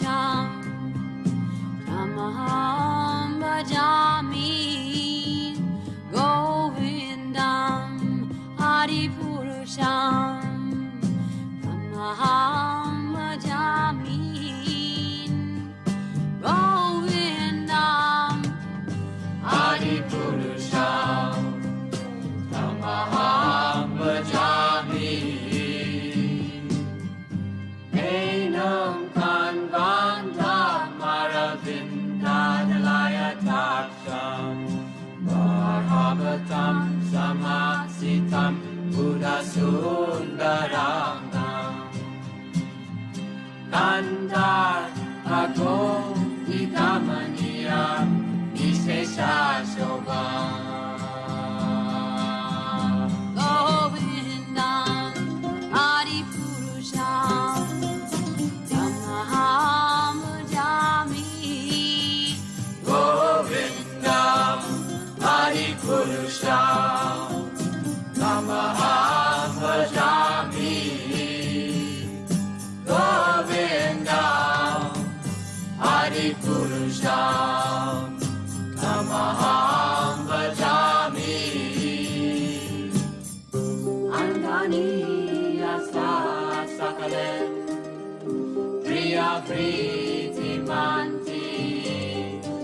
Purusham Tamaham Bhajami Govindam Adi Purusham Tamaham Bhajami Govindam Adi Purusham Tamaham Bhajami Enam Kanvanda Maravinda Nalaya Taksham Bharavatam Samasitam Buddha Sundaranam Kandar Ago Vikamaniya Vishesha Shobham Govindam Adi Purusham Tamaham Bhajami Govindam Adi Purusham Tamaham Bhajami Govindam Adi Purusham Tamaham Bhajami Andani Yasa Sakalen Priya Priti Manti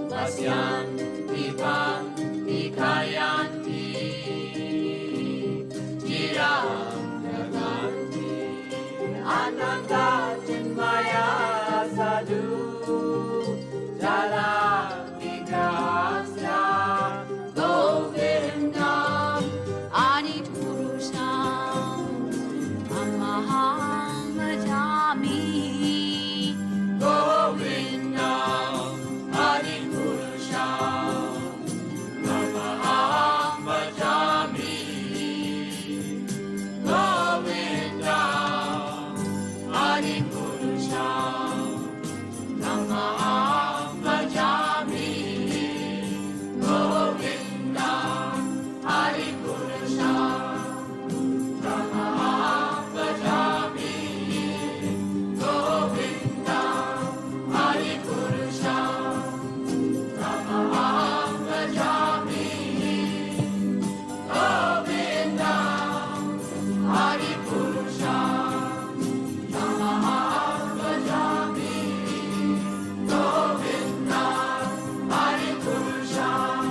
Pasyanti Panti Kayanti Chiram Jaganti Ananda Chinmaya Sadhu Jala Vigrahasya Govindam Adi Purusham Tamaham Bhajami Govindam Adi Purusham Tamaham Bhajami Govindam Adi Purusham Tamaham Bhajami Govindam Adi Purusham Tamaham Bhajami Govindam Adi Purusham Tamaham Bhajami Govindam Adi Purusham Tamaham Bhajami Govindam Adi Purusham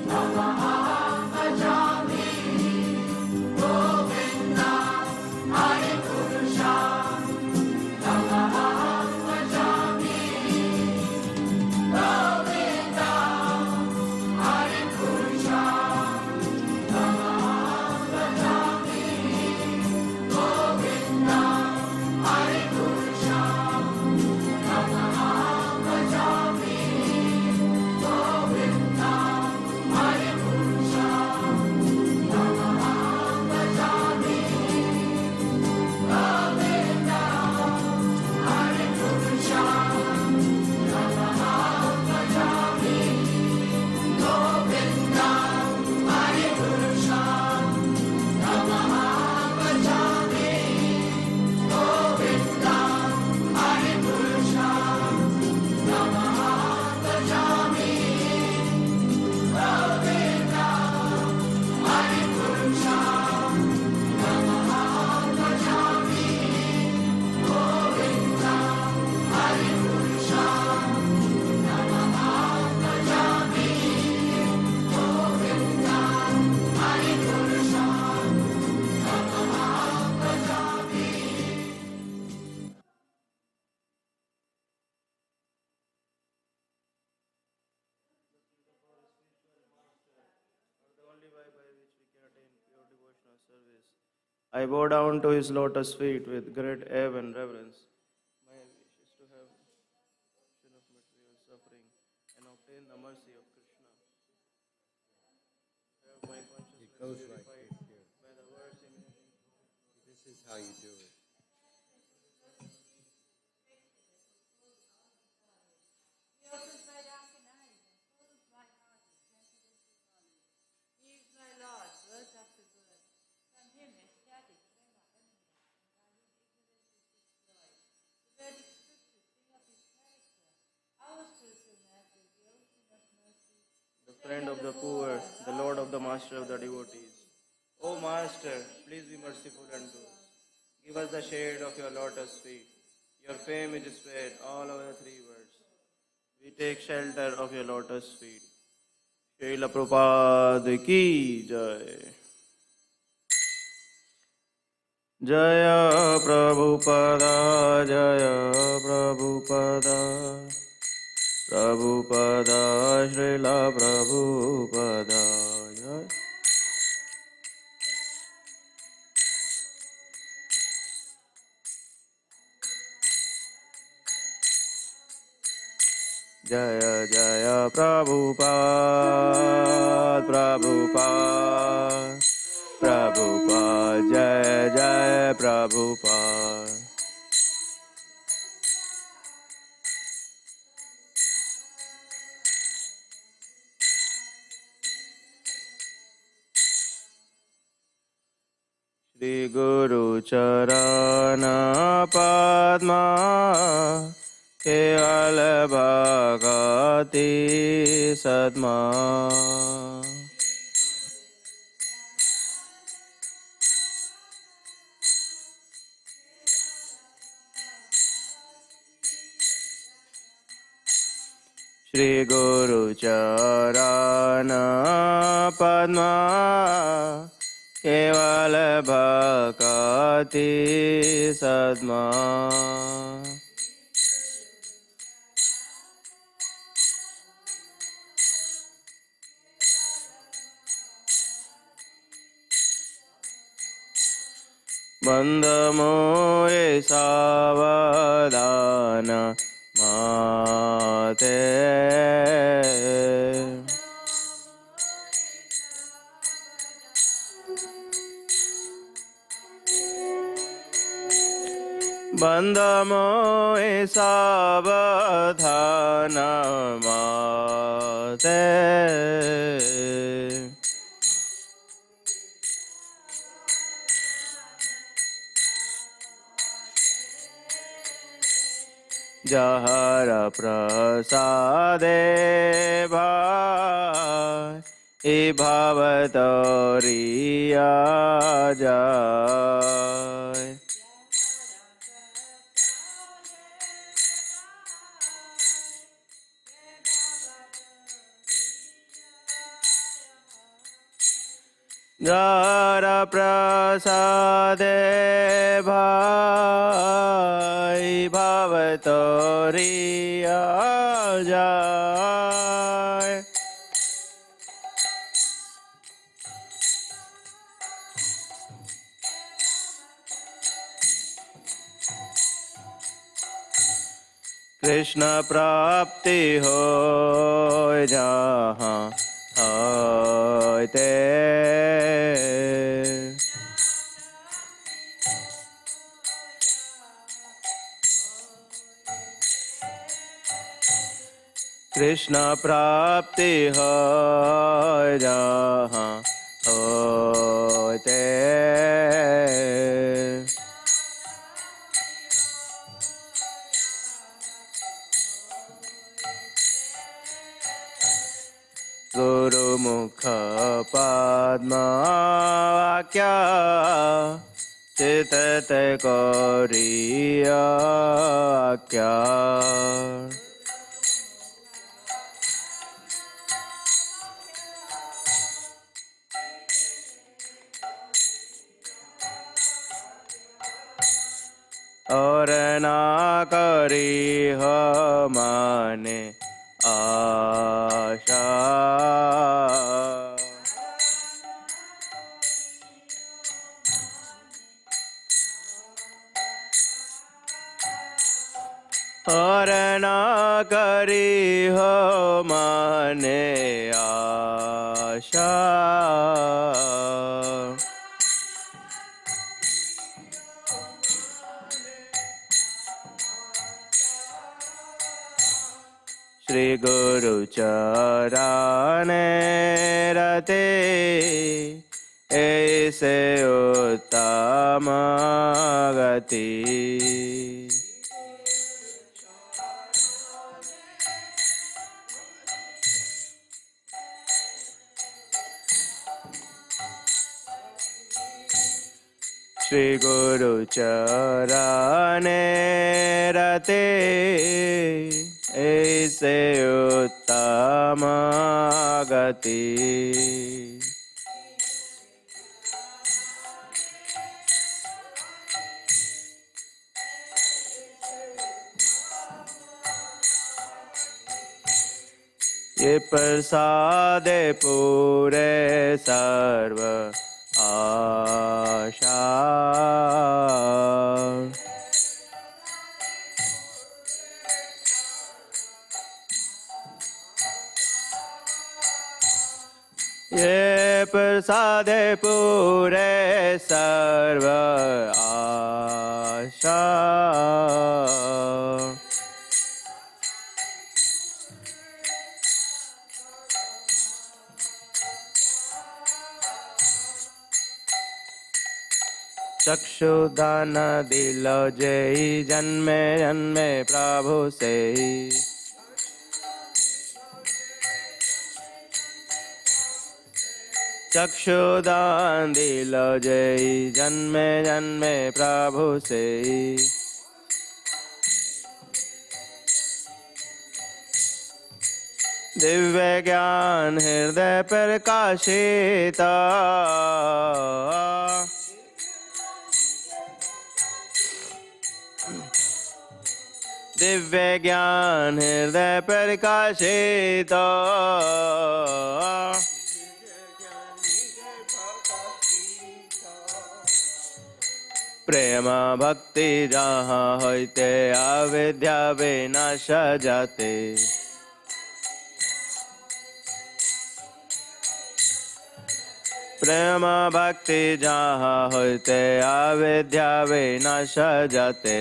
Tamaham Bhajami Govindam Adi Purusham Tamaham Bhajami Govindam Adi Purusham Tamaham Bhajami Govindam Adi Purusham Tamaham Bhajami Govindam Adi Purusham Tamaham Bhajami Govindam Adi Purusham Tamaham Bhajami Govindam Adi Purusham Tamaham Bhajami Govindam Adi Purusham Tamaham Bhajami Govindam Adi Purusham Tamaham Bhajami Govindam Adi Purusham Tamaham Bhajami Govindam Adi Purusham Tamaham Bhajami The only way by which we can attain pure devotional service. I bow down to his lotus feet with great awe and reverence. My wish is to have option of material suffering and obtain the mercy of Krishna. Have my consciousness It goes like purified this here. by the words emanating. This is how you do it. the friend of the poor, the Lord of the master of the devotees. O Master, please be merciful unto us. Give us the shade of your lotus feet. Your fame is spread all over the three worlds. We take shelter of your lotus feet. Srila Prabhupada ki jai. Jaya Prabhupada, Jaya Prabhupada. Prabhupada, Srila Prabhupada. Jaya Jaya Prabhupada, Prabhupada, Prabhupada, Jaya Jaya Prabhupada. Shri Guru Charana Padma Keval Bhagati Sadma Shri Guru Charana Padma Keval Bhakati Sadma Bandhamoye Savadana Mate Bandhamoye Savadana Mate Jahara prasade bhai bhavatoriya jai Jara prasade bhai bhavatoriya jai Krishna prapti hoy jahan hoy te Krishna prapti hoy jahan hoy te Guru Mukha Padma Vakya Chitate Koriya Akya और ना करी हो माने आशा और ना करी हो माने आशा Shri Guru Charane Rate Aise Uttama Gati Shri गुरु चरणे रते ऐसे उत्तम गति। ये प्रसादे पूरे सर्व आशा। ये प्रसादे पूरे सर्व आशा। चक्षुदान दिल जय जन्मे जन्मे प्रभु से। चक्षुदान दिल जय जन्मे जन्मे प्रभु से। दिव्य ज्ञान हृदय प्रकाशिता। दिव्य ज्ञान हृदय प्रकाशित। प्रेम भक्ति जहाँ होते अविद्या विनाश जाते। प्रेम भक्ति जहाँ होते अविद्या विनाश जाते।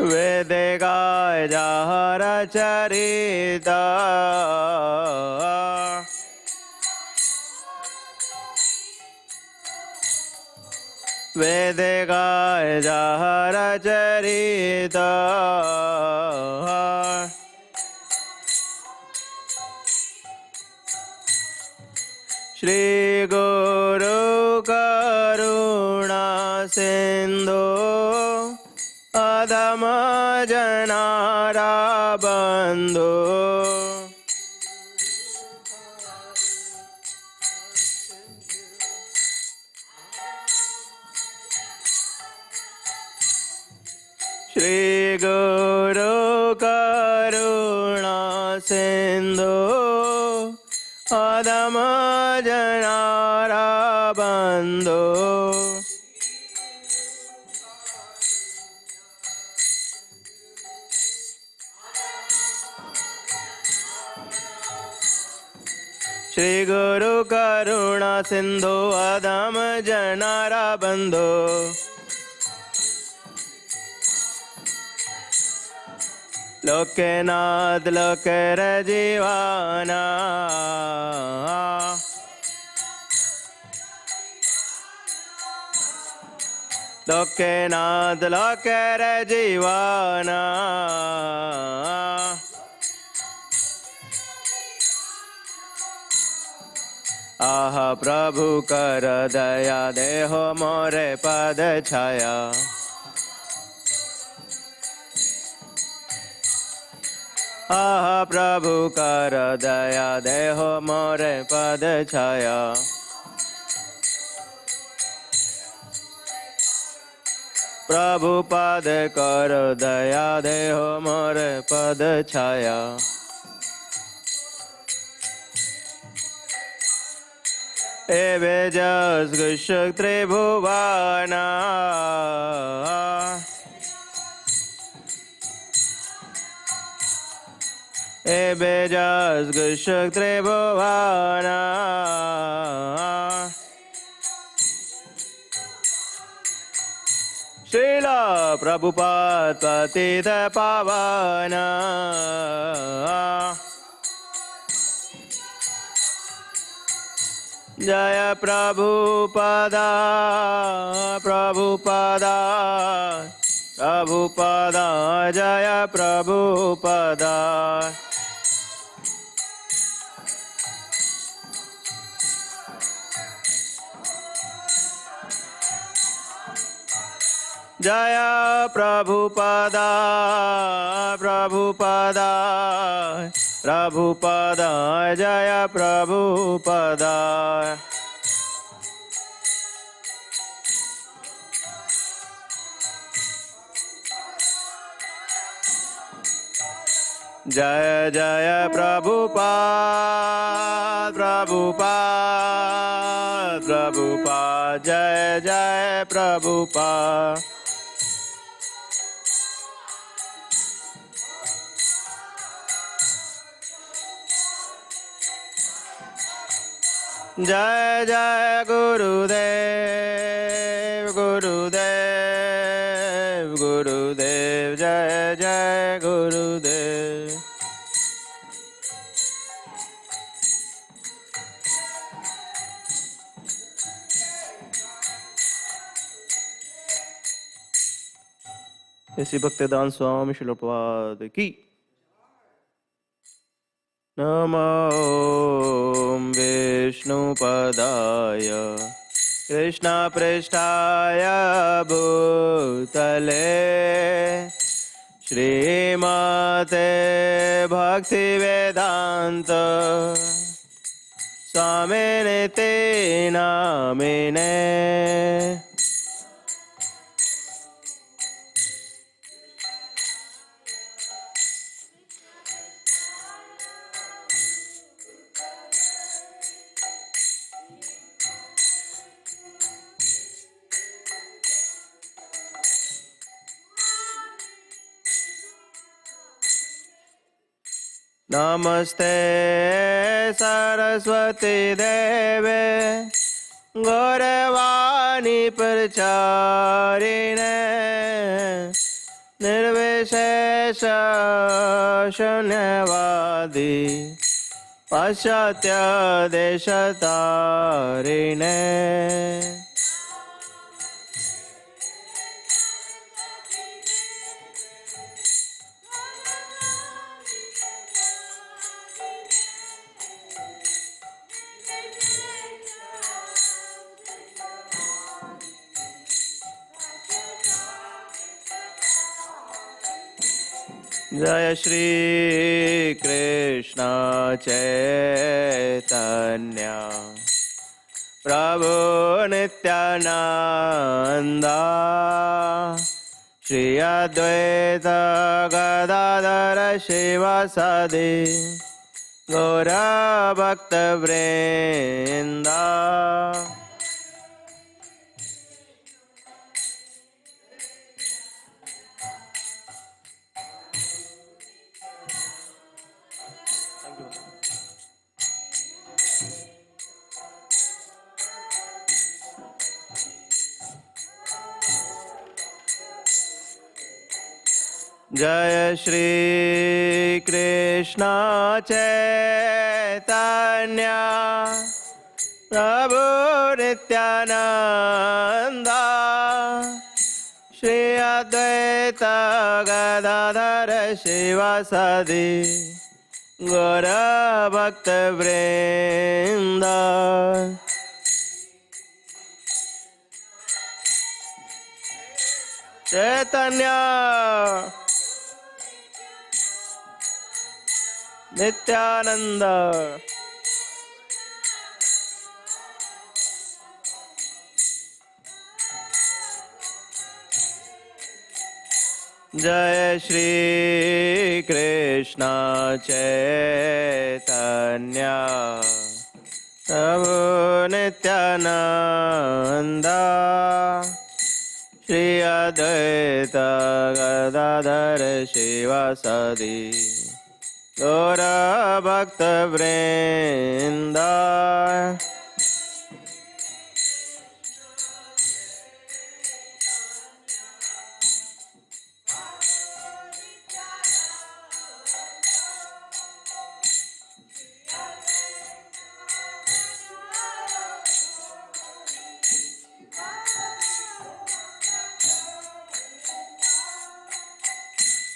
वेद गाय जहर चरिता। वेद गाय जहर चरिता। श्री गुरु करुणा सिंधु अधम जनारा बंधु। श्री गुरु करुणा सिंधु अधम जनारा बंधु। श्री गुरु करुणा सिंधु अधम जनारा बंधु। लोकेनाथ लोकेर जीवाना। लोकेनाथ लोकेर जीवाना। आह प्रभु कर दया देहो मोरे पद छाया। आह प्रभु कर दया देहो मोरे पद छाया। प्रभु पद कर दया देहो मोरे पद छाया। एवे जस गुशक त्रिभुवाना। एवे जस गुशक त्रिभुवाना। श्रीला प्रभुपाद पतित पावना। जय प्रभुपादा प्रभुपादा प्रभुपादा जय प्रभुपादा। जय प्रभुपदा प्रभुपदा प्रभुपदा जय प्रभुपदा जय जय प्रभुपाद प्रभुपाद प्रभुपाद जय जय प्रभुपाद जय जय गुरुदेव गुरुदेव गुरुदेव जय जय गुरुदेव इसी भक्तिदान स्वामी श्रील प्रभुपाद की नमो विष्णुपदाय कृष्णपृष्ठाय भूतले श्रीमते भक्तिवेदान्त स्वामिनिते नामिने नमस्ते सरस्वती देवे गौरवाणी प्रचारिणे निर्विशेष शून्यवादी पाश्चात्य देशतारिणे जय श्री कृष्ण चैतन्य प्रभु नित्यानंद श्री अद्वैत गदाधर शिवासादि गौर भक्त वृंद जय श्री कृष्ण चैतन्य प्रभु नित्यानंद श्री अद्वैत गदाधर शिवासादि गौर भक्त वृंद चैतन्य नित्यानंद जय श्री कृष्ण चैतन्य प्रभु नित्यानंद श्री अद्वैत गदाधर शिवासादि गौर भक्त वृंद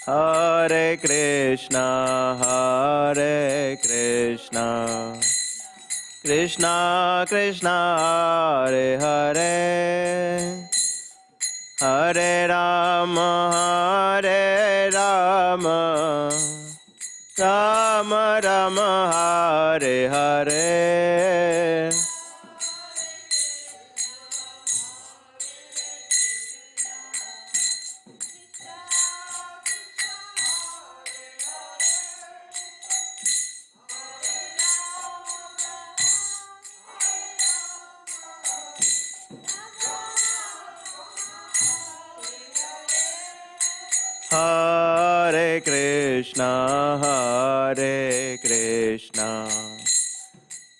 हरे Krishna Krishna Krishna Hare Hare Hare Hare Rama, Rama Rama, Hare Hare. Hare Krishna,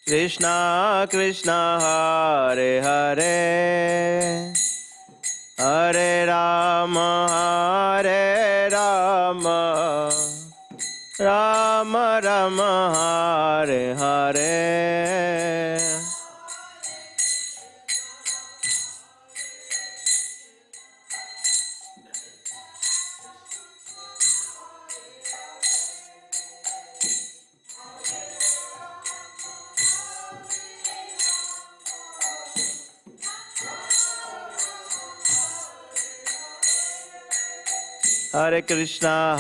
Krishna Krishna, Hare Hare, Hare Rama, Rama Rama, Hare Hare. Hare Krishna,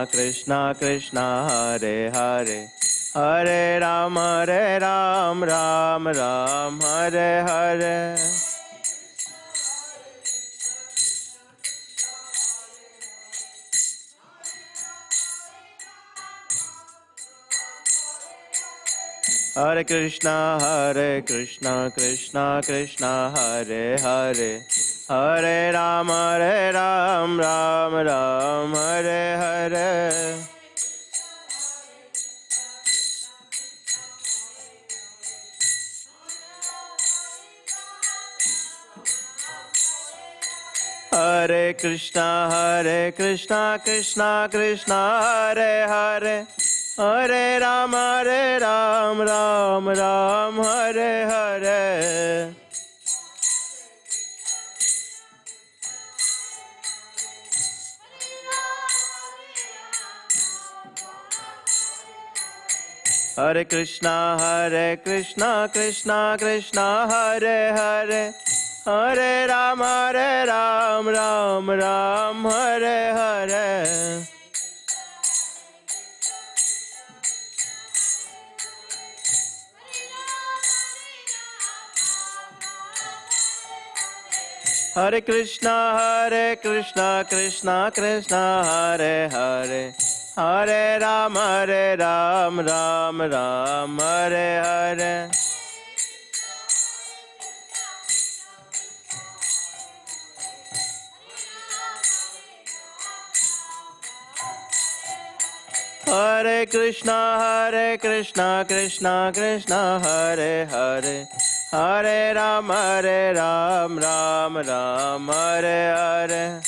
Krishna Krishna, Hare Hare, Hare Ram, Ram Ram, Hare Hare. Hare Krishna, Krishna Krishna, Hare Hare, Hare Ram, Ram Ram, Hare Hare. Hare Krishna, Krishna Krishna, Hare Hare, Hare Ram, Ram Ram, Hare Hare. Hare Krishna, Krishna Krishna, Hare Hare, Hare Ram, Ram Ram, Hare Hare. Hare Krishna, Krishna Krishna, Hare Hare, Hare Ram, Ram Ram, Hare Hare. Hare Krishna, Krishna Krishna, Hare Hare, Hare Ram, Ram Ram, Hare Hare.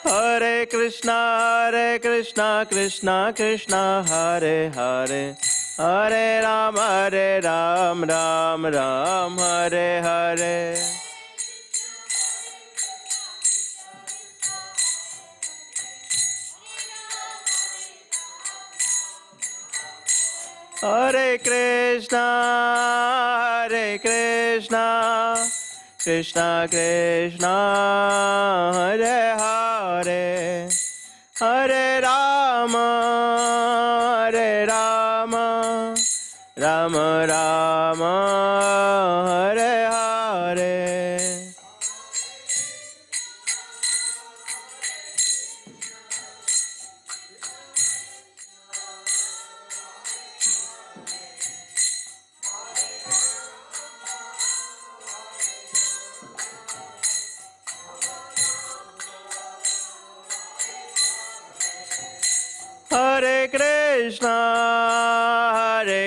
Hare Krishna, Krishna Krishna, Hare Hare, Hare Ram, Ram Ram, Hare Hare. Hare Krishna, Krishna Krishna, Hare Hare, Hare Rama, Rama Rama, Hare Hare. Hare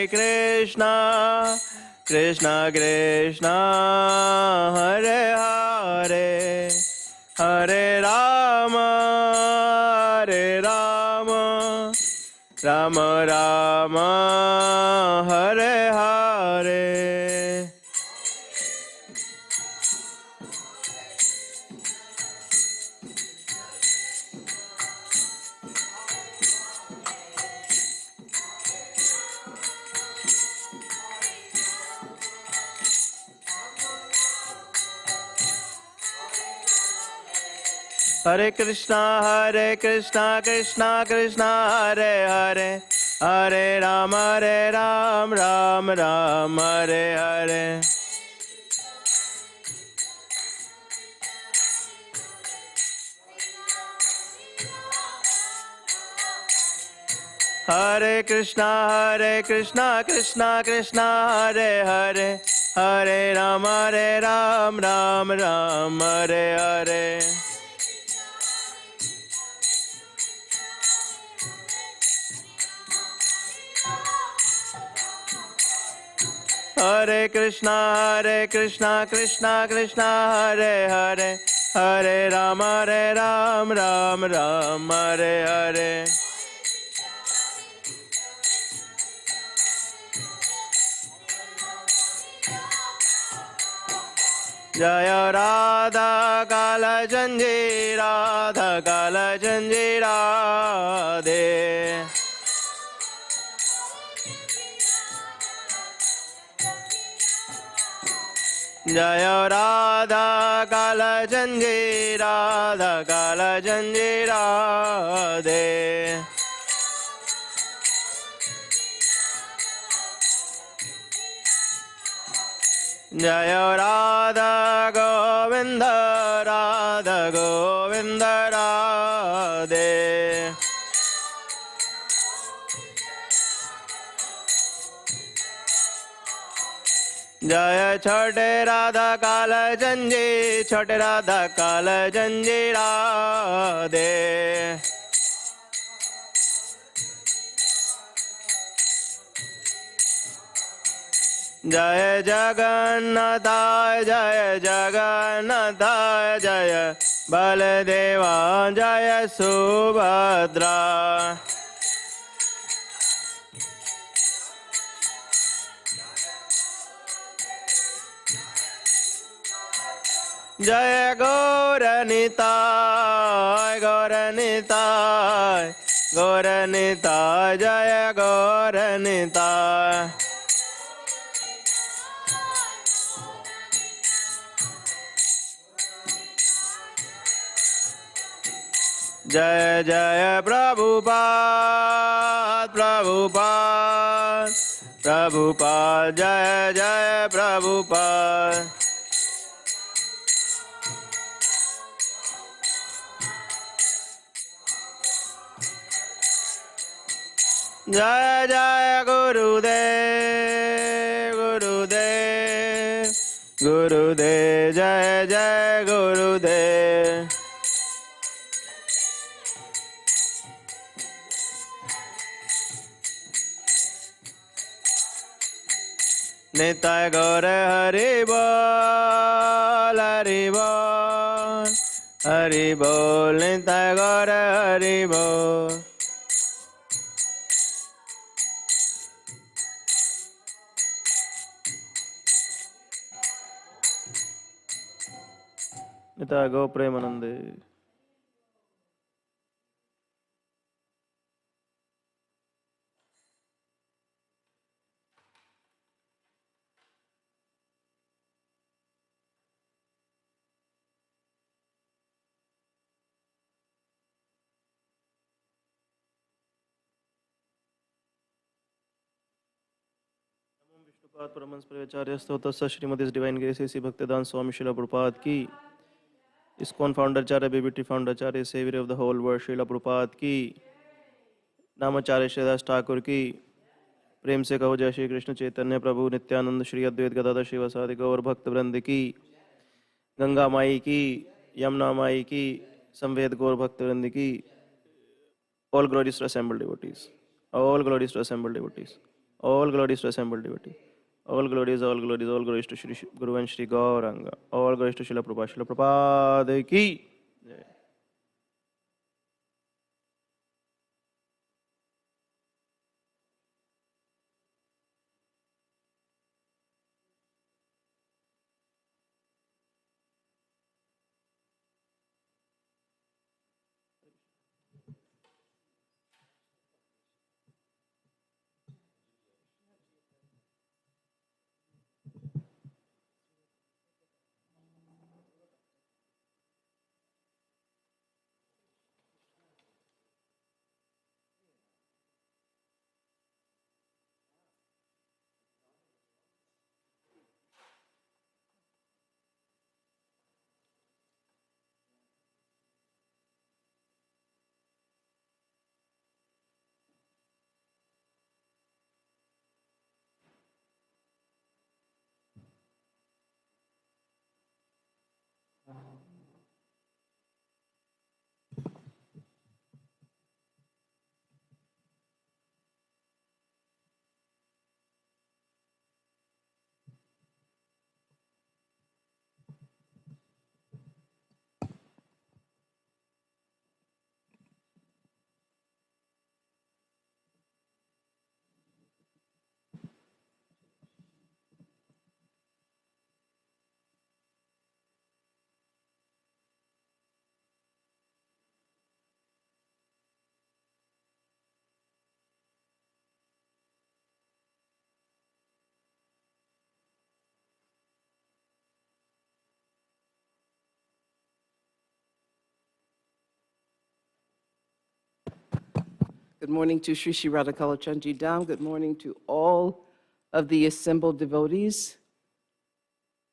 Krishna, Krishna Krishna, Hare Hare, Hare Rama, Rama Rama, Hare Hare. Hare Krishna Krishna Krishna Hare Hare, Hare Ram, Ram Ram, Hare Hare. Hare Krishna Krishna Krishna Hare Hare, Hare Ram, Ram Ram, Hare Hare. Hare Krishna Krishna Krishna Hare Hare, Hare Ram, Ram Ram, Hare Hare. Jaya Radha Kala Chanji Radha Kala Chanji Radhe. Jaya Radha Kala Chanji Radha Kala Chanji Radhe. Jaya Radha Govinda Radha Govinda Radhe. Jaya Chhote Radha Kala Janji Chhote Radha Kala Janji Radhe. Jaya Jagannatha Jaya Jagannatha Jaya Baladeva Jaya Subhadra. Jaya Gauranitai Gauranitai Gauranitai Jaya Gauranitai. Jaya Jaya Prabhupada Prabhupada Prabhupada Jaya Jaya Prabhupada. Jaya Jaya Gurudev Gurudev Gurudev Jaya Jaya Gurudev. Nitai Gaur Hari Bol Hari Bol Hari Bol Nitai Gaur Hari Bol. Nitai Gaur Premanande. विष्णुपाद परमहंस परिव्राजकाचार्य स्तोत्रस्य श्रीमती divine grace Shri Bhaktivedanta Swami Srila Prabhupada की, ISKCON founder Acharya BBT founder Acharya savior of the whole world Srila Prabhupada की, नामाचार्य श्रीदास ठाकुर की, प्रेम से कहो जय श्री कृष्ण चैतन्य प्रभु नित्यानंद श्री अद्वैत गदाधर श्रीवासादि गौर भक्त वृंद की, गंगा माई की, यमुना माई की, संवेद गौर भक्त वृंद की. All glories to assembled devotees. All glories to assembled devotees. All glories to assembled devotees. All glories to Shri Guru and Shri Gauranga. All glories to Srila Prabhupada ki. Jai. Good morning to Sri Sri Radhakala Chandji Dham. Good morning to all of the assembled devotees,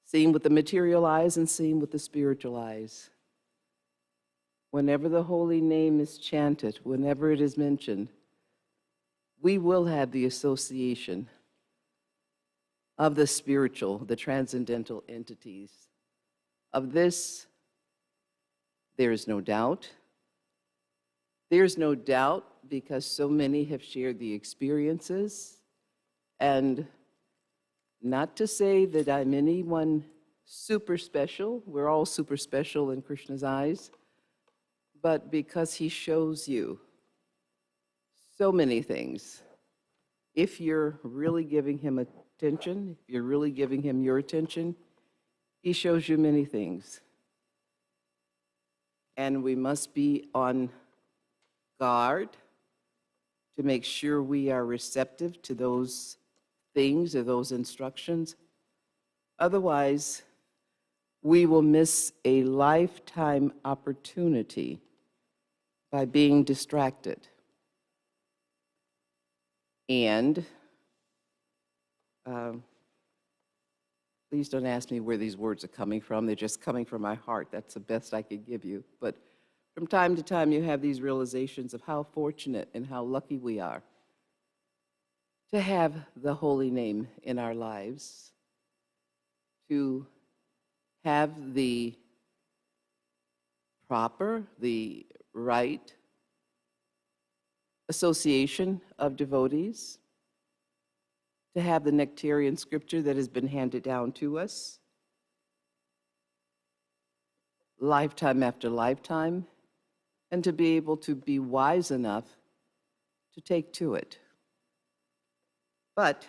seeing with the material eyes and seeing with the spiritual eyes. Whenever the holy name is chanted, whenever it is mentioned, we will have the association of the spiritual, the transcendental entities. Of this, there is no doubt. There's no doubt because so many have shared the experiences. And not to say that I'm anyone super special, we're all super special in Krishna's eyes, but because he shows you so many things. If you're really giving him attention, if you're really giving him your attention, he shows you many things. And we must be on guard to make sure we are receptive to those things or those instructions. Otherwise, we will miss a lifetime opportunity by being distracted. And please don't ask me where these words are coming from. They're just coming from my heart. That's the best I could give you. But from time to time, you have these realizations of how fortunate and how lucky we are to have the holy name in our lives, to have the proper, the right association of devotees, to have the nectarian scripture that has been handed down to us, lifetime after lifetime, and to be able to be wise enough to take to it. But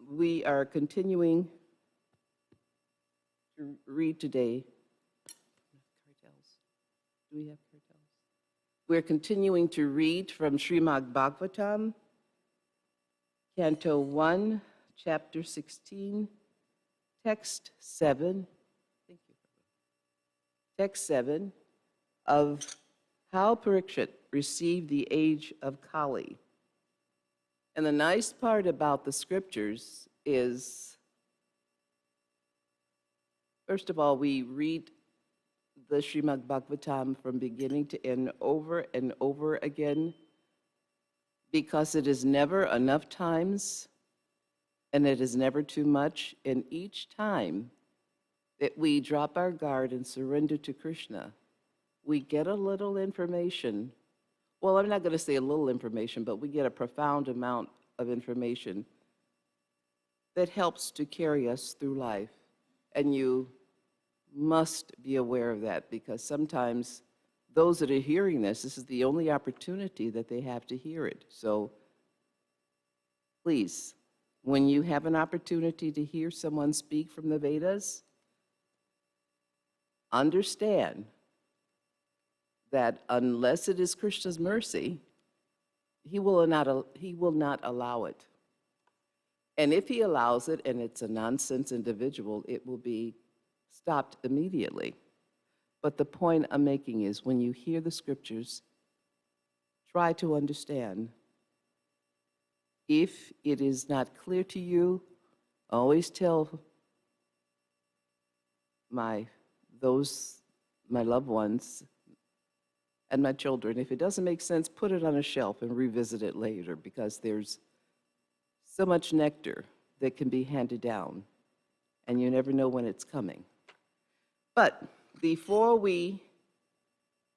we are continuing to read today. Do we have cartels? We're continuing to read from Srimad Bhagavatam, Canto 1, Chapter 16, Text 7. Thank you. Text 7 of how Parikshit received the age of Kali. And the nice part about the scriptures is, first of all, we read the Srimad Bhagavatam from beginning to end over and over again because it is never enough times and it is never too much. And each time that we drop our guard and surrender to Krishna, we get a little information. Well, I'm not going to say a little information, but we get a profound amount of information that helps to carry us through life. And you must be aware of that because sometimes those that are hearing this is the only opportunity that they have to hear it. So please, when you have an opportunity to hear someone speak from the Vedas, understand that unless it is Krishna's mercy, he will not allow it. And if he allows it and it's a nonsense individual, it will be stopped immediately. But the point I'm making is when you hear the scriptures, try to understand. If it is not clear to you, always tell my loved ones and my children, if it doesn't make sense, put it on a shelf and revisit it later because there's so much nectar that can be handed down and you never know when it's coming. But before we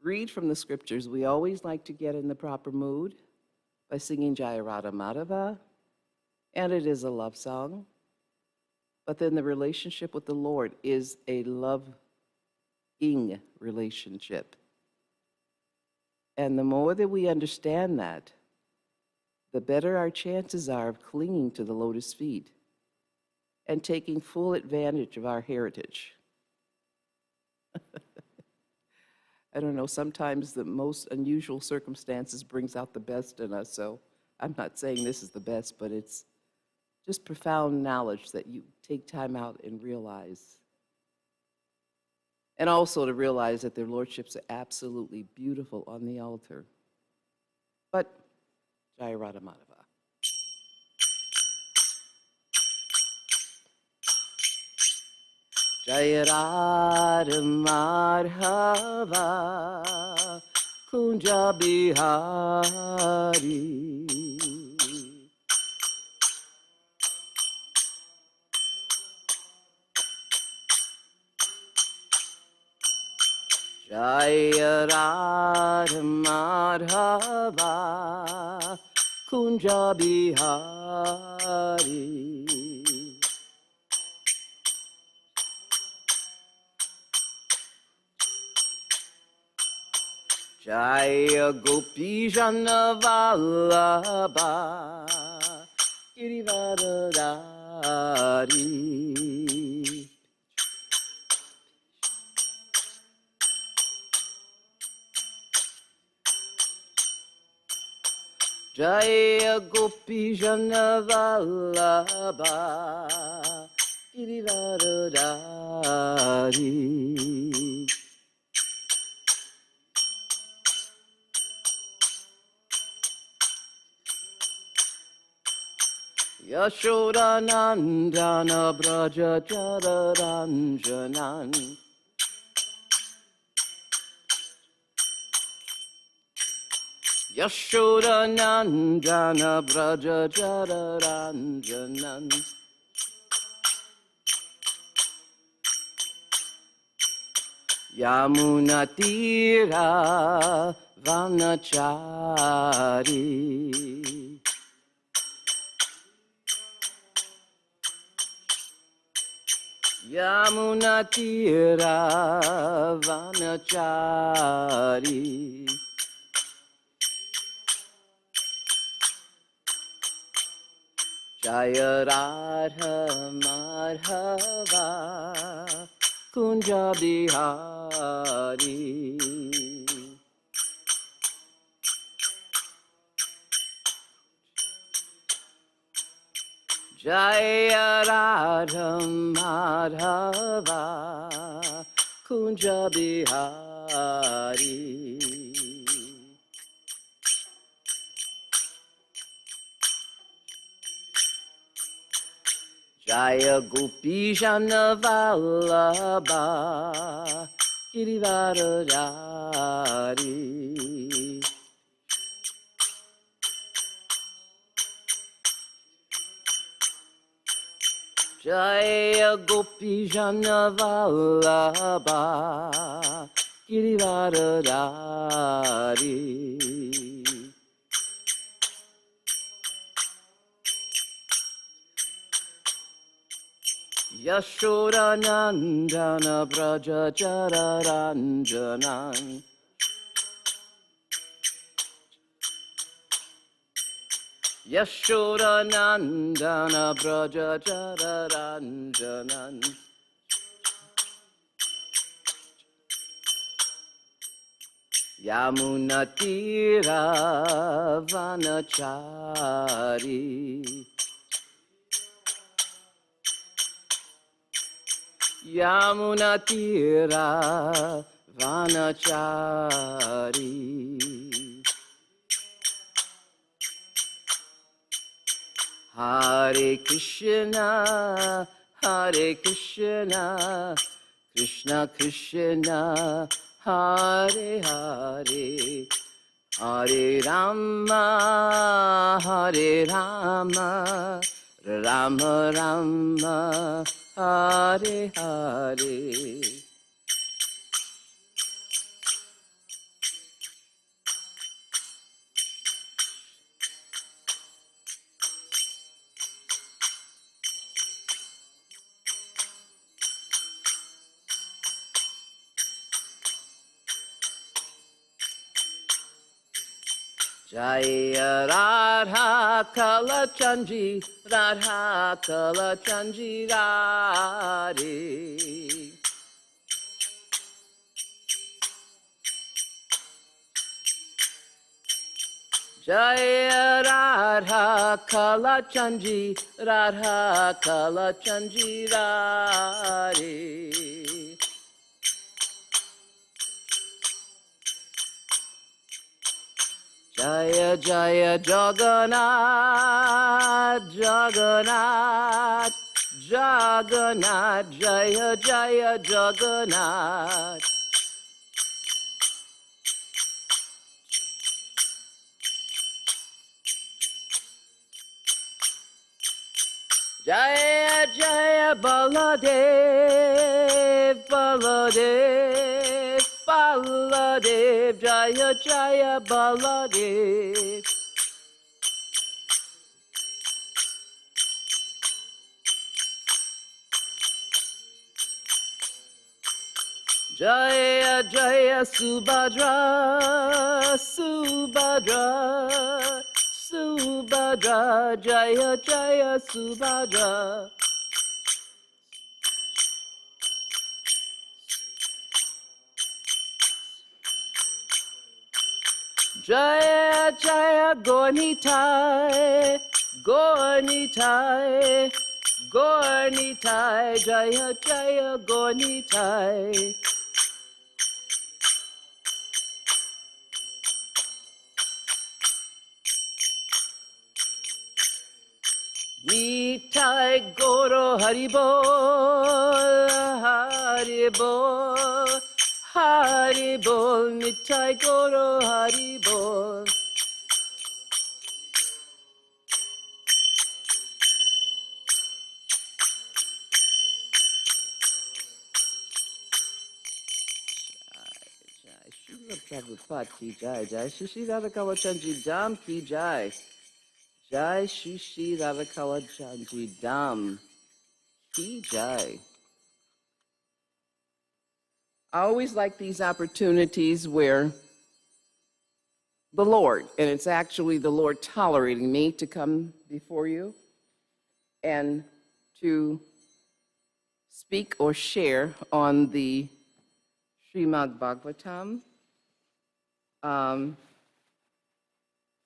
read from the scriptures, we always like to get in the proper mood by singing Jaya Radha Madhava, and it is a love song. But then the relationship with the Lord is a loving relationship. And the more that we understand that, the better our chances are of clinging to the lotus feet and taking full advantage of our heritage. I don't know, sometimes the most unusual circumstances brings out the best in us, so I'm not saying this is the best, but it's just profound knowledge that you take time out and realize. And also to realize that their lordships are absolutely beautiful on the altar. But Jai Radha Madhava. Jai Radha Madhava Kunja Bihari. Jaya Radha Madhava Kunja Bihari. Jaya Gopi Jana Vallabha Girivardhari. Jaya Gopi Jana Vallabha Girivardhari. Yashodanandana Braja Jararanjanan. Yashodanandana Braja Jararanjanan. Yamunatira Vanachari. Yamunatira Vanachari. Jaya Radha Madhava Kunja Bihari. Jaya Radha Madhava Kunja Bihari. Jaya Gopi Jana Vallabha Girivardhari. Jaya Gopi Jana Vallabha Girivardhari. Yashodanandana Braja Jararanjanan. Yashodanandana Braja Jararanjanan. Yamunatira Vanachari. Yamunatira Vanachari. Hare Krishna, Hare Krishna, Krishna Krishna, Hare Hare, Hare Rama, Hare Rama, Rama Rama, Hare Hare. Jaya Radha Kalachandji, Radha Kalachandji Radhe. Jaya Radha Kalachandji, Radha Kalachandji Radhe. Jaya Jaya Jagannath, Jagannath, Jagannath, Jaya Jaya Jagannath. Jaya Jaya Baladev, Baladev, Baladev, Jaya Jaya Baladev. Jaya Jaya Subhadra, Subhadra, Subhadra, Jaya Jaya Subhadra. Jaya Jaya Gornitai, Gornitai, Gornitai, Jaya Jaya Gornitai. Nitai Goro Haribol, Haribol, Haribol, Nitai Goro Haribol. Jai Srila Prabhupada ki jai, Jai Shri Radhakala Chandji Dham ki jai, Jai Shri Radhakala Chandji Dham ki jai. I always like these opportunities where the Lord, and it's actually the Lord tolerating me to come before you and to speak or share on the Srimad Bhagavatam.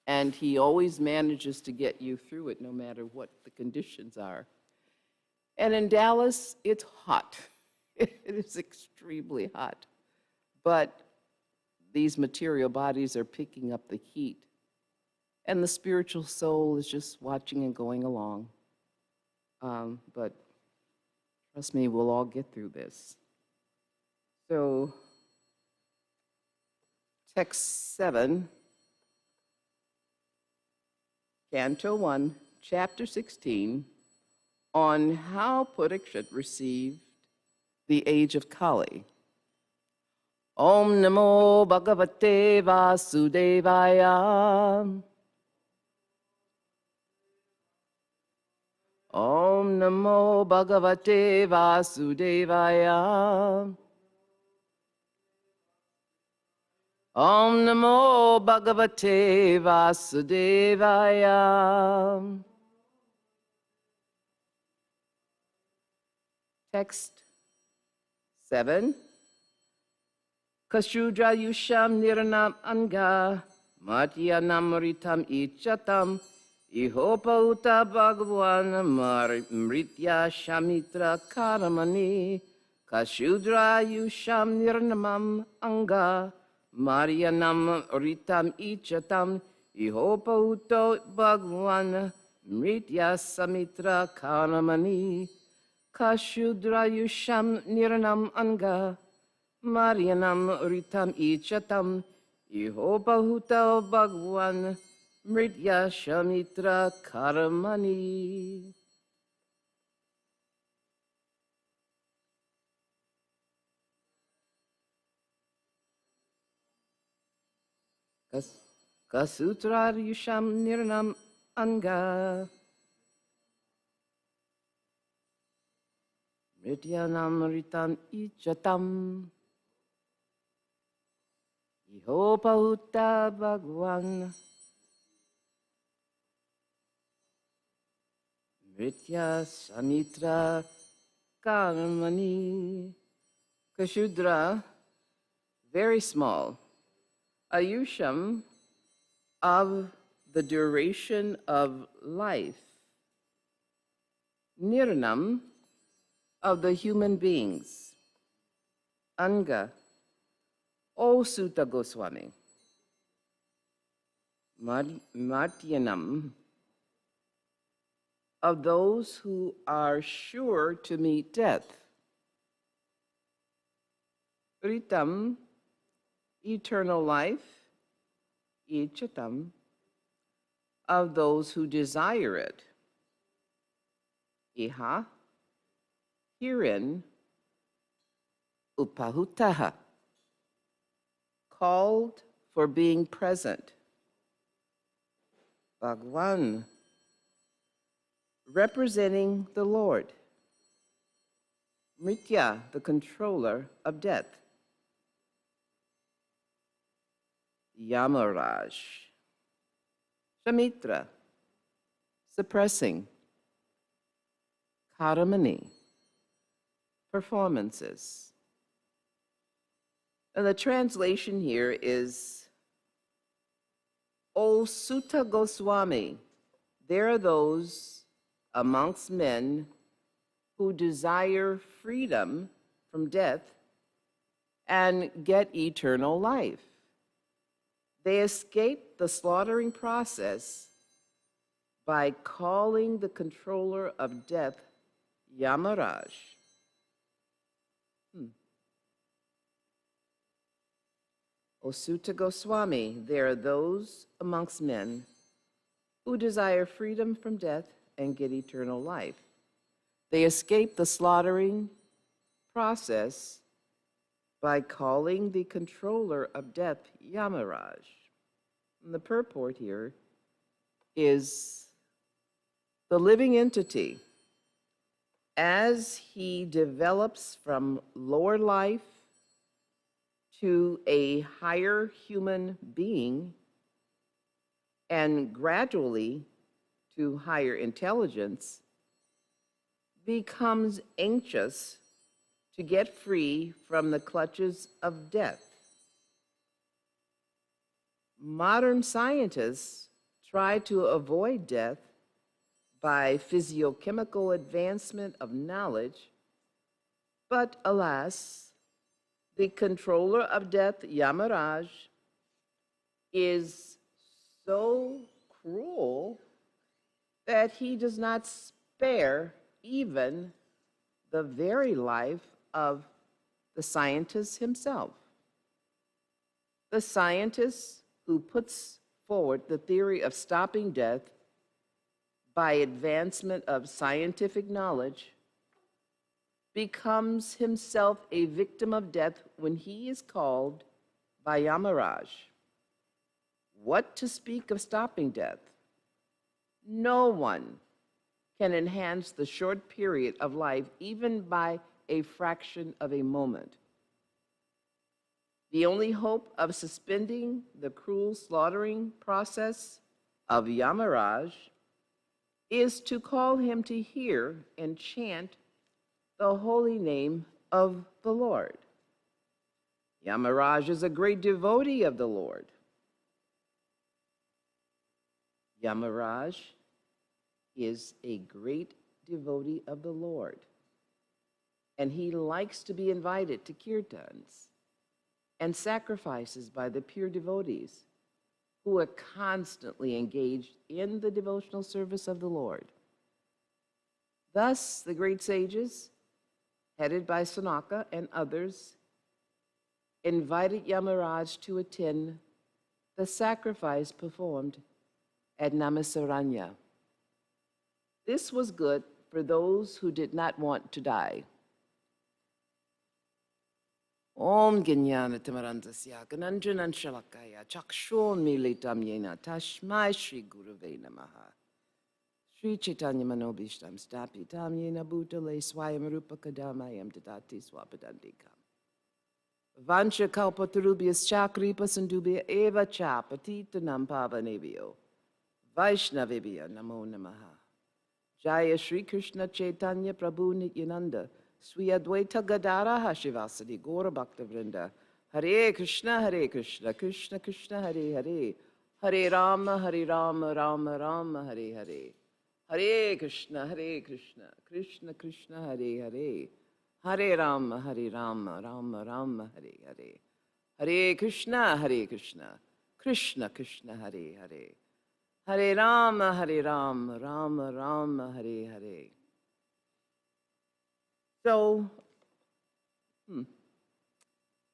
And he always manages to get you through it no matter what the conditions are. And in Dallas, it's hot. It is extremely hot. But these material bodies are picking up the heat. And the spiritual soul is just watching and going along. But trust me, we'll all get through this. So, text 7, Canto 1, Chapter 16, on how Parikshit received the age of Kali. Om Namo Bhagavate Vasudevaya. Om Namo Bhagavate Vasudevaya. Om Namo Bhagavate Vasudevaya. Text 7. Kashudra Yusham Niranam Anga Matyanam Ritam Ichatam Ihopa Uta Bhagavan Mritya Shamitra Karamani Kashudra Yusham Niranam Anga Maryanam Ritam Ichatam Ihopa Uto Bhagavan Mritya Samitra Karamani Kashudra Yusham Niranam Anga Maryanam Ritam Ichatam Ihopahuta Bhagwan Mritya Shamitra Karamani. Kasutra Yusham Niranam Anga Mrityanam Ritam Ichatam Ihopahuta Bhagwan Mritya Samitra Karmani. Kashudra, very small. Ayusham, of the duration of life. Nirnam, of the human beings. Anga, O Sutta Goswami. Martyanam, of those who are sure to meet death. Ritam, eternal life. Ichatam, of those who desire it. Iha, herein. Upahutaha, called for being present. Bhagwan, representing the Lord. Mritya, the controller of death. Yamaraj, Shamitra, suppressing. Karamani, performances. And the translation here is, O Sutta Goswami, there are those amongst men who desire freedom from death and get eternal life. They escape the slaughtering process by calling the controller of death Yamaraj. O Sutta Goswami, there are those amongst men who desire freedom from death and get eternal life. They escape the slaughtering process by calling the controller of death Yamaraj. And the purport here is the living entity, as he develops from lower life to a higher human being and gradually to higher intelligence, becomes anxious to get free from the clutches of death. Modern scientists try to avoid death by physiochemical advancement of knowledge, but alas, the controller of death, Yamaraj, is so cruel that he does not spare even the very life of the scientist himself. The scientist who puts forward the theory of stopping death by advancement of scientific knowledge becomes himself a victim of death when he is called by Yamaraj. What to speak of stopping death? No one can enhance the short period of life even by a fraction of a moment. The only hope of suspending the cruel slaughtering process of Yamaraj is to call him to hear and chant the holy name of the Lord. Yamaraj is a great devotee of the Lord. Yamaraj is a great devotee of the Lord, and he likes to be invited to kirtans and sacrifices by the pure devotees who are constantly engaged in the devotional service of the Lord. Thus, the great sages, headed by Sanaka and others, invited Yamaraj to attend the sacrifice performed at Namasaranya. This was good for those who did not want to die. Om Ginyana Timarandasya Gananjanan Shalakaya Chakshon Militam Yena Tashmai Shri Guruve Namaha Sri Chaitanya Manobishtam Stapi Tam Yena Bhutale Swayam Rupa Kadamayam Dadati Swapadandikam Vancha Kalpatarubhyas Chakripa Sandubhya Eva Chapatitanam Pavanebhyo Vaishnavibhya Namo Namaha Jaya Shri Krishna Chaitanya Prabhu Nityananda Sri Advaita Gadara Shivasadi Gaura Bhakta Vrinda Hare Krishna, Krishna Krishna, Hare Hare Hare Rama, Rama Rama, Hare Hare Hare Krishna, Krishna Krishna, Hare Hare Hare Rama, Rama Rama, Hare Hare Hare Krishna, Krishna Krishna Hare Hare. Hare Rama, Hare Rama, Rama Rama, Hare Hare. So,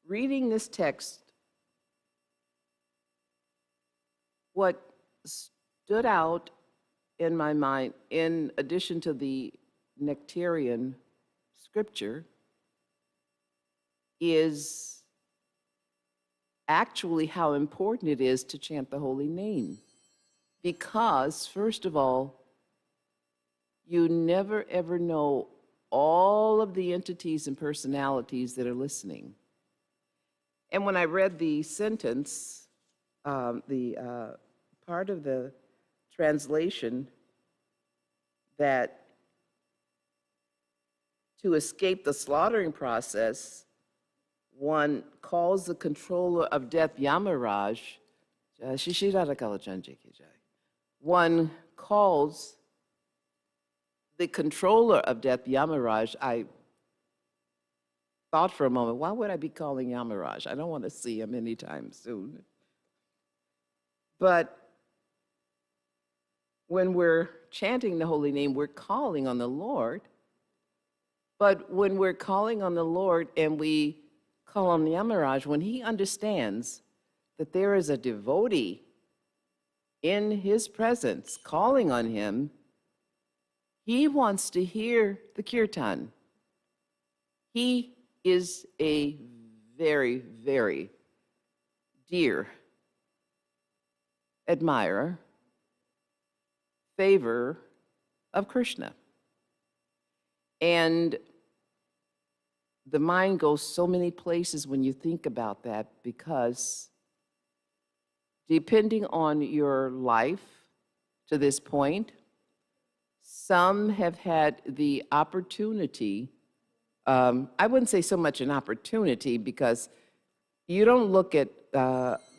reading this text, what stood out in my mind, in addition to the nectarian scripture, is actually how important it is to chant the holy name. Because, first of all, you never ever know all of the entities and personalities that are listening. And when I read the sentence, the part of the translation that to escape the slaughtering process, one calls the controller of death Yamaraj, one calls the controller of death Yamaraj. I thought for a moment, why would I be calling Yamaraj? I don't want to see him anytime soon. But when we're chanting the holy name, we're calling on the Lord. But when we're calling on the Lord and we call on Yamaraj, when he understands that there is a devotee in his presence calling on him, he wants to hear the kirtan. He is a very, very dear admirer, favorer of Krishna. And the mind goes so many places when you think about that, because depending on your life to this point, some have had the opportunity, I wouldn't say so much an opportunity, because you don't look at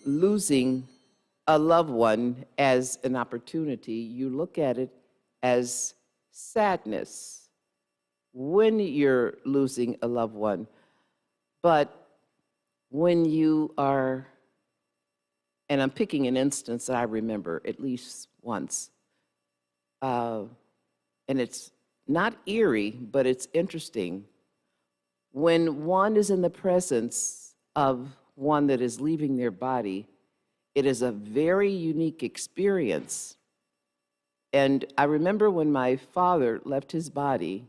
losing a loved one as an opportunity. You look at it as sadness when you're losing a loved one. But when you are, and I'm picking an instance that I remember at least once, and it's not eerie, but it's interesting. When one is in the presence of one that is leaving their body, it is a very unique experience. And I remember when my father left his body,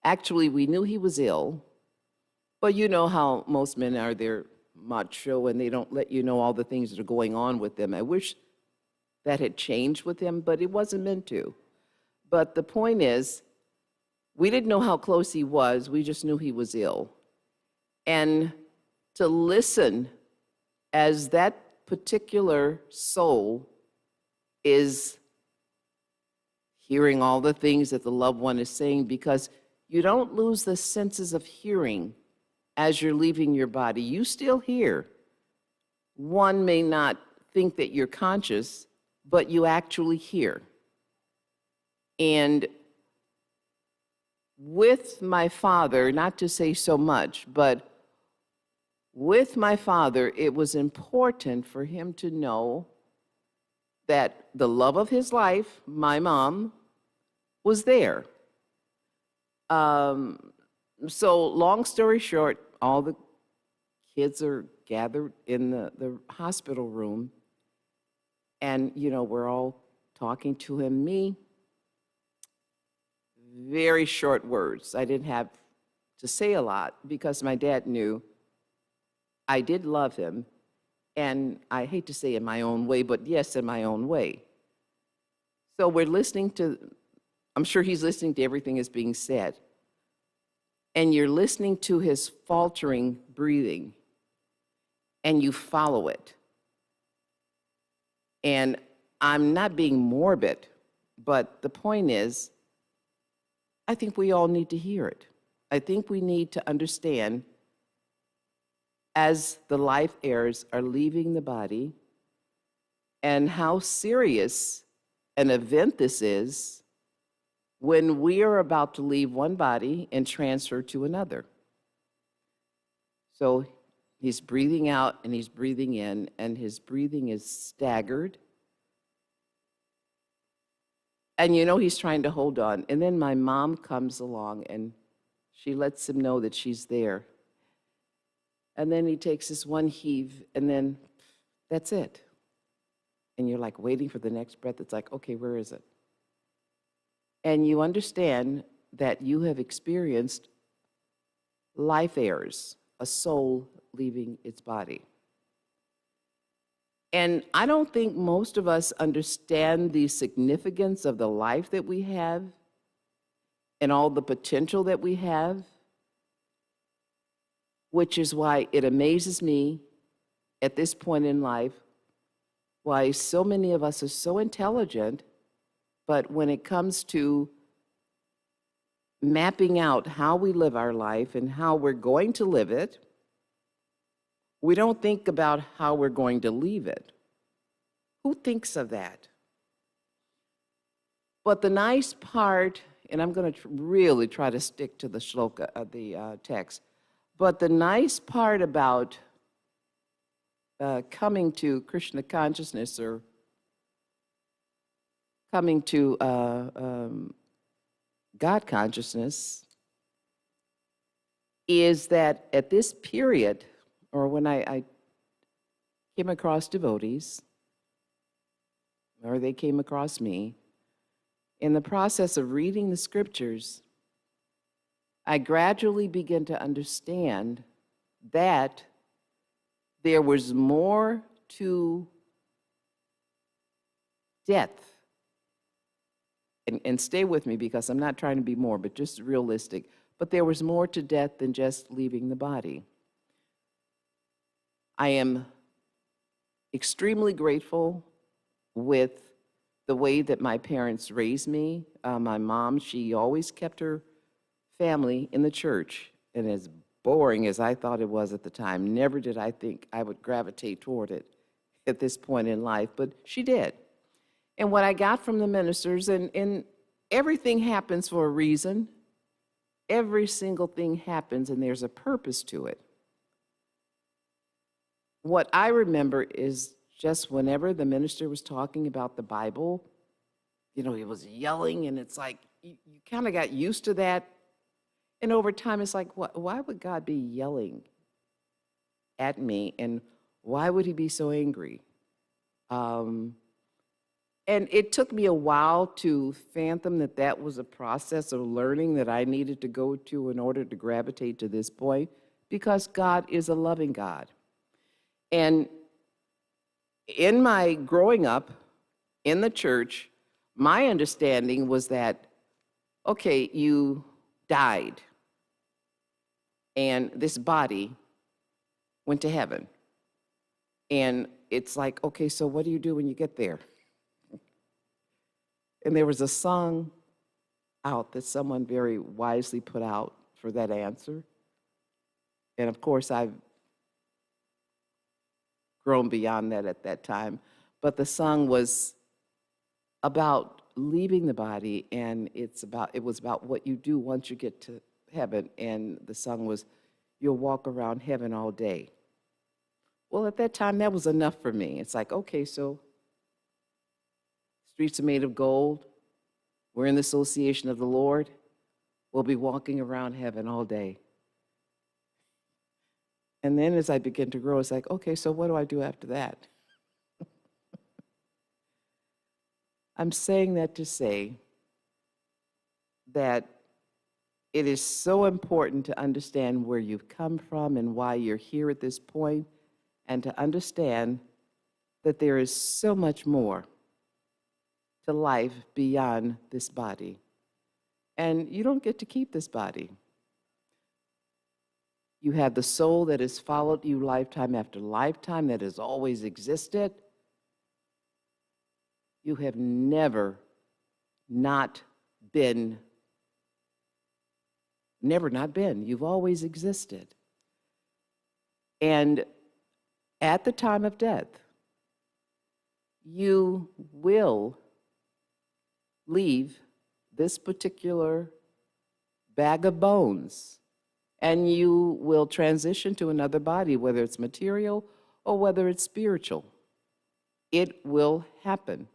actually, we knew he was ill, but you know how most men are, they're macho and they don't let you know all the things that are going on with them. I wish that had changed with him, but it wasn't meant to. But the point is, we didn't know how close he was, we just knew he was ill. And to listen as that particular soul is hearing all the things that the loved one is saying, because you don't lose the senses of hearing as you're leaving your body. You still hear. One may not think that you're conscious, but you actually hear. And with my father, not to say so much, but with my father, it was important for him to know that the love of his life, my mom, was there. So long story short, all the kids are gathered in the hospital room, and, you know, we're all talking to him. Me, very short words. I didn't have to say a lot because my dad knew I did love him, and I hate to say in my own way, but yes, in my own way. So we're listening to, I'm sure he's listening to everything that's being said, and you're listening to his faltering breathing, and you follow it. And I'm not being morbid, but the point is, I think we all need to hear it. I think we need to understand, as the life heirs are leaving the body, and how serious an event this is when we are about to leave one body and transfer to another. So He's breathing out and he's breathing in, and his breathing is staggered. And you know he's trying to hold on. And then my mom comes along and she lets him know that she's there. And then he takes this one heave, and then that's it. And you're like waiting for the next breath. It's like, okay, where is it? And you understand that you have experienced life errors, a soul leaving its body. And I don't think most of us understand the significance of the life that we have and all the potential that we have, which is why it amazes me at this point in life why so many of us are so intelligent, but when it comes to mapping out how we live our life and how we're going to live it, we don't think about how we're going to leave it. Who thinks of that? But the nice part, and I'm going to really try to stick to the shloka of the text, but the nice part about coming to Krishna consciousness or coming to God consciousness is that at this period, or when I came across devotees, or they came across me, in the process of reading the scriptures, I gradually began to understand that there was more to death. And stay with me because I'm not trying to be more, but just realistic. But there was more to death than just leaving the body. I am extremely grateful with the way that my parents raised me. My mom, she always kept her family in the church. And as boring as I thought it was at the time, never did I think I would gravitate toward it at this point in life, but she did. And what I got from the ministers, and everything happens for a reason. Every single thing happens, and there's a purpose to it. What I remember is just whenever the minister was talking about the Bible, you know, he was yelling, and it's like you kind of got used to that. And over time, it's like, why would God be yelling at me, and why would he be so angry? And it took me a while to fathom that that was a process of learning that I needed to go to in order to gravitate to this point, because God is a loving God. And in my growing up in the church, my understanding was that, okay, you died, and this body went to heaven. And it's like, okay, so what do you do when you get there? And there was a song out that someone very wisely put out for that answer. And of course, I've grown beyond that at that time. But the song was about leaving the body, and it was about what you do once you get to heaven. And the song was, "You'll walk around heaven all day." Well, at that time, that was enough for me. It's like, okay, so streets are made of gold. We're in the association of the Lord. We'll be walking around heaven all day. And then as I begin to grow, it's like, okay, so what do I do after that? I'm saying that to say that it is so important to understand where you've come from and why you're here at this point, and to understand that there is so much more to life beyond this body. And you don't get to keep this body. You have the soul that has followed you lifetime after lifetime, that has always existed. You have never not been. You've always existed. And at the time of death, you will leave this particular bag of bones and you will transition to another body, whether it's material or whether it's spiritual. It will happen.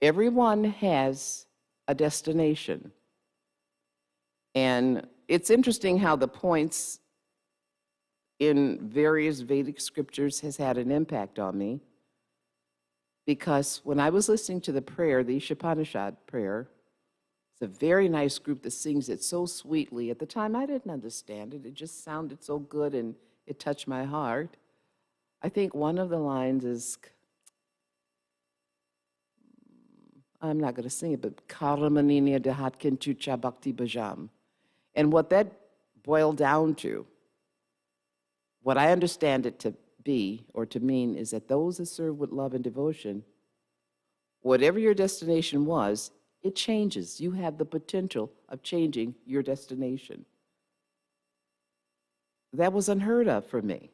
Everyone has a destination. And it's interesting how the points in various Vedic scriptures has had an impact on me, because when I was listening to the prayer, the ISKCON prayer, it's a very nice group that sings it so sweetly. At the time, I didn't understand it. It just sounded so good and it touched my heart. I think one of the lines is, I'm not going to sing it, but Karamaniniya Dehatkin Chucha Bhakti Bhajam. And what that boiled down to, what I understand it to be or to mean, is that those that serve with love and devotion, whatever your destination was, it changes. You have the potential of changing your destination. That was unheard of for me.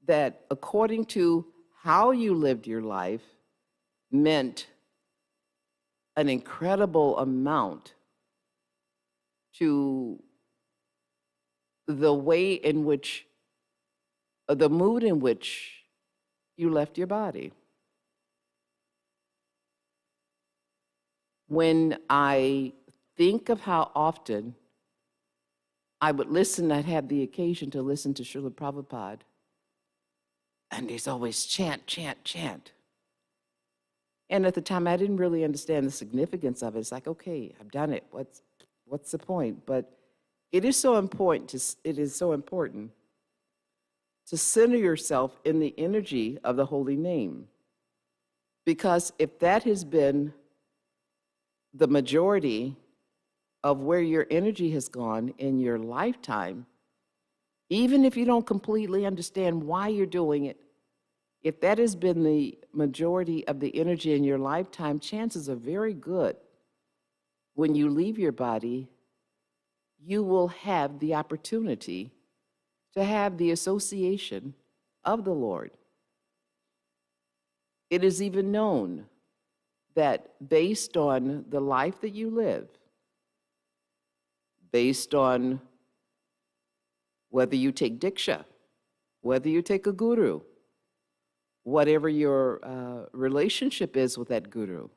That according to how you lived your life meant an incredible amount to the way in which, the mood in which you left your body. When I think of how often I would listen, I'd have the occasion to listen to Srila Prabhupada, and there's always chant, chant, chant. And at the time, I didn't really understand the significance of it. It's like, okay, I've done it. What's the point? But it is so important to center yourself in the energy of the holy name. Because if that has been the majority of where your energy has gone in your lifetime, even if you don't completely understand why you're doing it, if that has been the majority of the energy in your lifetime, chances are very good when you leave your body, you will have the opportunity to have the association of the Lord. It is even known that based on the life that you live, based on whether you take Diksha, whether you take a guru, whatever your relationship is with that guru,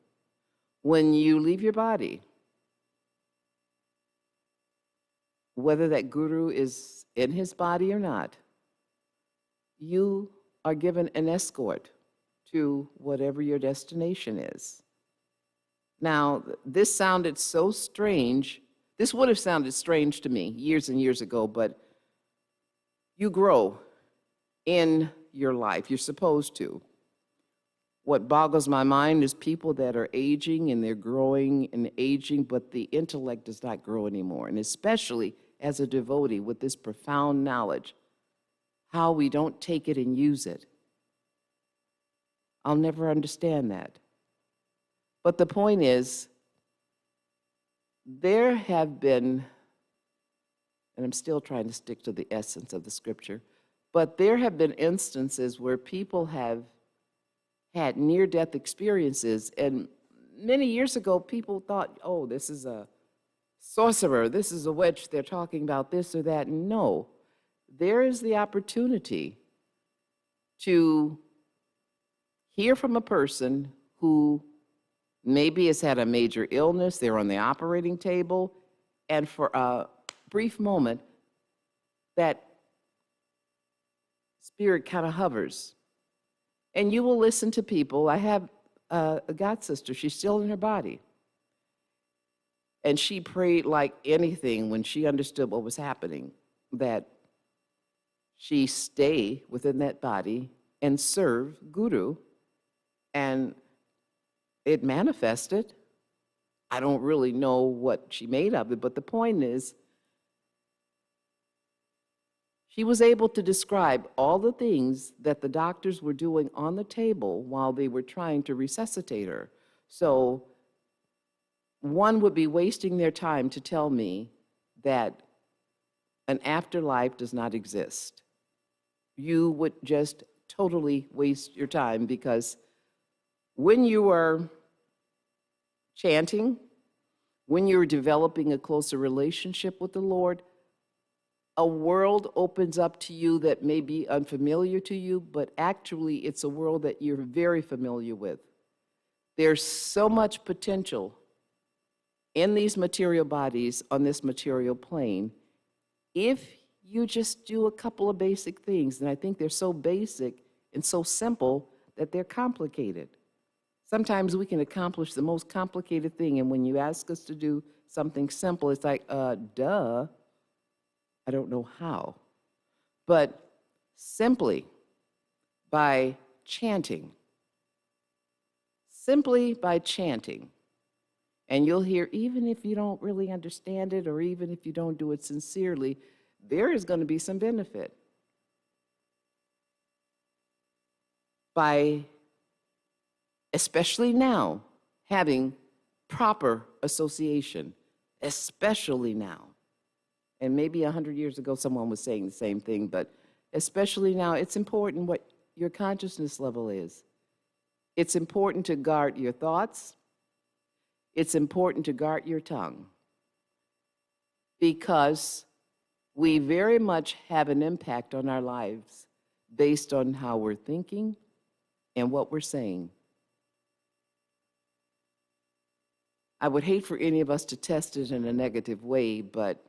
when you leave your body, whether that guru is in his body or not, you are given an escort to whatever your destination is. Now, this sounded so strange. This would have sounded strange to me years and years ago, but you grow in your life. You're supposed to. What boggles my mind is people that are aging and they're growing and aging, but the intellect does not grow anymore. And especially as a devotee with this profound knowledge, how we don't take it and use it. I'll never understand that. But the point is, there have been, and I'm still trying to stick to the essence of the scripture, but there have been instances where people have had near-death experiences, and many years ago, people thought, oh, this is a sorcerer, this is a witch, they're talking about this or that. No, there is the opportunity to hear from a person who maybe has had a major illness, they're on the operating table, and for a brief moment, that spirit kind of hovers. And you will listen to people. I have a god sister, she's still in her body. And she prayed like anything when she understood what was happening, that she stay within that body and serve Guru. And it manifested. I don't really know what she made of it, but the point is, she was able to describe all the things that the doctors were doing on the table while they were trying to resuscitate her. So one would be wasting their time to tell me that an afterlife does not exist. You would just totally waste your time, because when you are chanting, when you're developing a closer relationship with the Lord, a world opens up to you that may be unfamiliar to you, but actually it's a world that you're very familiar with. There's so much potential in these material bodies on this material plane if you just do a couple of basic things. And I think they're so basic and so simple that they're complicated. Sometimes we can accomplish the most complicated thing, and when you ask us to do something simple, it's like, duh, I don't know how. But simply by chanting, and you'll hear, even if you don't really understand it, or even if you don't do it sincerely, there is going to be some benefit. By, especially now, having proper association, especially now. And maybe 100 years ago, someone was saying the same thing, but especially now, it's important what your consciousness level is. It's important to guard your thoughts. It's important to guard your tongue, because we very much have an impact on our lives based on how we're thinking and what we're saying. I would hate for any of us to test it in a negative way, but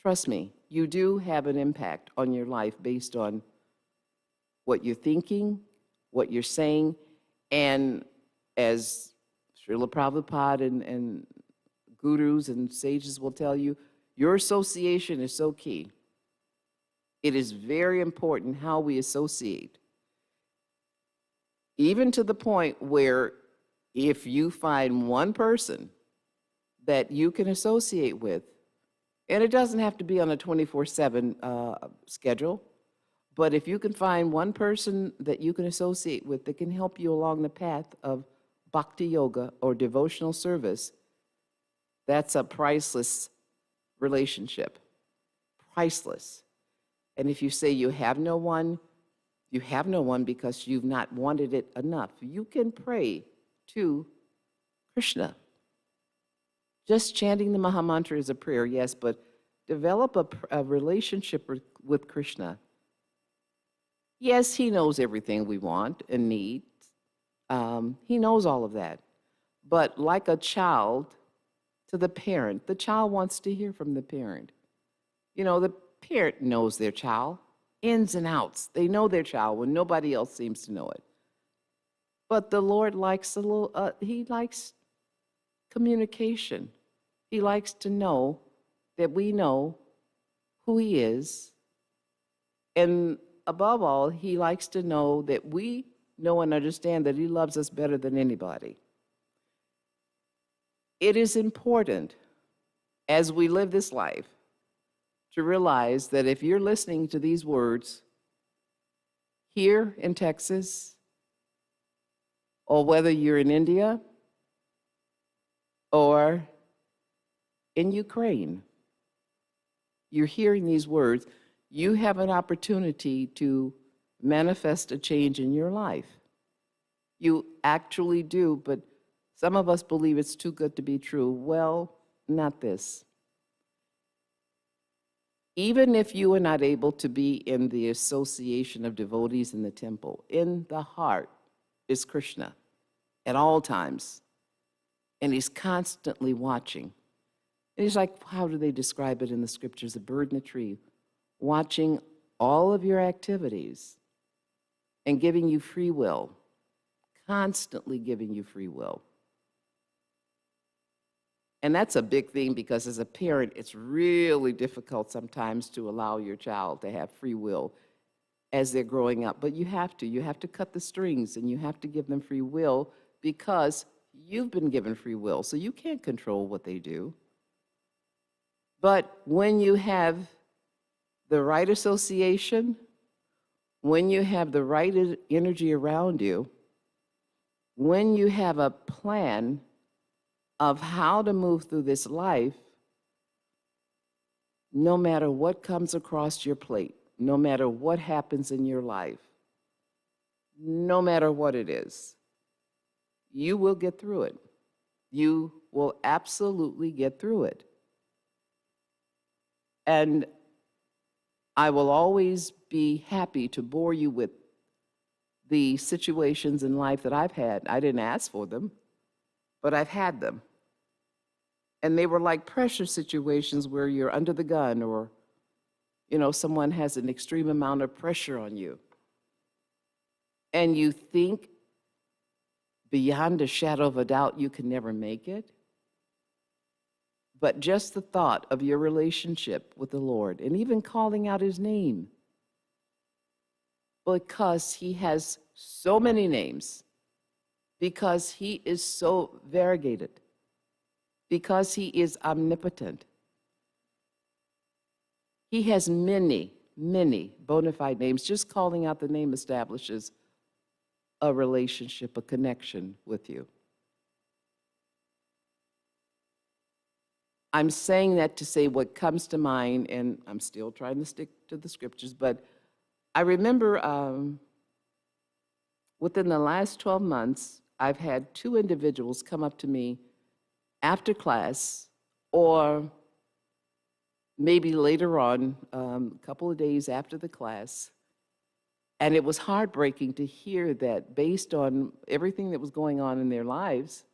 trust me, you do have an impact on your life based on what you're thinking, what you're saying, and as Srila Prabhupada and gurus and sages will tell you, your association is so key. It is very important how we associate. Even to the point where if you find one person that you can associate with, and it doesn't have to be on a 24/7 schedule, but if you can find one person that you can associate with that can help you along the path of bhakti yoga or devotional service, that's a priceless relationship. Priceless. And if you say you have no one, you have no one because you've not wanted it enough. You can pray to Krishna. Just chanting the Maha Mantra is a prayer, yes, but develop a relationship with Krishna. Yes, he knows everything we want and need. He knows all of that. But like a child to the parent, the child wants to hear from the parent. You know, the parent knows their child, ins and outs. They know their child when nobody else seems to know it. But the Lord likes he likes communication. He likes to know that we know who he is. And above all, he likes to know that we know and understand that he loves us better than anybody. It is important as we live this life to realize that if you're listening to these words here in Texas, or whether you're in India or in Ukraine, you're hearing these words, you have an opportunity to manifest a change in your life. You actually do, but some of us believe it's too good to be true. Well, not this. Even if you are not able to be in the association of devotees in the temple, in the heart is Krishna at all times. And he's constantly watching. And he's like, how do they describe it in the scriptures? A bird in a tree, watching all of your activities and giving you free will, constantly giving you free will. And that's a big thing because as a parent, it's really difficult sometimes to allow your child to have free will as they're growing up. But you have to cut the strings and you have to give them free will because you've been given free will, so you can't control what they do. But when you have the right association, when you have the right energy around you, when you have a plan of how to move through this life, no matter what comes across your plate, no matter what happens in your life, no matter what it is, you will get through it. You will absolutely get through it. And I will always be happy to bore you with the situations in life that I've had. I didn't ask for them, but I've had them. And they were like pressure situations where you're under the gun, or, someone has an extreme amount of pressure on you. And you think beyond a shadow of a doubt you can never make it. But just the thought of your relationship with the Lord, and even calling out his name, because he has so many names, because he is so variegated, because he is omnipotent. He has many, many bona fide names. Just calling out the name establishes a relationship, a connection with you. I'm saying that to say what comes to mind, and I'm still trying to stick to the scriptures, but I remember within the last 12 months, I've had 2 individuals come up to me after class, or maybe later on, a couple of days after the class, and it was heartbreaking to hear that based on everything that was going on in their lives,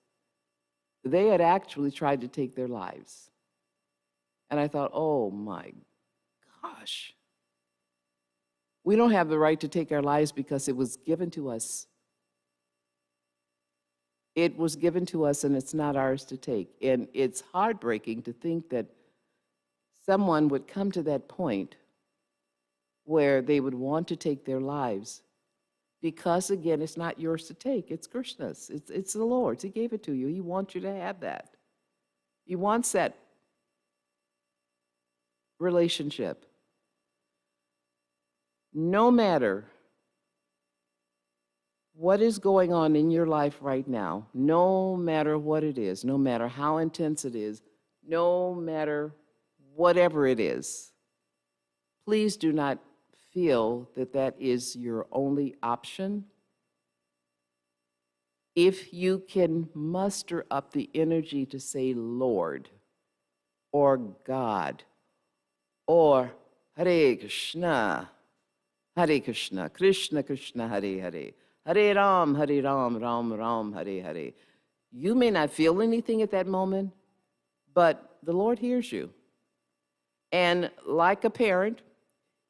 they had actually tried to take their lives. And I thought, oh my gosh. We don't have the right to take our lives because it was given to us. It was given to us and it's not ours to take. And it's heartbreaking to think that someone would come to that point where they would want to take their lives because, again, it's not yours to take. It's Krishna's. It's the Lord's. He gave it to you. He wants you to have that. He wants that relationship. No matter what is going on in your life right now, no matter what it is, no matter how intense it is, no matter whatever it is, please do not feel that that is your only option. If you can muster up the energy to say Lord or God or Hare Krishna, Krishna Krishna, Hare Hare, Hare Ram, Ram Ram, Hare Hare. You may not feel anything at that moment, but the Lord hears you. And like a parent,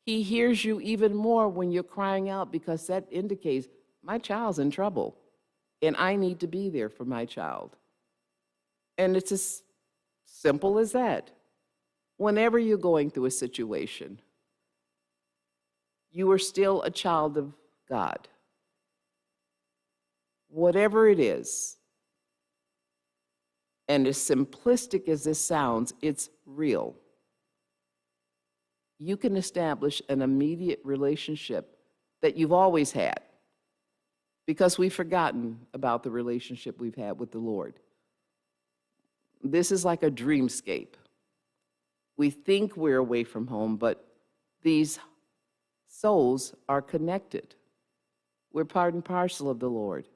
he hears you even more when you're crying out, because that indicates my child's in trouble and I need to be there for my child. And it's as simple as that. Whenever you're going through a situation, you are still a child of God. Whatever it is, and as simplistic as this sounds, it's real. You can establish an immediate relationship that you've always had, because we've forgotten about the relationship we've had with the Lord. This is like a dreamscape. We think we're away from home, but these souls are connected. We're part and parcel of the Lord.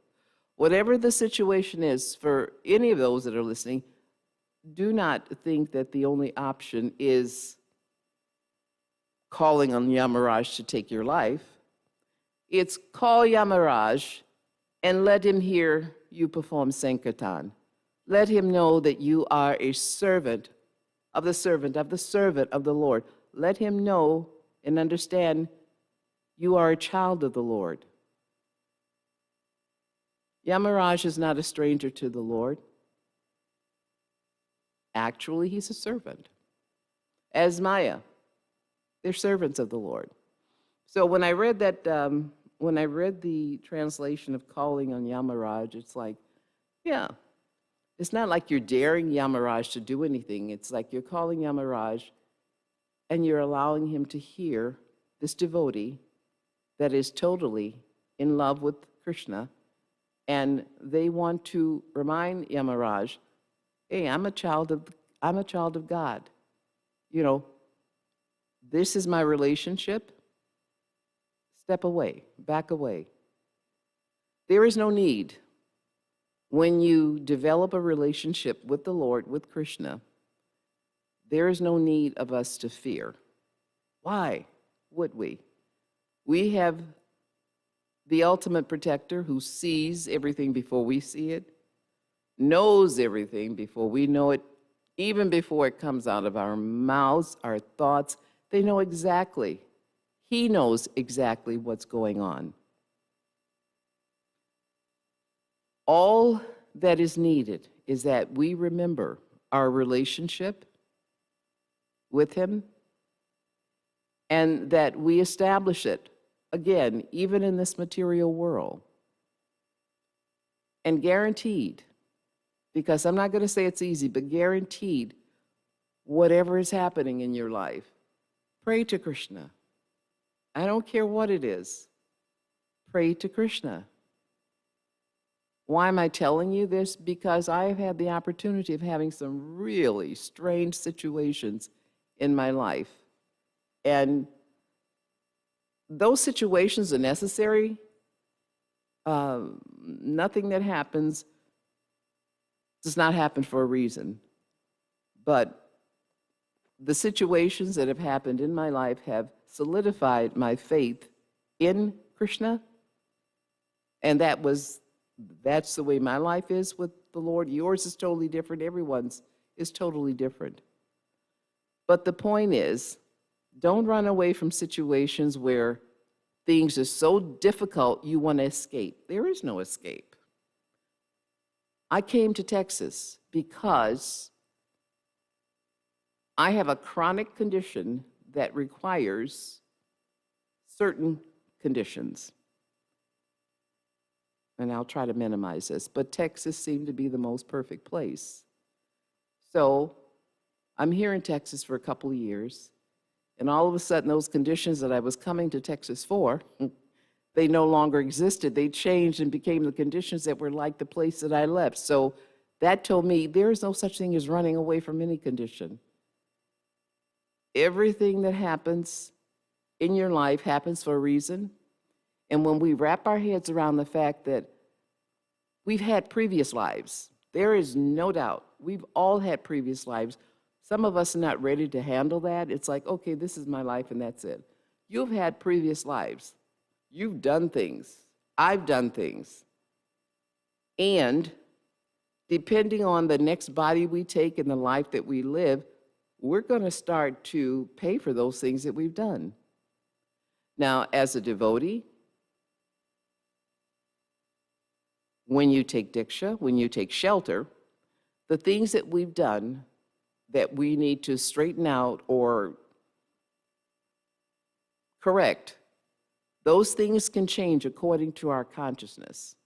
Whatever the situation is, for any of those that are listening, do not think that the only option is calling on Yamaraj to take your life. It's call Yamaraj and let him hear you perform Sankirtan. Let him know that you are a servant of the servant of the servant of the Lord. Let him know and understand you are a child of the Lord. Yamaraj is not a stranger to the Lord. Actually, he's a servant. As Maya, they're servants of the Lord. So when I read that, when I read the translation of calling on Yamaraj, it's like, yeah, it's not like you're daring Yamaraj to do anything. It's like you're calling Yamaraj and you're allowing him to hear this devotee that is totally in love with Krishna, and they want to remind Yamaraj, hey, I'm a child of God. You know, this is my relationship. Step away, back away. There is no need When you develop a relationship with the Lord, with Krishna, there is no need of us to fear. Why would we? We have the ultimate protector who sees everything before we see it, knows everything before we know it, even before it comes out of our mouths, our thoughts. They know exactly. He knows exactly what's going on. All that is needed is that we remember our relationship with him and that we establish it, again, even in this material world. And guaranteed, because I'm not going to say it's easy, but guaranteed, whatever is happening in your life, pray to Krishna. I don't care what it is. Pray to Krishna. Why am I telling you this? Because I have had the opportunity of having some really strange situations in my life. And those situations are necessary. Nothing that happens does not happen for a reason. But the situations that have happened in my life have solidified my faith in Krishna. And that's the way my life is with the Lord. Yours is totally different. Everyone's is totally different. But the point is, don't run away from situations where things are so difficult you want to escape. There is no escape. I came to Texas because I have a chronic condition that requires certain conditions. And I'll try to minimize this, but Texas seemed to be the most perfect place. So I'm here in Texas for a couple of years, and all of a sudden those conditions that I was coming to Texas for, they no longer existed. They changed and became the conditions that were like the place that I left. So that told me there is no such thing as running away from any condition. Everything that happens in your life happens for a reason. And when we wrap our heads around the fact that we've had previous lives, there is no doubt, we've all had previous lives. Some of us are not ready to handle that. It's like, okay, this is my life and that's it. You've had previous lives. You've done things. I've done things. And depending on the next body we take and the life that we live, we're going to start to pay for those things that we've done. Now, as a devotee, when you take diksha, when you take shelter, the things that we've done that we need to straighten out or correct, those things can change according to our consciousness.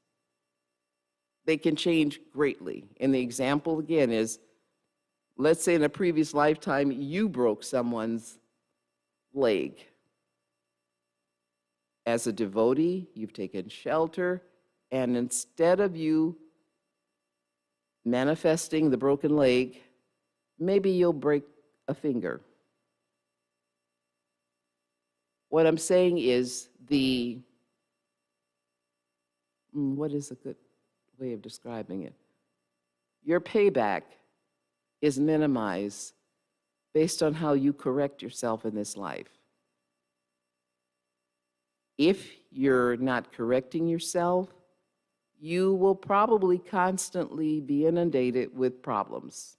They can change greatly. And the example, again, is, let's say in a previous lifetime, you broke someone's leg. As a devotee, you've taken shelter, and instead of you manifesting the broken leg, maybe you'll break a finger. What I'm saying is what is a good way of describing it? Your payback is minimized based on how you correct yourself in this life. If you're not correcting yourself, you will probably constantly be inundated with problems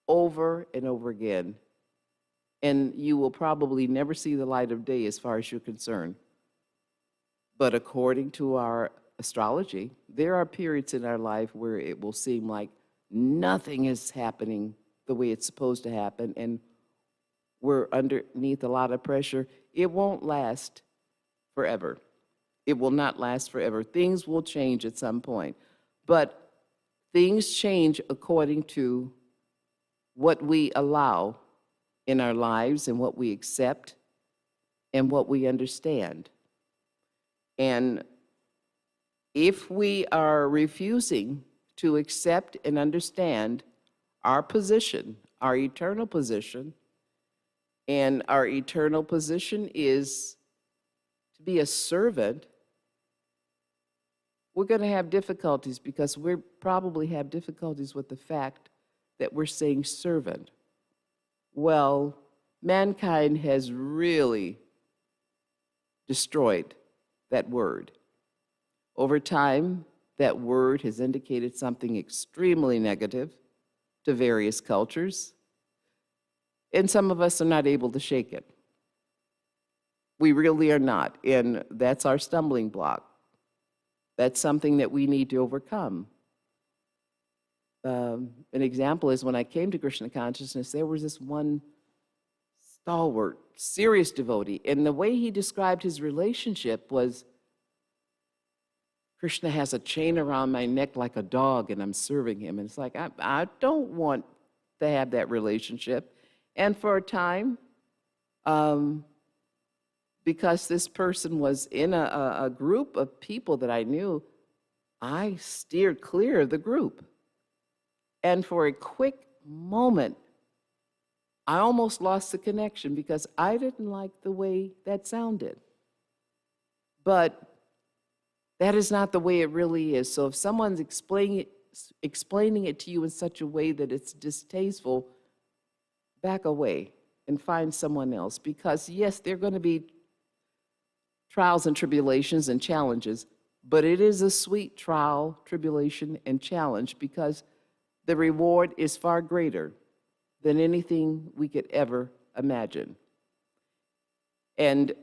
over and over again. And you will probably never see the light of day as far as you're concerned. But according to our astrology, there are periods in our life where it will seem like nothing is happening the way it's supposed to happen, and we're underneath a lot of pressure. It won't last forever. It will not last forever. Things will change at some point. But things change according to what we allow in our lives and what we accept and what we understand. And if we are refusing to accept and understand our position, our eternal position, and our eternal position is to be a servant we're going to have difficulties because we probably have difficulties with the fact that we're saying servant. Well, mankind has really destroyed that word. Over time, that word has indicated something extremely negative to various cultures, and some of us are not able to shake it. We really are not, and that's our stumbling block. That's something that we need to overcome. An example is when I came to Krishna consciousness, there was this one stalwart, serious devotee, and the way he described his relationship was, Krishna has a chain around my neck like a dog, and I'm serving him. And it's like, I don't want to have that relationship. And for a time, because this person was in a group of people that I knew, I steered clear of the group. And for a quick moment, I almost lost the connection because I didn't like the way that sounded. But that is not the way it really is. So if someone's explaining it to you in such a way that it's distasteful, back away and find someone else. Because yes, there are going to be trials and tribulations and challenges, but it is a sweet trial, tribulation, and challenge because the reward is far greater than anything we could ever imagine. And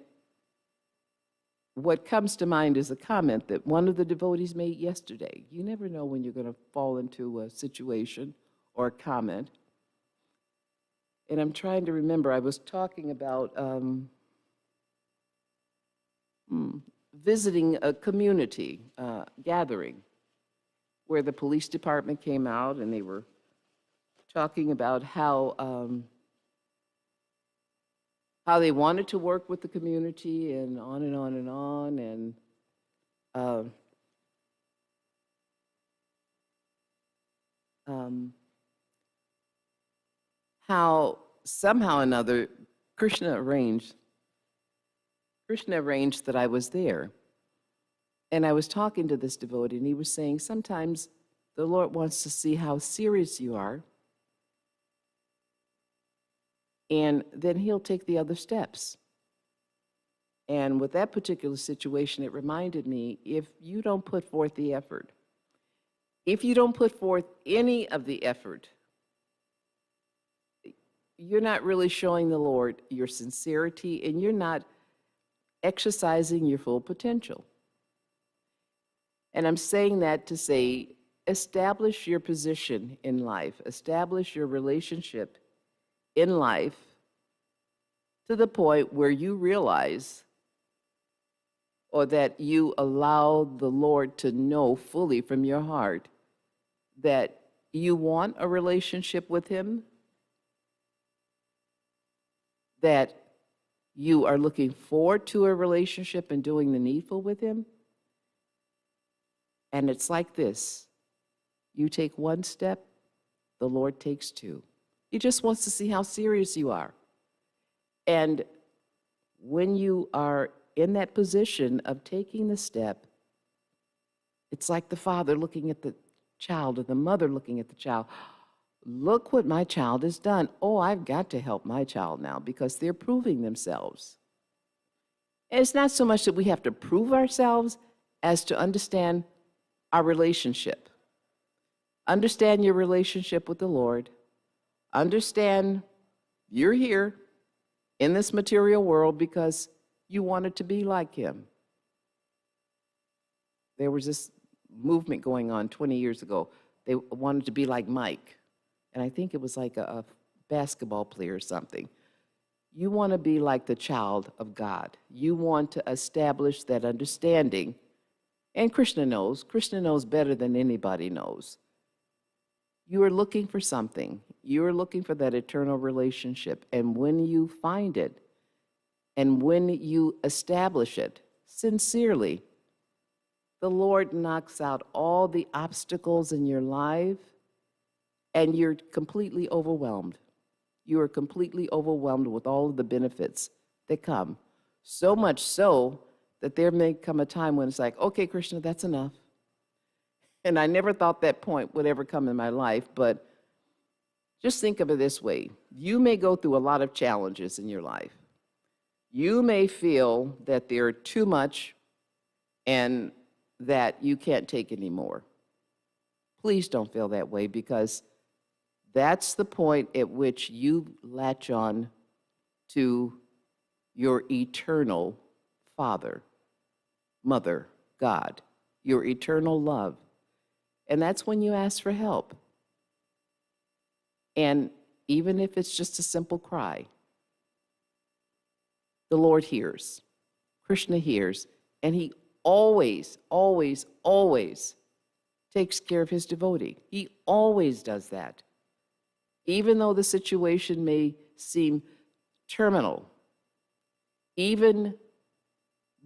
what comes to mind is a comment that one of the devotees made yesterday. You never know when you're going to fall into a situation or a comment. And I'm trying to remember, I was talking about visiting a community gathering where the police department came out and they were talking about how they wanted to work with the community and on and on and on. And how somehow or another Krishna arranged that I was there. And I was talking to this devotee, and he was saying, sometimes the Lord wants to see how serious you are, and then he'll take the other steps. And with that particular situation, it reminded me, if you don't put forth the effort, if you don't put forth any of the effort, you're not really showing the Lord your sincerity, and you're not exercising your full potential. And I'm saying that to say, establish your position in life, establish your relationship in life to the point where you realize, or that you allow the Lord to know fully from your heart that you want a relationship with him, that you are looking forward to a relationship and doing the needful with him. And it's like this. You take one step, the Lord takes two. He just wants to see how serious you are. And when you are in that position of taking the step, it's like the father looking at the child or the mother looking at the child. Look what my child has done. Oh, I've got to help my child now because they're proving themselves. And it's not so much that we have to prove ourselves as to understand our relationship. Understand your relationship with the Lord. Understand you're here in this material world because you wanted to be like him. There was this movement going on 20 years ago. They wanted to be like Mike. And I think it was like a basketball player or something. You want to be like the child of God. You want to establish that understanding. And Krishna knows better than anybody knows. You are looking for something. You are looking for that eternal relationship. And when you find it, and when you establish it sincerely, the Lord knocks out all the obstacles in your life, and you're completely overwhelmed. You are completely overwhelmed with all of the benefits that come. So much so that there may come a time when it's like, okay, Krishna, that's enough. And I never thought that point would ever come in my life, but just think of it this way. You may go through a lot of challenges in your life. You may feel that they're too much and that you can't take anymore. Please don't feel that way, because that's the point at which you latch on to your eternal Father, Mother, God, your eternal love. And that's when you ask for help. And even if it's just a simple cry, the Lord hears. Krishna hears. And he always, always, always takes care of his devotee. He always does that. Even though the situation may seem terminal, even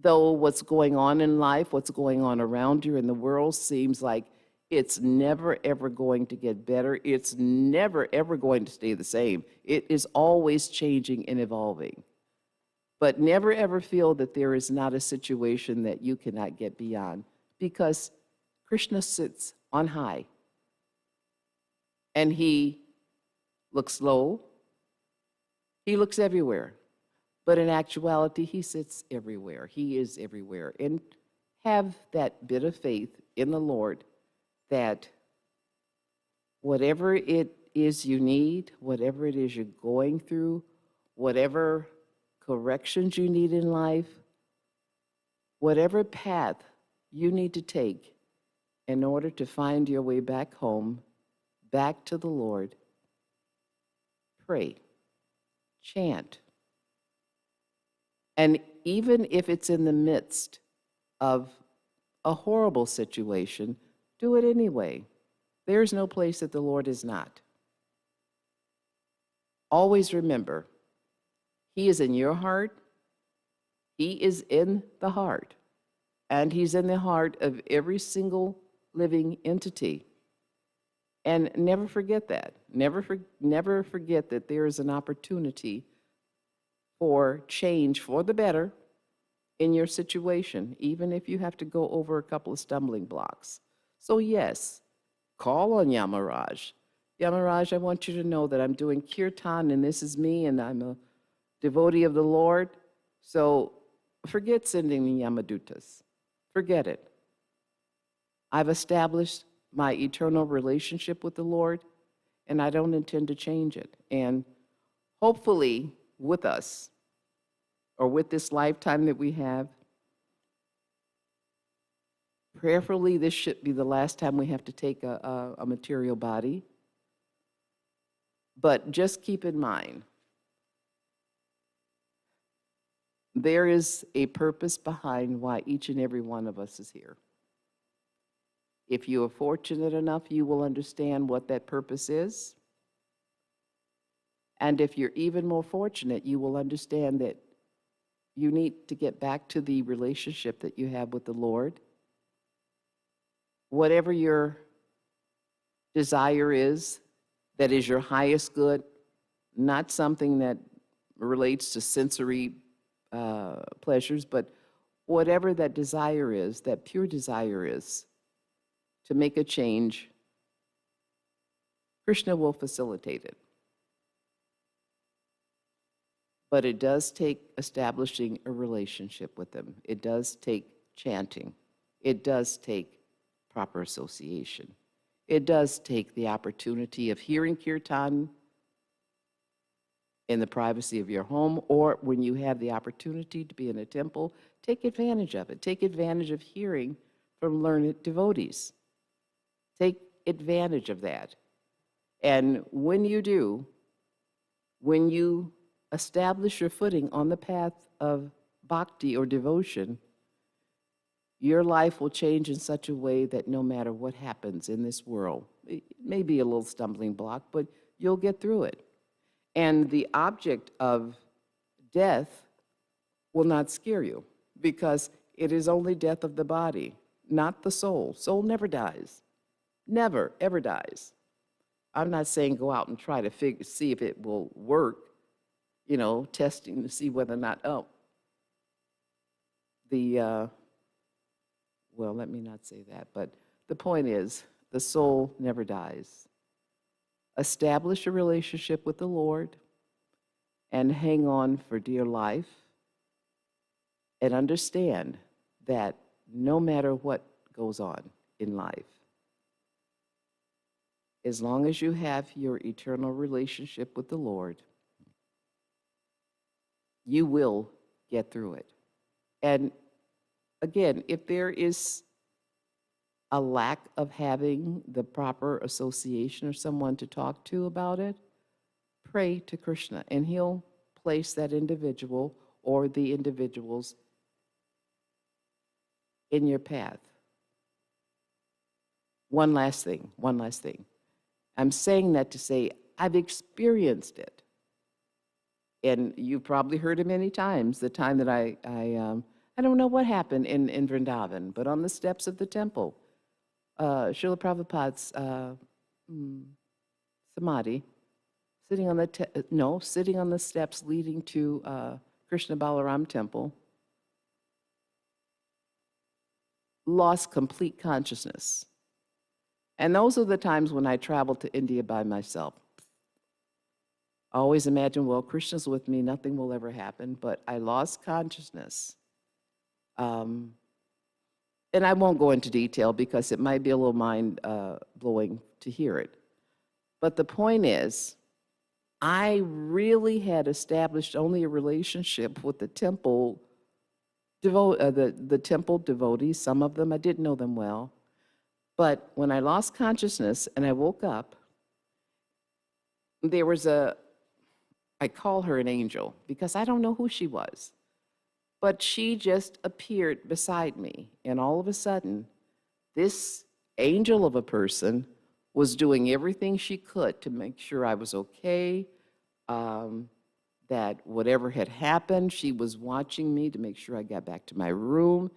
though what's going on in life, what's going on around you in the world seems like it's never, ever going to get better. It's never, ever going to stay the same. It is always changing and evolving. But never, ever feel that there is not a situation that you cannot get beyond, because Krishna sits on high. And he looks low. He looks everywhere. But in actuality, he sits everywhere. He is everywhere. And have that bit of faith in the Lord that whatever it is you need, whatever it is you're going through, whatever corrections you need in life, whatever path you need to take in order to find your way back home, back to the Lord, pray, chant. And even if it's in the midst of a horrible situation, do it anyway. There's no place that the Lord is not. Always remember, he is in your heart, he is in the heart, and he's in the heart of every single living entity. And never forget that. Never forget that there is an opportunity for change for the better in your situation, even if you have to go over a couple of stumbling blocks. So yes, call on Yamaraj. Yamaraj, I want you to know that I'm doing kirtan, and this is me, and I'm a devotee of the Lord. So forget sending the Yamadutas. Forget it. I've established my eternal relationship with the Lord, and I don't intend to change it. And hopefully with us, or with this lifetime that we have, prayerfully this should be the last time we have to take a material body. But just keep in mind, there is a purpose behind why each and every one of us is here. If you are fortunate enough, you will understand what that purpose is. And if you're even more fortunate, you will understand that you need to get back to the relationship that you have with the Lord. Whatever your desire is, that is your highest good, not something that relates to sensory pleasures, but whatever that desire is, that pure desire is, to make a change, Krishna will facilitate it. But it does take establishing a relationship with them. It does take chanting. It does take proper association. It does take the opportunity of hearing kirtan in the privacy of your home, or when you have the opportunity to be in a temple, take advantage of it. Take advantage of hearing from learned devotees. Take advantage of that. And when you do, when you establish your footing on the path of bhakti or devotion, your life will change in such a way that no matter what happens in this world, it may be a little stumbling block, but you'll get through it. And the object of death will not scare you, because it is only death of the body, not the soul. Soul never dies. Never, ever dies. I'm not saying go out and try to see if it will work, testing to see whether or not, well, let me not say that, but the point is, the soul never dies. Establish a relationship with the Lord and hang on for dear life, and understand that no matter what goes on in life, as long as you have your eternal relationship with the Lord, you will get through it. And again, if there is a lack of having the proper association or someone to talk to about it, pray to Krishna, and he'll place that individual or the individuals in your path. One last thing. I'm saying that to say I've experienced it. And you've probably heard it many times, the time that I don't know what happened in Vrindavan, but on the steps of the temple, Srila Prabhupada's samadhi, sitting on the steps leading to Krishna Balaram temple, lost complete consciousness. And those are the times when I traveled to India by myself. I always imagine, well, Krishna's with me, nothing will ever happen, but I lost consciousness. And I won't go into detail because it might be a little mind-blowing to hear it. But the point is, I really had established only a relationship with the temple the temple devotees. Some of them, I didn't know them well. But when I lost consciousness and I woke up, there was I call her an angel because I don't know who she was. But she just appeared beside me. And all of a sudden, this angel of a person was doing everything she could to make sure I was okay, that whatever had happened, she was watching me to make sure I got back to my room.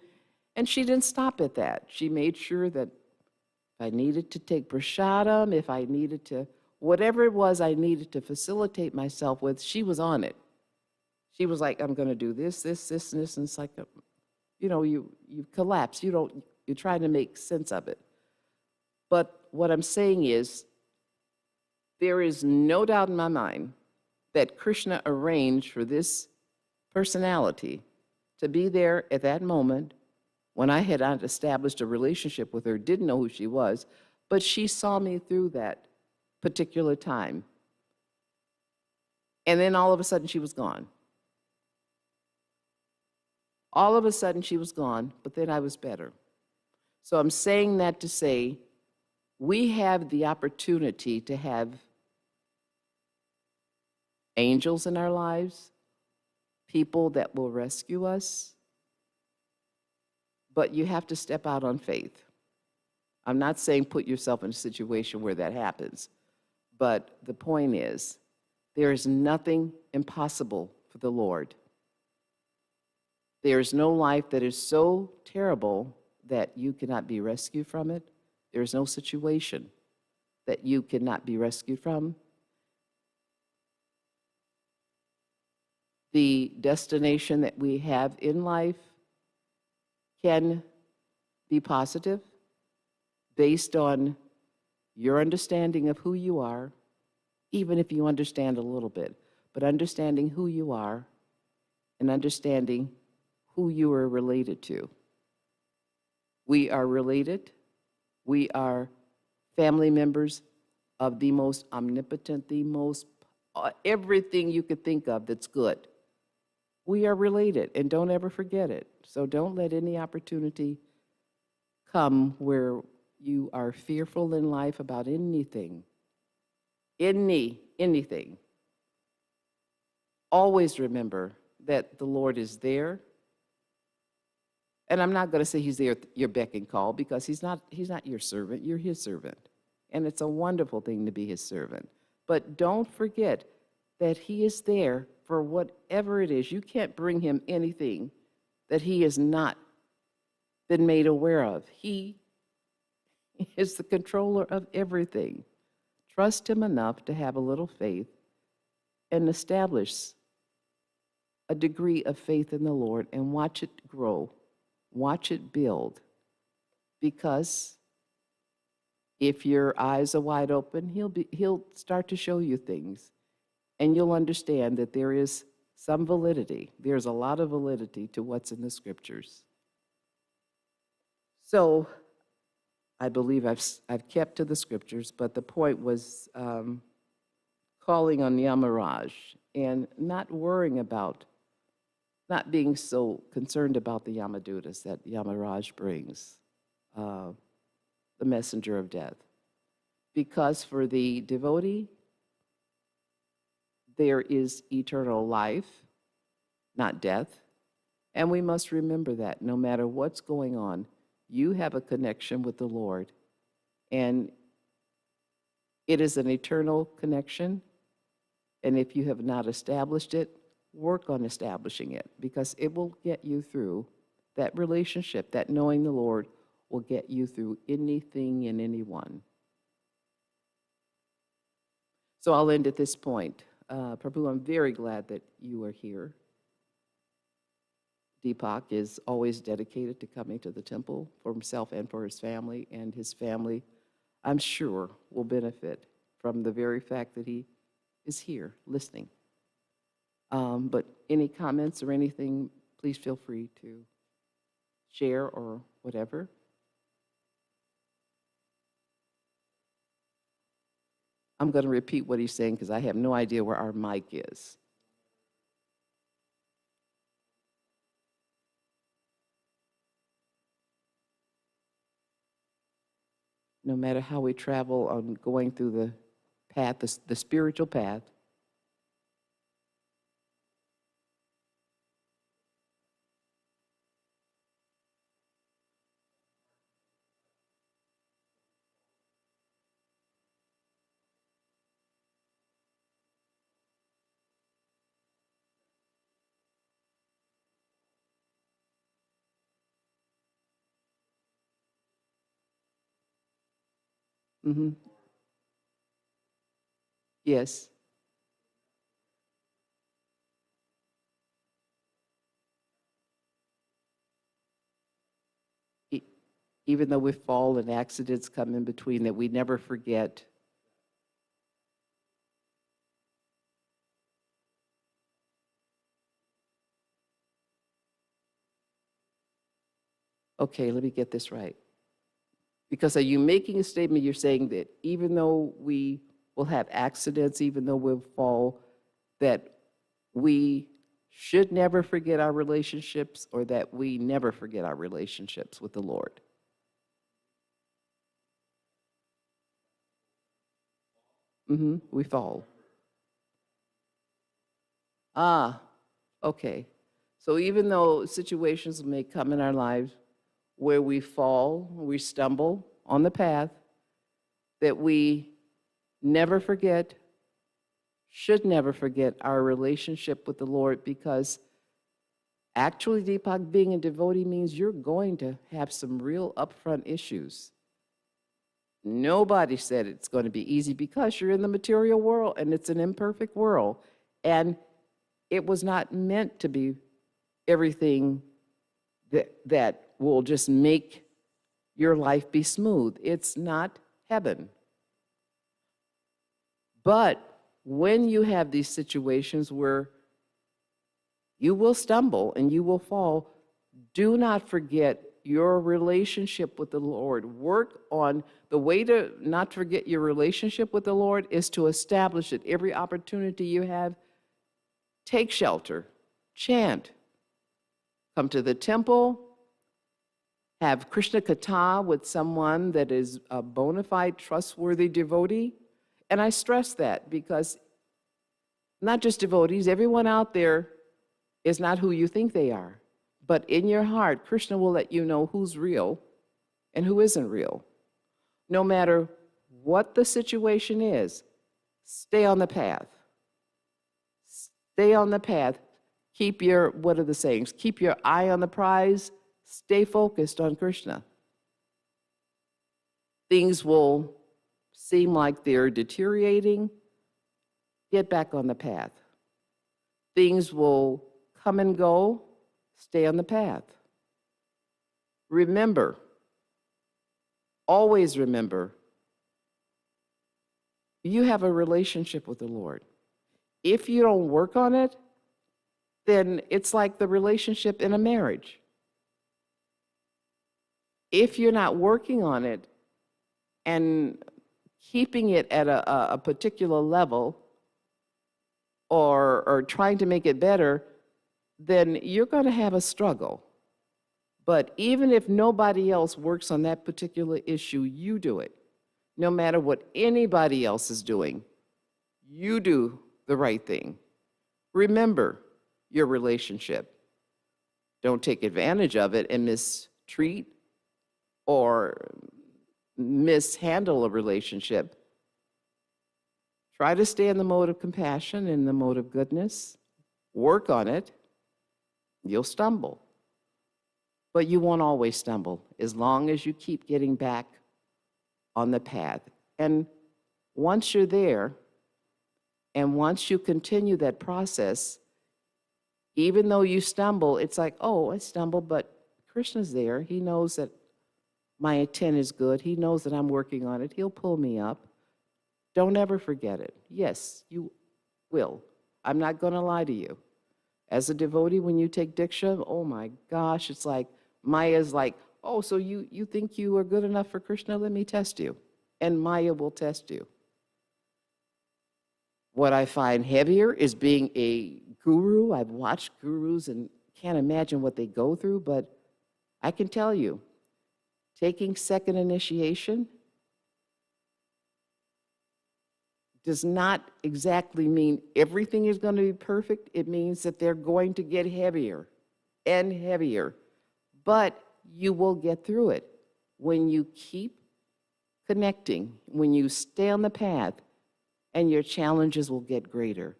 And she didn't stop at that. She made sure that if I needed to take prasadam, if I needed to, whatever it was I needed to facilitate myself with, she was on it. She was like, I'm going to do this, this, this, and this. And it's like, you collapse. You're trying to make sense of it. But what I'm saying is, there is no doubt in my mind that Krishna arranged for this personality to be there at that moment when I had not established a relationship with her, didn't know who she was, but she saw me through that particular time. And then all of a sudden she was gone. All of a sudden she was gone, but then I was better. So I'm saying that to say we have the opportunity to have angels in our lives, people that will rescue us, but you have to step out on faith. I'm not saying put yourself in a situation where that happens, but the point is, there is nothing impossible for the Lord. There is no life that is so terrible that you cannot be rescued from it. There is no situation that you cannot be rescued from. The destination that we have in life can be positive based on your understanding of who you are, even if you understand a little bit, but understanding who you are and understanding who you are related to. We are related. We are family members of the most omnipotent, the most everything you could think of that's good. We are related, and don't ever forget it. So don't let any opportunity come where you are fearful in life about anything. Anything. Always remember that the Lord is there. And I'm not going to say he's there at your beck and call, because he's not your servant, you're his servant. And it's a wonderful thing to be his servant. But don't forget that he is there for whatever it is. You can't bring him anything that he has not been made aware of. He is the controller of everything. Trust him enough to have a little faith and establish a degree of faith in the Lord and watch it grow. Watch it build, because If your eyes are wide open, he'll start to show you things, and you'll understand that there is some validity. There's a lot of validity to what's in the scriptures. So I believe I've kept to the scriptures, but the point was calling on Yamaraj and not worrying about, not being so concerned about the Yamadutas that Yamaraj brings, the messenger of death. Because for the devotee, there is eternal life, not death. And we must remember that no matter what's going on, you have a connection with the Lord. And it is an eternal connection. And if you have not established it, work on establishing it, because it will get you through that relationship. That knowing the Lord will get you through anything and anyone. So I'll end at this point. Prabhu, I'm very glad that you are here. Deepak is always dedicated to coming to the temple for himself and for his family, and his family, I'm sure, will benefit from the very fact that he is here listening. But any comments or anything, please feel free to share or whatever. I'm going to repeat what he's saying because I have no idea where our mic is. No matter how we travel on going through the path, the spiritual path, mm-hmm. Yes. Even though we fall and accidents come in between, that we never forget. Okay, let me get this right. Because are you making a statement, you're saying that even though we will have accidents, even though we'll fall, that we should never forget our relationships, or that we never forget our relationships with the Lord? We fall. Ah, okay. So even though situations may come in our lives where we fall, we stumble on the path, that we never forget, should never forget our relationship with the Lord, because actually, Deepak, being a devotee means you're going to have some real upfront issues. Nobody said it's going to be easy, because you're in the material world and it's an imperfect world. And it was not meant to be everything that will just make your life be smooth. It's not heaven. But when you have these situations where you will stumble and you will fall, do not forget your relationship with the Lord. Work on the way to not forget your relationship with the Lord is to establish it. Every opportunity you have, take shelter, chant, come to the temple, have Krishna Katha with someone that is a bona fide, trustworthy devotee. And I stress that because not just devotees, everyone out there is not who you think they are. But in your heart, Krishna will let you know who's real and who isn't real. No matter what the situation is, stay on the path. Stay on the path. Keep your, what are the sayings? Keep your eye on the prize. Stay focused on Krishna. Things will seem like they're deteriorating. Get back on the path. Things will come and go. Stay on the path. Remember, always remember, you have a relationship with the Lord. If you don't work on it, then it's like the relationship in a marriage. If you're not working on it and keeping it at a particular level or trying to make it better, then you're going to have a struggle. But even if nobody else works on that particular issue, you do it. No matter what anybody else is doing, you do the right thing. Remember your relationship. Don't take advantage of it and mistreat or mishandle a relationship. Try to stay in the mode of compassion and the mode of goodness. Work on it. You'll stumble. But you won't always stumble as long as you keep getting back on the path. And once you're there, and once you continue that process, even though you stumble, it's like, oh, I stumbled, but Krishna's there. He knows that my intent is good. He knows that I'm working on it. He'll pull me up. Don't ever forget it. Yes, you will. I'm not going to lie to you. As a devotee, when you take Diksha, oh my gosh, it's like, Maya's like, oh, so you think you are good enough for Krishna? Let me test you. And Maya will test you. What I find heavier is being a guru. I've watched gurus and can't imagine what they go through, but I can tell you, taking second initiation does not exactly mean everything is going to be perfect. It means that they're going to get heavier and heavier, but you will get through it when you keep connecting, when you stay on the path, and your challenges will get greater,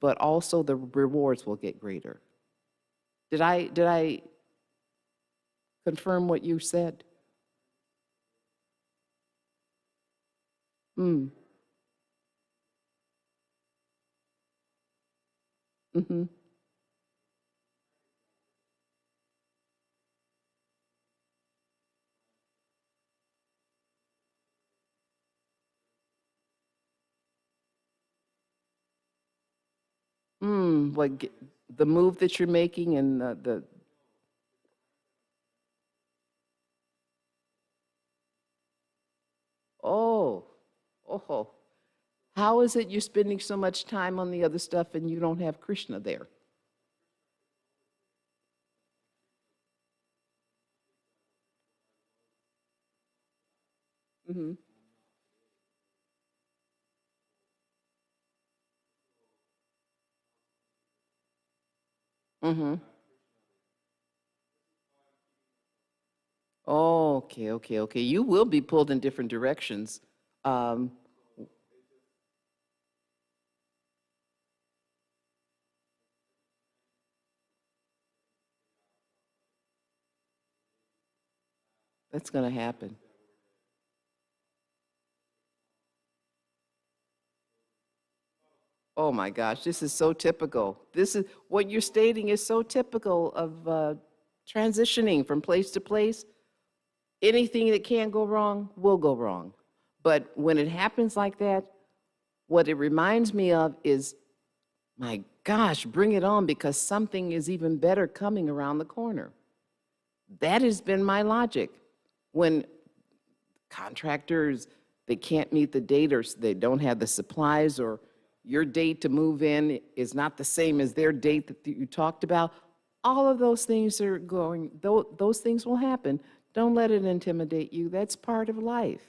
but also the rewards will get greater. Did I confirm what you said? Mm. Mm-hmm. The move that you're making and the oh, oh, how is it you're spending so much time on the other stuff and you don't have Krishna there? Mm-hmm. Mm-hmm. Oh, okay, okay, okay. You will be pulled in different directions. Um, that's going to happen. Oh my gosh, this is so typical. This is what you're stating is so typical of transitioning from place to place. Anything that can go wrong will go wrong. But when it happens like that, what it reminds me of is, my gosh, bring it on because something is even better coming around the corner. That has been my logic. When contractors, they can't meet the date or they don't have the supplies or your date to move in is not the same as their date that you talked about, all of those things are going, those things will happen. Don't let it intimidate you. That's part of life.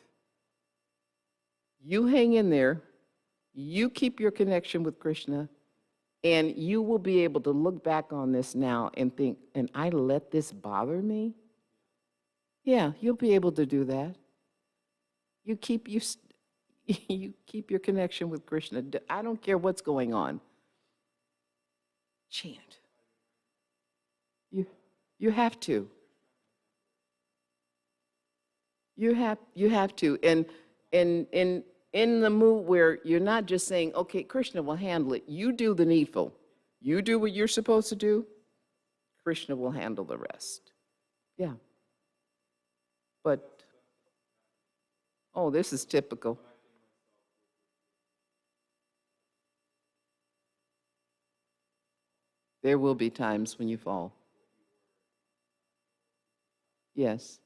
You hang in there, you keep your connection with Krishna, and you will be able to look back on this now and think, and I let this bother me? Yeah, you'll be able to do that. You keep you keep your connection with Krishna. I don't care what's going on. Chant. You have to. You have to. And in the mood where you're not just saying, okay, Krishna will handle it. You do the needful. You do what you're supposed to do. Krishna will handle the rest. Yeah. But, oh, this is typical. There will be times when you fall. Yes.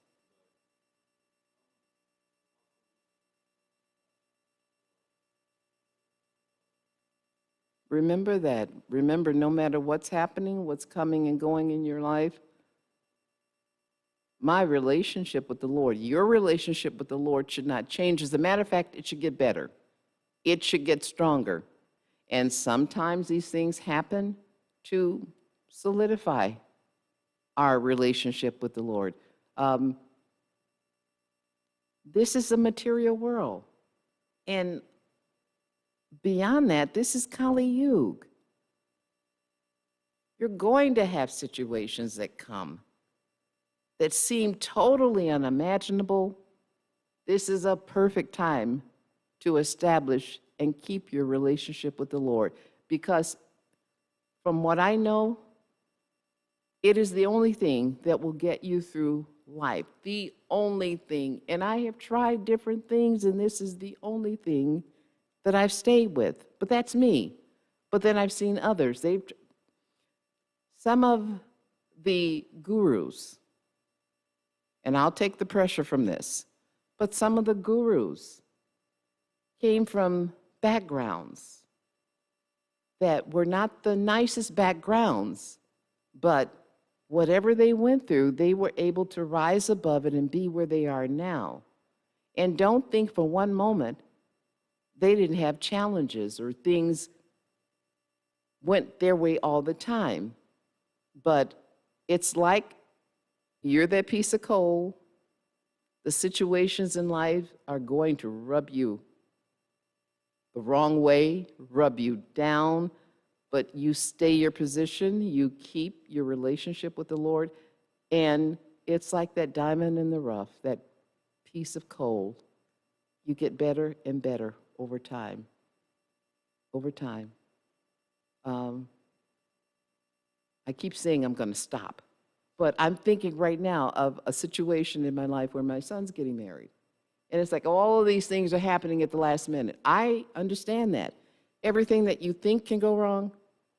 Remember that. Remember, no matter what's happening, what's coming and going in your life, my relationship with the Lord, your relationship with the Lord should not change. As a matter of fact, it should get better. It should get stronger. And sometimes these things happen to solidify our relationship with the Lord. This is a material world. And beyond that, this is Kali Yuga. You're going to have situations that come that seem totally unimaginable. This is a perfect time to establish and keep your relationship with the Lord, because from what I know, it is the only thing that will get you through life, the only thing. And I have tried different things, and this is the only thing that I've stayed with. But that's me. But then I've seen others. Some of the gurus, and I'll take the pressure from this, but some of the gurus came from backgrounds that were not the nicest backgrounds, but whatever they went through, they were able to rise above it and be where they are now. And don't think for one moment they didn't have challenges or things went their way all the time. But it's like you're that piece of coal. The situations in life are going to rub you the wrong way, rub you down, but you stay your position, you keep your relationship with the Lord, and it's like that diamond in the rough, that piece of coal. You get better and better over time. Over time. I keep saying I'm going to stop, but I'm thinking right now of a situation in my life where my son's getting married. And it's like all of these things are happening at the last minute. I understand that. Everything that you think can go wrong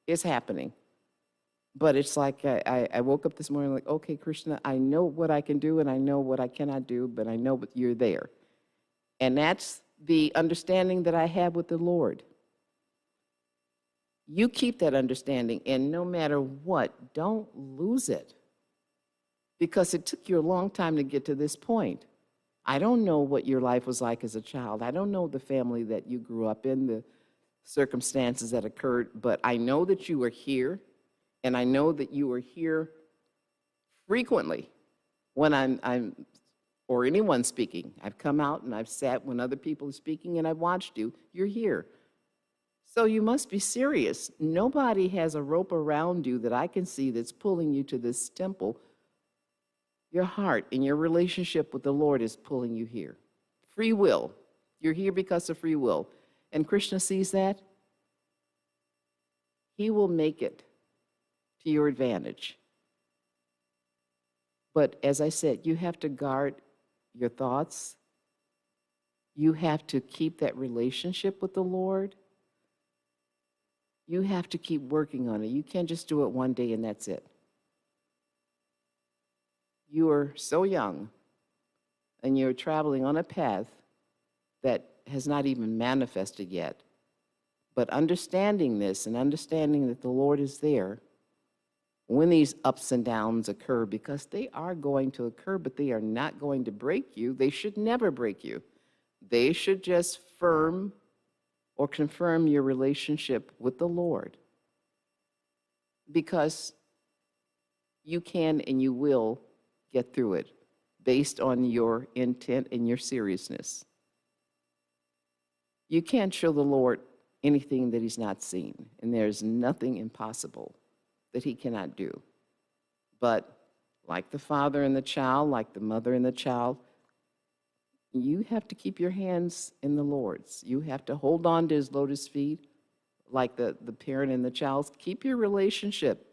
is happening. But it's like I woke up this morning like, okay, Krishna, I know what I can do and I know what I cannot do, but I know that you're there. And that's the understanding that I have with the Lord. You keep that understanding, and no matter what, don't lose it. Because it took you a long time to get to this point. I don't know what your life was like as a child. I don't know the family that you grew up in, the circumstances that occurred, but I know that you were here, and I know that you were here frequently when I'm or anyone speaking. I've come out and I've sat when other people are speaking, and I've watched you. You're here. So you must be serious. Nobody has a rope around you that I can see that's pulling you to this temple. Your heart and your relationship with the Lord is pulling you here. Free will. You're here because of free will. And Krishna sees that. He will make it to your advantage. But as I said, you have to guard your thoughts. You have to keep that relationship with the Lord. You have to keep working on it. You can't just do it one day and that's it. You are so young, and you're traveling on a path that has not even manifested yet. But understanding this and understanding that the Lord is there when these ups and downs occur, because they are going to occur, but they are not going to break you. They should never break you. They should just firm or confirm your relationship with the Lord, because you can and you will get through it based on your intent and your seriousness. You can't show the Lord anything that he's not seen, and there's nothing impossible that he cannot do. But like the father and the child, like the mother and the child, you have to keep your hands in the Lord's. You have to hold on to his lotus feet like the parent and the child. Keep your relationship.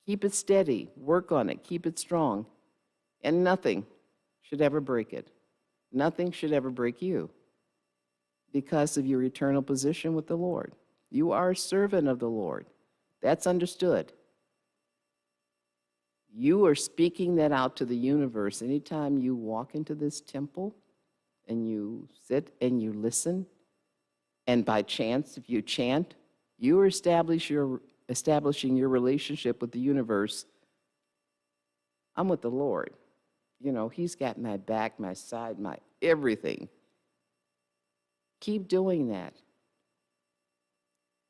Keep it steady. Work on it. Keep it strong. And nothing should ever break it. Nothing should ever break you because of your eternal position with the Lord. You are a servant of the Lord. That's understood. You are speaking that out to the universe. Anytime you walk into this temple and you sit and you listen, and by chance, if you chant, you are establishing your relationship with the universe. I'm with the Lord. You know, He's got my back, my side, my everything. Keep doing that.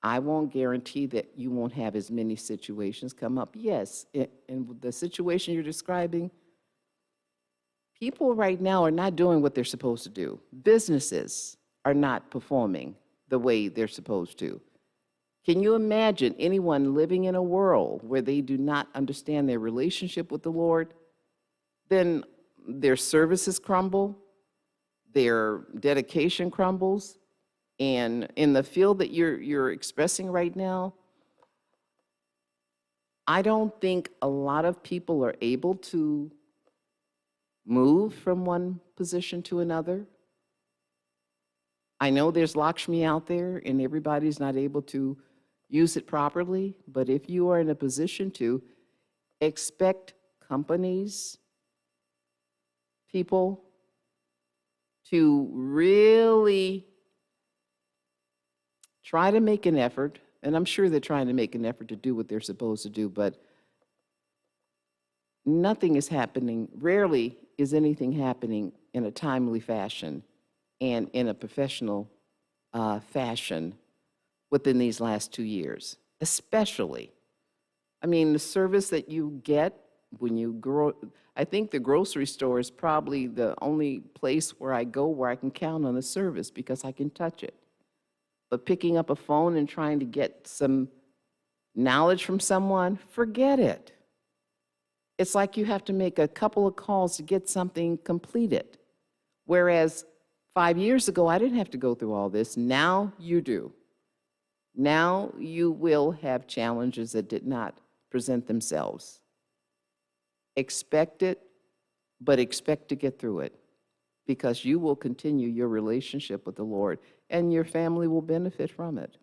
I won't guarantee that you won't have as many situations come up. Yes, in the situation you're describing, people right now are not doing what they're supposed to do. Businesses are not performing the way they're supposed to. Can you imagine anyone living in a world where they do not understand their relationship with the Lord? Then their services crumble, their dedication crumbles, and in the field that you're expressing right now, I don't think a lot of people are able to move from one position to another. I know there's Lakshmi out there and everybody's not able to use it properly, but if you are in a position to, expect companies, people to really try to make an effort, and I'm sure they're trying to make an effort to do what they're supposed to do, but nothing is happening, rarely is anything happening in a timely fashion and in a professional fashion within these last 2 years, especially. I mean, the service that you get when you grow, I think the grocery store is probably the only place where I go where I can count on the service because I can touch it. But picking up a phone and trying to get some knowledge from someone, forget it. It's like you have to make a couple of calls to get something completed. Whereas 5 years ago, I didn't have to go through all this. Now you do. Now you will have challenges that did not present themselves. Expect it, but expect to get through it because you will continue your relationship with the Lord and your family will benefit from it.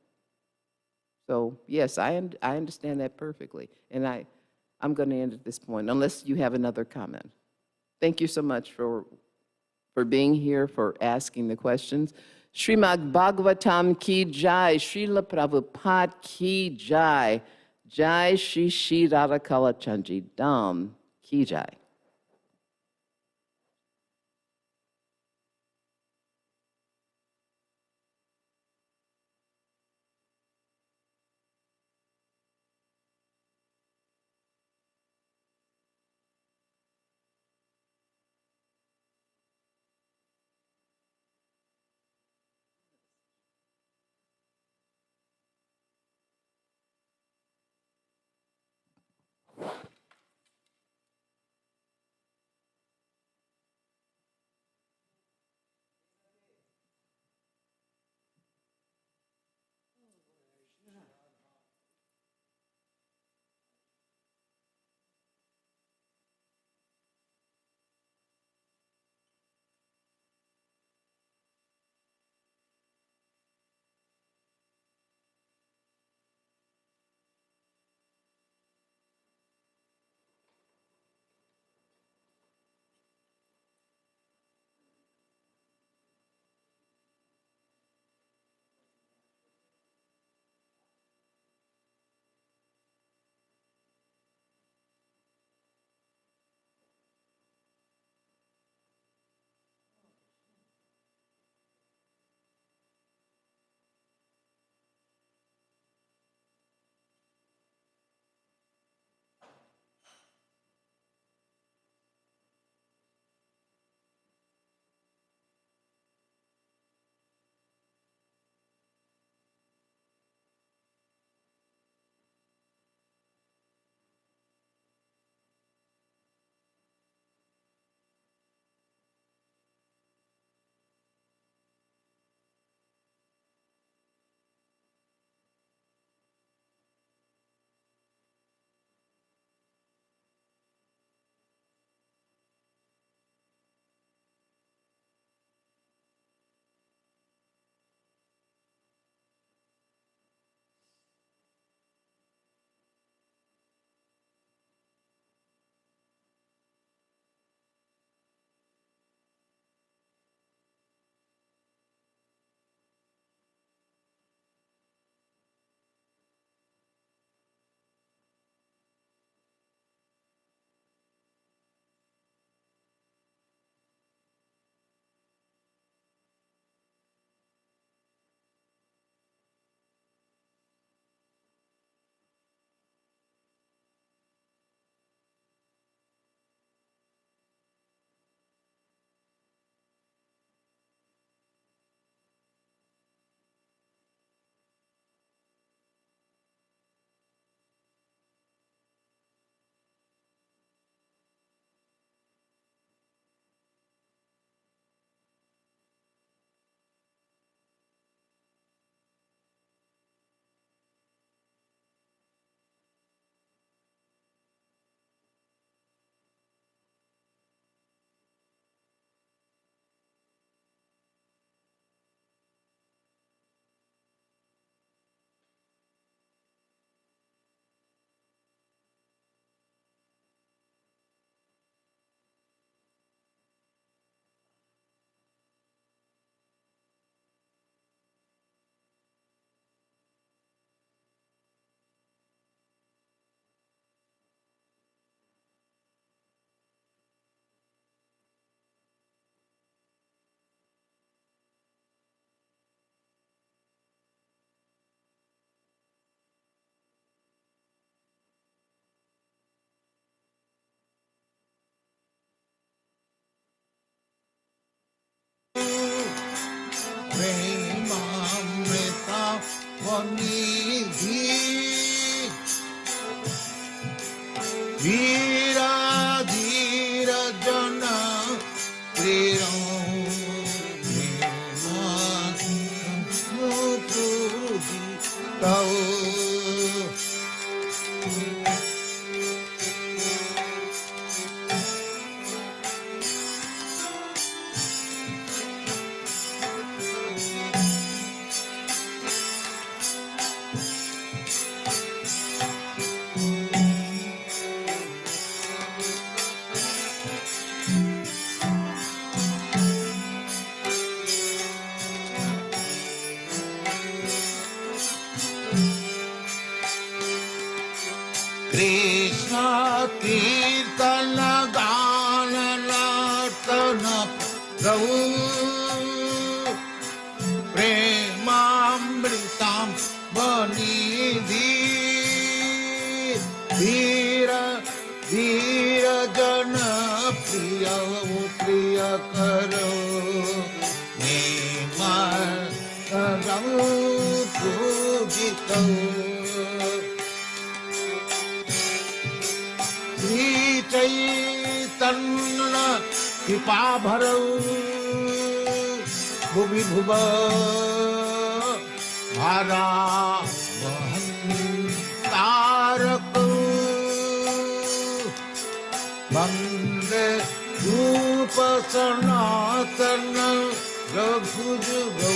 So yes, I understand that perfectly. And I'm going to end at this point, unless you have another comment. Thank you so much for being here, for asking the questions. Srimad Bhagavatam ki jai, Srila Prabhupada ki jai, Jai Shri Shri Radhakala Chandji Dham ki jai. बनिधि वीर धीर जन प्रिय कृष्ण कीर्तन गान नर्तन प्रभु प्रेमामृताम बनिधि धीर धीर जन प्रिय प्रिय करो पूजित श्री चैतन्य कृपा भरौ भुवि भुव भारा तारक वंदे रूप सनातन रघुजुगो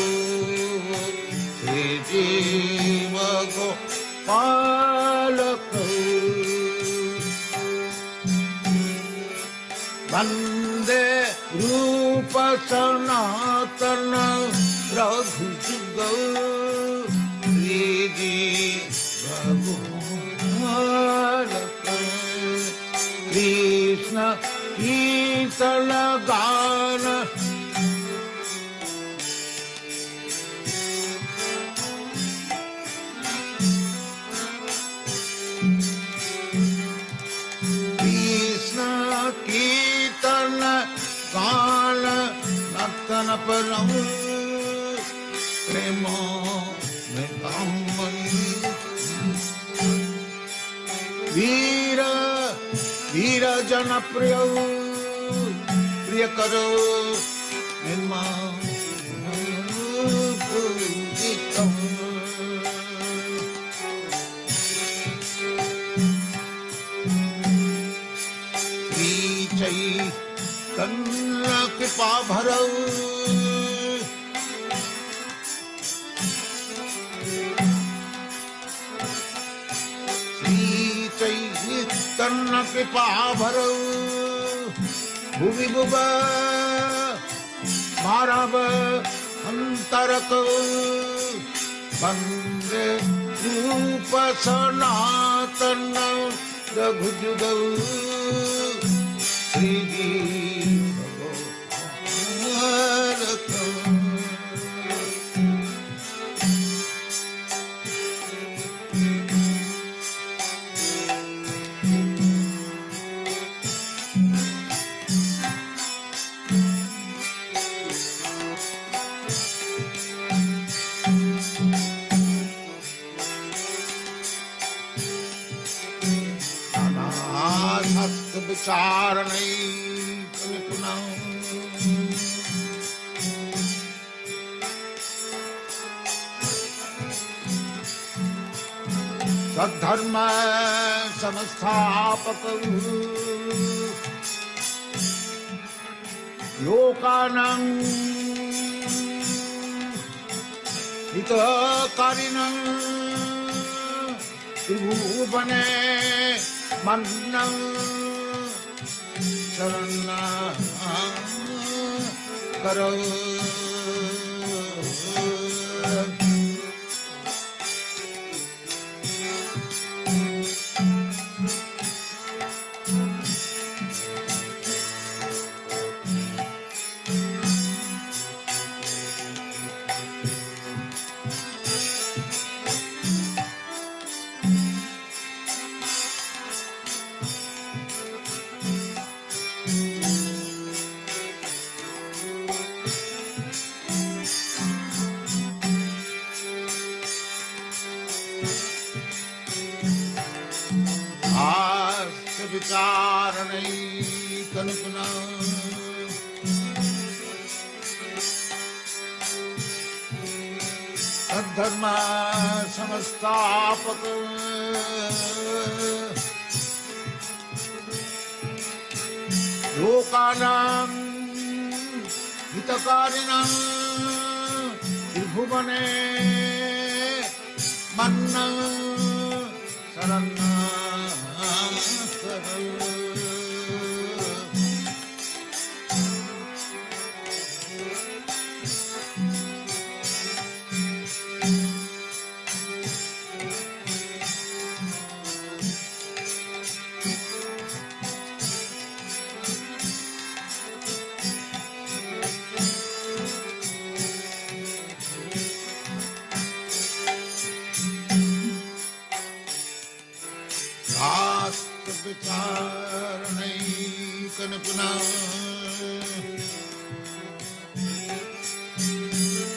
श्री जीव गोपालक वंदे रूप सनातन रघुजुगो श्री जीव गोपालक कृष्ण कीर्तन गान कृष्ण कीर्तन गान नर्तन परम प्रेम में वीर वीर जन प्रिय प्रिय करो निर्माण पूजितम श्री चैतन्य कृपा भरौ चैतन्य कृपा भरौ भुवि भुव मारव अंतरक वंदे रूप सनातन रघुजुगौ श्री जीव गोपालक विचार नहीं पुनः सद्धर्म संस्थापक लोकानां हितकारिणं त्रिभुवने मन्नं शरण करो विचारणैकनुपुना तद्धर्म संस्थापक लोकानां हितकारिणां त्रिभुवने मन्नं शरणं विचारणैकनिपुना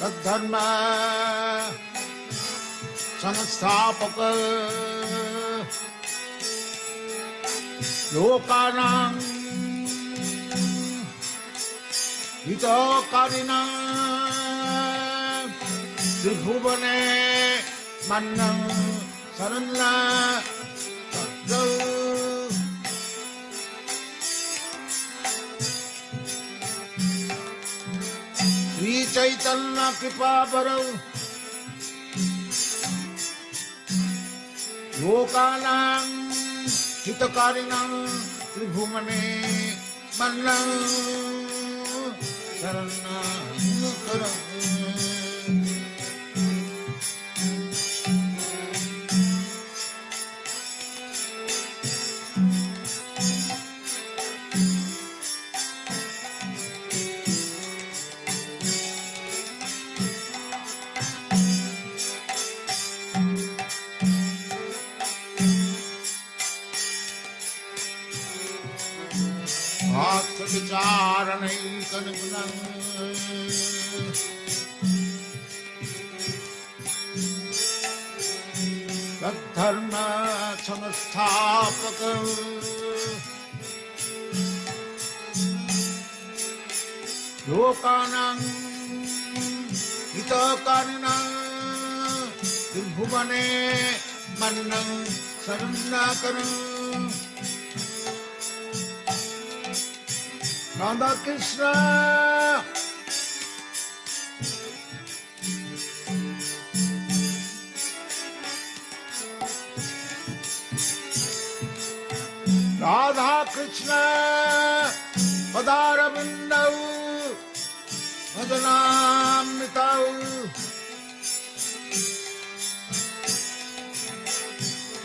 तद्धर्म संस्थापक लोकानां हितकारिणां त्रिभुवने मन्नं शरणं श्री चैतन्य कृपा बरौ लोकानां हितकारिणां त्रिभुवने मन्नं शरणं करौ विचारणैकनिपुनं तद्धर्म संस्थापक लोकानां हितकारिणां त्रिभुवने मन्नं शरणं राधा कृष्ण राधा कृष्ण पदारविन्दौ भजनामृतौ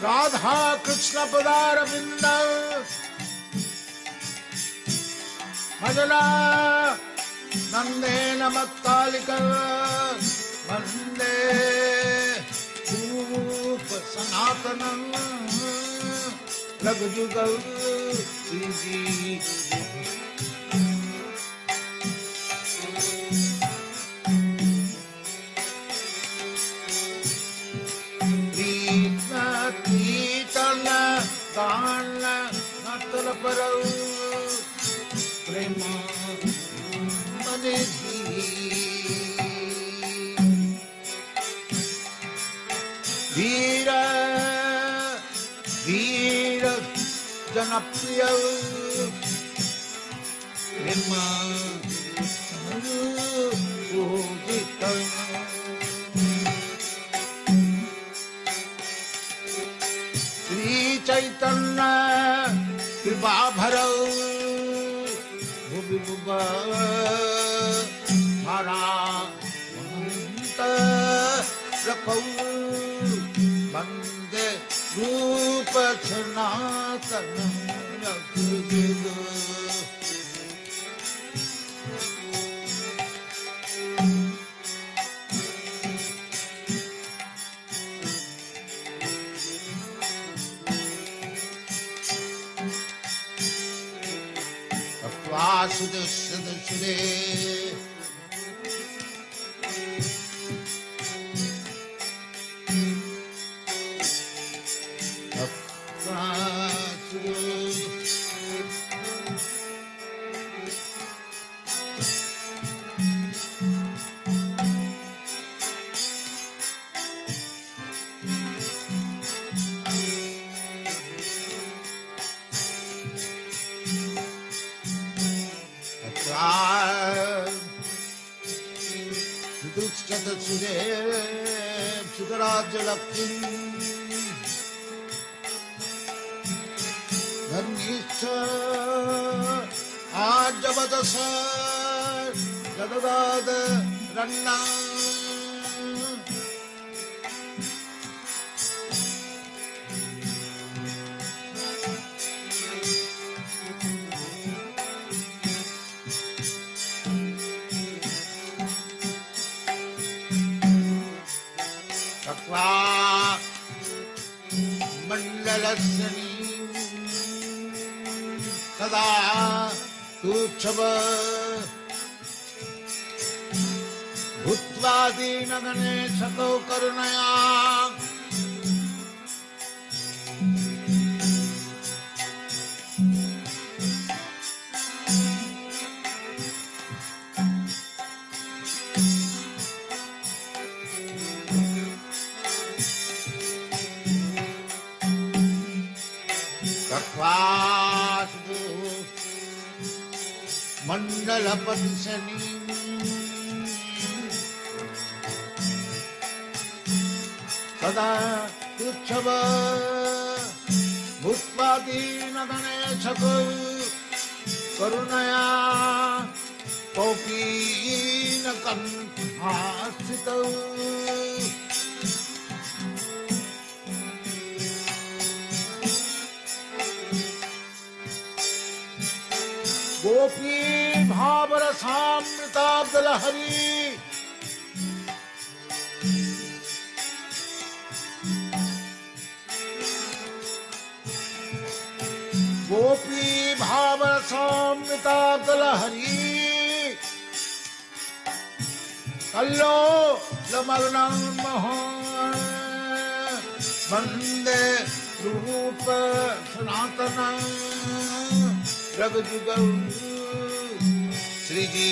राधा कृष्ण पदारविन्दौ भजना नंदेन मत्कालिक वंदे रूप सनातनं रघुजुगल कीर्तन गान नतल परौ प्रेम मने वीर वीर जनप्रिय प्रेम पूजित श्री चैतन्य कृपा भरौ हरा महंत रखौ वंदे रूप सनातन वासुदेव सुदे वासुदेव सदसुरे सुतराज्य लक्ष्मी धर्मीश्च आजवदस जगदाद रन्ना मंडलस्यनी सदा तुच्छव भूत्वा दीनगणे शतो करुणया मंडलपति शनि सदा तुच्छव भूत्वा दीनगणे शतो करुणया कौपीन कंठास्थितौ गोपी भावरसामृताब्दलहरी गोपी भावरसामृताब्दलहरी कल्लो लमग्नं वन्दे रूप सनातनं रघुजुगौ श्रीजी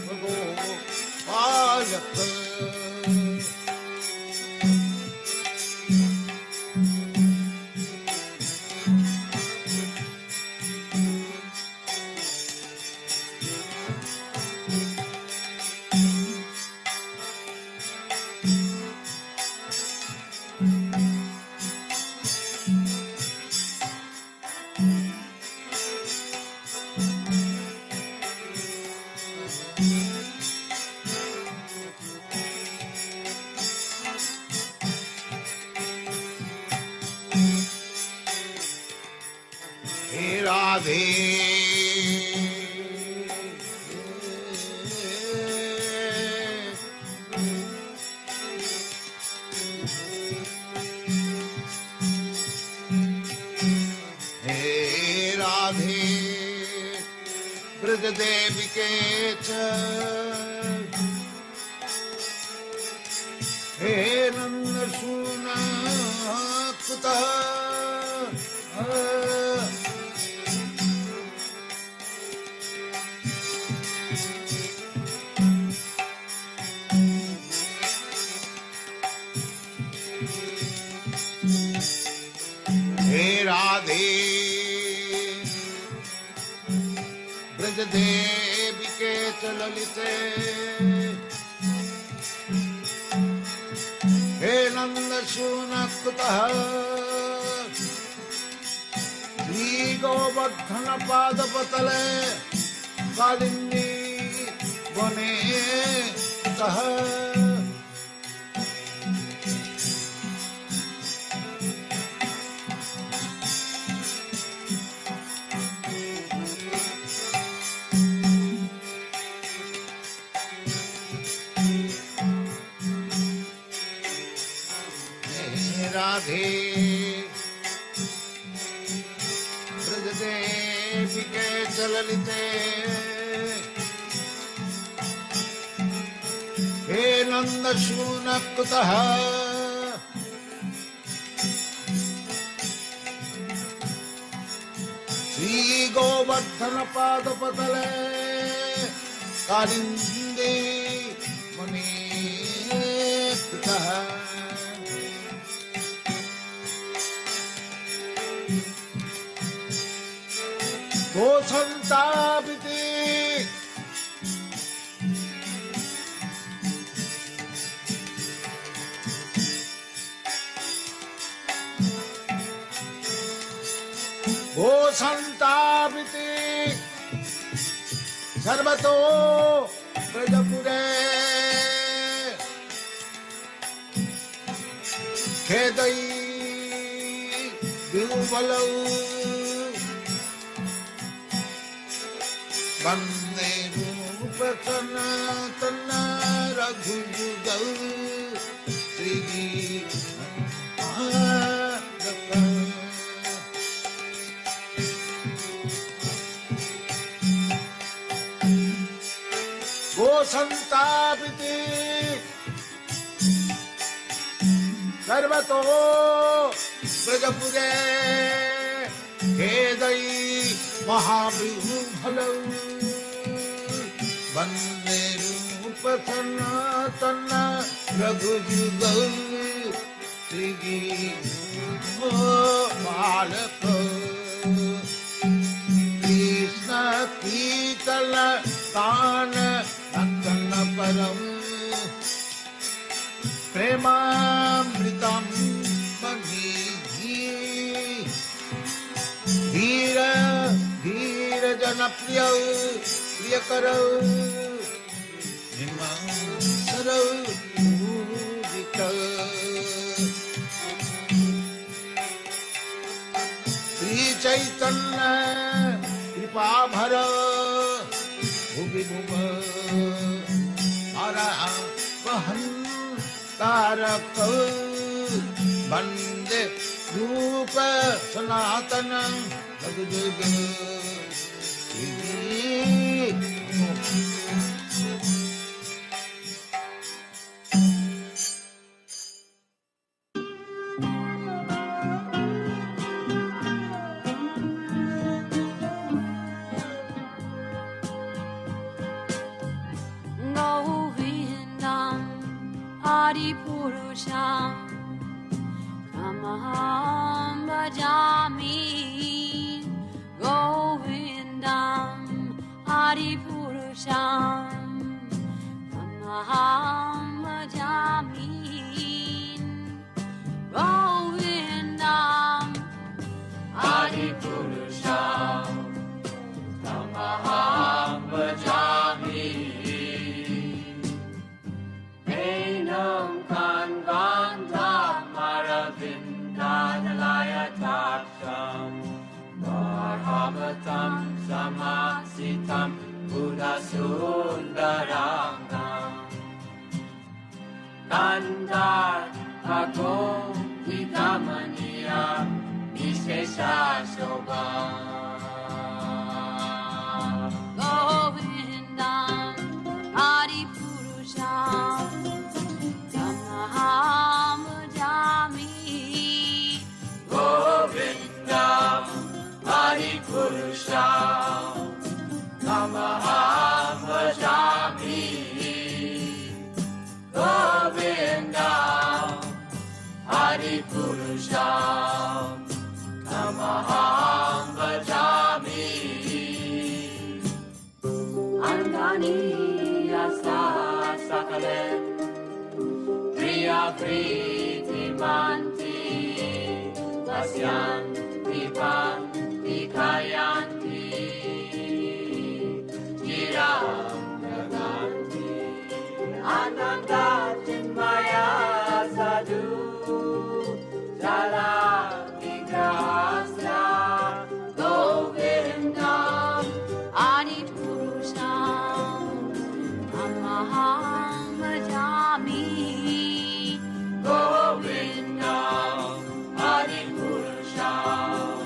भगो पालक राधे हे राधे ब्रज देविके च हे नंदसूना कुतः राधे ब्रज देविके च ललिते हे नंदसूना कुतः श्री गोवर्धन पादपतले कालिंदी वने कुतः राधे ब्रज देविके च ललिते हे नंदसूना कुतः श्री गोवर्धन पादपतले कालिंदी वने कुतः गोसंतापिते घोषन्ताविति सर्वतो ब्रजपुरे खेदै विह्वलौ वन्दे रूपसनातन रघुयुगौ गोसन्तापिति सर्वतो ब्रजपुरे खेदै महाविह्वलौ वन्दे रूपसनातन रघुयुगौ बालक कृष्ण कीर्तन गान नन्दन परम प्रेमामृतम महीधि धीर धीर जनप्रिय प्रियकरौ हिमांशरौ पूजितौ श्री चैतन्य कृपा भर भुवि भुव वहन कारक वंदे रूप सनातन जगजुग Purusham Tamaham Bhajami Govindam Adi Purusham Tamaham Bhajami Govindam Adi Purusham Tamaham Bhajami Enam Kanvandam Maravindadalaya Taksham Marhamatam Samasitam Buddha Sundarangam Nandar Agom Vidamaniya Nishkesha Shobham Govindam Adi Purusham Tamaham Bhajami Govindam Adi Purusham Tamaham Bhajami Govindam Adi Purusham Tamaham Bhajami Andani Yasa Sakalen Priya Priti Manti Vasyanti Panti Kayanti Jiram Naganti Ananda Chinmaya Sadhu Jala Vigrahasya Govindam Adi Purusham Tamaham Bhajami Govindam Adi Purusham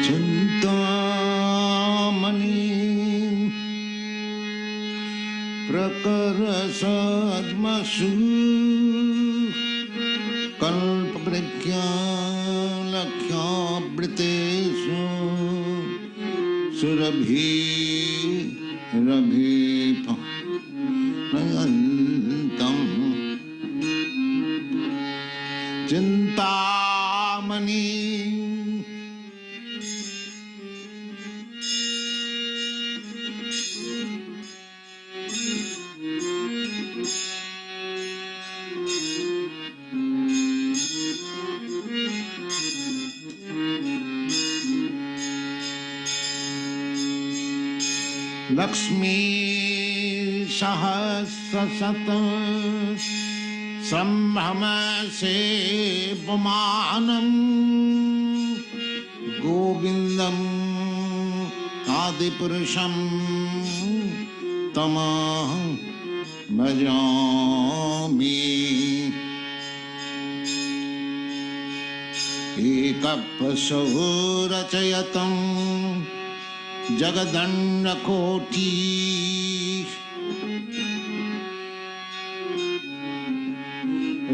Chintamani प्रकरसद्मसु कल्पवृक्षालक्ष्यावृतेषु सुरभिरभिपनयन्तम् Chintamani Lakshmi सहस्रशत संभ्रम सेवमानम् गोविन्दम् आदिपुरुषं तमहं भजामि एकपशो रचयतं जगदण्डकोटि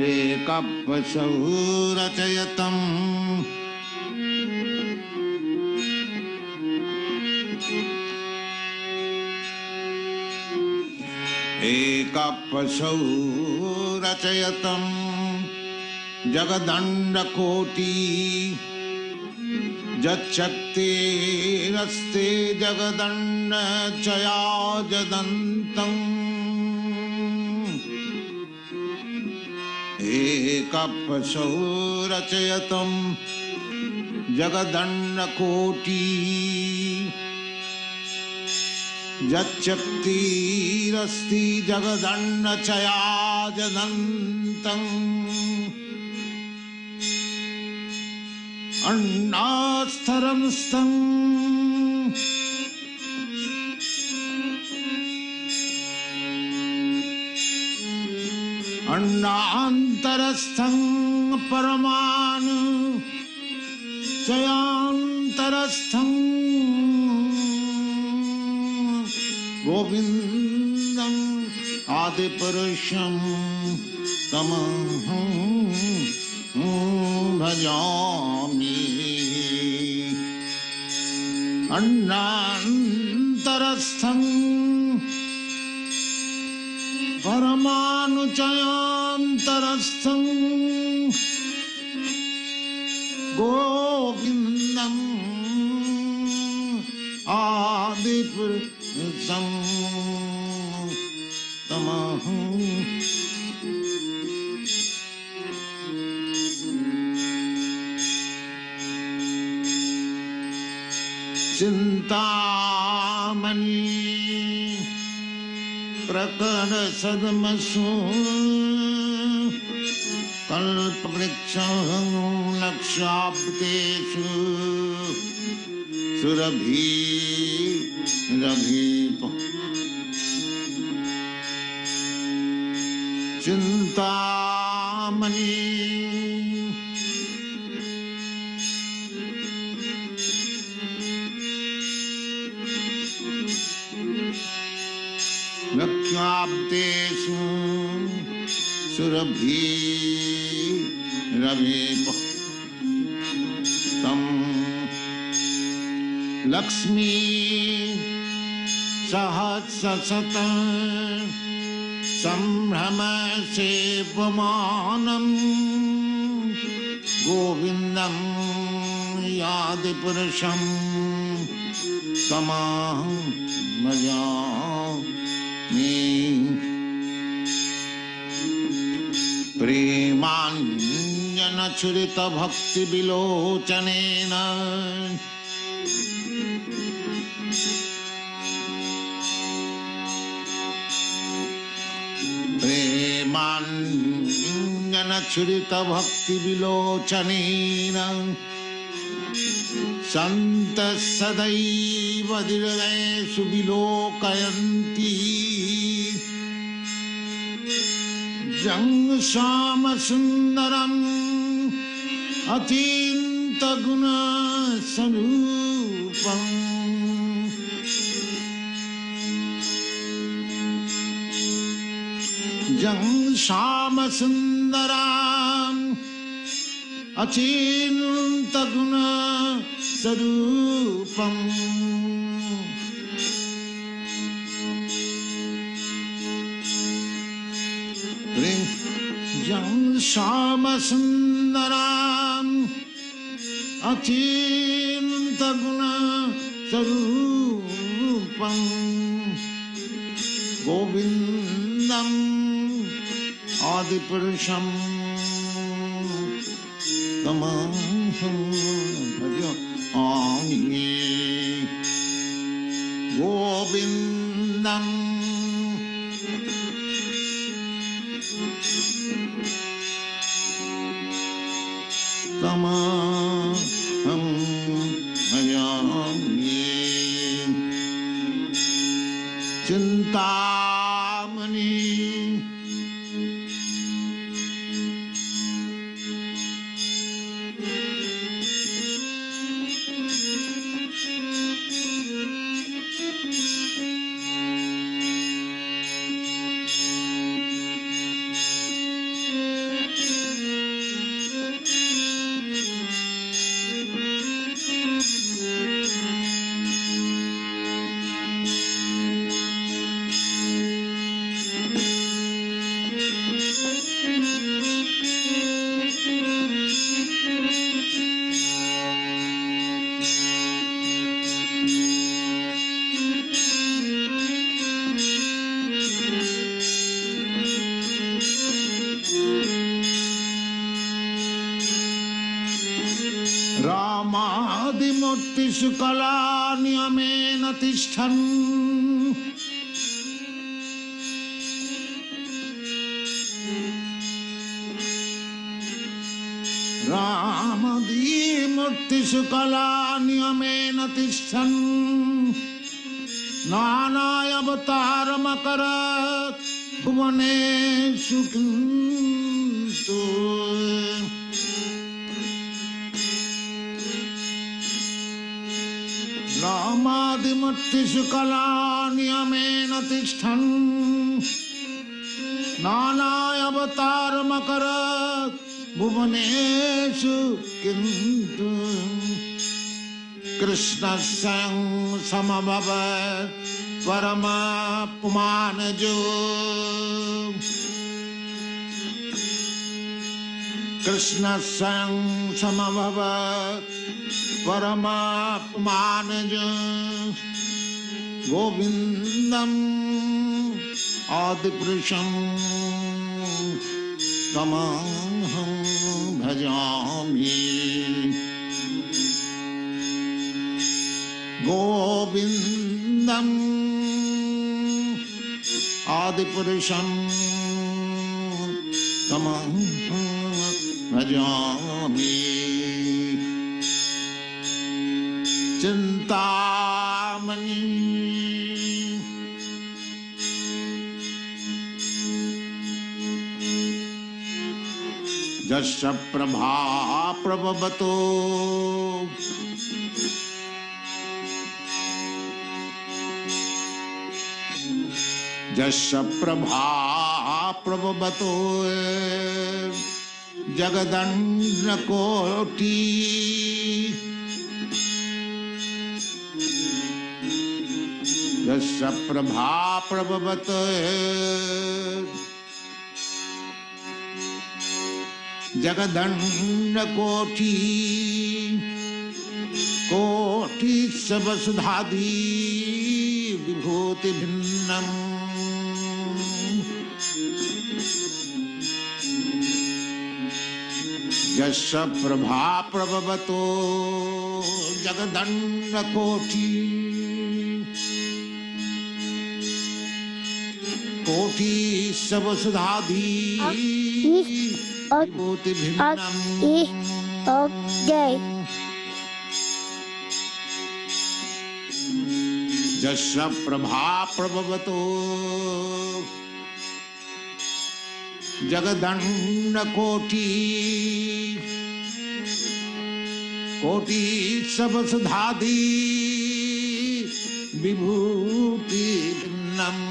एकपशो रचयतम् एकपशो रचयतम् जगदण्डकोटि यच्छक्तिरस्ते जगदण्डचयाजदन्तम् एकपशो रचयतं जगदण्डकोटि यच्छक्तिरस्ति जगदण्डचयाजदन्तम् अन्नास्थरंस्थं अन्नान्तरस्थं परमाणु चयान्तरस्थं गोविन्दम् आदिपुरुषं तमहं भजामि अन्नान्तरस्थं परमाणुचयान्तरस्थं गोविन्दम् आदिपुरुषं तमहं चिंतामणि प्रकरसद्मसु कल्पवृक्षं लक्ष्याब्देषु सुरभिरभिप चिंतामणि लक्ष्याब्देषु सुरभिरभिप तम् लक्ष्मी सहस्रशत संभ्रम सेवमानम् गोविन्दम् आदिपुरुषं तमहं भजामि प्रेमाञ्जनचुरितभक्तिविलोचनेन प्रेमाञ्जनचुरितभक्तिविलोचनेन सन्तः सदैव हृदयेषु विलोकयन्ति जङ्गश्यामसुन्दरम् अतीन्तगुणस्वरूपम् जं श्याम सुंदराम अचिंत गुण स्वरूपम जं श्याम सुंदराम अचिंत गुण स्वरूपम गोविंदम आदिपुरुषम तमहं भजामि गोविंदम तमहं भजामि चिंतामणि रामादिमूर्तिषु कला नियमेन तिष्ठन् रामादिमूर्तिषु कला नियमेन तिष्ठन् नानावतारमकरत् भुवनेषु किन्तु रामादिमूर्तिषु कला नियमेन तिष्ठन् नानावतारमकरत् भुवनेषु किन्तु कृष्णस्य समभवत् परमपुमानजो कृष्णस्य समभवत् परमात्मानज गोविंदम आदिपुरुषं तमहं भजामि गोविंदम आदिपुरुषं तमहं भजामि चिंतामणि जस्य प्रभा प्रभवतो जस्य प्रभा प्रभवतो जगदन्नकोटि यस्य प्रभा प्रभवत जगदन्नकोटि कोटि सबसुधादि विभूति भिन्नम् यस्य प्रभा प्रभवतो जगदन्नकोटि कोटि सबसुधादि विभूति भिन्नम् यस्य प्रभा प्रभवतो जगदन्नकोटि कोटि सबसुधादि विभूति भिन्नम्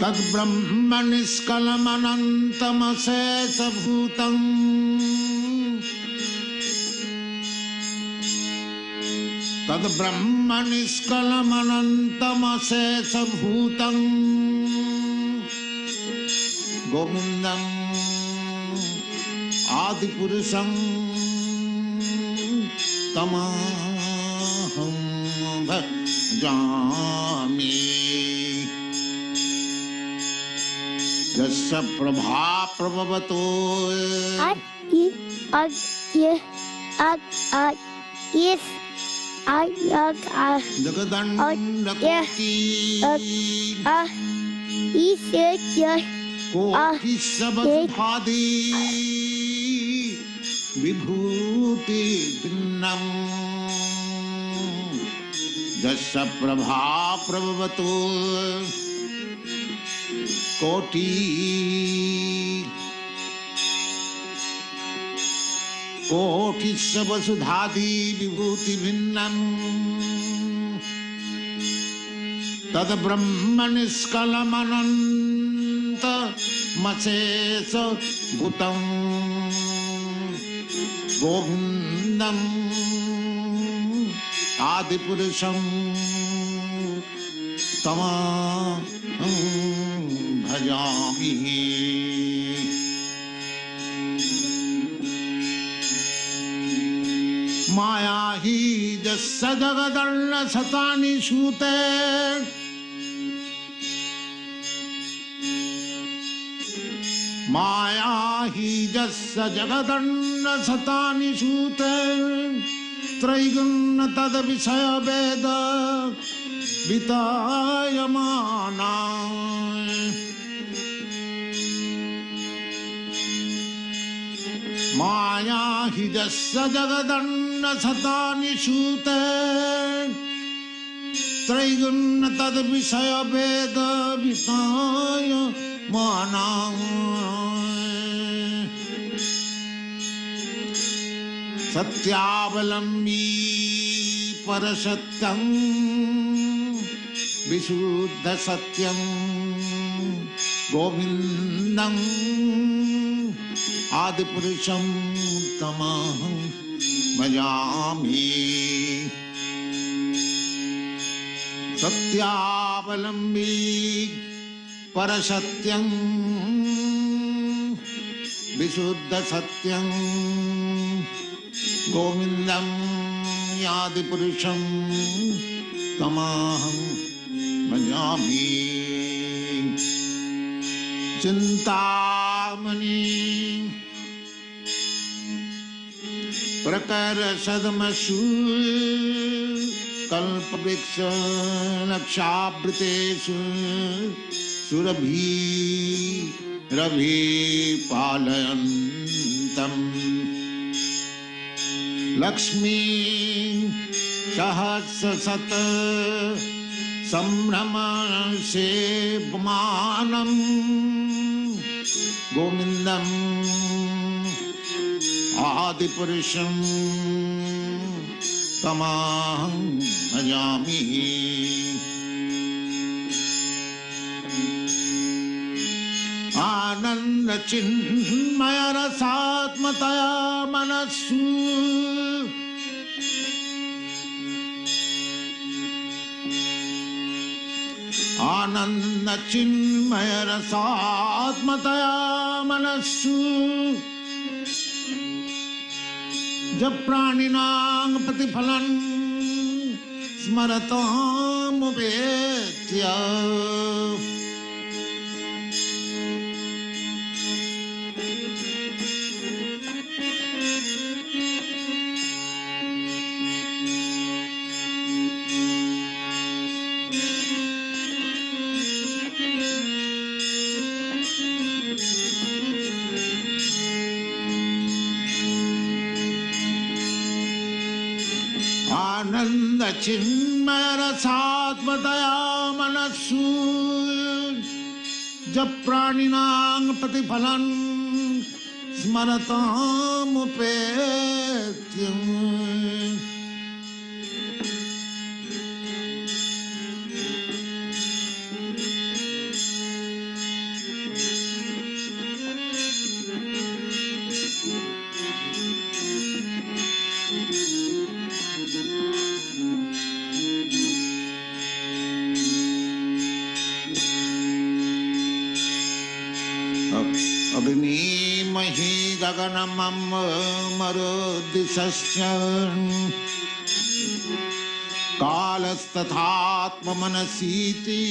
तद ब्रह्म निष्कलमनन्तमशेषभूतम् तद ब्रह्म निष्कलमनन्तमशेषभूतम् गोविन्दम् आदिपुरुषं तमहं भजामि यस्य प्रभा प्रभवतो जगदण्डकोटि कोटिसहस्रादि विभूति भिन्नम् यस्य प्रभा प्रभवतो कोटि कोटिसहस्रादि विभूति भिन्नम् तद ब्रह्म निष्कलमनन्तमशेष भूतं गोविन्दम् आदिपुरुषं तमहं भजामि माया हि यस्य जगदन्न शतानि सूते माया हि यस्य जगदन्न शतानि सूते त्रैगुण्य तद विषय वेद वितायमाना माया हि यस्य जगदन्न शतानि सूते त्रैगुण्य तद विषय वेद वितायमाना सत्यावलम्बी परसत्यं विशुद्ध सत्यं गोविन्दम् आदिपुरुषं तमहं भजामि सत्यावलम्बी परसत्यं विशुद्ध सत्यं गोविन्दम् आदिपुरुषं तमहं भजामि चिन्तामणि प्रकरसदमसु कल्पवृक्ष लक्षावृतेषु सुरभिरभि पालयन्तम् लक्ष्मी सहस्रशत सम्भ्रमण सेवमानम् गोविन्दम् आदिपुरुषं तमहं भजामि आनंद चिन्मय रसात्मतया मनस्सु आनंद चिन्मय रसात्मतया मनस्सु जब प्राणिनां प्रतिफलं स्मरतामुपेत्य आनंद चिन्मय रसात्मतया मनस्सु जब प्राणिनां प्रतिफलं स्मरतामुपेत्य अग्निमहि गगनमं मरुद्दिशस्य कालस्तथात्ममनसीति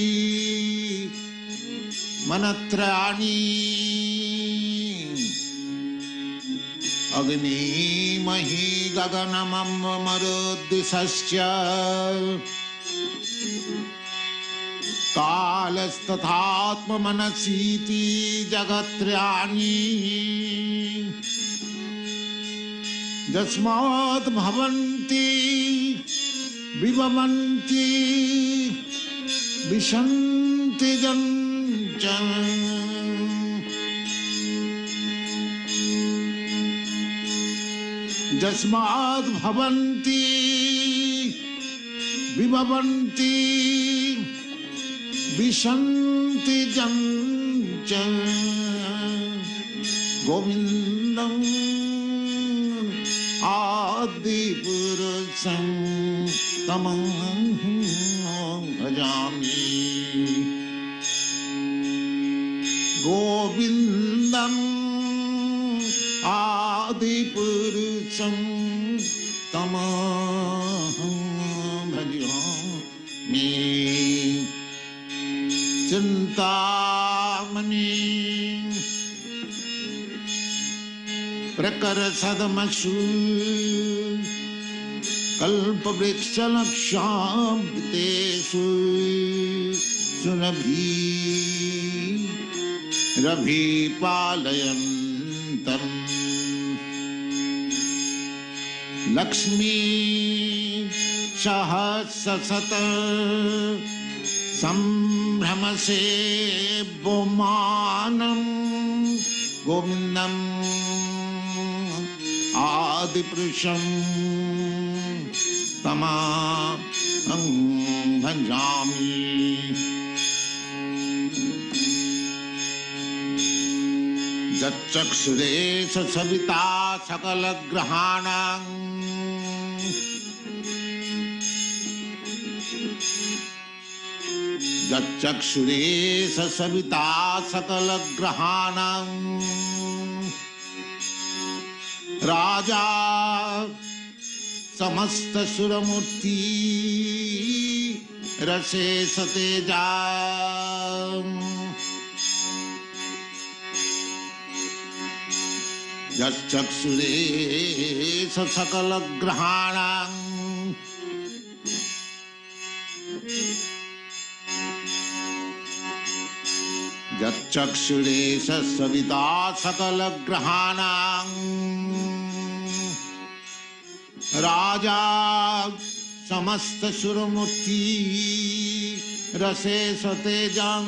मनत्रयाणि अग्निमहि गगनमं मरुद्दिशस्य कालस्तथात्ममनसीति जगत्त्रयाणि यस्मात् भवन्ति विभवन्ति विशन्ति जञ्चन् यस्मात् भवन्ति विभवन्ति विशन्ति जञ्चन् गोविन्दम् आदिपुरुषं तमहं भजामि गोविन्दम् आदिपुरुषं तमहं भजामि चिन्तामणि प्रकरसदमसु कल्पवृक्षलक्षामृतेषु सुरभिपालयन्तम् लक्ष्मी सहस्रशत संभ्रमसे बोमानं गोविन्दम् आदिपुरुषं तमहं भजामि यच्चक्षुरे सविता सकलग्रहाणां यच्चक्षुरे सविता सकलग्रहाणां राजा समस्तसुरमूर्ति रसे सतेजा यच्चक्षुरे सकलग्रहाणां यच्चक्षुरे सविता सकलग्रहाणां राजा समस्तसुरमूर्ति रसे सतेजं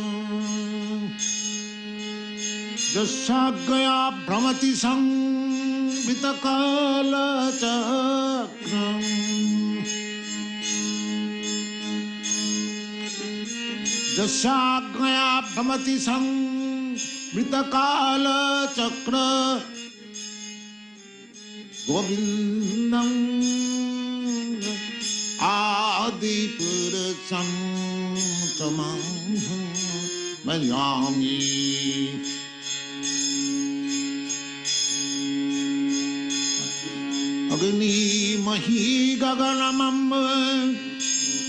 यस्याज्ञया भ्रमति संवितकालचक्रम् यस्याज्ञया भ्रमति संवितकालचक्र गोविन्दम् आदिपुरुषं तमहं भजामि अग्निमहि गगनमं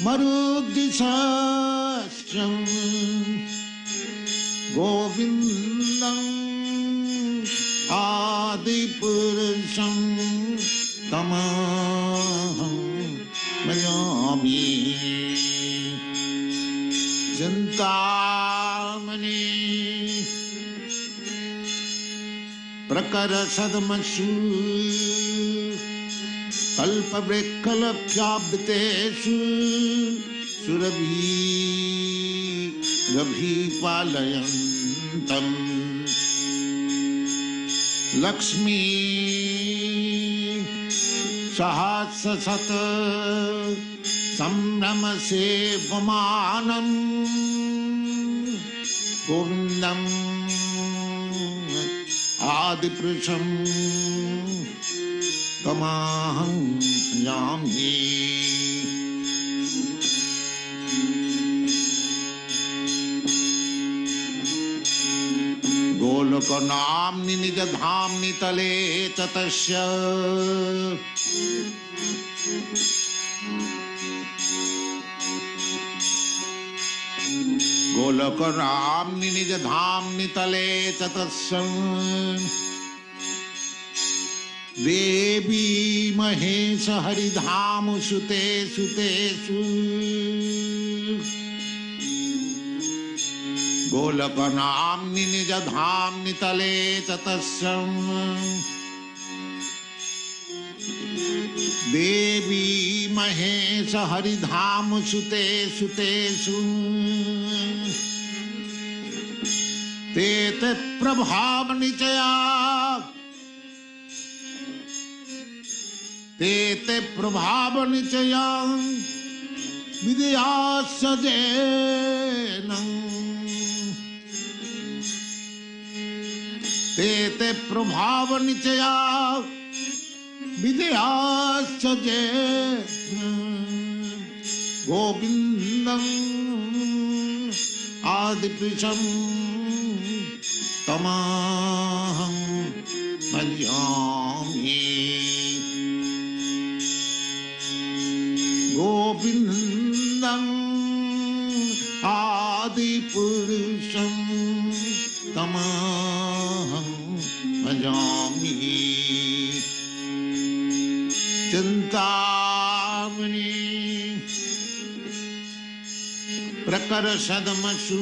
मरुद्दिशस्यं गोविन्दम् आदिपुरुषं तमहं भजामि चिन्तामणि प्रकरसदमसु कल्पवृक्षलक्षाब्देषु सुरभिपालयन्तम् लक्ष्मी सहस्रशत संभ्रमसे वमानं गोविन्दम् आदिपुरुषं तमहं भजामि गोलोकनाम्नि निज धाम्नि तले च तस्य गोलोकनाम्नि निज धाम्नि तले च तस्य देवी महेश हरिधाम सुते सुतेषु गोलकनाम्नि निज धाम्नि तले च तस्य देवी महेश हरिधाम सुते सुतेषु ते प्रभाव निचया ते प्रभाव निचया विद्या सजेन ते प्रभाव निचया विद्या सजेन गोविंदं आदिपुरुषं तमहं भजामि गोविंदं आदिपुरुषं तमहं भजामि चिंतामणि प्रकर्षदमसु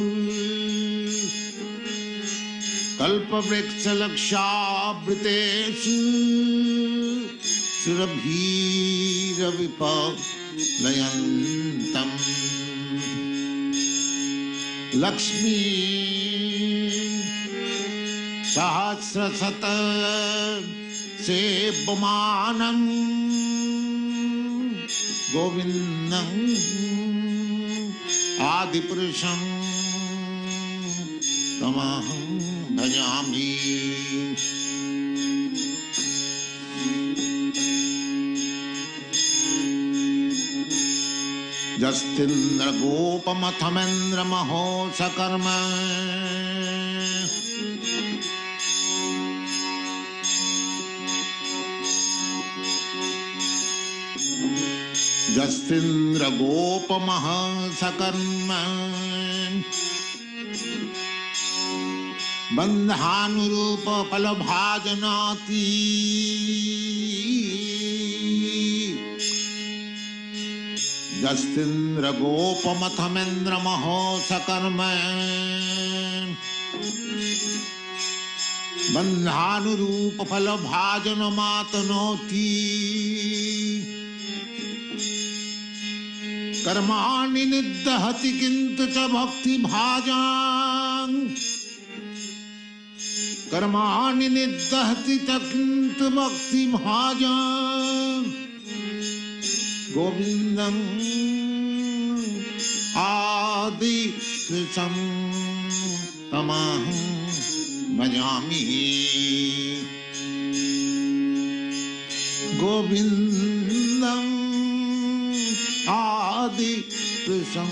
कल्पवृक्षलक्षावृतेषु सुरभीरविपलयन्तम् लक्ष्मी सहस्रशत सेव्यमानं गोविन्दं आदिपुरुषं तमहं भजामि जस्तिन्द्र गोपमथमेन्द्र महोत्सकर्म जस्तिन्द्र गोपमहंसकर्म बन्धानुरूप फलभाजनाति जस्तिन्द्र गोपमथमेन्द्र महोत्सकर्म बन्धानुरूप फलभाजनमातनोति कर्माणि निदहति किंतु च भक्ति भाजां कर्माणि निदहति च किंतु भक्ति भाजां गोविंदं आदिपुरुषं तमहं भजामि गोविंदं आदिपुरुषं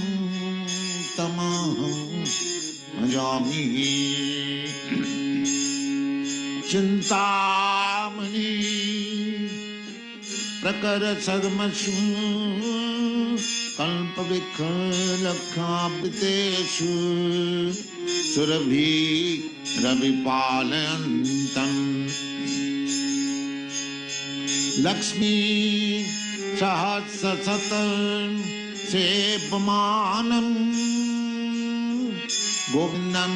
तमहं भजामि चिंतामणि प्रकर्षदमसु कल्पवृक्षलक्षावृतेषु सुरभिरविपालयन्तम् लक्ष्मी सहस्रशत सेव्यमानं गोविन्दं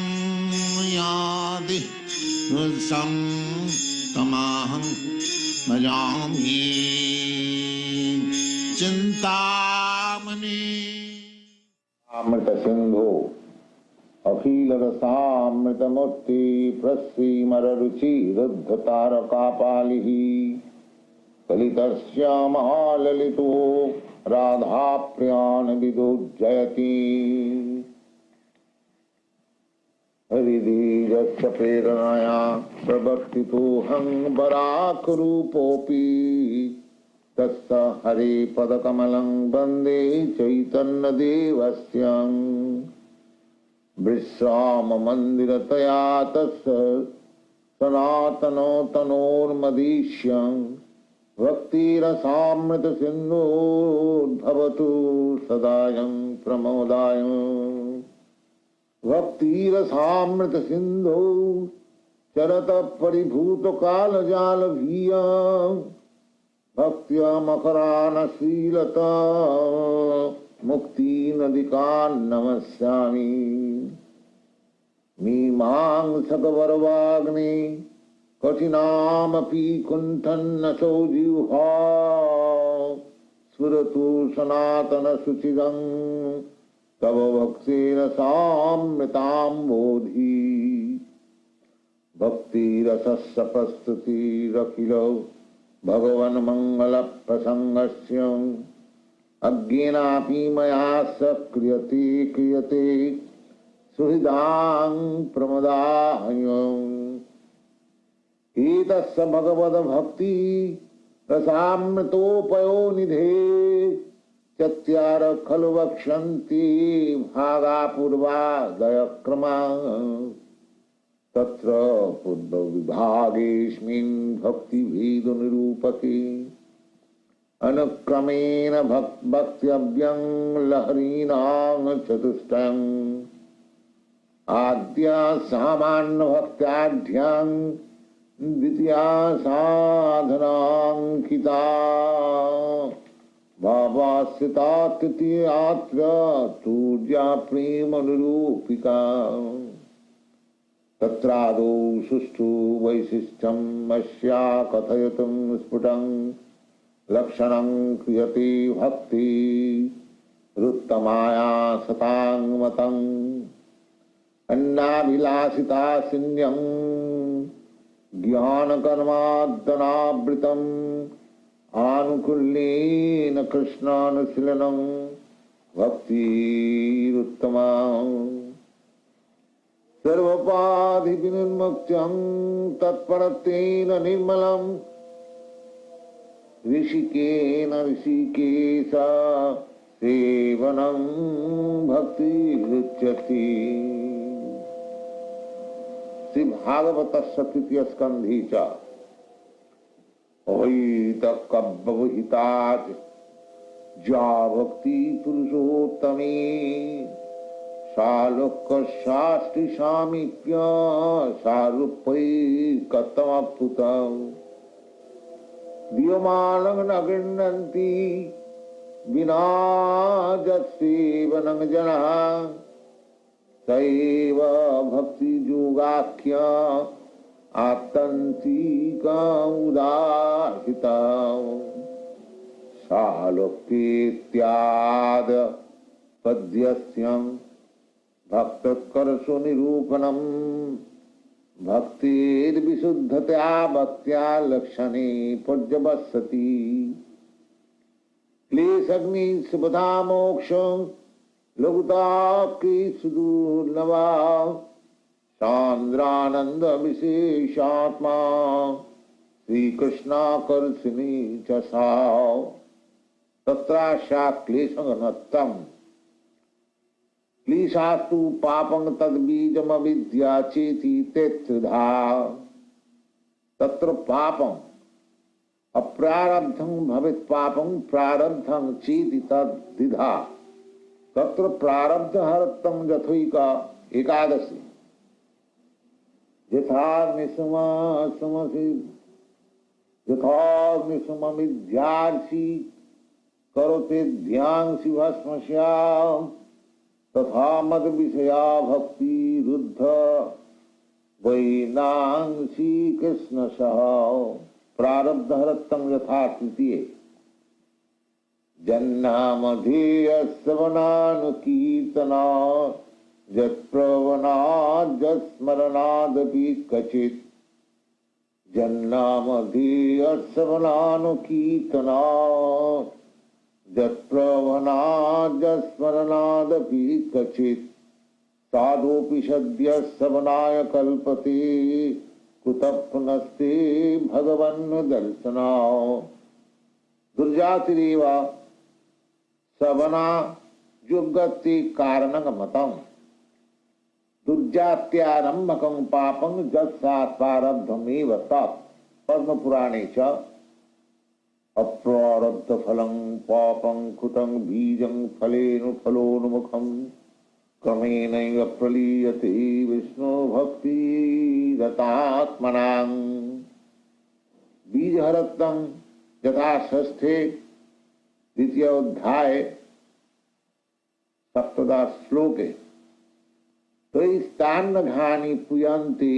आदिपुरुषं तमहं भजामि चिंतामणि अमृत सिंधु अखिल रसामृतमूर्ति प्रसीमर रुचि रुद्ध तारकापालिः कलितस्य महाललितो राधा प्रियान विदुज्जयति हरिधीरस्य प्रेरणया प्रवर्तितोऽहं वराकरूपोऽपि तस्य हरिपदकमलं वन्दे चैतन्यदेवस्य विश्राम मंदिर तया तस्य सनातनो तनोर्मदीश्यं भक्तिरसामृत सिन्धुर्भवतु सदायं प्रमोदाय भक्तिरसामृत सिन्धु चरत परिभूत काल जाल भीया भक्त्या मकरानशीलता मुक्ति नदिका नमस्यामि मीमांसक वरवाग्नि कठिनामपि कुंठन्नसौ जिह्वा स्फुरतु सनातन शुचिरं तव भक्तिरसामृताम्बोधि भक्तिरसस्य प्रस्तुतिरखिलो भगवन् मंगल प्रसंगस्य अज्ञेनापि मया सक्रियते क्रियते सुहृदां प्रमदाय एतस्य भगवद् भक्ति रसामृतोपयो निधे चत्वार खलु वक्ष्यन्ति भागा पूर्वादयक्रमा तत्र पूर्वविभागेऽस्मिन् भक्तिभेदनिरूपके अनुक्रमेण भक्त्यव्यं लहरीणां चतुष्टयम् आद्या सामान्य भक्त्याढ्यां द्वितीया साधनांकिता भावाश्रिता तृतीयात्र तूर्या प्रेम निरूपिका तत्रादौ सुष्ठु वैशिष्ट्यम् अस्या कथयितुं स्फुटं लक्षणं क्रियते भक्ति रुत्तमाया सतांगमतम् अन्नाभिलाषिता शून्यं ज्ञानकर्मादनावृतम् आनुकूल्येन कृष्णानुशीलनं भक्तिरुत्तमा सर्वोपाधि विनिर्मुक्त्यं तत्परत्वेन निर्मलं ऋषिकेन ऋषिकेश सेवनं भक्तिरुच्यते। श्री भागवत तृतीय स्कंधी च अहितकव्यवहितात् जा भक्ति पुरुषोत्तमे शालोकशास्त्रि सामीप्य सारूपैकतमप्लुतं दीयमानं न गृह्णन्ति विना जत्सेवनं जनाः सैव भक्तियोगाख्य आतन्तिका उदाहिता शालोक्येत्याद पद्यस्यं भक्तकर्षो निरूपणं भक्तिर्विशुद्धतया भक्त्या लक्षणे पर्यवसति क्लेशग्नि सुबधा मोक्ष लघुता की सुदूर्नवा सांद्रानंद विशेषात्मा श्री कृष्णाकर्षिणी च सा तत्राशा क्लेशघनत्वम् क्लेशास्तु पापं तद्बीजमविद्या चेति तेत्रिधा तत्र पापं अप्रारब्धं भवेत् पापं प्रारब्धं चेति तद्विधा तत्र प्रारब्धहरत्वं यथैका एकादशी यथाग्निसुममिध्यार्षि करोते ध्यांसि भस्मस्याम् तथा मद विषया भक्ति रुद्ध वैनांसी कृष्ण सह प्रारब्ध हरत्तम यथा तृतीय जन्नामधेयश्रवणानुकीर्तना जत्प्रवणाज्स्मरणादपि क्वचित् जन्नामधेयश्रवणानुकीर्तना जत्प्रवणाज्स्मरणादपि क्वचित् साधोऽपि सद्य श्रवणाय कल्पते कुतः पुनस्ते भगवन् दर्शना दुर्जातिरेव श्रवणा युगति कारणं मतम् दुर्जात्यारंभकं पापं जत्सात् प्रारब्धमेव तत् पद्म पुराणे च अप्रारब्ध फलं पापं कृतं बीजं फलेन फलोन्मुखं क्रमेणैव प्रलीयते विष्णु भक्ति रतात्मनां बीजहरत्तं यथा षष्ठे द्वितीय अध्याय सप्तदश श्लोके तैस्तान्नघानि पूयन्ते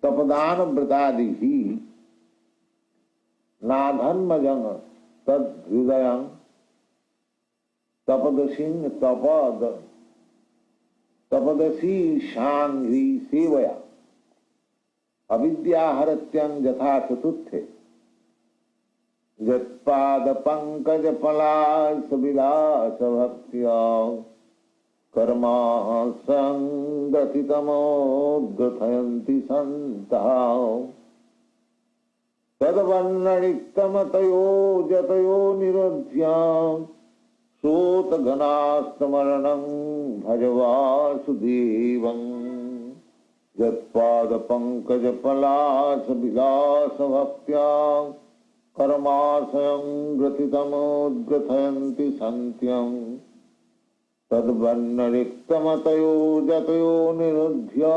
तपदान व्रतादिभिः नाधन्मजं तद्हृदयं तपदसी शांघ्रि सेवया अविद्याहरत्यं यथा चतुर्थे यत्पाद पंकज पलाश विलास भक्त्या कर्मा संगतितमोद्गथयन्ति सन्तः तद्वर्णनिक्तमतयो जतयो निरुध्य सोतघनास्तमरणं भज वासुदेवं यत्पादपङ्कजपलाश विलासभक्त्या कर्माशयं ग्रथितमोद्गथयन्ति सन्त्यं तद्वर्णरिक्तमतयो जतयो निरुध्य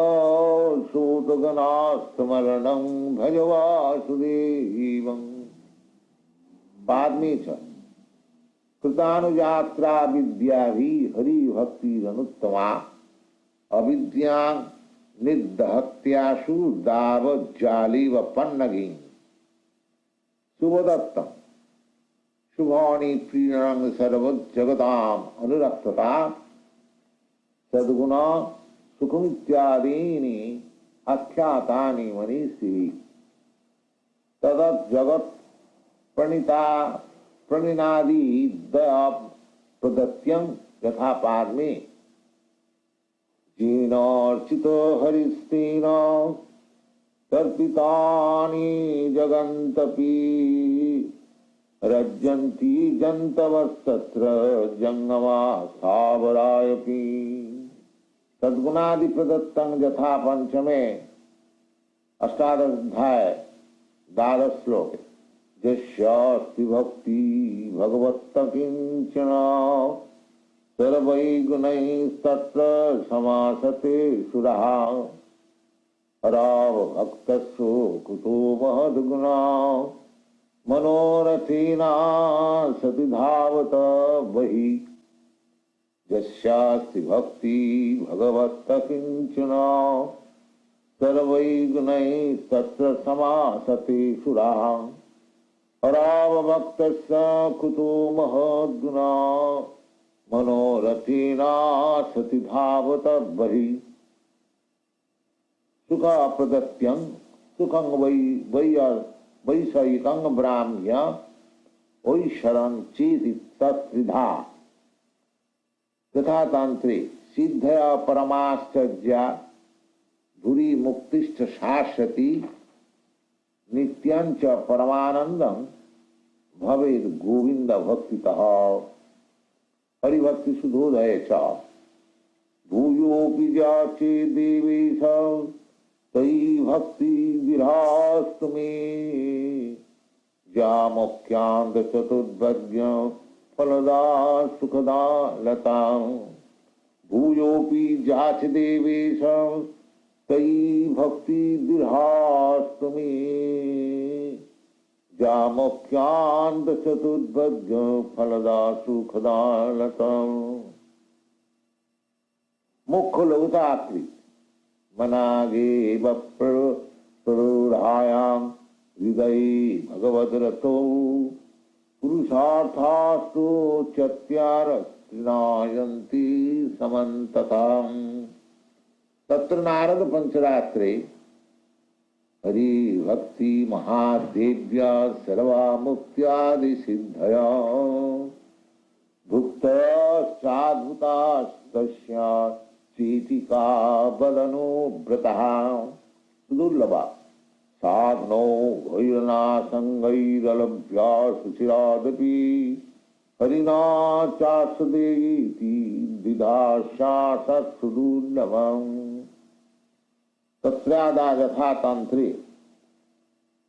सूतगणास्तमरणं भज वासुदेवं पादमे च कृतानुयात्रा विद्याभि हरिभक्तिरनुत्तमा अविद्यां निदहत्याशु दावज्जालीव पन्नगीं शुभदत्तं शुभानि प्रीणं सर्वजगताम् अनुरक्तता सद्गुण सुखमित्यादीनि आख्यातानि मनीषिभिः तदज्जगत् प्रणिता प्रणिनादि दया प्रदत्यं यथा पाद्मे जीर्णार्चितो हरिस्तेन तर्पितानि जगन्तपि रज्जन्ति जन्तवस्तत्र जंगमा स्थावरायपि सद्गुणादि प्रदत्तं यथा पंचमे अष्टादश अध्याय द्वादश श्लोक यस्यास्ति भक्ति भगवत्त किंचन सर्वैर्गुणैस्तत्र समासते सुरः हराव भक्तस्यो कुतो महद्गुणा मनोरथेना सति धावत वही यस्यास्ति भक्ति भगवत्त किंचन सर्वैर्गुणैस्तत्र समासते सुराः हरावभक्तस्य कुतो महद्गुणा मनोरथेना सति धावत बहि सुखप्रदत्यं सुखं वैषयिकं ब्राह्म्य ऐश्वरं चेति तत्त्रिधा तथा तंत्रे सिद्धया परमाश्चर्या धुरी मुक्तिश्च शाश्वती नित्यं च परमानंदं भवेद् गोविंद भक्तितः हरिभक्ति सुधोदय च भूयोऽपि जाचे देवेश तयि भक्ति विरास्तु मे जामोक्ष्यान्त चतुर्भज्ञ फलदा सुखदा लता भूयोऽपि जाच देवेश तयि भक्ति विरास्तु मे जामोक्ष्यान्त चतुर्भज्ञ फलदा सुखदा लता मुख्य लघुतात्रि मनागे प्ररूढ़ायां हृदय भगवद्रतो पुरुषार्थास्तु चत्यार त्रिनायन्ति समन्तताम् तत्र नारद पंचरात्रे हरि भक्ति महादेव्या सर्वा मुक्त्यादि सिद्धया भुक्तश्चाद्भुतास्तस्या चीतिका बदनो व्रतः दुर्लभा साधनो भैरना संगैरलभ्या सुचिरादपि हरिणा चासदेयीति द्विधाशासत्सुदुर्लभम् तत्रादा यथा तंत्रे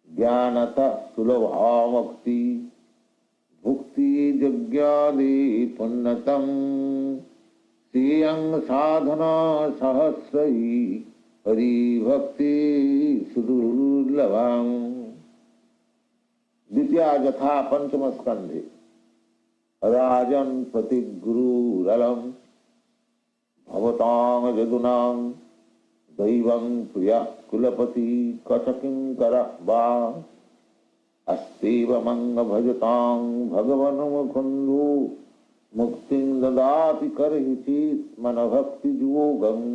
ज्ञानत सुलभा मुक्ति भुक्ति यज्ञादि पुण्यतम श्रेयं साधना सहस्रयी हरिभक्ति सुदुर्लभम्। द्वितीय यथा पंचम स्कंधे राजन प्रतिगुरुरलम भवतां यदुनां दैवं प्रियः कुलपति कथकिंकर वा अस्तेव मंग भजतां भगवन् मुकुन्दो मुक्तिं ददाति करहिचित् मन भक्ति योगम्।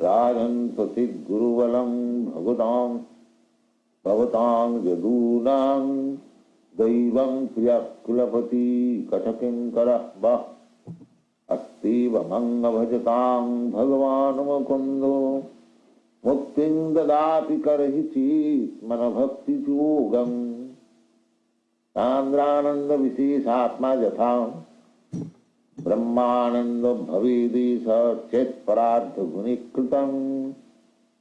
राजन् प्रतिगुरुबलं भवतां यदूनां दैवं प्रियः कुलपति कथकिंकरः वः अस्तीव मंग भजतां भगवान् मुकुन्दो मुक्तिं ददाति करहिचित् मन भक्ति योगम्। सांद्रानंद विशेषात्मा यथा ब्रह्मानंद भवेदेश चेत्परार्थ गुणीकृतं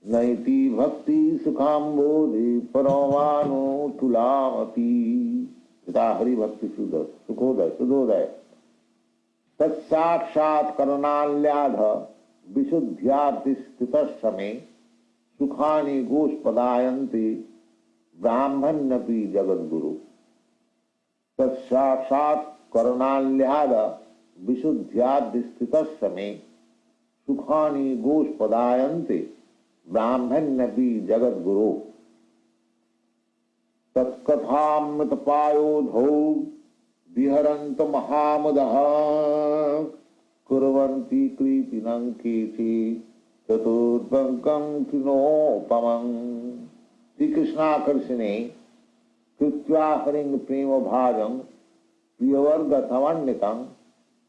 नैति भक्ति सुखाम्बोधि परमानो तुलामपि। पिता हरि भक्ति सुखोदय सुधोदय तत्साक्षात् करणाल्याध विशुद्ध्यादिस्थितश्रमे सुखानि गोष्पदायन्ति ब्राह्मण्यपि जगद्गुरु। तत्साक्षात् करणाल्याध विशुद्ध्यादिस्थितश्रमे सुखानि गोष्पदायन्ति ब्राह्मण्यपि जगद्गुरु। तत्कथामृतपायोधौ विहरन्त महामुदः कुर्वन्ति कृतिनं केचि चतुर्भङ्गं कृणोपमं। श्री कृष्णाकर्षणे कृत्वा हरिं प्रेम भाजं प्रियवर्गतमन्वितं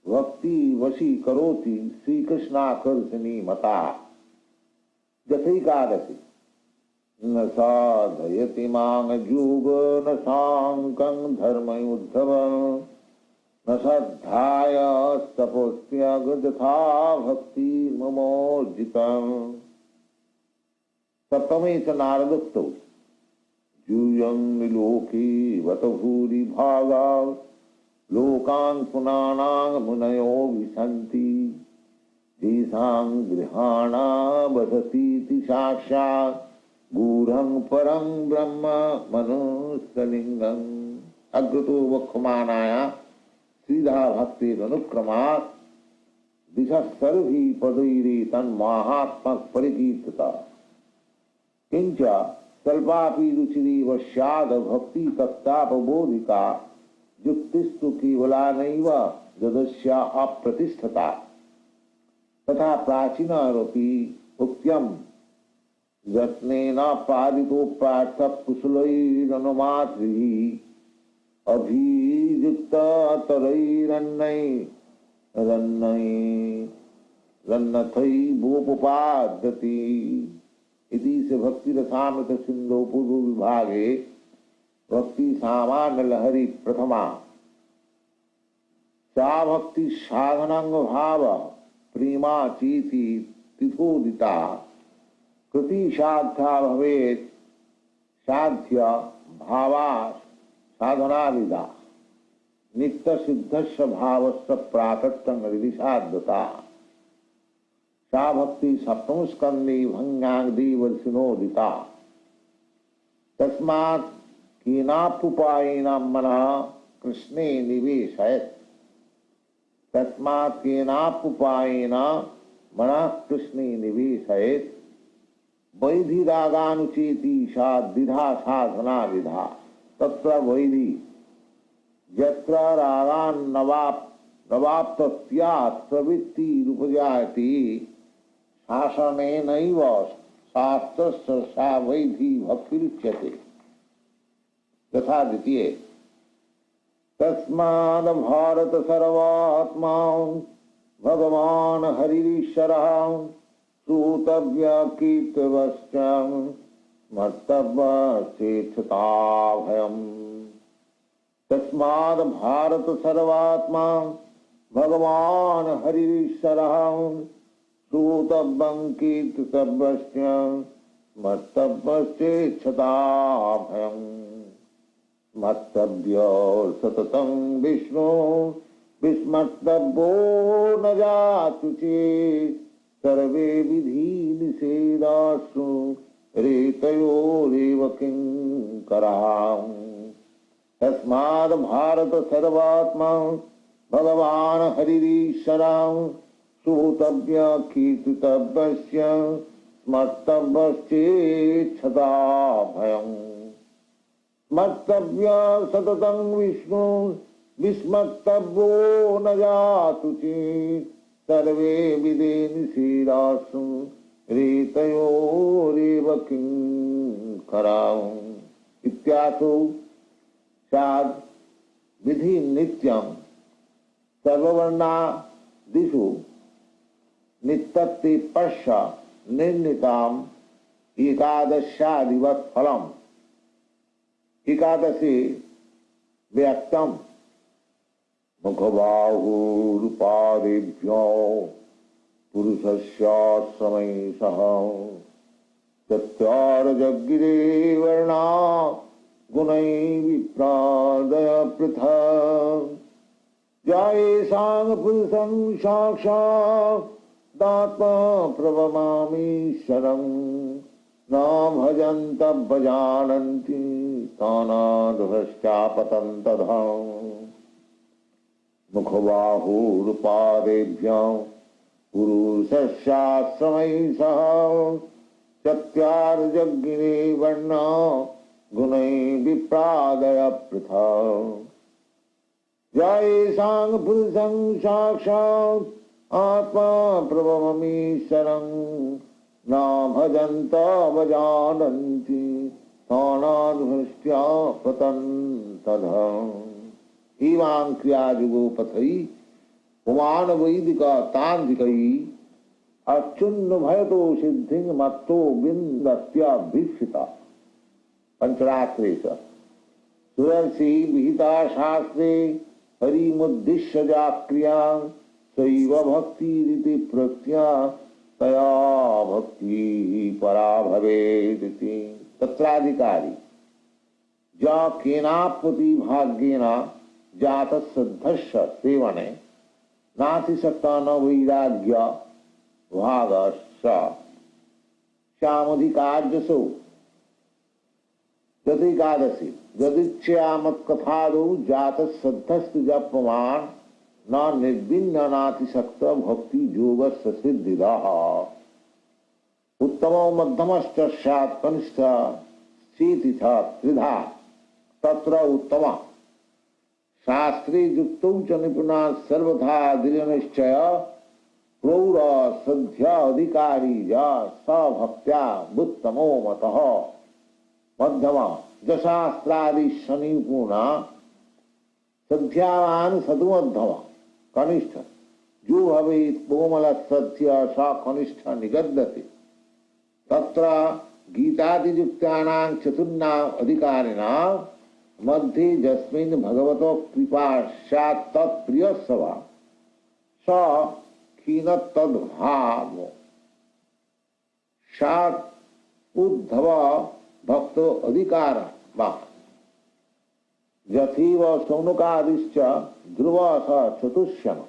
भक्ति वशी करोति श्री कृष्णाकर्षणी मता। जथैकादशी न साधयति मां योग न साङ्कं धर्मयुद्धव न श्रद्धाय तपोस्त्यगथा भक्ति ममोर्जितम्। सप्तमे च नारदोक्तौ यूयं लोके वत भूरि भागा लोकान् पुनानां मुनयो विशन्ति तेषां गृहाणा वसतीति साक्षात् गूढं परं ब्रह्म मनुष्यलिङ्गम्। अग्रतो वक्षमाणाया श्रीधा भक्तिरनुक्रमात् दिशः सर्वैः पदैरेतन्माहात्म्यः परिकीर्तिता। किंच स्वल्पापि रुचिरी वश्याद भक्ति तत्तापबोधिका युक्तिस्तु केवला नैव जदस्या अप्रतिष्ठता। तथा प्राचीनारोपि उक्त्यं यत्नेन पादितो पार्थः कुशलैरनुमात्रिभिः अभियुक्ततरैरन्नथैवोपपाद्यते। इति से भक्ति रसामृत सिंधु पूर्व विभागे भक्ति सामान्य लहरी प्रथमा सा भक्ति साधनांग भाव प्रेमा चीति तिथोदिता कृति साध्या भवेत् साध्य भावा साधना विदा नित्य सिद्धस्य भावस्य प्राकट्यं हृदि साध्यता। सा भक्ति सप्तम स्कंदे भंगांगदी वर्षिणोदिता। तस्मात् केनाप्युपायेन मनः कृष्णे निवेशयेत्। तस्मात् केनाप्युपायेन मनः कृष्णे निवेशयेत्। वैधिरागानुचेति सा द्विधा साधना विधा। तत्र वैधि यत्र रागान्नवाप्तस्यात् प्रवृत्तिरुपजायते शासनेनैव शास्त्रस्य सा वैधि भक्तिरुच्यते। तथा द्वितीये तस्माद् भारत सर्वात्मा भगवान् हरिरीश्वरः श्रोतव्य कीर्तवश्च स्मर्तव्य चेक्षताभयम्। तस्माद् भारत सर्वात्मा भगवान हरिश्वरः श्रोतव्यं कीर्तितव्यश्च मत्तव्यश्चेच्छता भयम् मत्तव्यो सततं विष्णु विस्मर्तव्यो न जातु चेत् सर्वे विधि निषेधास्तु रीतयोरेव किंकराः तस्माद् भारत सर्वात्मा भगवान हरिरीश्वरः श्रोतव्य कीर्तितव्यस्य स्मर्तव्यश्चेच्छता भयम् स्मर्तव्य सततं विष्णु विस्मर्तव्यो न जातु चेत् सर्वे विधि निषेधास्तु रीतयोरेव किंकराः इत्यासु स्याद् विधि नित्यं सर्ववर्णादिषु नित्यत्ति पश्य निर्णीताम् एकादश्यादिवत् फलम् एकादशी व्यक्तम मुखबाहुरुपादेभ्यो पुरुषस्याश्रमै सह तत्यारजगिरे वर्णा गुणै विप्रादय पृथक् जायेषां पुरुषं साक्षादात्मा प्रभमामीश्वरम् न भजन्त भजानन्ति तानाद्भ्रष्टापतन्तधा मुखबाहुरुपादेभ्यो पुरुषस्याश्रमै सह चत्वारजगिरे वर्णा गुणै विप्रादय पृथक् येषां पुरुषं साक्षात् आत्मा प्रभवमीश्वरं न भजन्त भजानन्ति तानाद्भ्रष्ट्या पतन्तधा इवां क्रियाजुगोपथै पुमान वैदिका तांत्रिकै अच्युन्न भयतो सिद्धिं मत्तो बिन्दत्याभीक्षिता पंचरात्रे च सुरर्षि विहिता शास्त्रे हरिमुद्दिश्य जा क्रिया सैव भक्तिरिति प्रत्या तया भक्ति परा भवेदिति तत्राधिकारी जा केनापति भाग्येन जात सिद्धस्य सेवने नाति सकता न वैराग्य भागस्य श्यामधिकार्यसो यदिकादशी यदिच्छयामत्कथादौ जात सिद्धस्तु जपमान न निर्भिन्न नातिशक्त भक्ति योगस्य सिद्धिदः उत्तमो मध्यमश्च स्यात् कनिष्ठ स्थिति च त्रिधा तत्र उत्तम शास्त्रे युक्तौ च निपुणा सर्वथा दृढनिश्चय प्रौढ़ सद्ध्या अधिकारी य स भक्त्या उत्तमो मतः मध्यमा जशास्त्रादि शनिपुणा सध्यावान सदुमध्यम कनिष्ठ जो भवेत् कोमल सत्य स कनिष्ठ निगद्यते तत्र गीतादियुक्तानां चतुर्णाम् अधिकारिणां मध्ये यस्मिन् भगवतो कृपा स्यात् तत्प्रियस्वा स क्षीणतद्भाव स्यात् उद्धव भक्तो अधिकार यथैव सौनकादिश्च ध्रुवः स चतुष्यम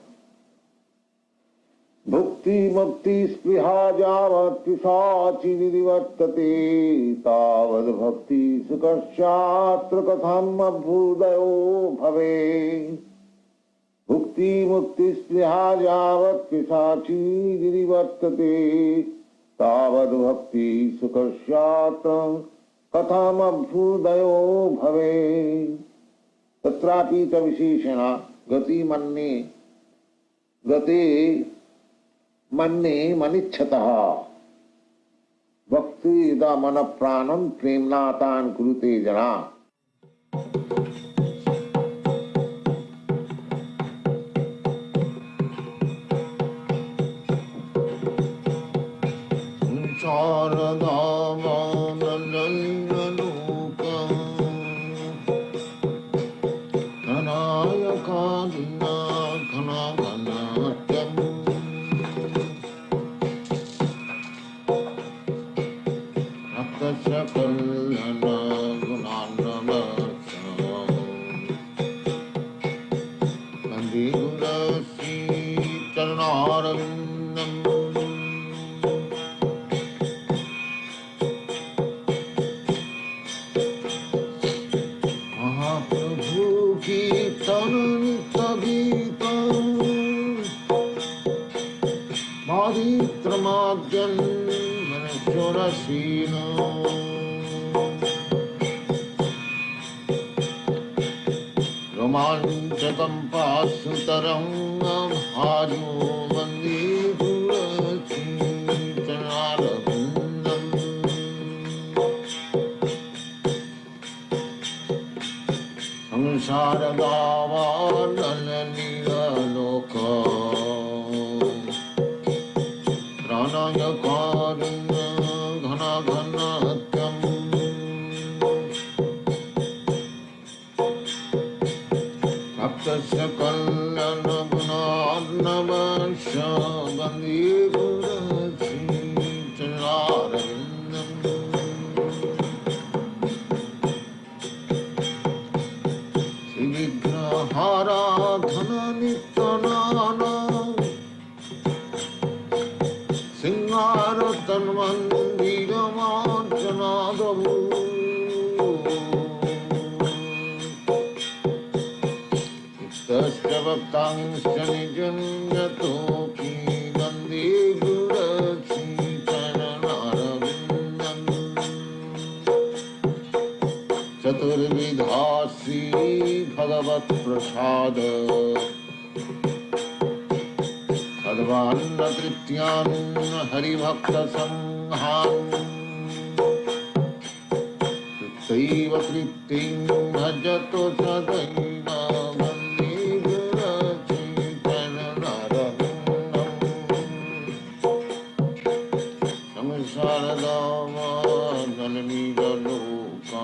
भुक्ति मुक्ति स्पृहा यावत् पिशाचि निवर्तते तावद् भक्ति सुखस्यात्र कथम् अभ्युदयो भवेत् भुक्ति मुक्ति स्पृहा यावत् पिशाचि निवर्तते तावद् भक्ति सुखस्यात्र कथम् अभ्युदयो भवेत् तत्रापि च विशेषेण गति मन्ये मनिच्छतः भक्ति मन प्राणं प्रेम्णा तान् कुरुते जना Vande Guru Sri Charanarvindam. Mahaprabhu Kirtan Tagitam Madhitramadyan Manashwarasino Romanchakam Pasutarang Bhajo Vande Guru Sri Charanarvindam. Samsaragavalanilaloka Pranaya Karunya Ghana Ghanatyam Bhaktasya Kalyana Gunarnavasya Vande Guru Sri Charanarvindam. Vigraharadhana Nityanana Singaratan Mandiramachanadavu Iktasya Bhaktangsya Nijanyatoki Vande Guru Sri Charanarvindam. Chaturvidhasi Bhagavat Prasada Sadvanna Trityan Hari Bhakta Sanghan Trittaiva Trittin Bhajato Sadaiva Vande Guru Sri Charanarvindam. Samsaradava Nalnivaloka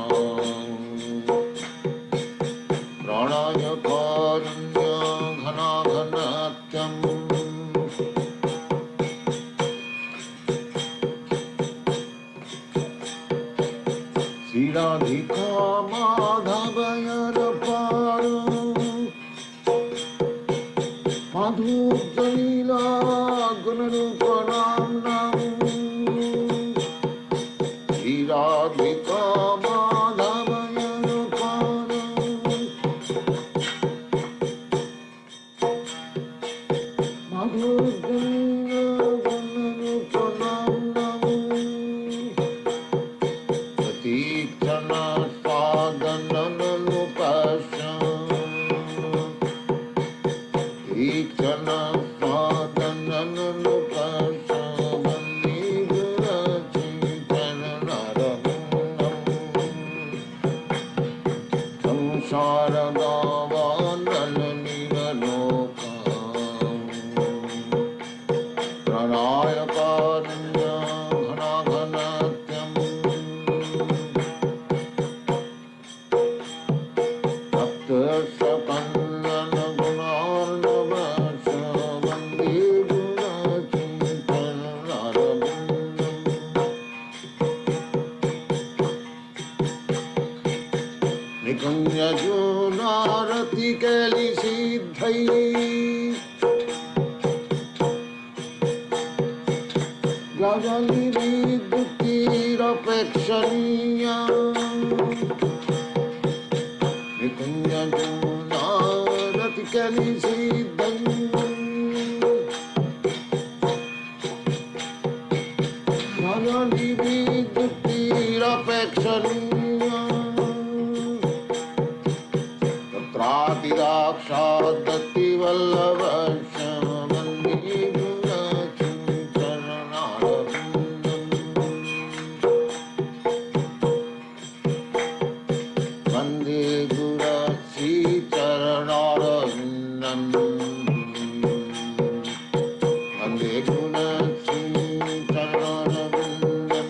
Pranaya Karunya Ghana Ghanatyam Sri Radhika Madhavayarapara Madhu Jalila Gunarupanam Sri Radhika Madhavayarapara Madhu Jalila Gunarupanam Pratikshana Swadananupasya Pratikshana Swadananupasya Vande Guru Sri Charanarvindam. Samsaragavalanilaloka Pranaya Karunya Ghana Ghanatyam Bhaktasya Kalyana Gunarnavasya Vande Guru Sri Charanarvindam. Nikunja Junarati Keli Siddhai Gajali Vidukirapekshaniya Nikunja Junarati Keli Siddhai Gajali Vidukirapekshaniya Tatratidakshaddati Vallabhasya Vande Guru Sri Charanarvindam. Vande Guru Sri Charanarvindam. Vande Guru Sri Charanarvindam.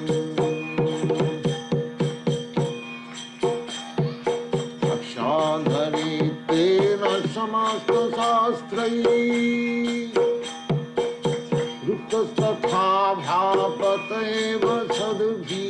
Rakshandhari Tena Samasta Sastrai Ruktastatha Bhapateva Sadbhi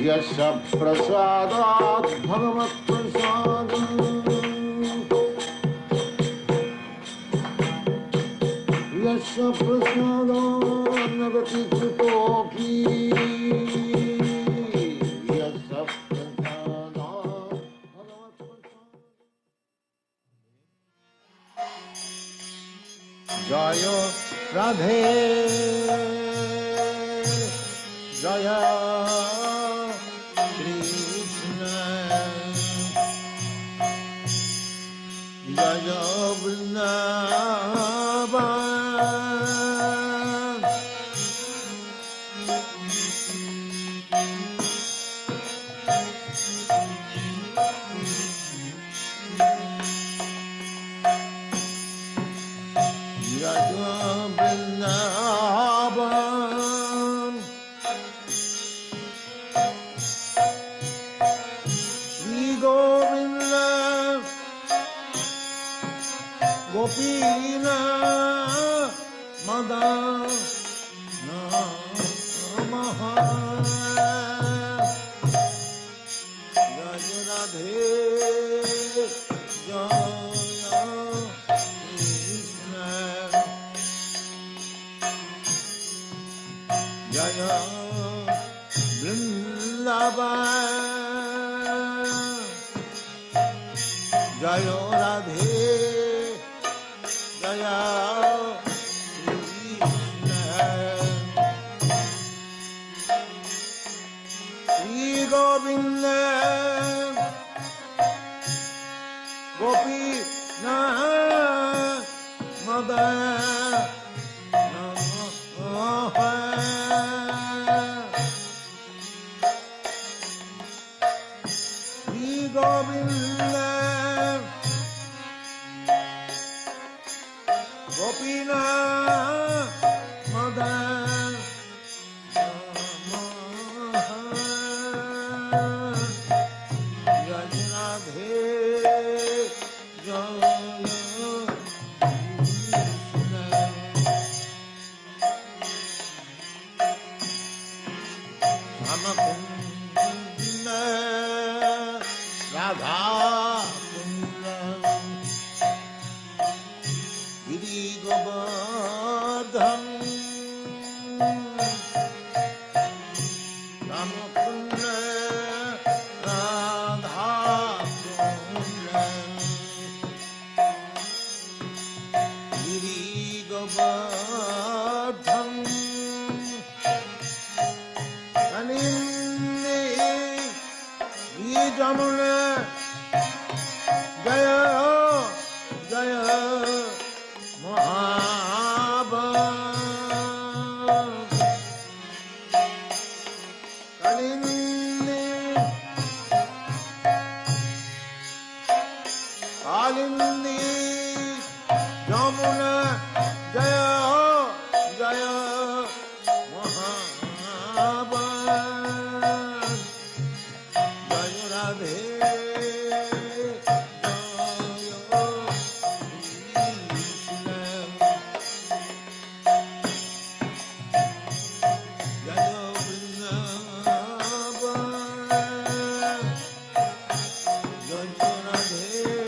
यश प्रसादात् भगवत् प्रसादम् यश प्रसादात् न व्यतिच्युतोऽपि यश प्रसादात् भगवत् प्रसादम् जय राधे जय कृष्ण जय वृंदावन जय वृंदावन श्री गोविंद गोपीन मदन नमः जय राधे जय कृष्ण जय वृंदावन जय राधे जय कृष्ण श्री गोविंद गोपी मदन श्री गोविंद गोपीनाथ मदन जय राधे जय कृष्ण राम कुंड राधा कुंड गिरि गोवर्धन राम कुंड राधा कुंड गिरि गोवर्धन कलिंदी जमुना जय जय कालिंदी जमुना जय जय महाबल जय राधे जय कृष्ण जय वृंदावन जय राधे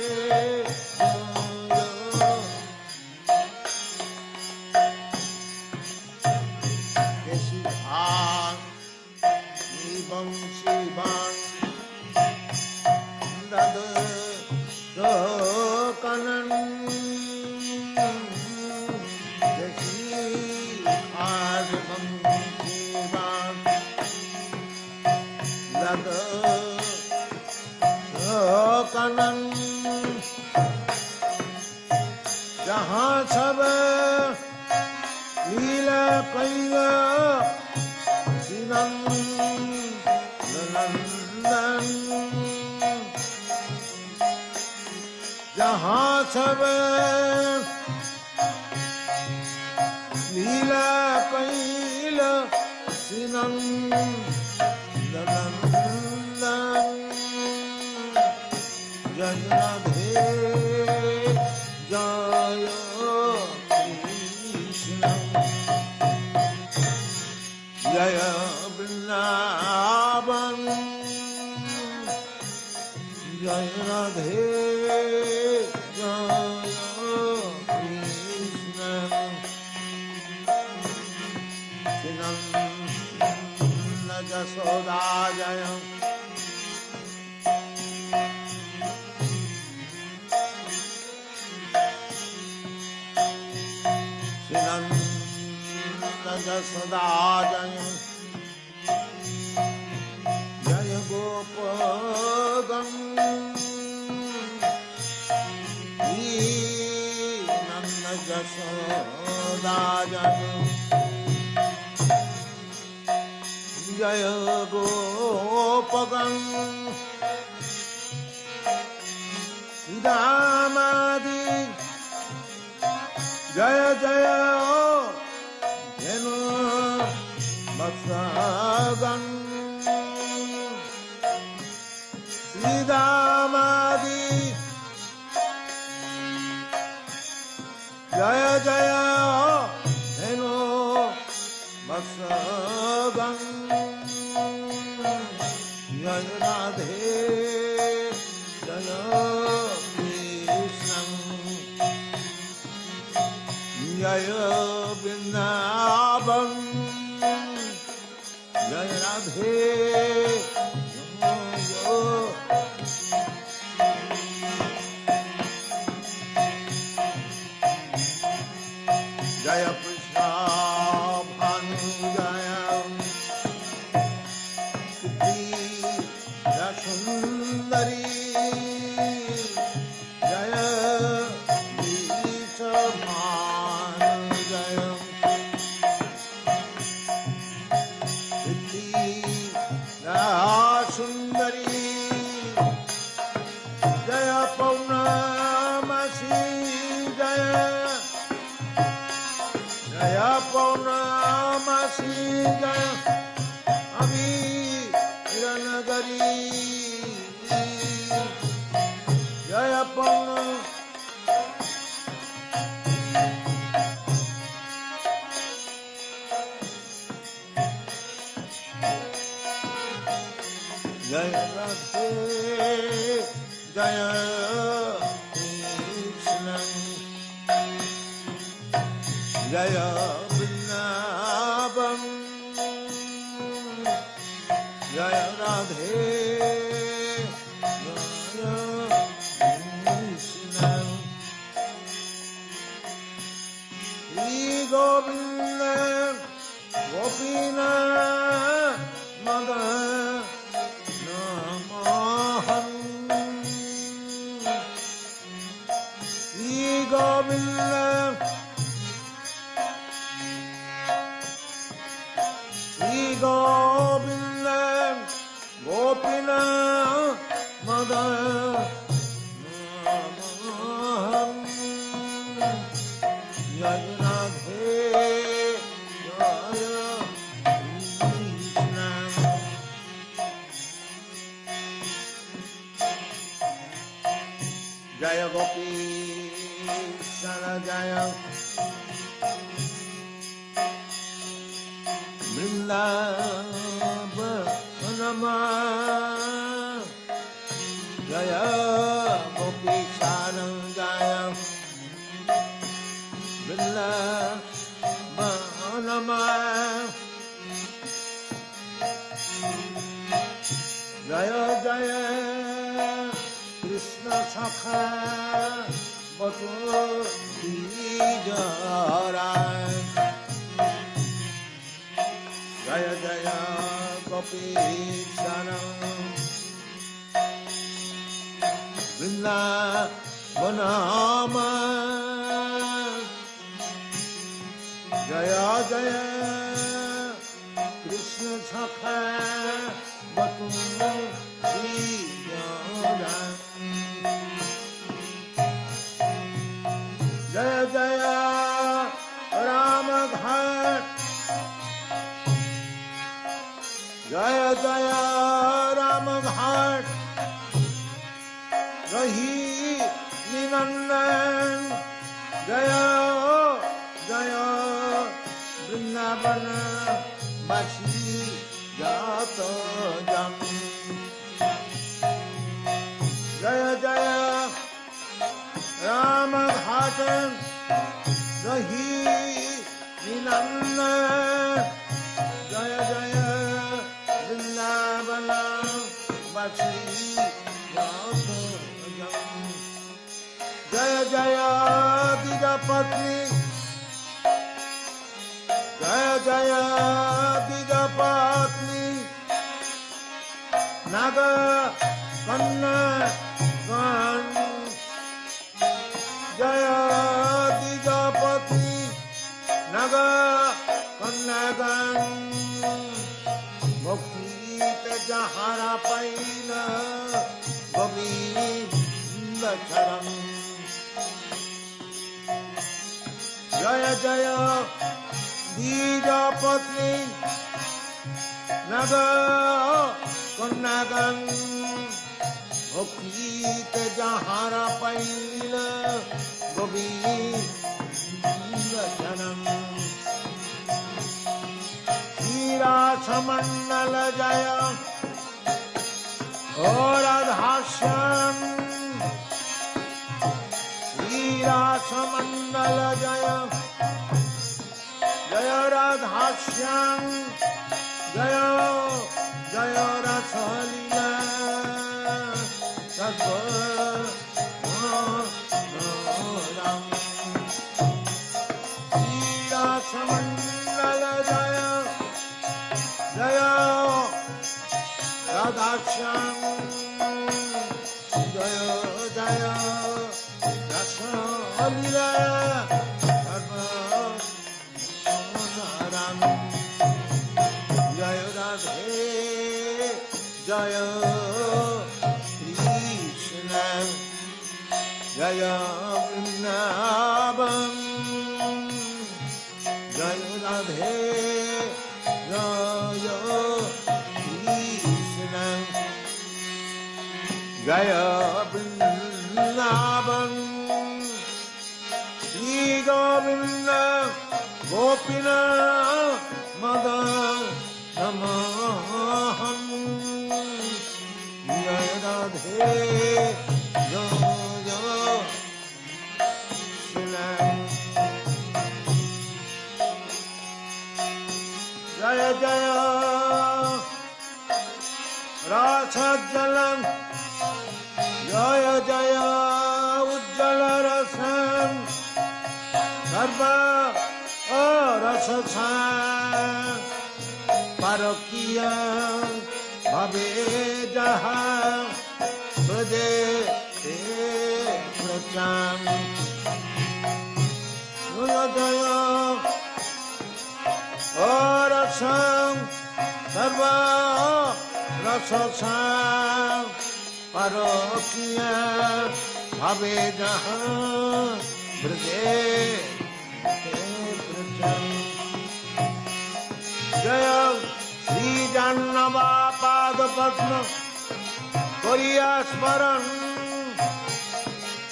जहाँ सब लीला कैला नंदन जहाँ सब लीला कैला नंदन जय राधे जय कृष्ण जय Vrindavan Jai Radhe Jai Krishna Chinanda Jasoda Jaya Chinanda Jasoda Jaya Jaya Gopagan Nanda Jasoda Jaya Jaya Gopagan Sudamadi Jaya Jaya Jenu Vatsagan Sridamadi Jaya Jaya Jenu Vatsagan Jaya Radhe Jaya Krishna Jaya Vrindavan Jaya Radhe Jaya Krishna Bhanu Jaya Kriti Rasundari Jaya Vita Bhanu Jaya Kriti Rasundari Jaya Paunamasi Jaya Jaya Paunamasi Jaya Abhi Hiranagari Jaya Paunamasi Jaya Radhe Jaya Krishna Jaya Vrindavan Jaya Radhe Jaya Krishna Shri Govinda Gopina Madan Namahan Shri Govinda Shri Govinda Gopina Madan Namahan Jaya Radhe Jaya Krishna Jaya Gopi Sara Jaya Vrindavanama Jaya Gopi Sara Jaya Vrindavanama Jaya Jaya Krishna Sakha Batu Jarai Jaya Jaya Gopi Saram Vrindavanama Jaya Jaya Krishna Sakha Batu Jarai Jaya Jaya Rama Ghat Jaya Jaya Rama Ghat Rahi Ninandan Jaya Jaya Vrindavana Basi Jata Jam रही निनंद जय जय वृंदावन बसी जय जय दिगपत्नी जय जय दिगपत्नी नाग कन्या गण जय दिगपत्नी नाग कन्या गण मुक्ति जहारा पैन गोविंद चरण जय जय दिगपत्नी नाग कन्यागन भक्ति जहारा पैल गोविंद जनम हीरासमंडल जय ओ राधाश्याम हीरासमंडल जय जय राधाश्याम जय जय रसलीला सद्गुणराम हीरासमंडल जय जय राधाश्याम जय जय रसलीला सद्गुणराम जय राधे जय कृष्ण जय वृंदावन जय राधे जय कृष्ण जय वृंदावन श्री गोविंद गोपीनाथ मदन नमः जय राधे जय जय जय रसजलम जय जय उज्जल रसम सर्व रससार परकिया भवे जहाँ ब्रजे प्रचाम जय और संग सर्व रससार परकिया भवे जहाँ ब्रजे प्रचाम जय श्री जाह्नवा पाद पद्म करिया स्मरण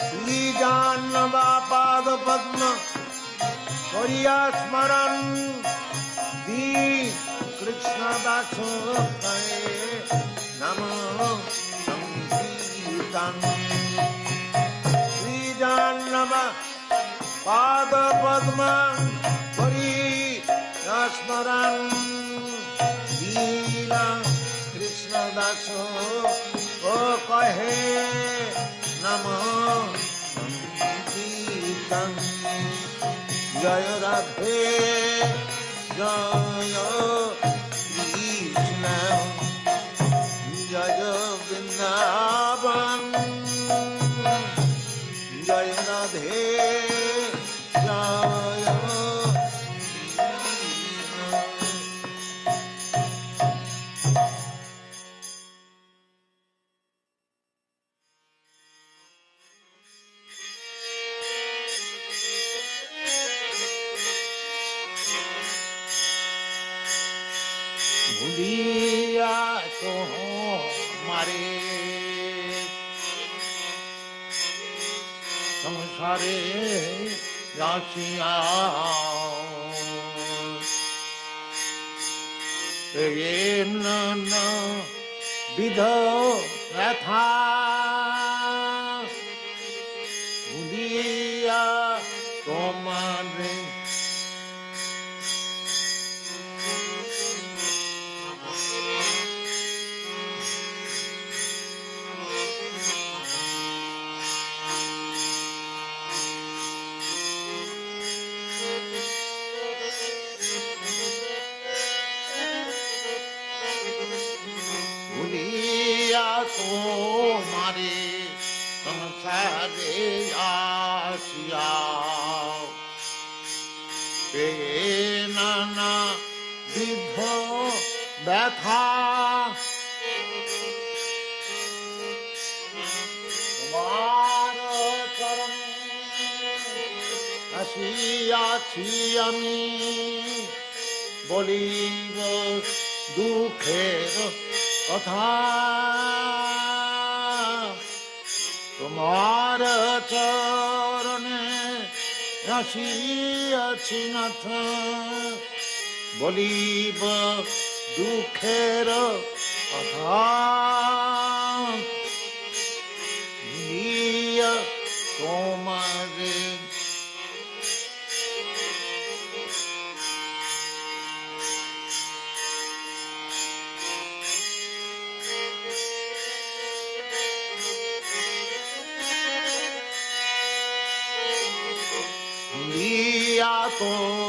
श्री जाह्नवा पाद पद्म करिया स्मरण दीन कृष्ण दासो कहे नमो संकीर्तन श्री जाह्नवा पाद पद्म करिया स्मरण लीला कृष्ण दासो ओ कहे नमो संकीर्तन जय राधे जय कृष्ण जय वृंदावन जय राधे जय भूलिया तो मारे संसारे राशिया ये न विधो व्यथा भूलिया তোমারে সংসারে আসিয়া পেয়ে নানা বিধ ব্যথা তোমার চরণে আসিয়াছি আমি বলিব দুঃখের কথা তোমার চরণে আসিয়াছি নাথ বলিব দুঃখের কথা তোমারে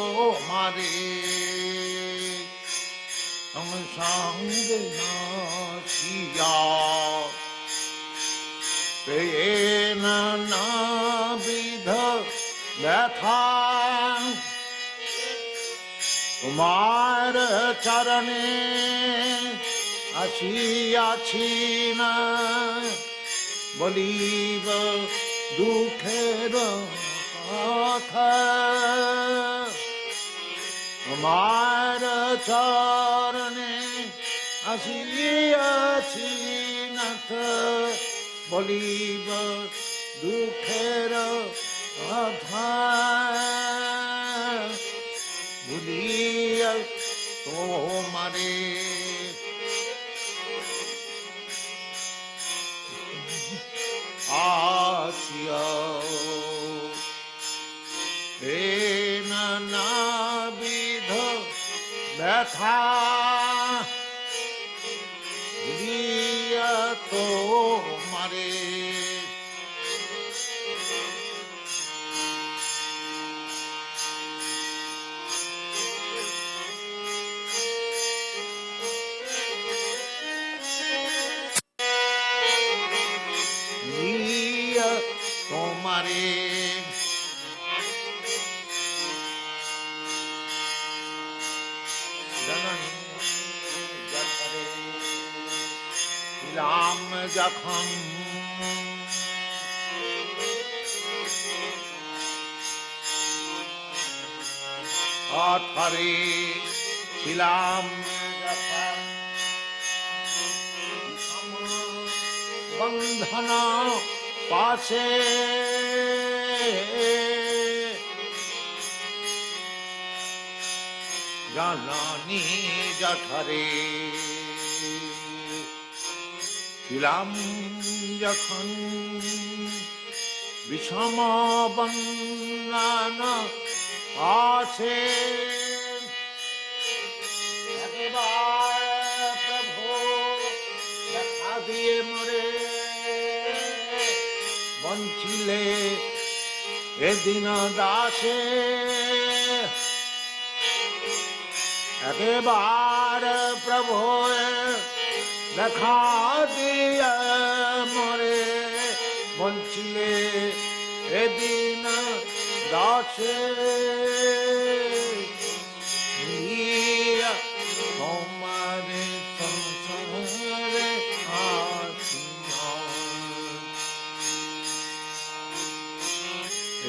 তোমারে সঙ্গে নাসিয়া পেয়ে নানা বিধ ব্যথা তোমার চরণে আসিয়াছি না বলিব দুঃখের কথা তোমার চরণে আসিয়াছি নাথ বলিব দুঃখের কথা ভুলিয়া তোমারে আসিয়া নানা বিধ ব্যথা ভুলিয়া তোমারে তোমারে ছিলাম যখন অথরে ছিলাম যখন বন্ধন পাশে জননী জঠরে ছিলাম যখন বিষম বন্ধন আছে প্রভু দেখা দিয়ে মরে বঞ্চিলে এদিন দাসে একেবার প্রভু দেখা দিয়ে মরে বঞ্চিলে এদিন দাসে তোমারে সংসারে আসিয়া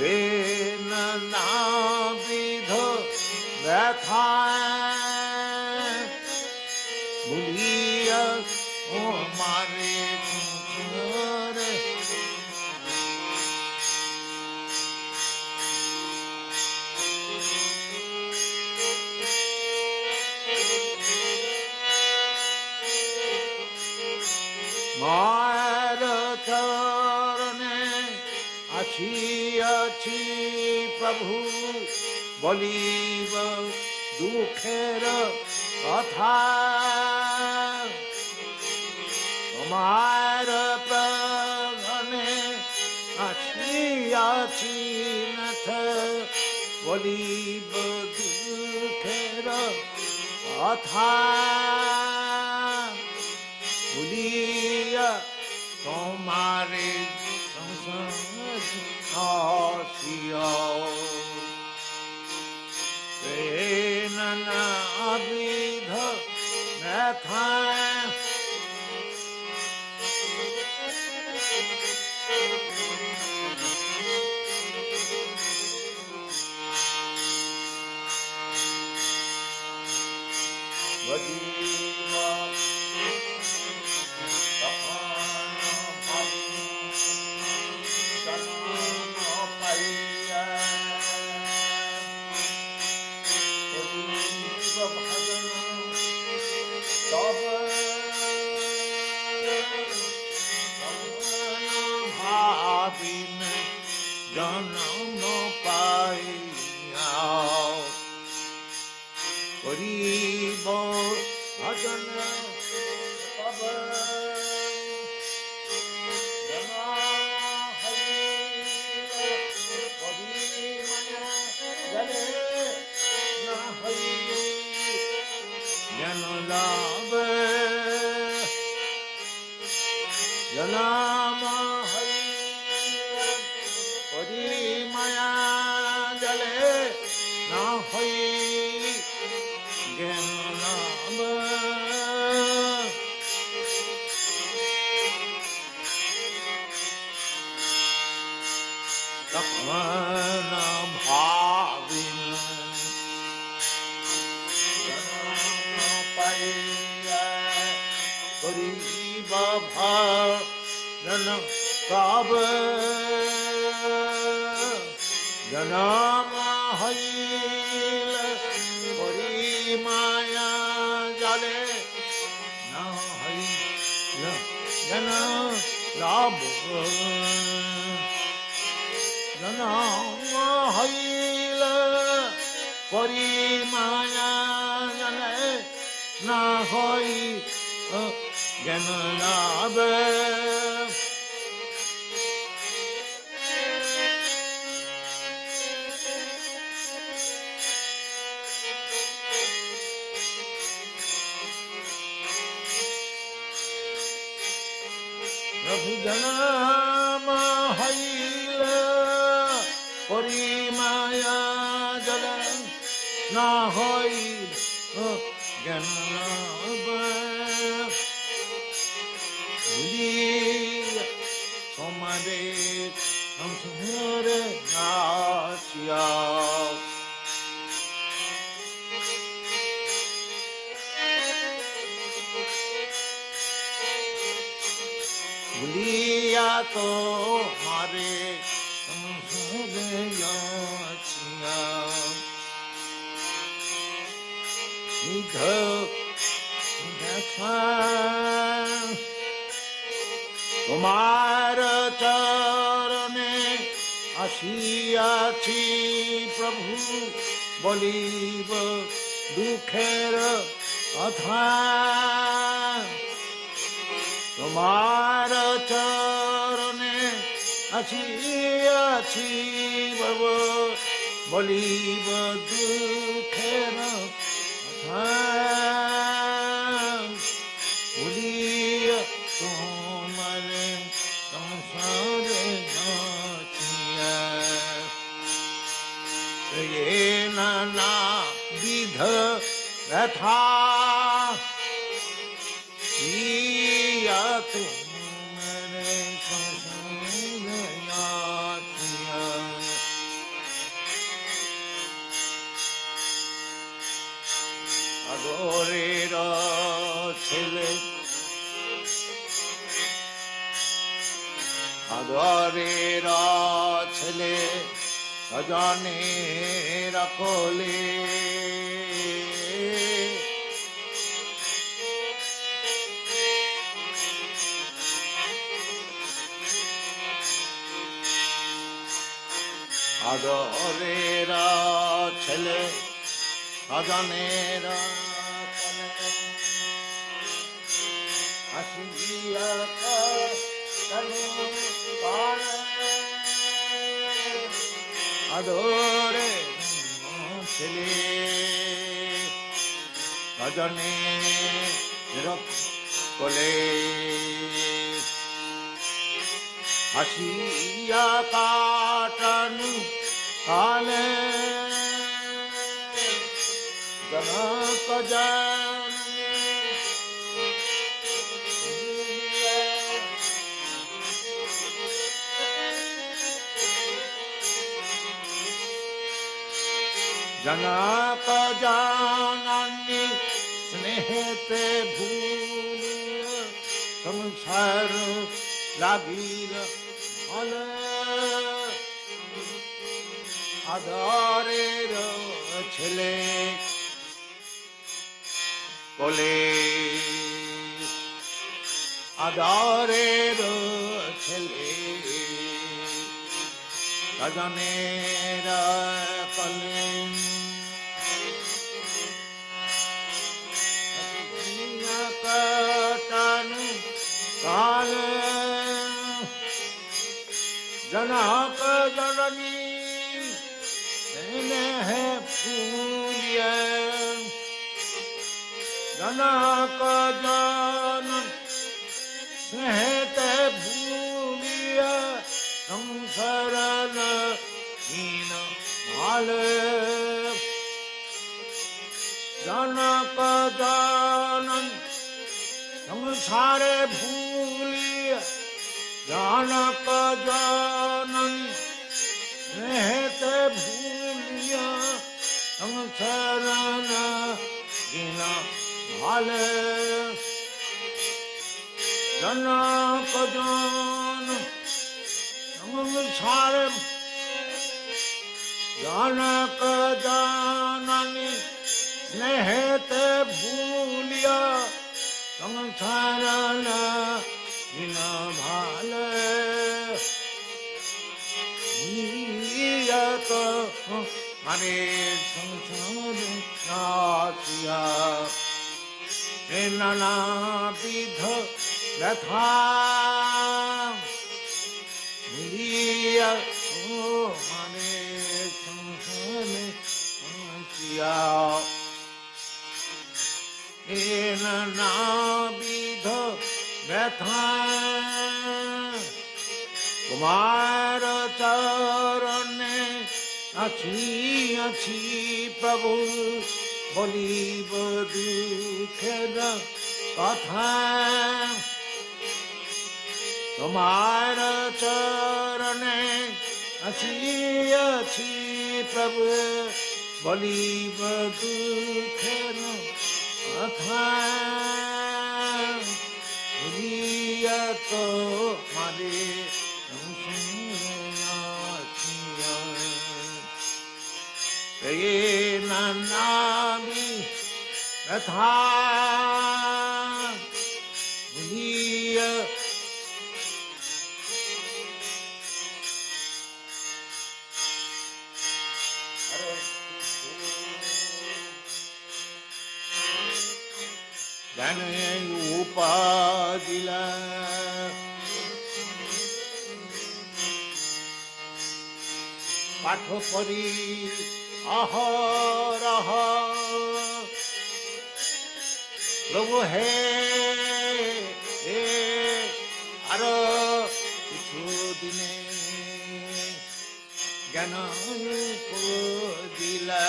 এ নানা বিধ ব্যথা ভুলিয়া তোমারে সংসারে মার চরণে আসিয়াছি প্রভু বলিব দুঃখের কথা তোমার প্রাণে আসিয়াছি নাথ বলিব দুঃখের কথা ভুলিয়া তোমারে আসিয়া নানা বিধ ব্যথা জনম পাইয়া করিব ভজন তব জন লাভ জনাম মায়া জলে না হই জ্ঞান লাভ তখন ভাবিন পাইয়া করিব ভজন তব জনম হইল পরি মায়া জলে না হইল জন লাভ জনম হইল পরি মায়া জলে না হই জ্ঞান লাভ জনম হইল পরি মায়া জল না হইল জ্ঞান লাভ তোমারে সংসার নাচিয়া ভুলিয়া তো মারে সংসারিয়া নিধ দেখা তোমার চরণে আসিয়াছি প্রভু বলিব দুঃখের কথা তোমার চরণে আসিয়াছি প্রভু বলিব দুঃখের কথা বলিয়া তোমারে সংসারে নাচিয়া এ নানা বিধ ব্যথা ইয়া তোমারে সংসারে নাচিয়া আদরের ছেলে আদরের ছেলে সজনের কোলে আদরের ছেলে সজনের কোলে আসিয়া আদরে ছেলে সজনে কোলে हसिया काटन काले जनक जननी जनक जननी स्नेहते भूल संसार লাগিল ভালে আদরের ছেলে কোলে আদরের ছেলে সজনের কলে কটন কালে जनक जननी स्नेह फूलिय जनक जन स्नेहत भूलिय संसरण हीन भाल जनक जनन संसारे भूलिय जनक जनन स्नेहत भूलिया संसरण हीन भाल जनक जन संसार जनक जननी स्नेहत भूलिया संसारण हीन भाल तो हरे संसार नासिया नाना विध व्यथा हरे संसार नासिया नाना विध व्यथा कुमार चरणे अच्छी अच्छी प्रभु बोलिब दुखेर कथा कुमार चरणे अच्छी अच्छी प्रभु बोलिब दुखेर कथा तो मारे ये नामी कथा जन उपादिला पाठ पढ़ी अहरह प्रभु हे आर किछु दिने ज्ञान दिला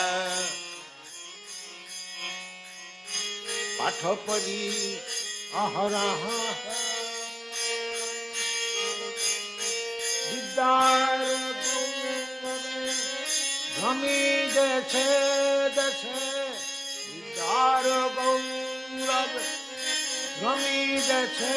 पाठ पढ़ी अहरह विद्यार भ्रमी देशे देशे विद्यार गौरव भ्रमी देशे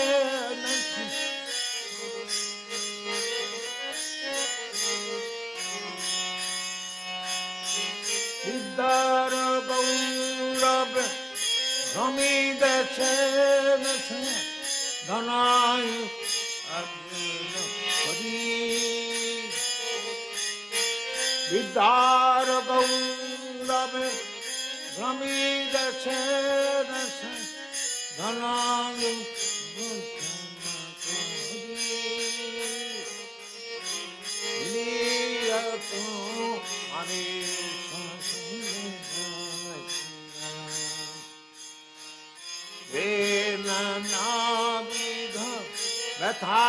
विद्यार गौरव भ्रमी देशे देशे धनायु विद्यार गौरव भ्रमी देशे देशे धनायु नाना विध व्यथा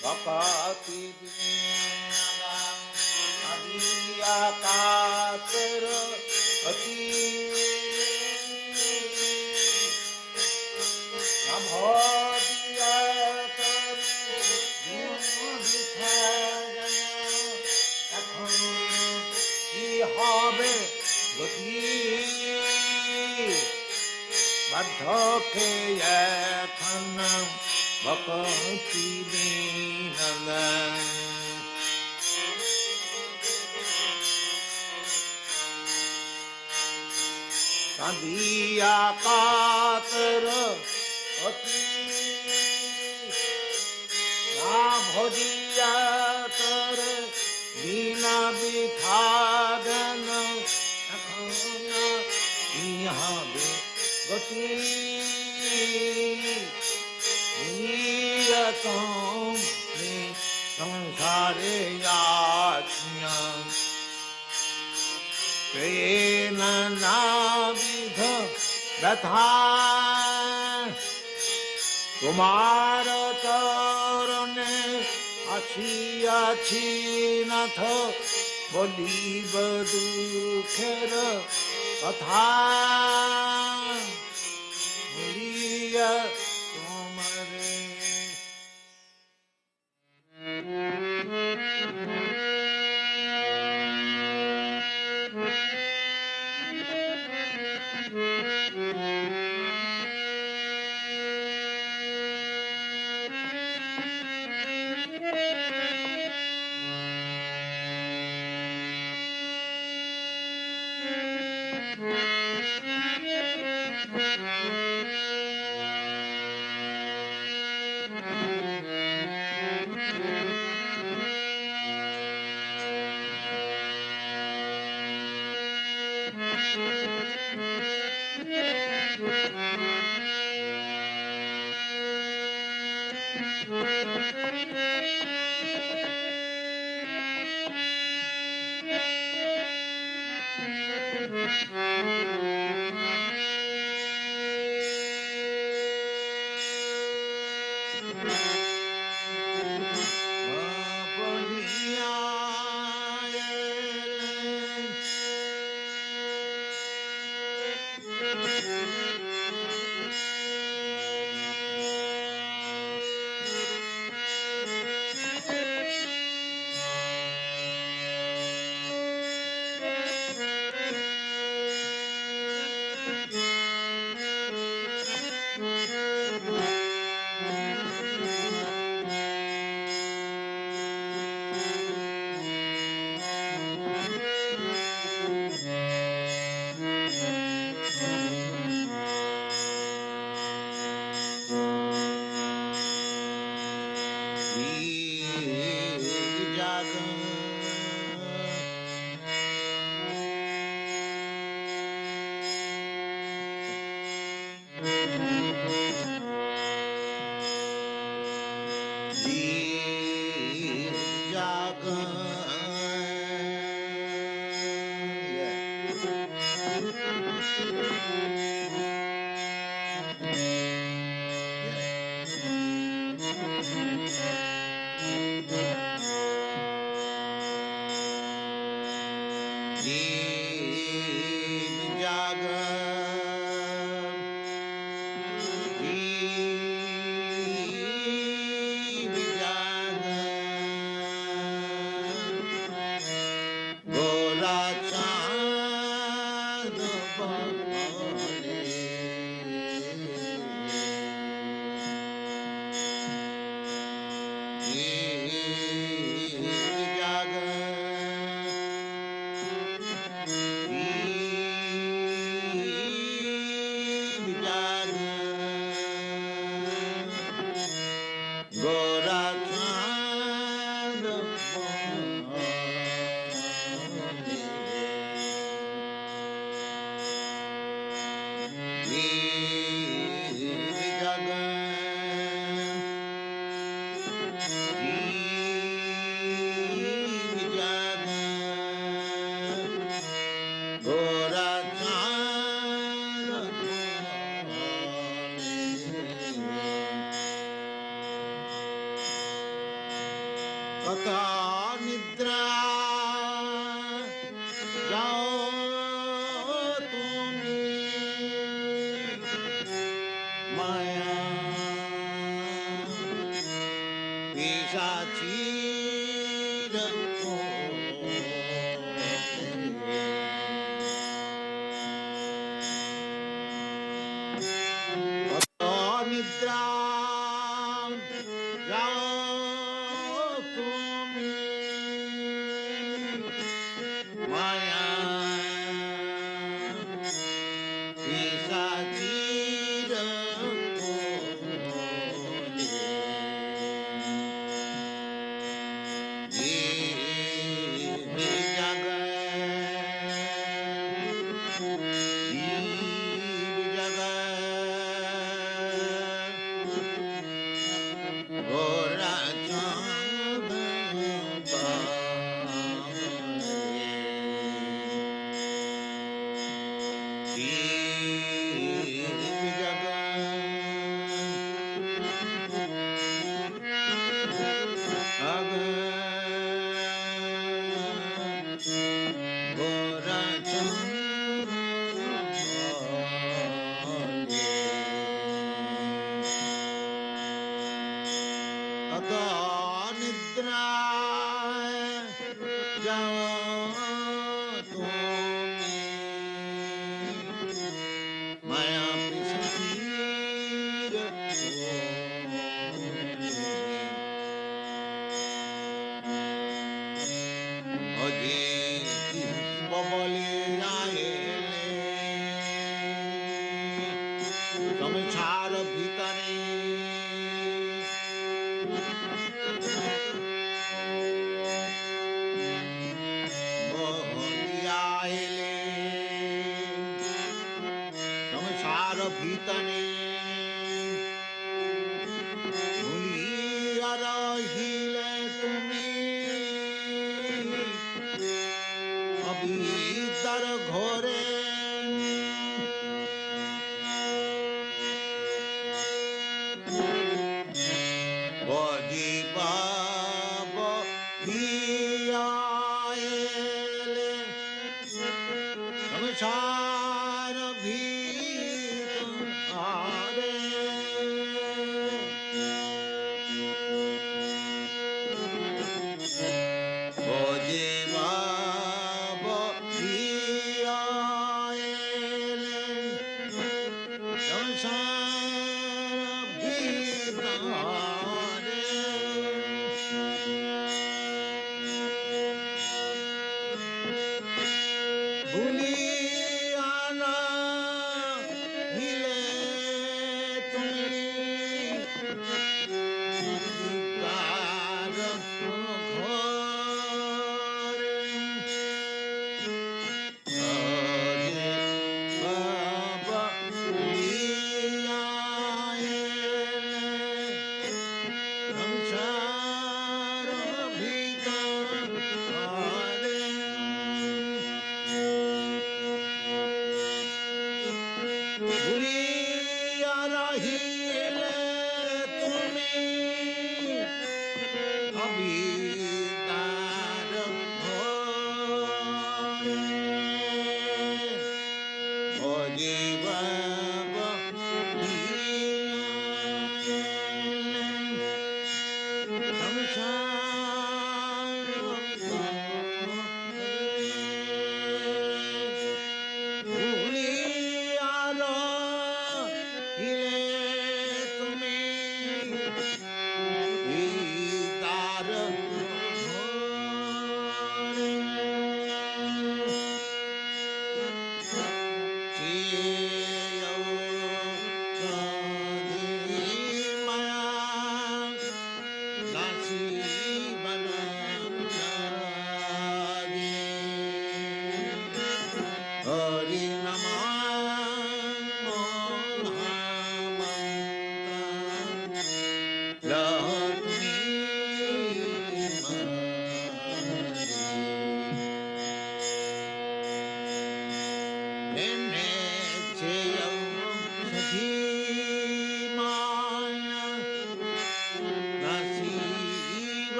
भक्ति अदिया कातर अति नभोदिया कर এখন কি হবে গতি বার্ধক্যে এখন ভক্তি বিহীন কাঁদিয়া কাতর অতি না ভজিয়া তর বিনা বিখাদন এখন কি হবে গতি নিয়তম সংসারে আছিয়া প্রেম নাবিধ ব্যথা তোমার চরণে আসিয়াছি নাথ বলিব দুঃখের কথা বলিয়া তোমারে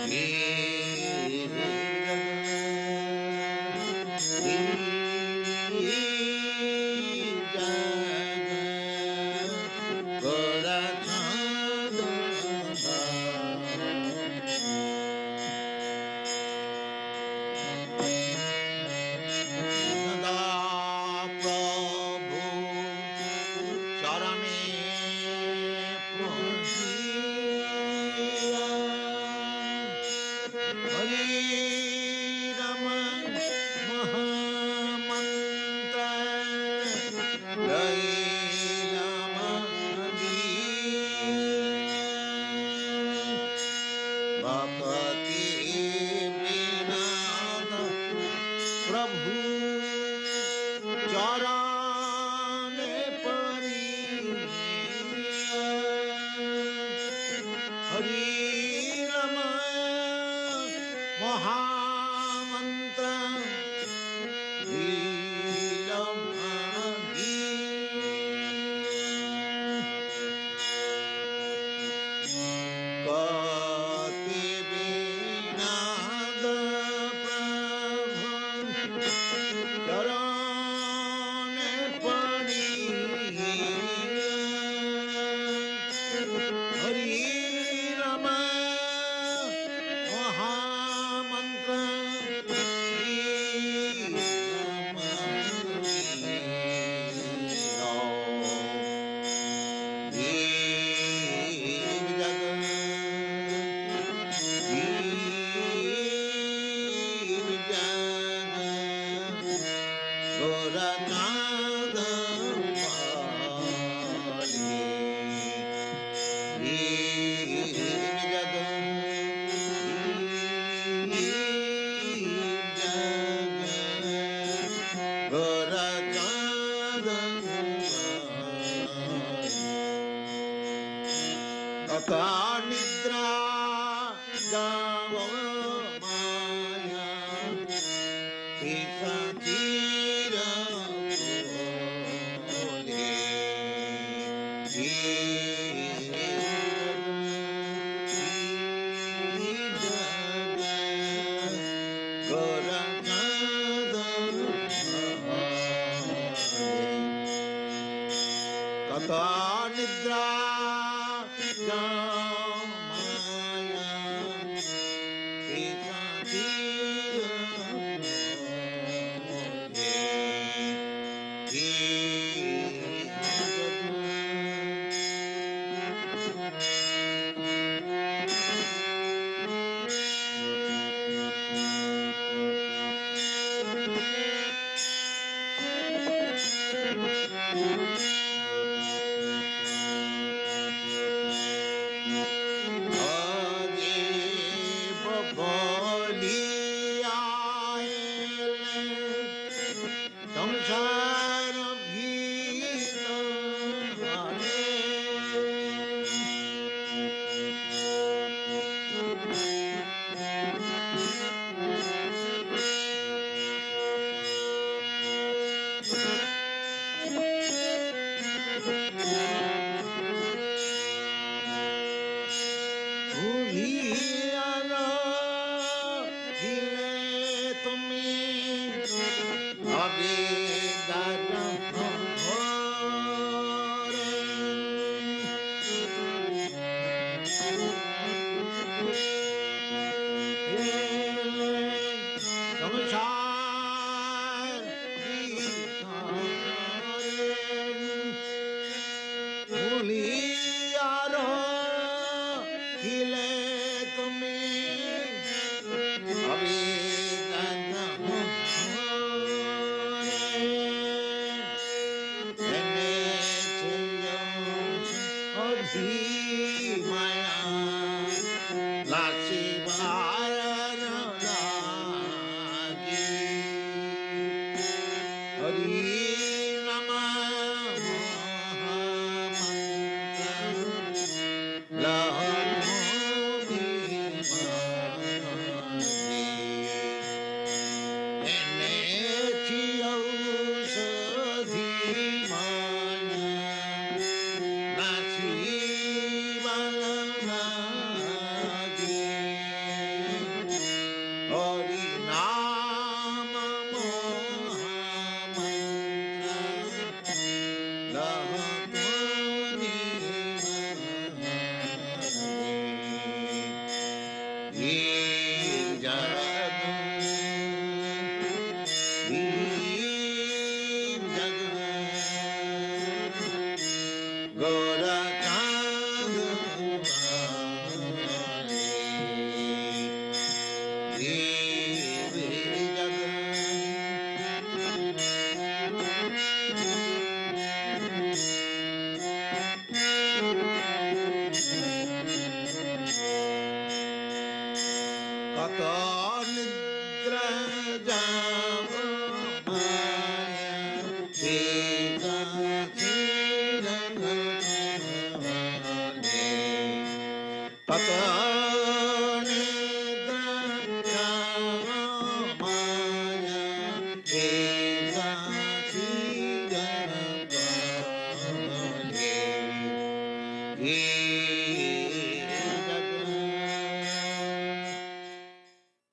Amen. Veer Jagat, Veer Jagat, Gora Chand Vale, Veer Jagat, Kata Nidra Java Maya, Eka Chirangavale, Kata Nidra Java Maya, Eka Chirangavale,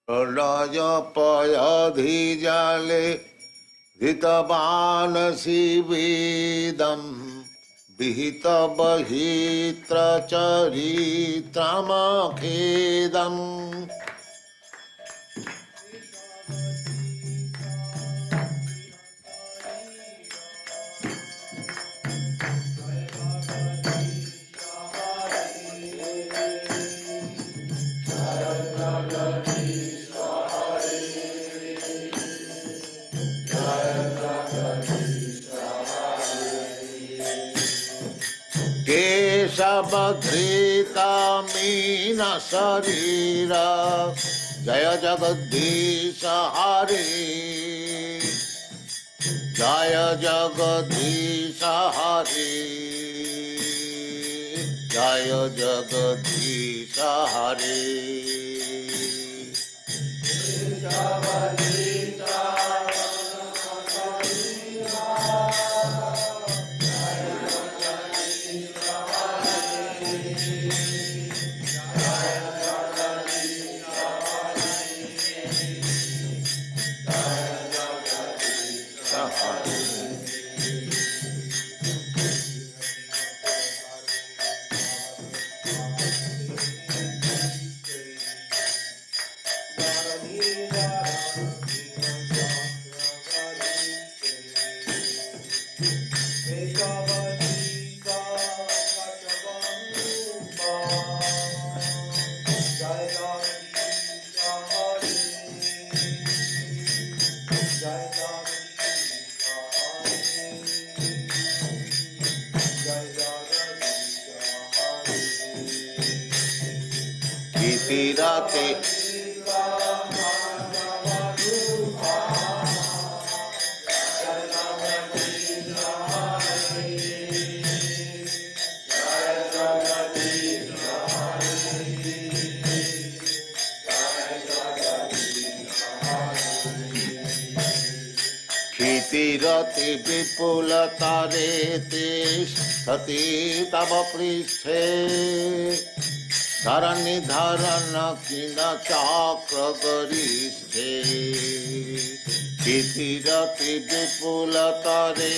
Raja Payadhijale Dhitamanasivedam Vihitabahitra Charitramakhedam Keshavadhrita Meena Sarira Jaya Jagadisha Hare Jaya Jagadisha Hare Jaya Jagadisha Hare Kitirate Kitirati Vipulatare Sati Tava Pristhe Dharani Dharana Kina Chakra Garisthe Kitirati Vipulatare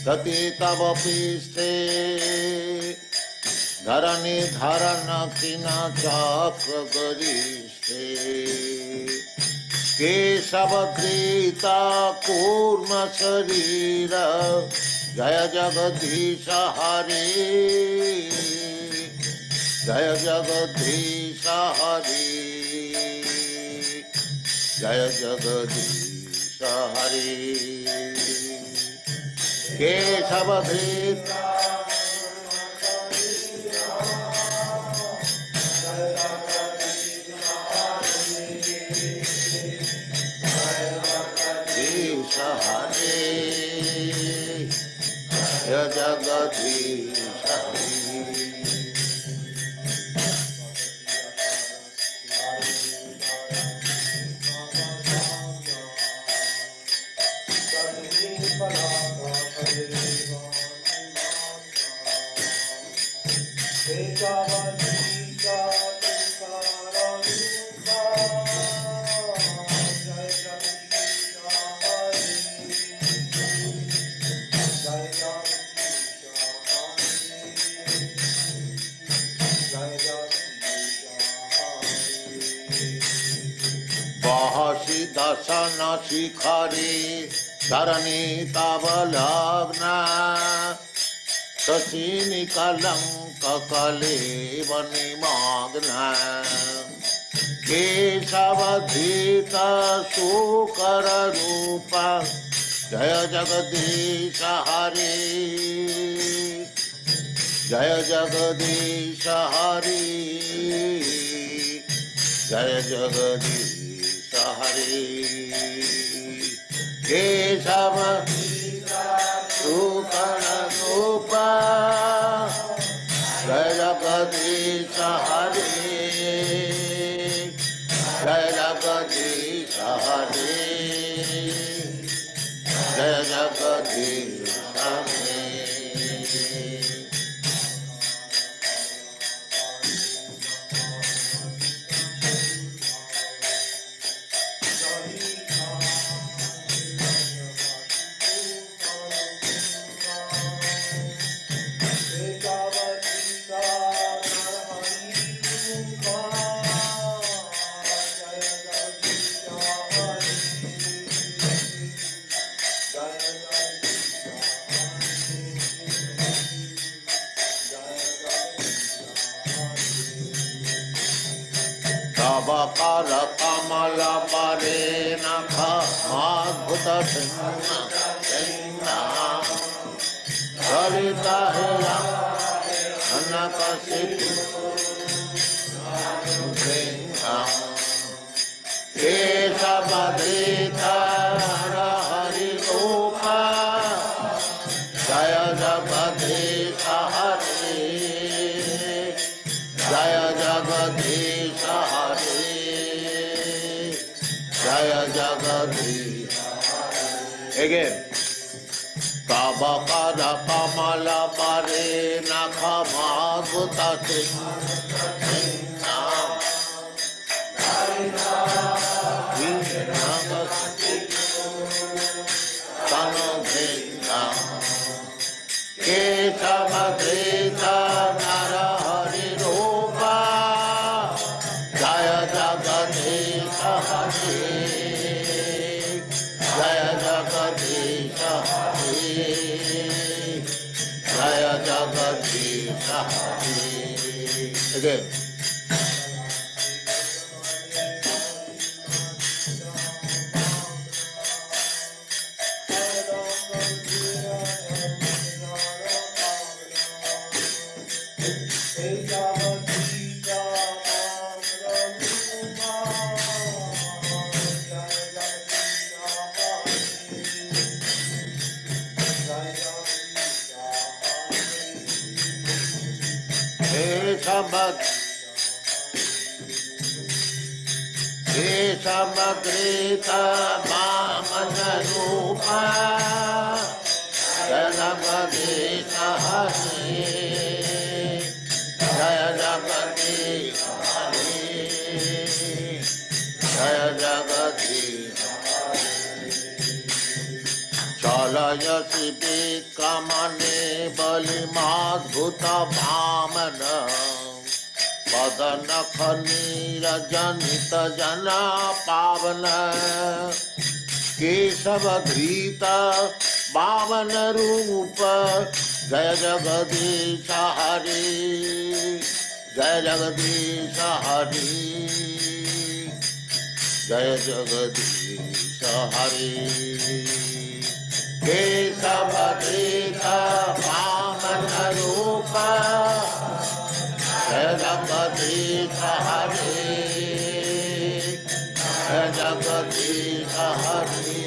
Sati Tava Pristhe Dharani Dharana Kina Chakra Garisthe Keshavadhrita Kurma Sharira Jaya Jagadisha Hare Jaya Jagadisha Hare Jaya Jagadisha Hare Keshavadhrita Hare Jaya Jagadisha दशन शिखरे धरणी तव लग्न शशिनि कलंक कलेव निमग्न केशवधीत शूकर रूप जय जगदीश हरे जय जगदीश हरे जय जगदीश हरे केशव शूकर रूप जय जगदीश हरे जय जगदीश हरे जय जगदीश हरे तव कर कमल परे नख अद्भुत ललित कनक केशवधृत हरि रूप जय जगदीश हरे जय जगदीश हरे जय जगदीश again तव कर कमल परे नख अद्भुत केशवधृत नर हरि रूप जय जगदीश हरे जय जगदीश हरे जय जगदीश हरे again केशवधृत वामन रूप जय जगदीश हरे जय जगदीश हरे जय जगदीश चलयसि विक्रमणे बलिमाद्भुत वामन वदन खनीरजनित जना पावन केशवधृत वामन रूप जय जगदीश हरे जय जगदीश हरे जय जगदीश हरे केशवधृत वामन रूप जय जगदीश हरे जय जगदीश हरे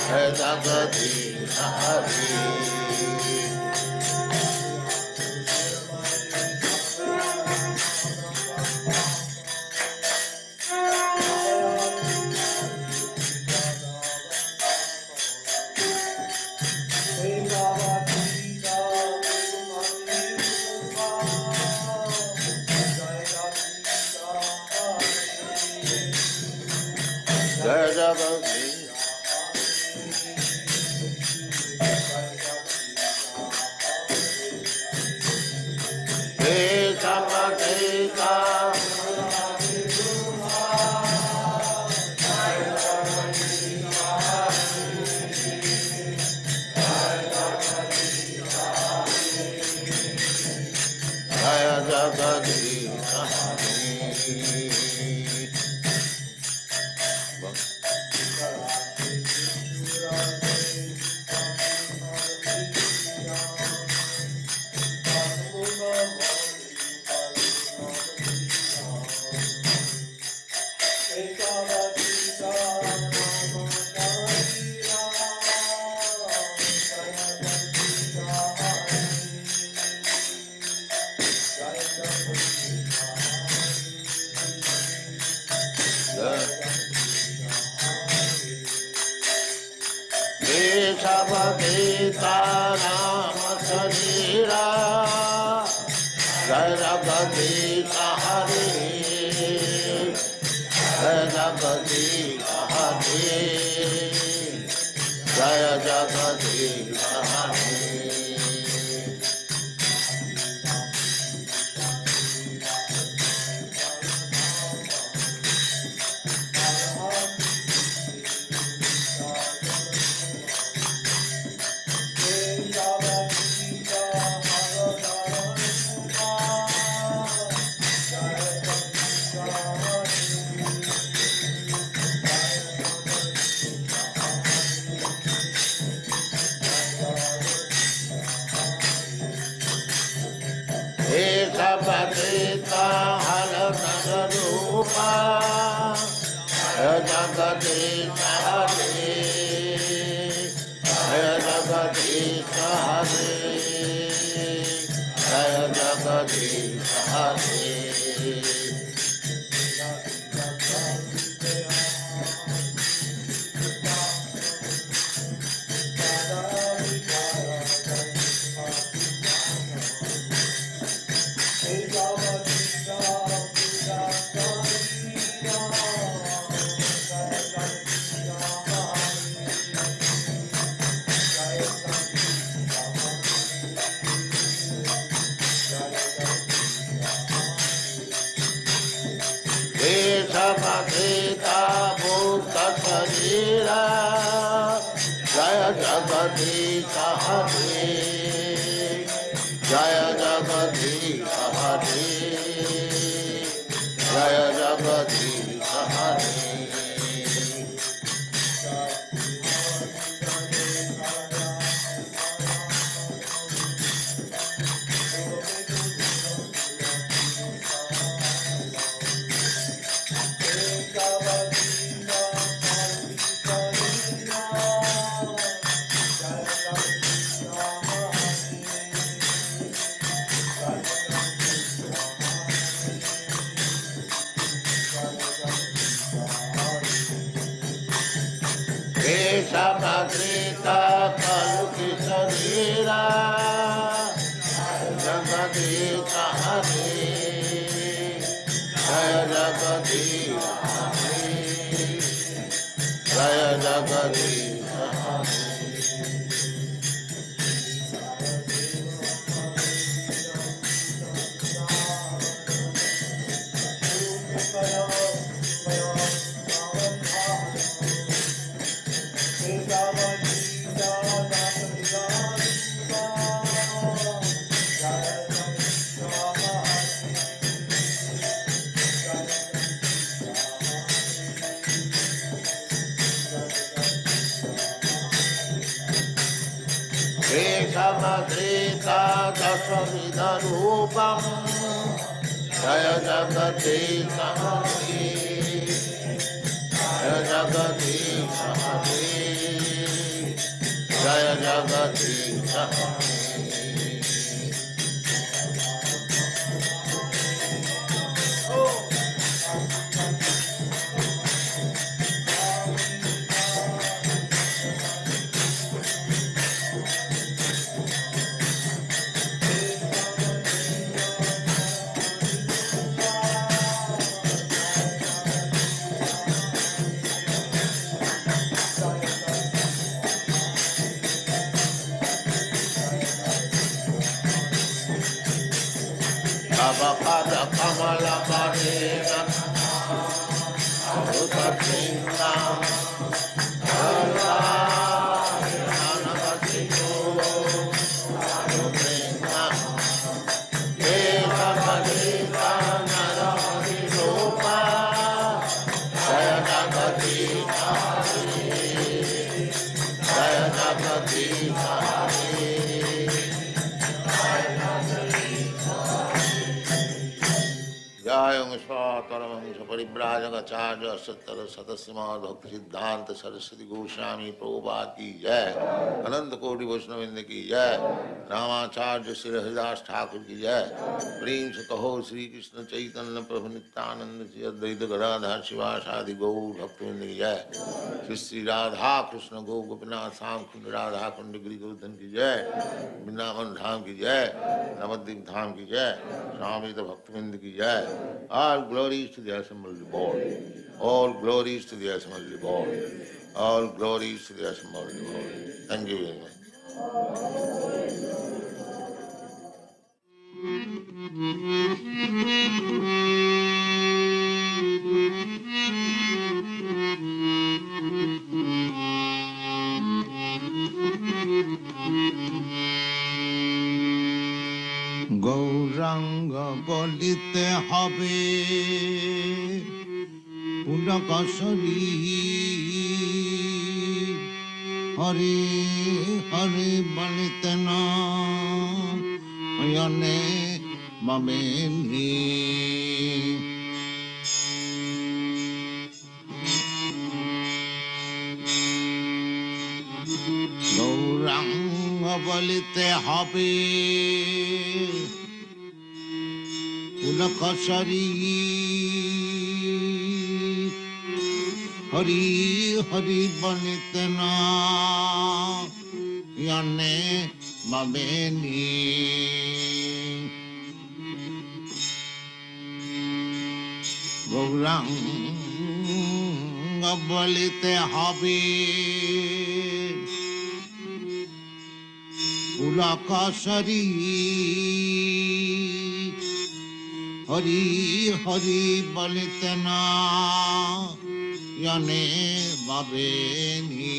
जय जगदीश हरे जय जगदीश हे समदेता Jaya Jagadisha Hare. Keshavadeta Rama Sharira Jaya Jagadisha Hare. Jaya Jagadisha Hare. Jaya Jagadisha Hare. Keshavadeta Halanagarupa Jaya Jagadisha Hare. Jaya Jagadisha Hare. Jaya Jagadisha Hare. Keshavadeta Bhutta Sharira Jaya Jagadisha Hare. Jaya Jagadisha Hare. Jaya Jagadisha Hare. Keshavadeta Kaluki Sharira Jagadisha Hare. Jaya Jagadisha Hare. Jaya Jagadisha Hare. Keshavadeta Dashavidha Rupam Jaya Jagadisha Hare. Jaya Jagadisha Hare. Jaya Jagadisha Hare. Abakada Kamala Padena Utakina Allah Nanavasiko Anubrina Jayang Svataramansa Paribrajagacharya Sattara Satasima Bhakti Siddhanta Saraswati Goswami Prabhupada ki jai, Ananda Koti Vaishnavinda ki jai, Ramacharya Sri Haridas Thakur ki jai, Prem se kaho Sri Krishna Chaitanya Prabhu Nityananda Sri Advaita Gadadhar Shivasadi Gaur Bhaktivinda ki jai, Sri Sri Radha Krishna Gaur Gopinath Sam Kund Radha Kund Giri Govardhan ki jai, Vrindavan Dham ki jai, Navadvip Dham ki jai, Swamita Bhaktivinda ki jai. All glories to the assembled Lord. All glories to the assembled Lord. All glories to the assembled Lord. Thank you very much. Gauranga বলিতে হবে পুলকশরী হরে হরে বলিতে নয়নে মমেনি গৌরাঙ্গ বলিতে হবে পুলকশরী হরি হরি বলিতে নয়নে মমেনি গৌরাঙ্গ বলিতে হবে পুলকশরী হরি হরি বলিতে নয়নে ভাবেনি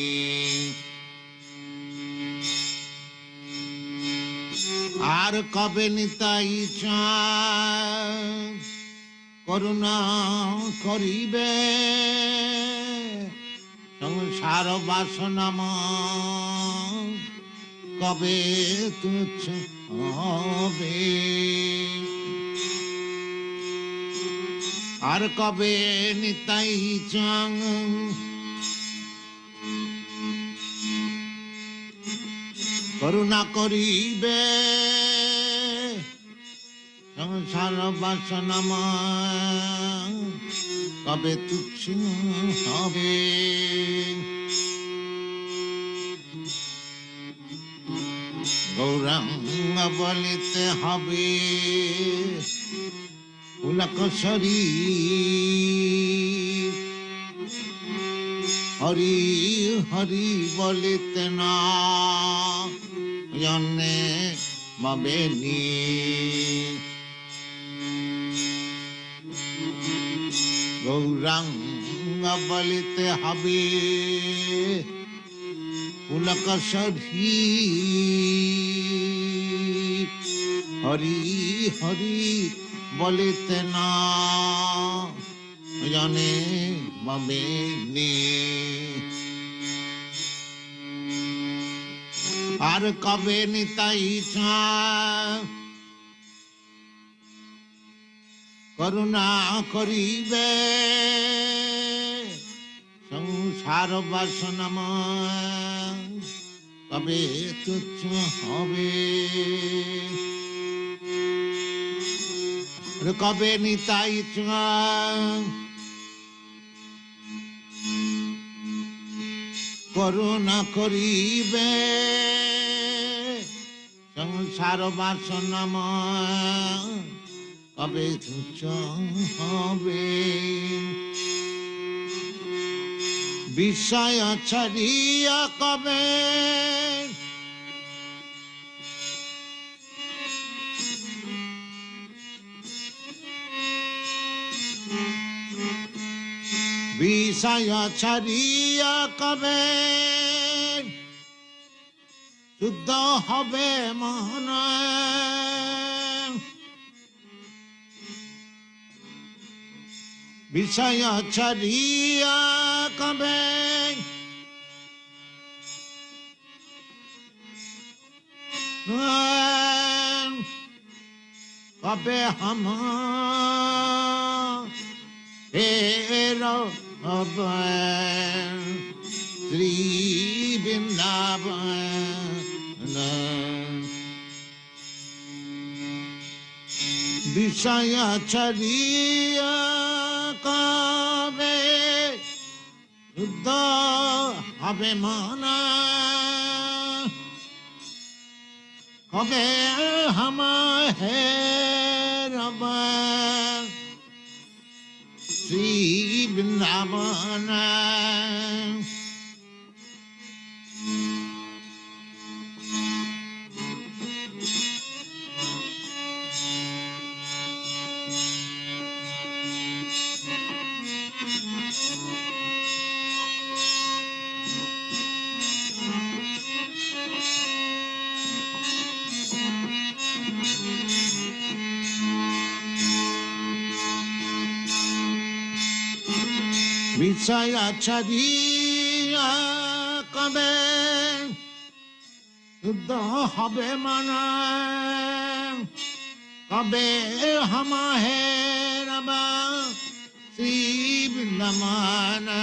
আর কবে নিতাই করুণা করিবে সংসার বাসনাম কবে তুচ্ছ হবে আর কবে নিতাই চাং করুণা করিবে সংসার বাসনাম কবে তুচ্ছ হবে গৌরাঙ্গ বলিতে হবে পুলকশরী হরি হরি বলিতে নয়নে মমেনি গৌরাঙ্গ বলিতে হবে পুলকশরী হরি হরি বলিতে নয়নে মমেনি আর কবে নিতাই করুণা করিবে সংসার বাসনাম কবে তুচ্ছ হবে কবে নিতাই করুণা করিবে সংসার বাসনাম কবে তুচ্ছ হবে বিষয় ছাড়িয়া কবে বিষয় ছাড়িয়া কবে শুদ্ধ হবে মন বিষয় ছাড়িয়া কবে কবে আমার hero of Sri Vrindavan Vishaya Chariya Kave Uddha Abhimana Kave Hama Hai Rava Sri Vrindavana Vishaya Chariya Kave Uddha Abhimana Kave Hama Hai Rava Sri Vrindavana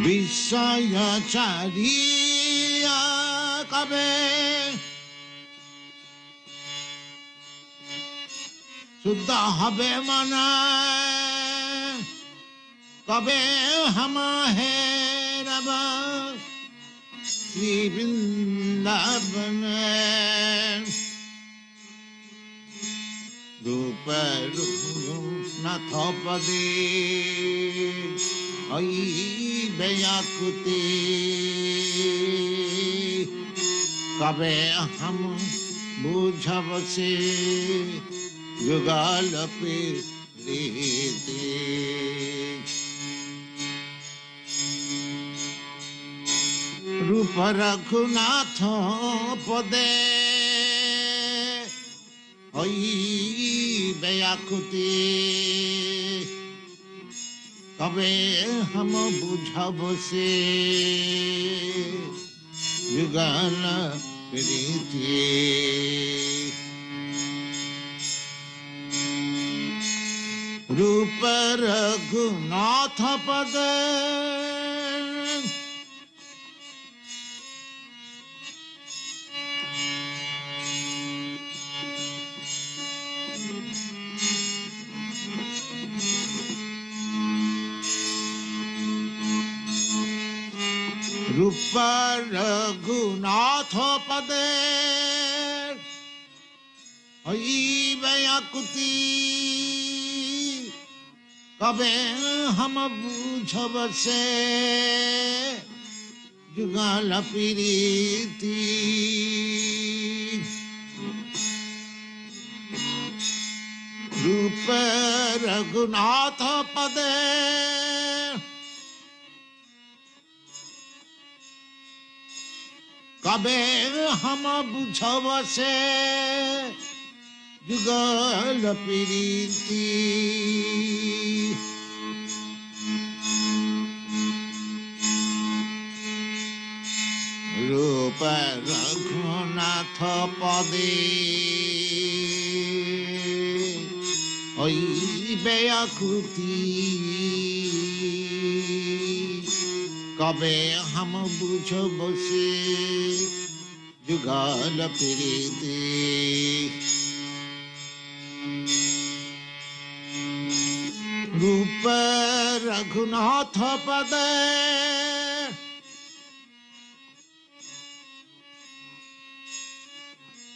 Vishaya Chariya Kave Suddha Abhimana Kave Hama Hai Rava Sri Vrindavana Rupa Nathapade Ai Beyakuti Kabe Ham Bujhavase Yugalapi Riti Rupa Raghunatha Pade Ai Beyakuti Kabe ham bujhavase yugala priti Rupa Raghunatha Pade Rupa Raghunatha Pade Ai Beyakuti Kabe ham bujhavase Yugala Piriti Rupa Raghunatha Pade Kabe ham bujhavase Yugala Piriti Rupa Raghunatha Pade Ai Beyakuti Kabe ham bujhavase Yugala Piriti Rupa Raghunatha Pade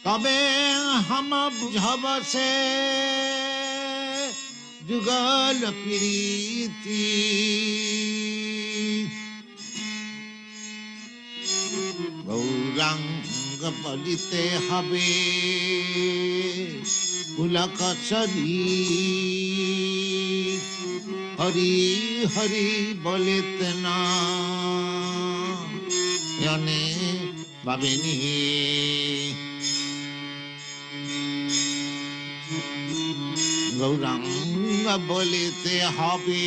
Kabe ham bujhavase Yugala Piriti Gauranga Palite Habe Pulakasari Hari Hari বলিতে না জনে ভাবিনি গৌরাঙ্গ বলিতে হবে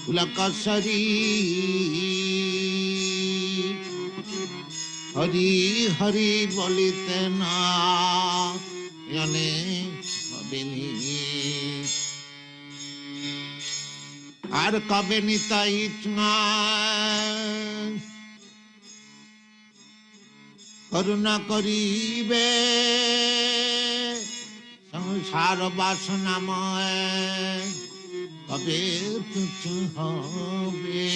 ফুলকসরি হরি হরি বলিতে না জনে ভাবিনি আর কবে নিতাই করুণা করিবে সংসার বাসনাময় কবে তুচ্ছ হবে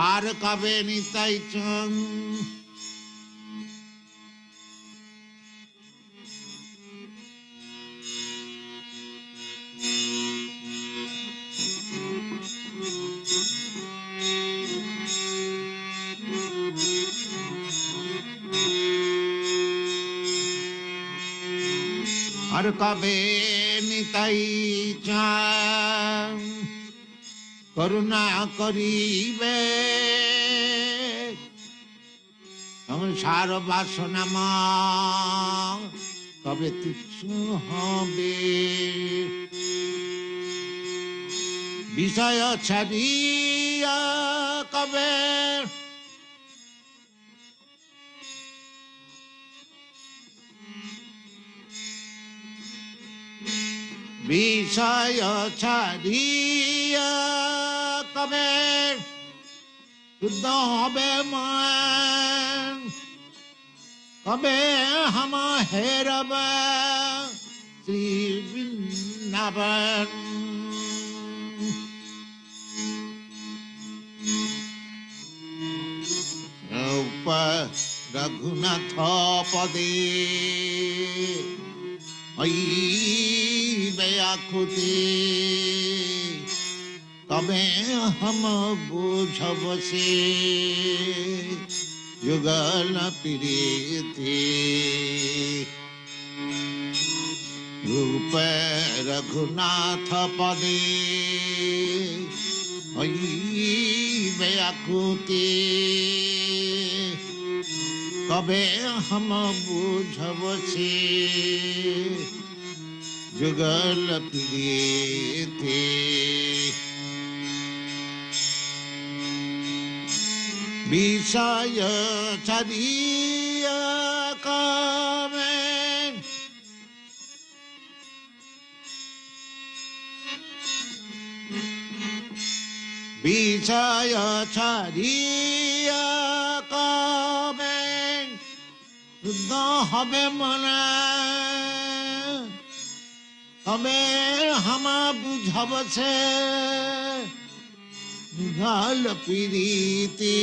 আর কবে নিতাই আর কবে নিতাই করুণা করিবে সংসার বাসনামা কবে তুচ্ছ হবে বিষয় ছাড়িয়া কবে বিষয় ছাড়িয়া কবে শুদ্ধ হবে মন কবে হাম হেরব শ্রী বৃন্দাবন রঘুনাথ পদে ব্যাকুতি কবে হম বুঝব সে যুগল প্রীতি রূপ রঘুনাথ পদে ব্যাকুতি কবে হম বুঝব সে যুগল প্রীতি বিষয় ছাড়িয়া কবে বিষয় ছাড়িয়া কবে শুদ্ধ হবে মনে কবে হামা বুঝব সে যুগল প্রীতি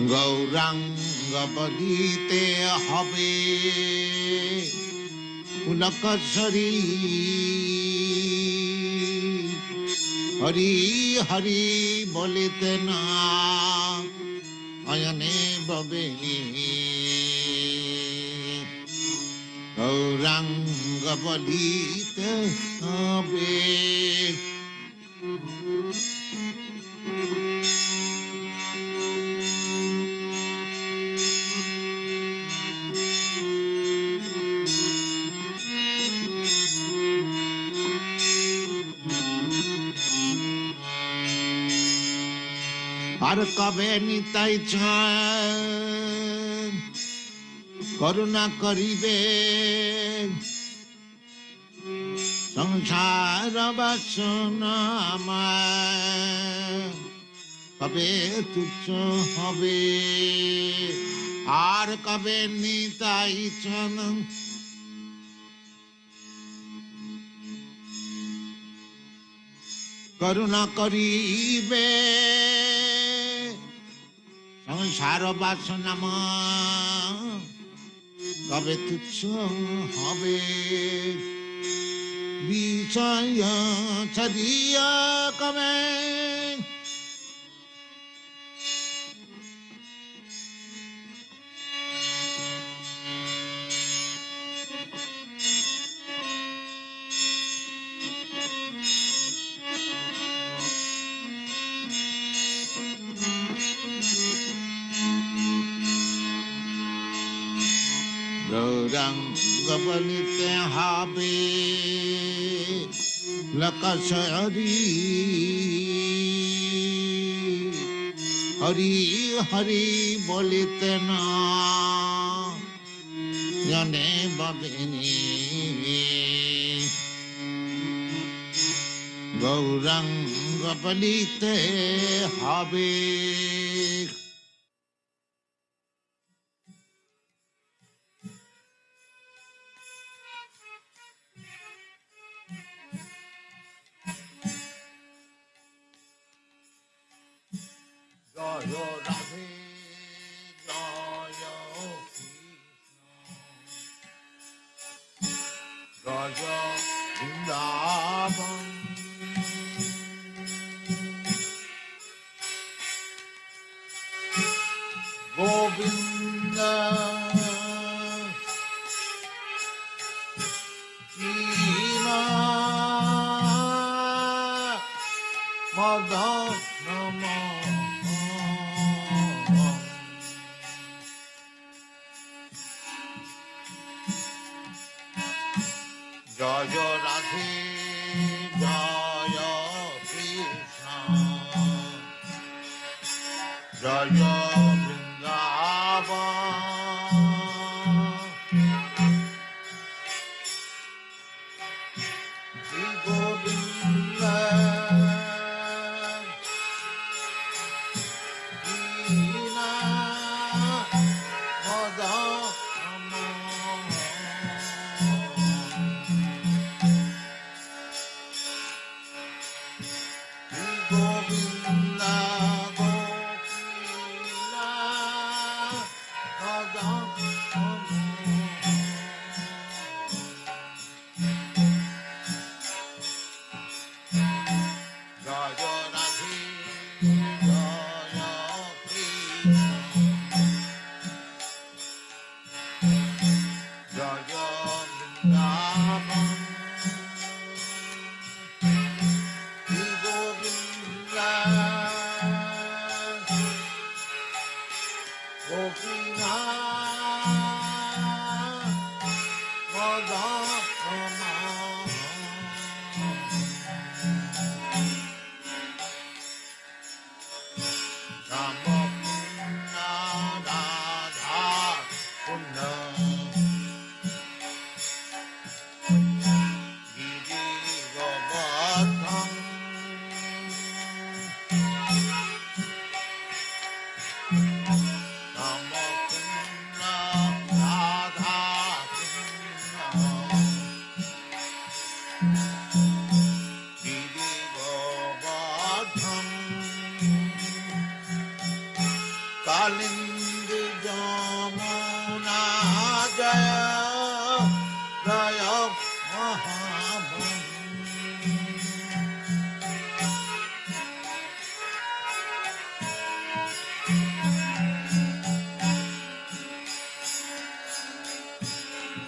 গৌরাঙ্গ বলিতে হবে পুলকশ্বরী হরি হরি বলিতে না অয়নে ববেনি গৌরাঙ্গ বলিতে হবে আর কবে নিতাই করুণা করিবে সংসার বাসনা আমায় কবে তুচ্ছ হবে আর কবে নিতাই চরণ করুণা করিবে সংসার বাসনা কবে তুচ্ছ হবে বিষয় ছাড়িয়া কবে গৌরাঙ্গ বলিতে হবে লকশরি হরি হরি বলিতে না জনে বাবিনী গৌরাঙ্গ বলিতে হবে জয় রাধে জয় কৃষ্ণ জয় বৃন্দাবন গোবিন্দ কৃষ্ণ মদন জয় রাধে জয় কৃষ্ণ জয় বৃন্দাবন শ্রী গোবিন্দ দীন মদন গোবিন্দ কালিন্দ যমুনা জয় জয় মহাবন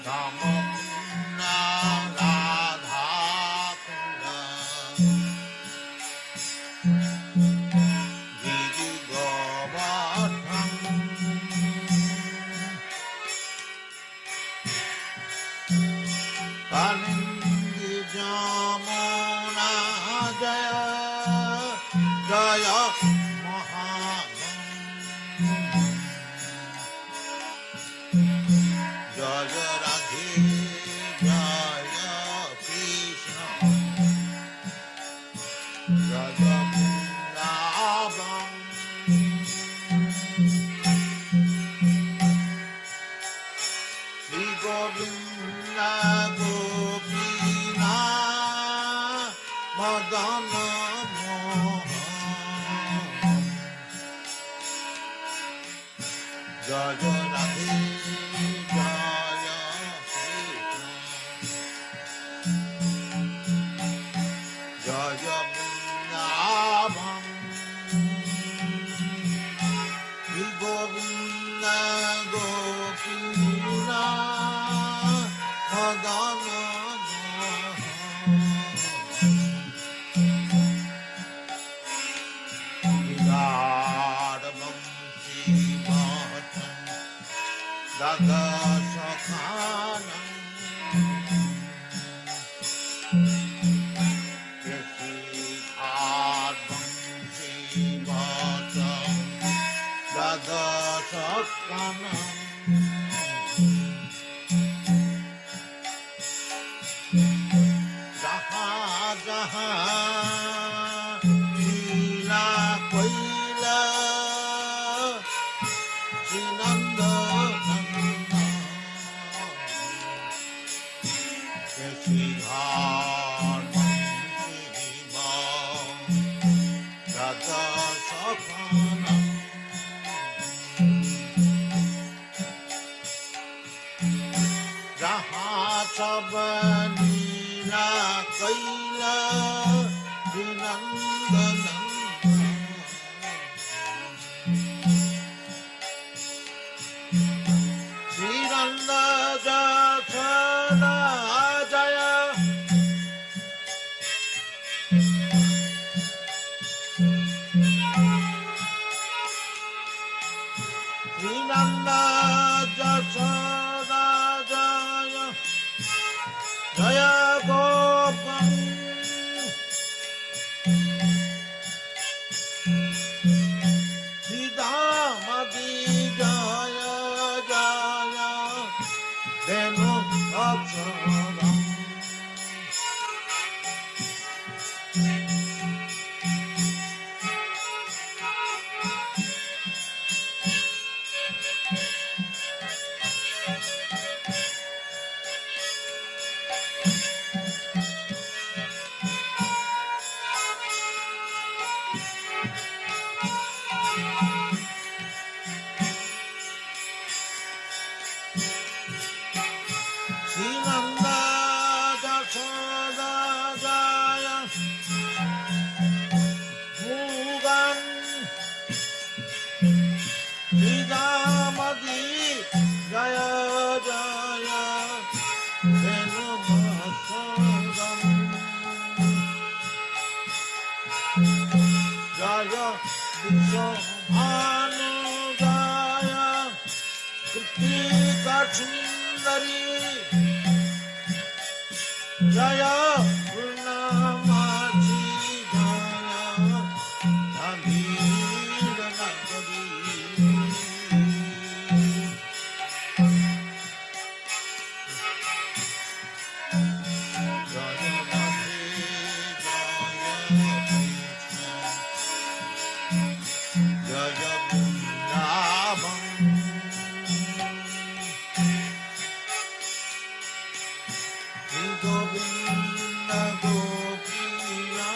রামকুন্না রাধা কুন্না গিরি গোবর্ধন কালিন্দ যমুনা জয় জয় মহাবন জয় রাধে জয় Krishna Jaya Radhe Jaya Krishna Jaya Vrindavan Shri Govinda Gopina Madana Radhavam Srivatam Dada Sakhanam Yashidharvam Srivatam Dada Sakhanam Jaha Jaha Leela Kaila Srinanda Nanda Yashidharvam Srivatam Dada Sakhanam Jaha सब लीला कैला विनंदन श्रीनंद जसोदा जय श्रीनंद जसोदा जय जय गोपं सीतामती जय जय धेनु अक्षरम् श्रीनंदा जसोदा जय मुगन सीतामती जय जय धेनु जय विश्वभानु जय कृतिका सुंदरी जय पूर्णमासी जय धीर नगरी जय राधे जय कृष्ण जय Vrindavan Shri Govinda Gopina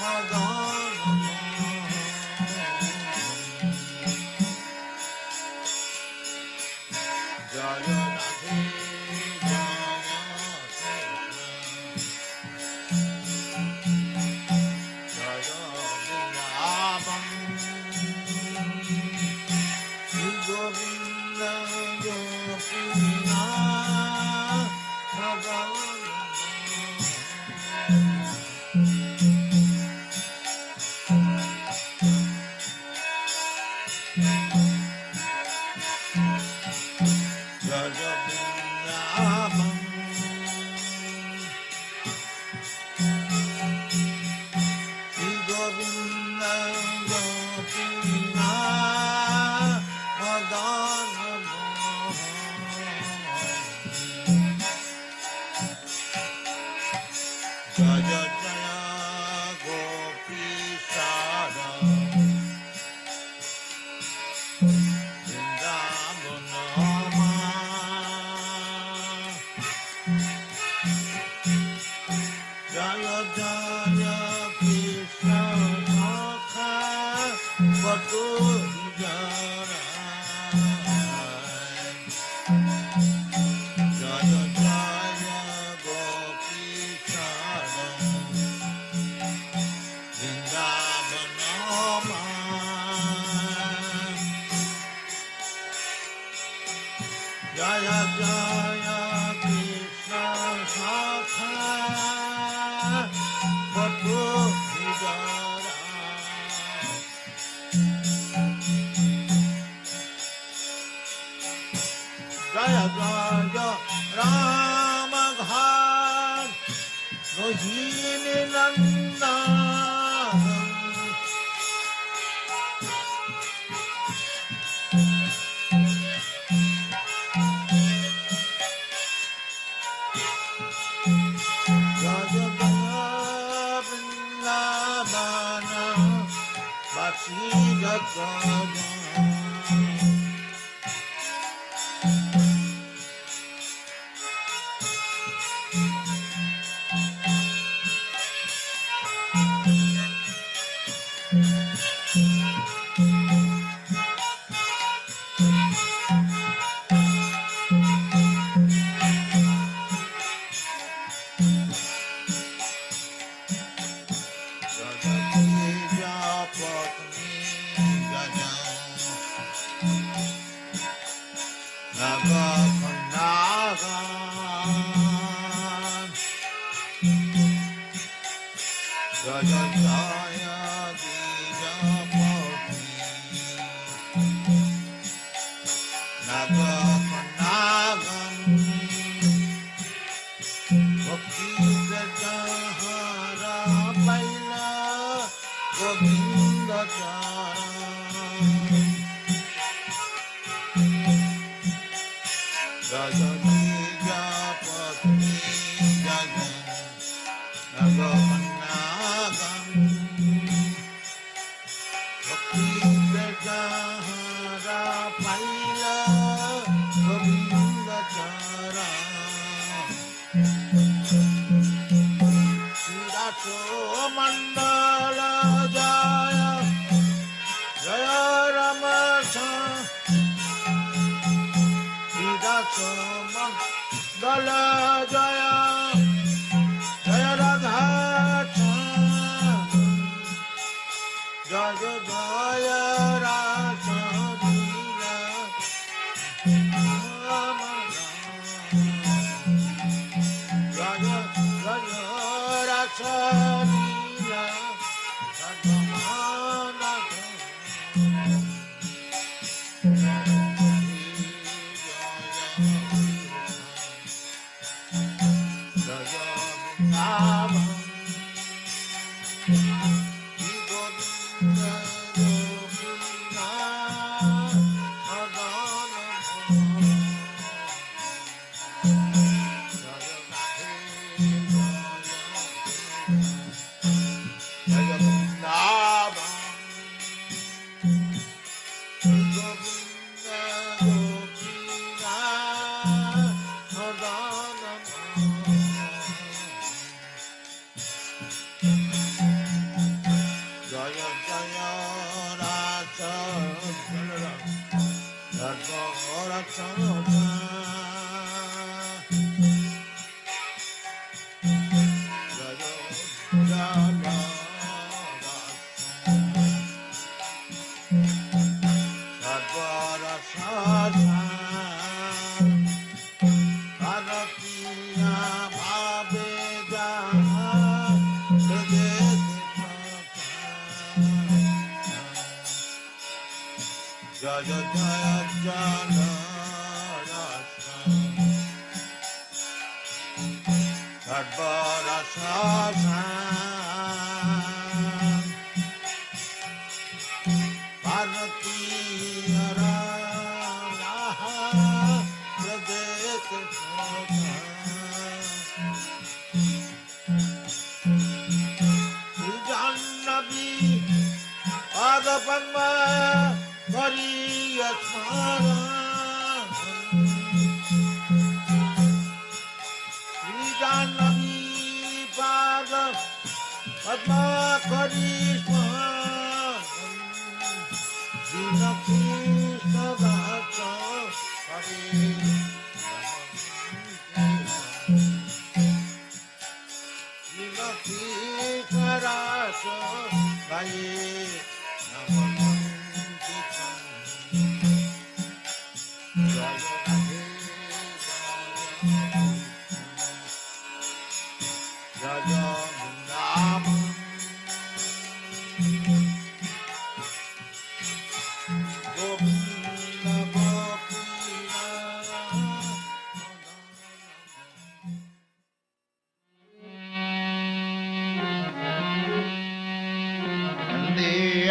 Madana Jaya Radhe Jaya Krishna Jaya Vrindavan Shri Govinda Gopina Jaya Jaya Gopi Sada Vrindavanama Jaya Jaya Krishna Sakha Batu Jara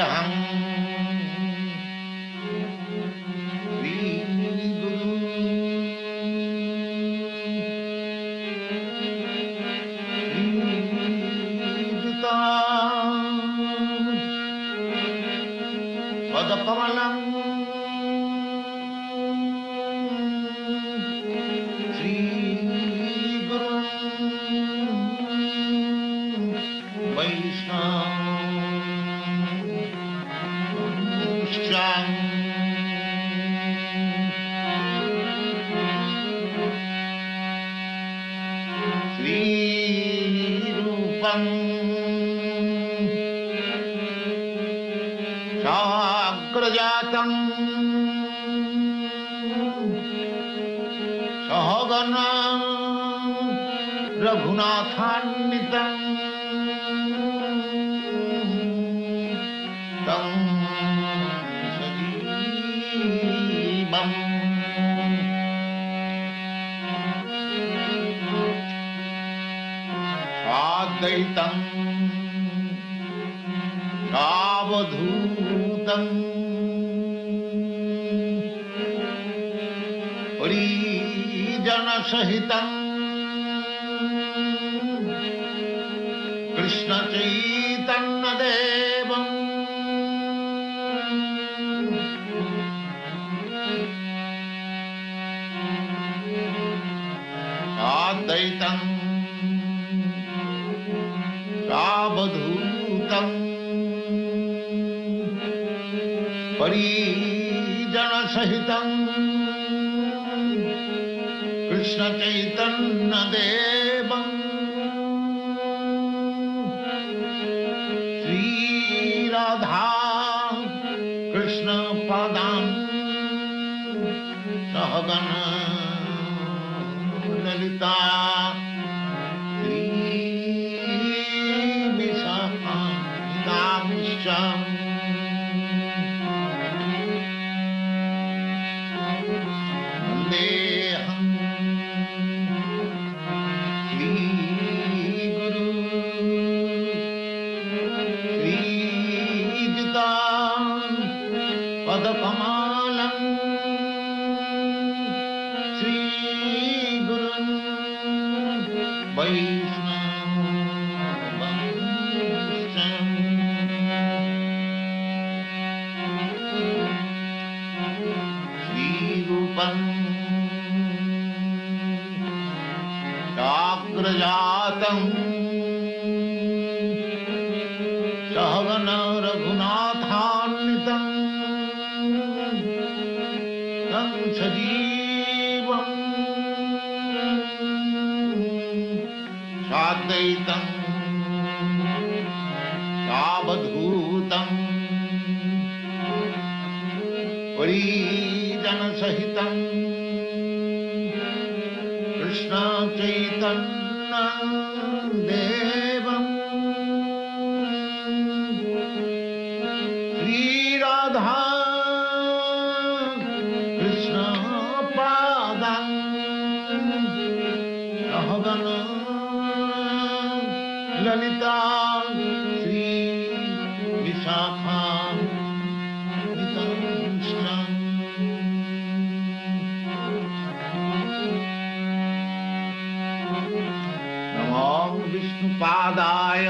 वंदेऽहं पदकमलं श्रीगुरुं वैष्णवंश्चां श्रीरूपं साग्रजातं सहगण रघुनाथान्वितं तं सजीवम् साद्वैतं सावधूतं परिजनसहितं कृष्णचैतन्यदेवं साद्वैतं सावधूतं परिजनसहितं कृष्णचैतन्यदेवं श्रीराधा कृष्णपादां सहगण ललिता श्रीविशाखांश्च वन्देऽहं श्रीगुरु श्रीयुतां पदकमलं श्रीगुरुं वैष्णवंश्च श्रीरूपं साग्रजातं सहगण रघुनाथान्वितं तं सजीवम् साद्वैतं सावधूतं परिजनसहितं कृष्णचैतन्यदेवं श्रीराधा कृष्णपादां सहगण ललिता श्रीविशाखांश्च नमो विष्णुपादाय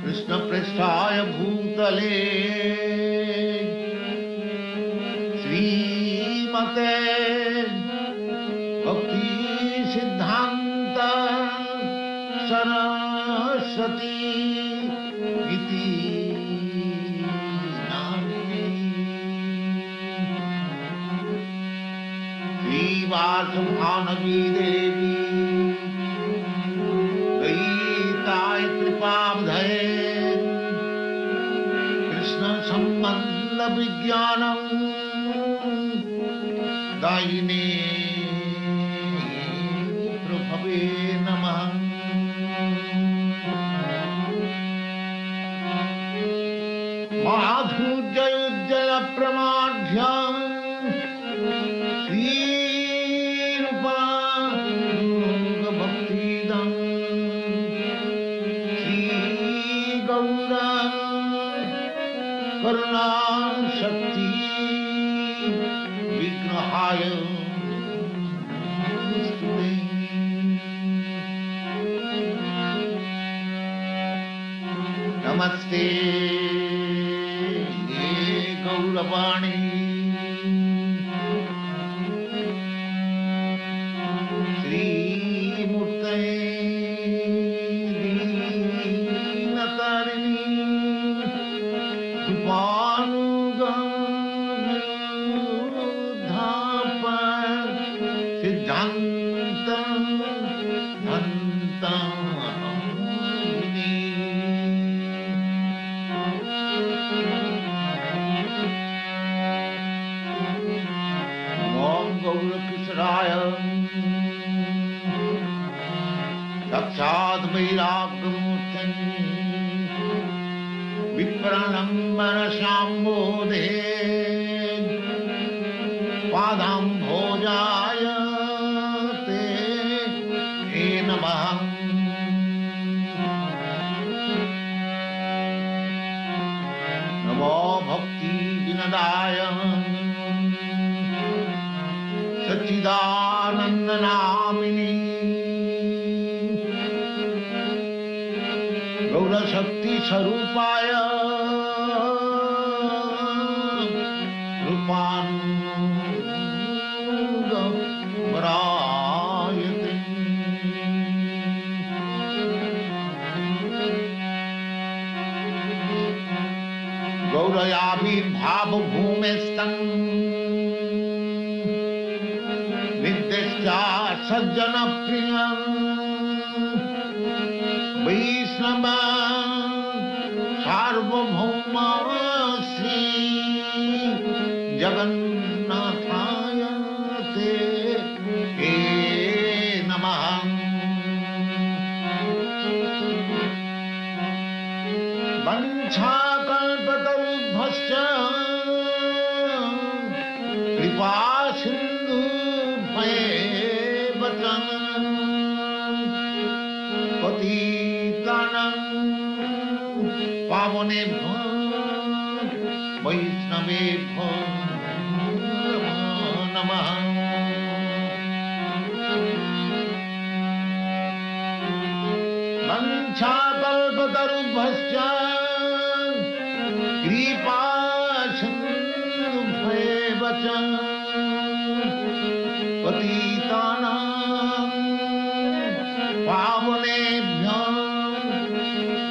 कृष्णपृष्ठाय भूतले श्रीमते भक्ति सिद्धांत सरस्वती इति नाम्नि श्रीवासुभानवी देवी गीताय कृपाब्धये कृष्ण संबंध विज्ञानं दायिने प्रभवे नमः। माधुर्योज्जल प्रमाढ्य श्रीरूपा भक्तिदं श्रीगौरा करुणा शक्ति विग्रहाय स्तुते। नमस्ते गौरवाणी श्रीमूर्तये दीनतारिणी कृपानुगधापन सिद्धांत धन्तारिणी। ओम गौरकिशोराय साक्षात् वैराग्यमूर्तिं विप्रणम्बर शाम्बोधे पादाम्भोजाय ते नमः। नमो भक्ति विनदाय सच्चिदानंद नामिनी गौरशक्ति स्वरूपाय रूपानुगमरायते। गौरयाविर्भाव भूमेस्तं नित्यश्चा सज्जन प्रियं वैष्णव सार्वभौम श्री जगन्नाथाय ते नमः। वंशाकल्पतरुभ्यश्च कृपा सिन्धुभ्येव च पतितानां पावनेभ्यो वैष्णवेभ्यो नमः। वंशाकल्पतरुभ्यश्च कृपा सिन्धुभ्येव च पतितानां पावनेभ्यो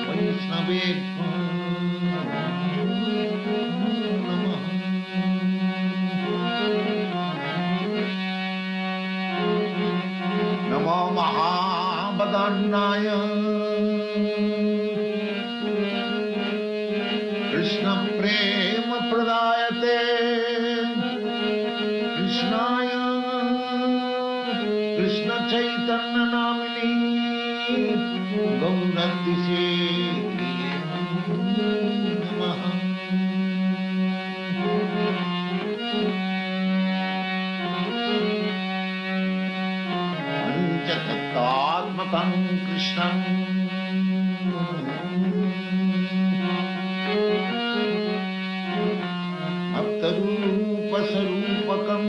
वैष्णवेभ्यो नमः। नमो महावदन्नाय कृष्ण प्रेम प्रदायते कृष्णाय कृष्ण चैतन्य नामिनी गौरतिसे नमः। पंचतत्त्वात्मकं कृष्णं भक्तरूपस्वरूपकं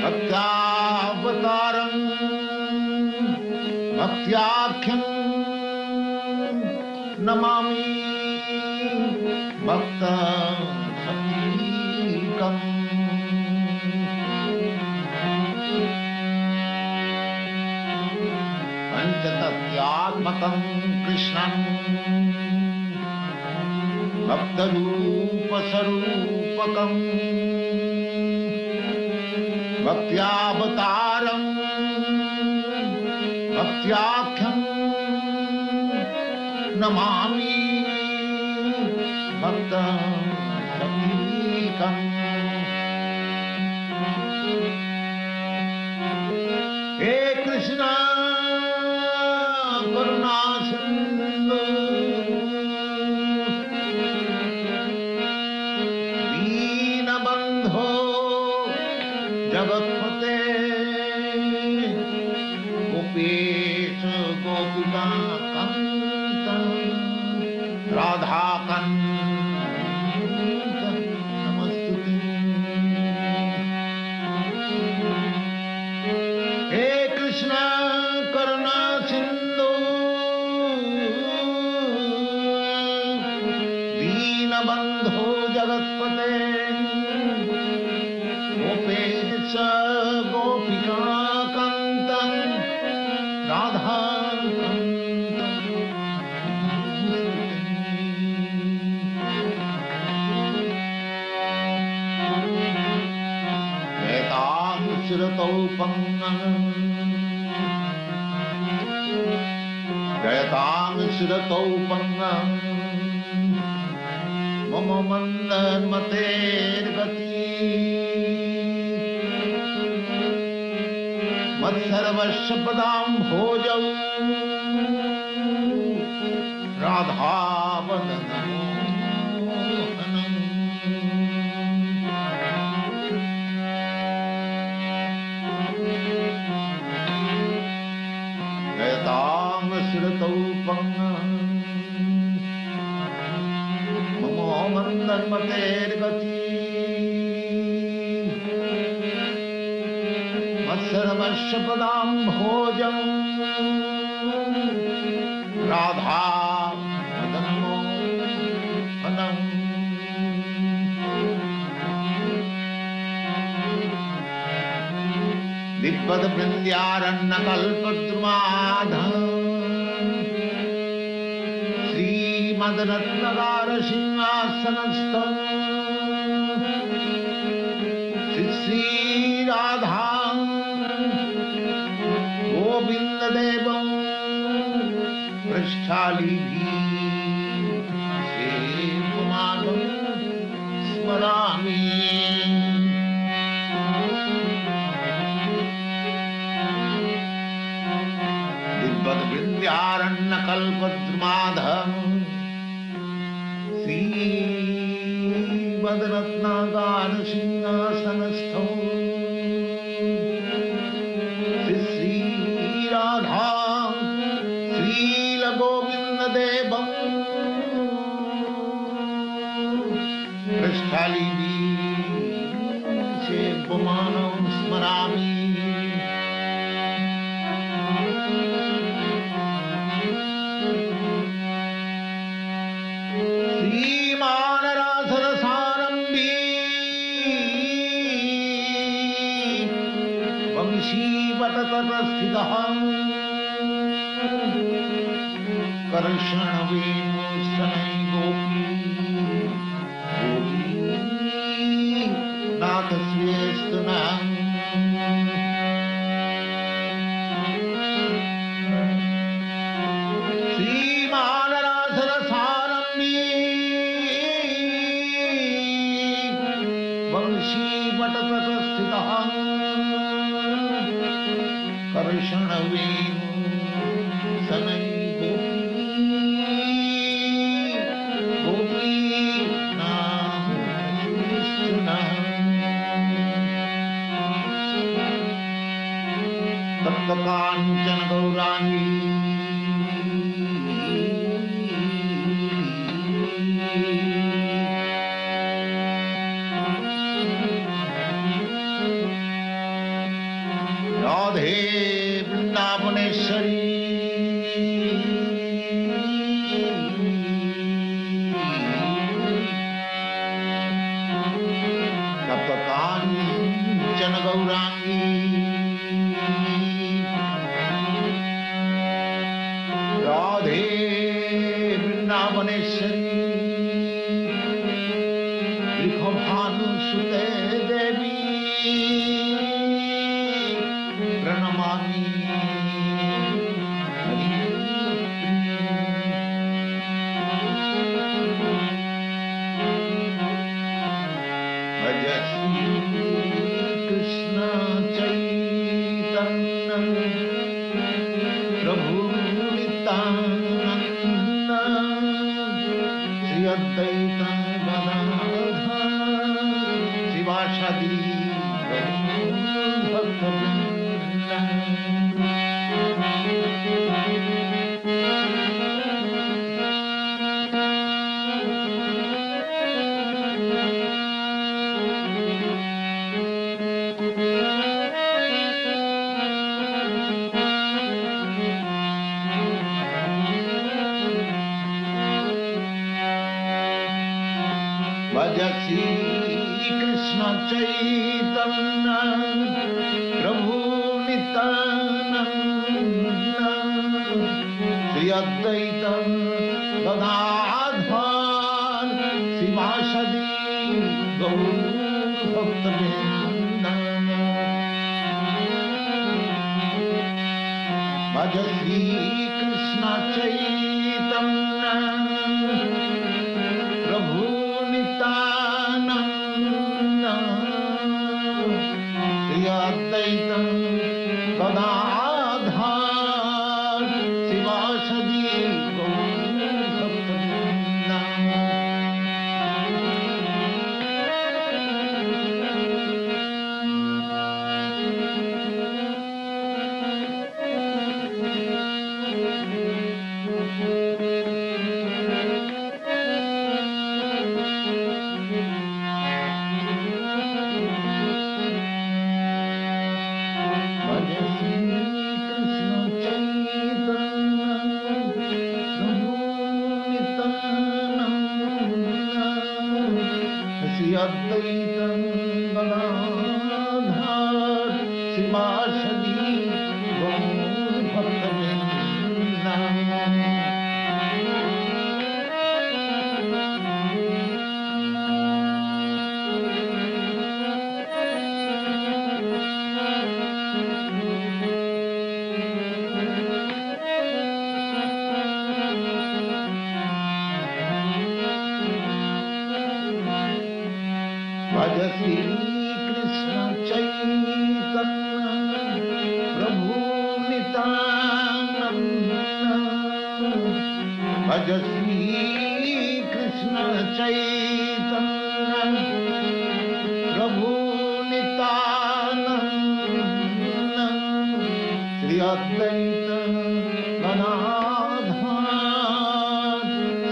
भक्त्यावतारं भक्त्याख्यं नमामि भक्त सतीकम्। पंचतत्त्वात्मकं कृष्णं भक्तरूपस्वरूपकं भक्त्यावतारं भक्त्याख्यं नमामि भक्त सतीकम्। हे कृष्ण करुणा सिंधु दीनबंधो जगत्पते गोपेश गोपिका कांत दीनबन्धो जगत्पते गोपेश गोपिकान्तं राधाकान्तं एतां शिरतौ पङ्गं जयतां शिरतौ पङ्गं मम मन्दन्मतेर्गति मत्सर्वस्य पदाम्भोजौ राधावदनमोहनम् जयतां श्रुतौ पङ्गं मम मन्दन्मतेर्गति मत्सर्वस्य पदाम्भोजं राधा मदनमोहनम् दिग्वद्वृन्द्यारण्यकल्पद्रुमाध श्रीमद्रत्नगारसिंहासनस्थं श्रीराधा गोविन्ददेवं पृष्ठालीभिः सेवमानं स्मरामि दिग्वद्वृन्द्यारण्यकल्पद्रुमाधं श्रीमद्रत्नागारसिंहासनस्थौ श्रीराधा श्रीलगोविन्ददेवं पृष्ठालीभिः सेव्यमानं स्मरामि वंशीवटतटस्थितः कर्षणवेणुशनै गोपी नाथस्वेस्तु नः श्रीमानराधरसारम्भी वंशीवटतटस्थितः कर्षणवेणुशनै गोपी नाथस्वेस्तु नः तप्तकाञ्चन गौराङ्गी राधे वृन्दावनेश्वरी तप्तकाञ्चन गौराङ्गी राधे वृन्दावनेश्वरी वृषभानुसुते देवी प्रणमामि भज श्री कृष्ण चैतन्य प्रभु नित्यानंद श्री अद्वैत गदाधर शिवासादि भक्तवृंद भज श्री कृष्ण चैतन्य प्रभु नित्यानंद श्री अद्वैत गदाधर शिवासदि गौर भक्तवृंद भज श्री कृष्ण चैतन्य प्रभु नित्यानंद श्री अद्वैत गदाधर शिवासदि गौर भक्तवृंद भज श्री कृष्ण चैतन्य प्रभु नित्यानंद श्री अद्वैत गदाधर शिवासदि गौर भक्तवृंद भज श्री कृष्ण चैतन्य प्रभु नित्यानंद भज श्री कृष्ण चैतन्य प्रभु नित्यानंद श्री अद्वैत गदाधर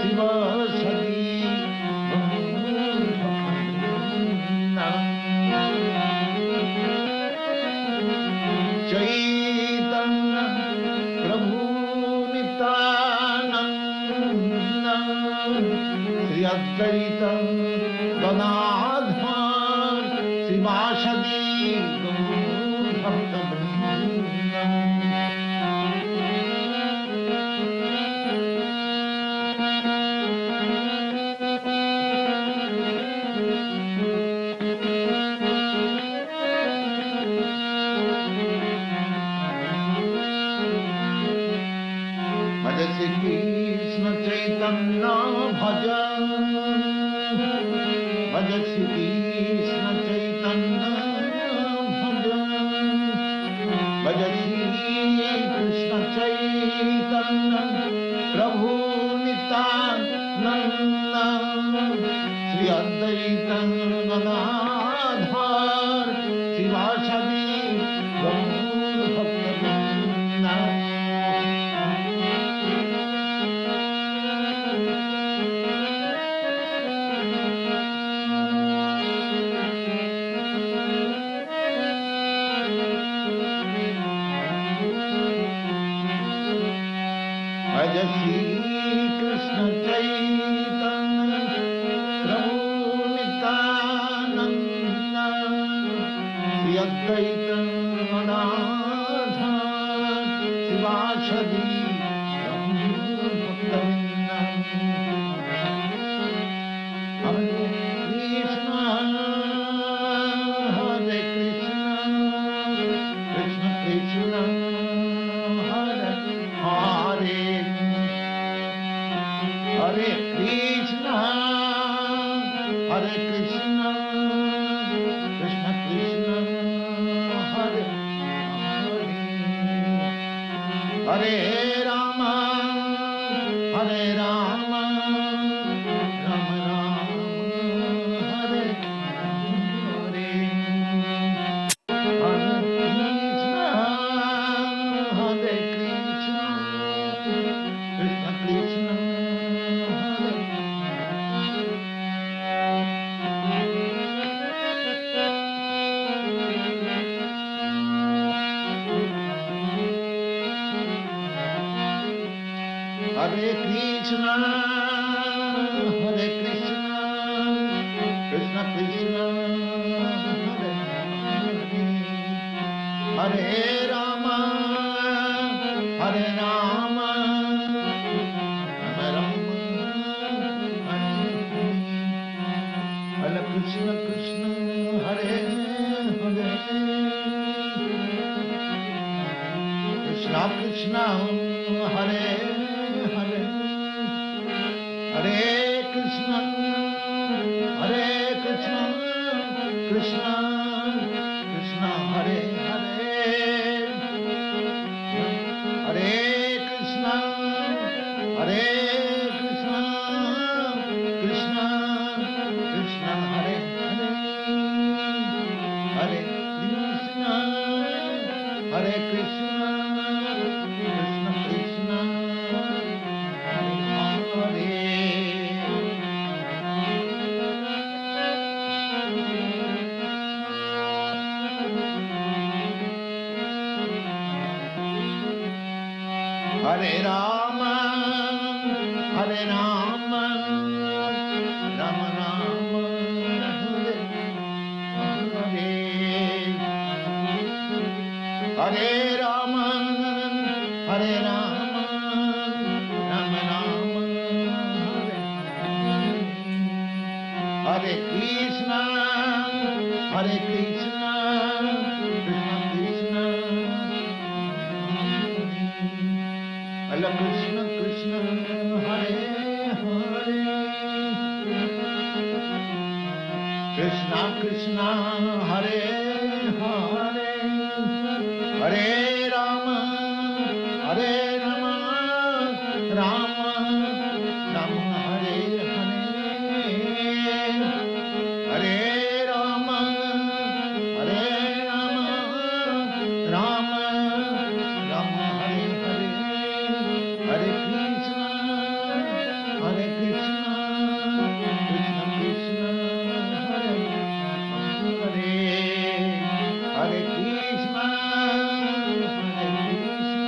शिवासदि गौर भक्तवृंद चैतन्य प्रभु नित्यानंद श्री अद्वैत गदाधर शिवासदि गौर भक्तवृंद भज श्री कृष्ण चैतन्य भज भज श्री कृष्ण चैतन्य भज भज श्री कृष्ण चैतन्य प्रभु नित्यानंद श्री अद्वैत गदाधर शिवासदि गौर भक्तवृंद भज श्री कृष्ण चैतन्य प्रभु नित्यानंद श्री अद्वैत गदाधर शिवासदि गौर भक्तवृंद हरे कृष्ण कृष्ण कृष्ण हरे हरे हरे कृष्ण कृष्ण कृष्ण हरे हरे हरे राम राम राम हरे हरे हरे कृष्ण कृष्ण कृष्ण हरे Hare Krishna, Hare Krishna, Krishna Krishna, Hare Hare, Hare Krishna, Hare Krishna, Krishna Krishna, Hare Hare. Hare Rama, Hare Rama, Rama Rama, Hare Hare. Hare Rama, Hare Rama, Rama Rama, Hare Hare. Hare Krishna, Hare Krishna, Krishna Krishna, Hare Krishna Krishna, Hare Hare, Krishna Krishna, Hare Hare, Hare Rama, Hare Rama, Rama Rama, Hare Hare, Hare Rama, Hare Rama, Rama Rama, Hare Hare, Hare Krishna, Hare Krishna, Krishna Krishna, Hare Hare, Hare Krishna, Hare Krishna,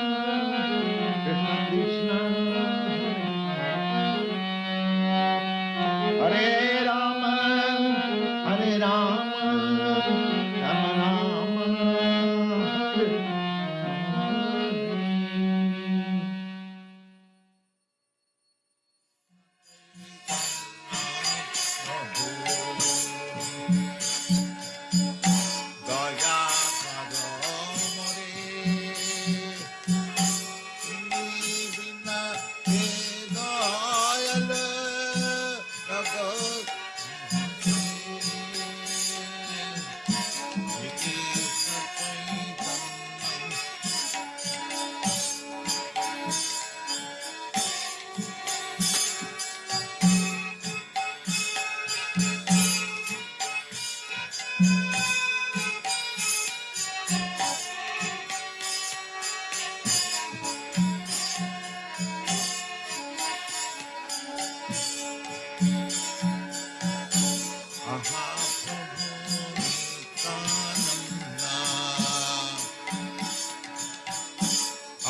Krishna Krishna, Hare Rama, Hare Rama, Rama Rama, Hare Hare. Daya karo more, bina ke dayal jagat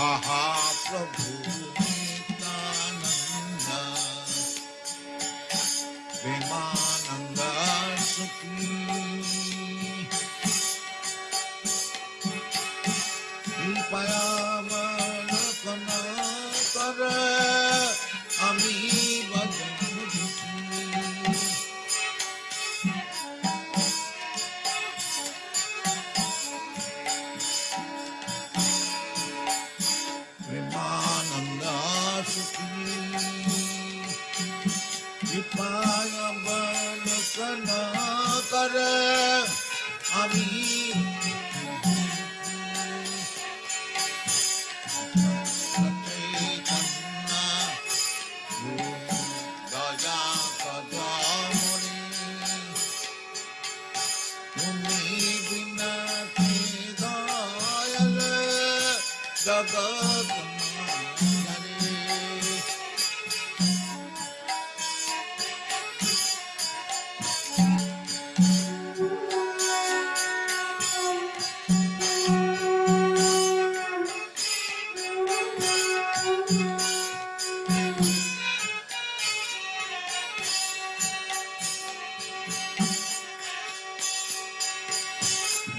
Aha Prabhu Nityananda, Vimananda Sukhi, Kripaya Malakana Kara, Ami Bhajan Mudhi. Vimananda Sukhi, Kripaya Malakana Kara, Ami Jagat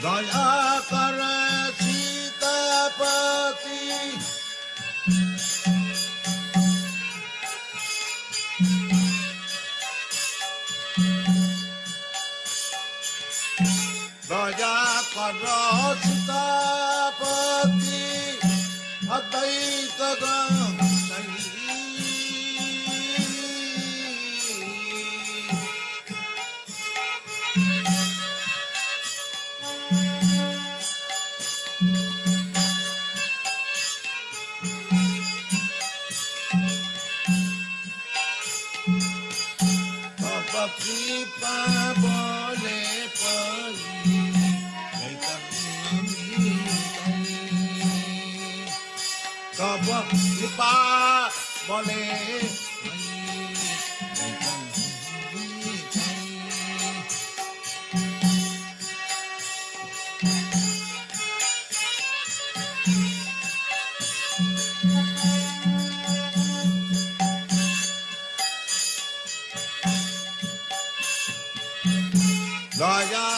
Daya kare Sitapati, Daya kare Sitapati, Advaita Gamsai. কৃপা বলে পাই তব কৃপা বলে দয়া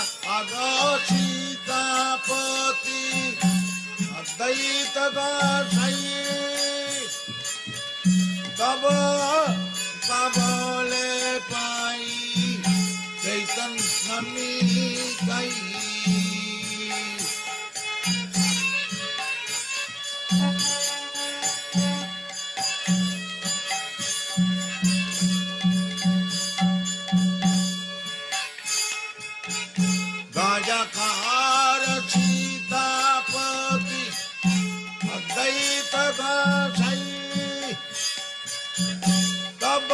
সীতাপতি অদ্বৈত গোসাই তব পাবলে পাই চৈতন্য নিতাই দয়াকার সীতাপতি অদ্বৈত গোসাই তব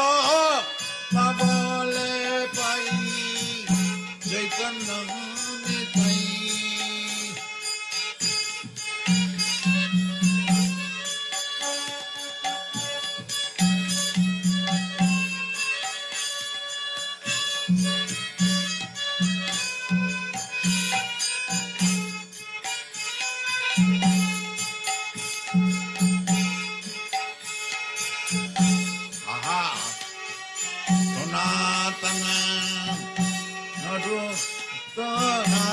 পাবলে পাই চৈতন্য নিতাই আহা সনাতন নরোত্তমা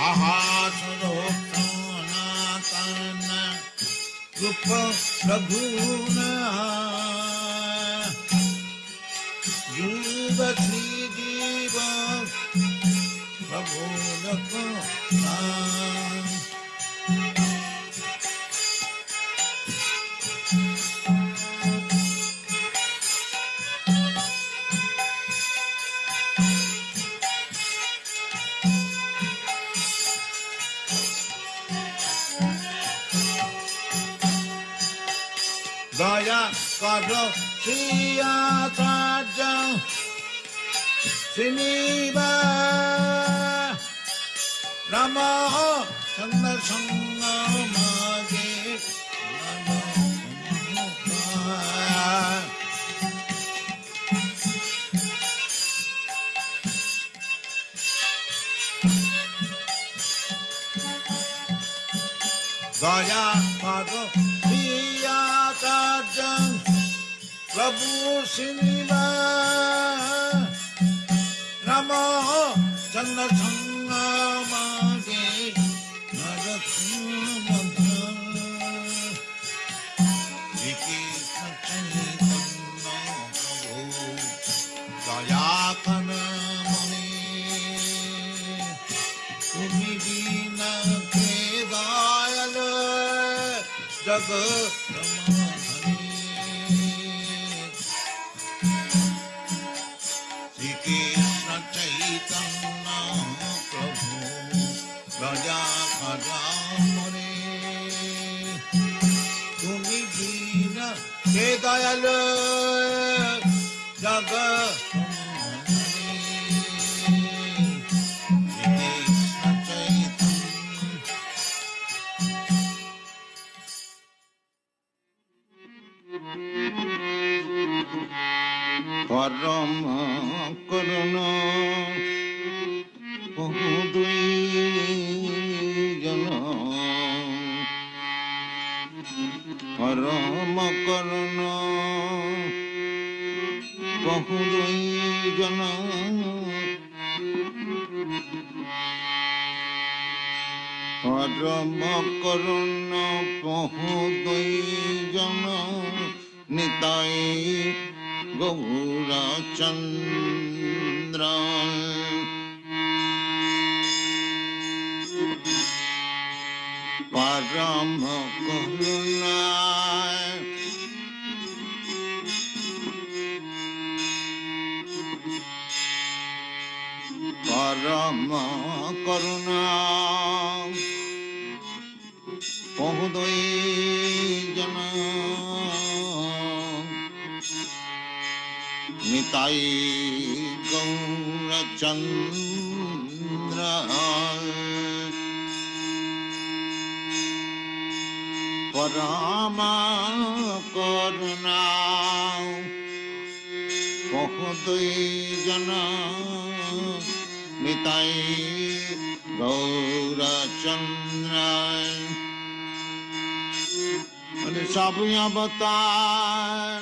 আহা সনাতন রূপ রঘুনা যুগ শ্রী জীব প্রভু রঘুনা দয়া কর শ্রীয়াচার্য শ্রীনিবা রাম চন্দ্র সঙ্গ মাগে দয়া কর প্রিয়াচার্য প্রভু শ্রীনিবা রাম চন্দ্র সঙ্গ মাগে শ্রীকৃষ্ণ চৈতন্য প্রভু দয়া কর মনে তুমি বিনা কে দয়াল জগৎ শ্রীকৃষ্ণ চৈতন্য প্রভু দয়া কর মনে তুমি বিনা কে দয়াল জগৎ পরম করুণা বহু দুই জন পরম করুণা বহু দুই জন পরম করুণা বহু দুই জন নিতাই গৌরচন্দ্র পরম করুণায় পরম করুণা বহুদৈ জন निताई गौरचंद्र परमा करुणा बहुदुई जना निताई गौरचंद्र सब अवतार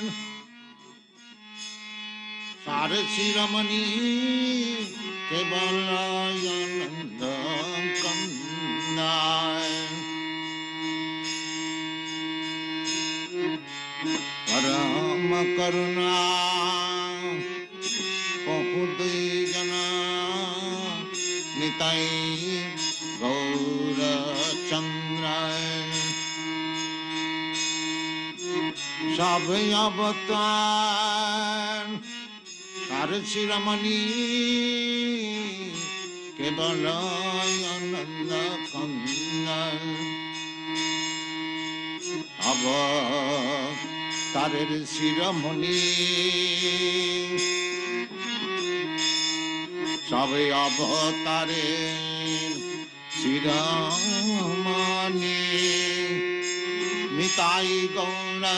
सारे शिरोमणि केवल आनंद कंदाय परम करुणा बहुदुई जना निताई गौरचंद्राय सब अवतार सारे शिरोमणि केवल आनंद कंदाय अवतारेर शिरोमणि सब अवतारेर शिरोमणि निताई गौरचंद्र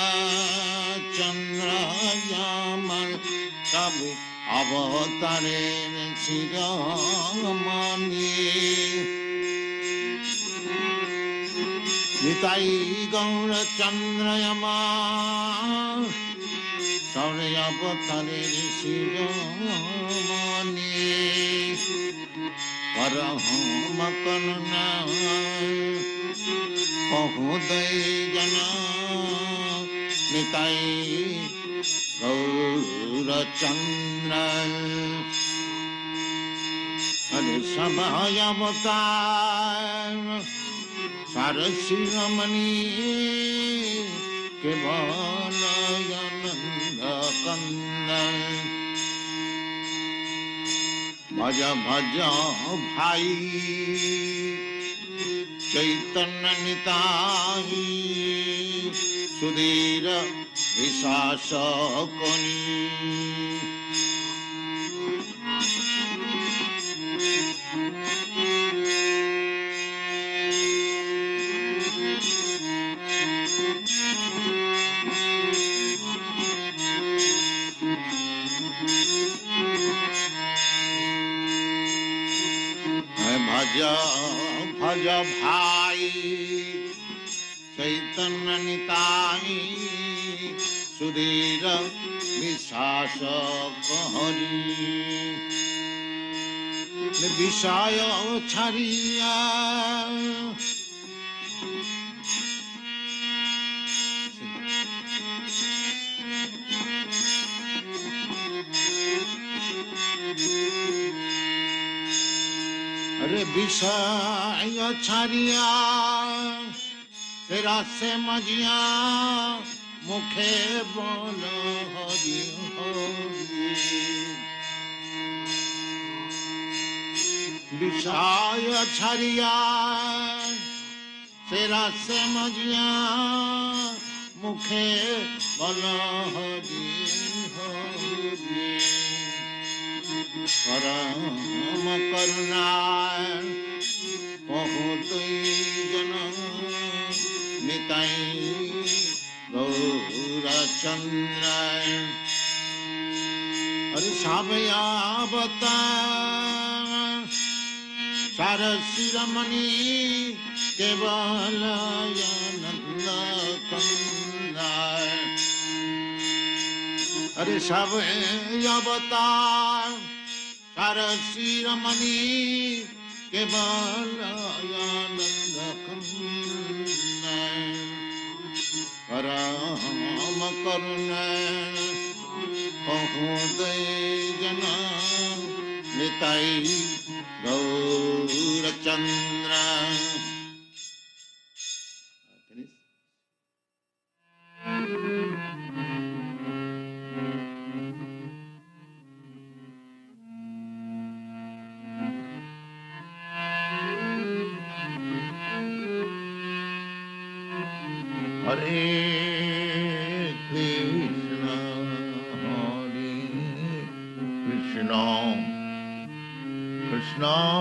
यामल सब अवतारेर शिरोमणि निताई गौरचंद्र यामल सब अवतारेर शिरोमणि परम करुणा बहुदुई जना निताई गौरचंद्र अरे सब अवतार सारे शिरोमणि केवल आनंद कंद भज भज भाई चैतन्य निताई सुधीर विशास कोनी भज भज भाई चैतन्य निताई सुधीर विशास कहरी विषय छाड़िया अरे विषय छाड़िया तेरा से मजिया मुखे बोल हरि हरि विषय छाड़िया तेरा से मजिया मुखे बोल हरि हरि परम करुणा बहुदुई जना निताई गौरचंद्र अरे सब अवतार सारे शिरोमणि केवल आनंद कंद अरे सब अवतार सारे शिरोमणि केवल आनंद कंद परम करुणा बहुदुई जना Nitai Gaurachandra Hare Krishna, Hare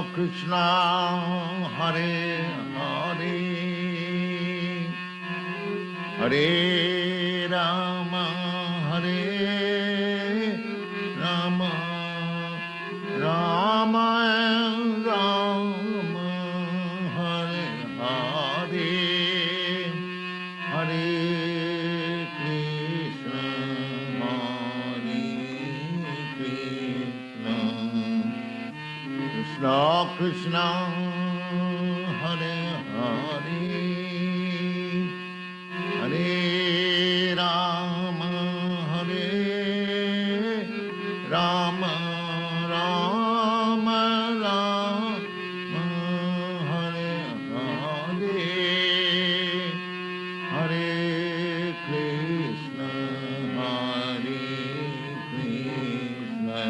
Krishna Hare Hare Hare Rama Hare Rama Rama Rama Hare Hare Hare Krishna Krishna Krishna Hare Hare Hare Rama Hare Rama Rama Rama Hare Hare Hare Krishna Hare Krishna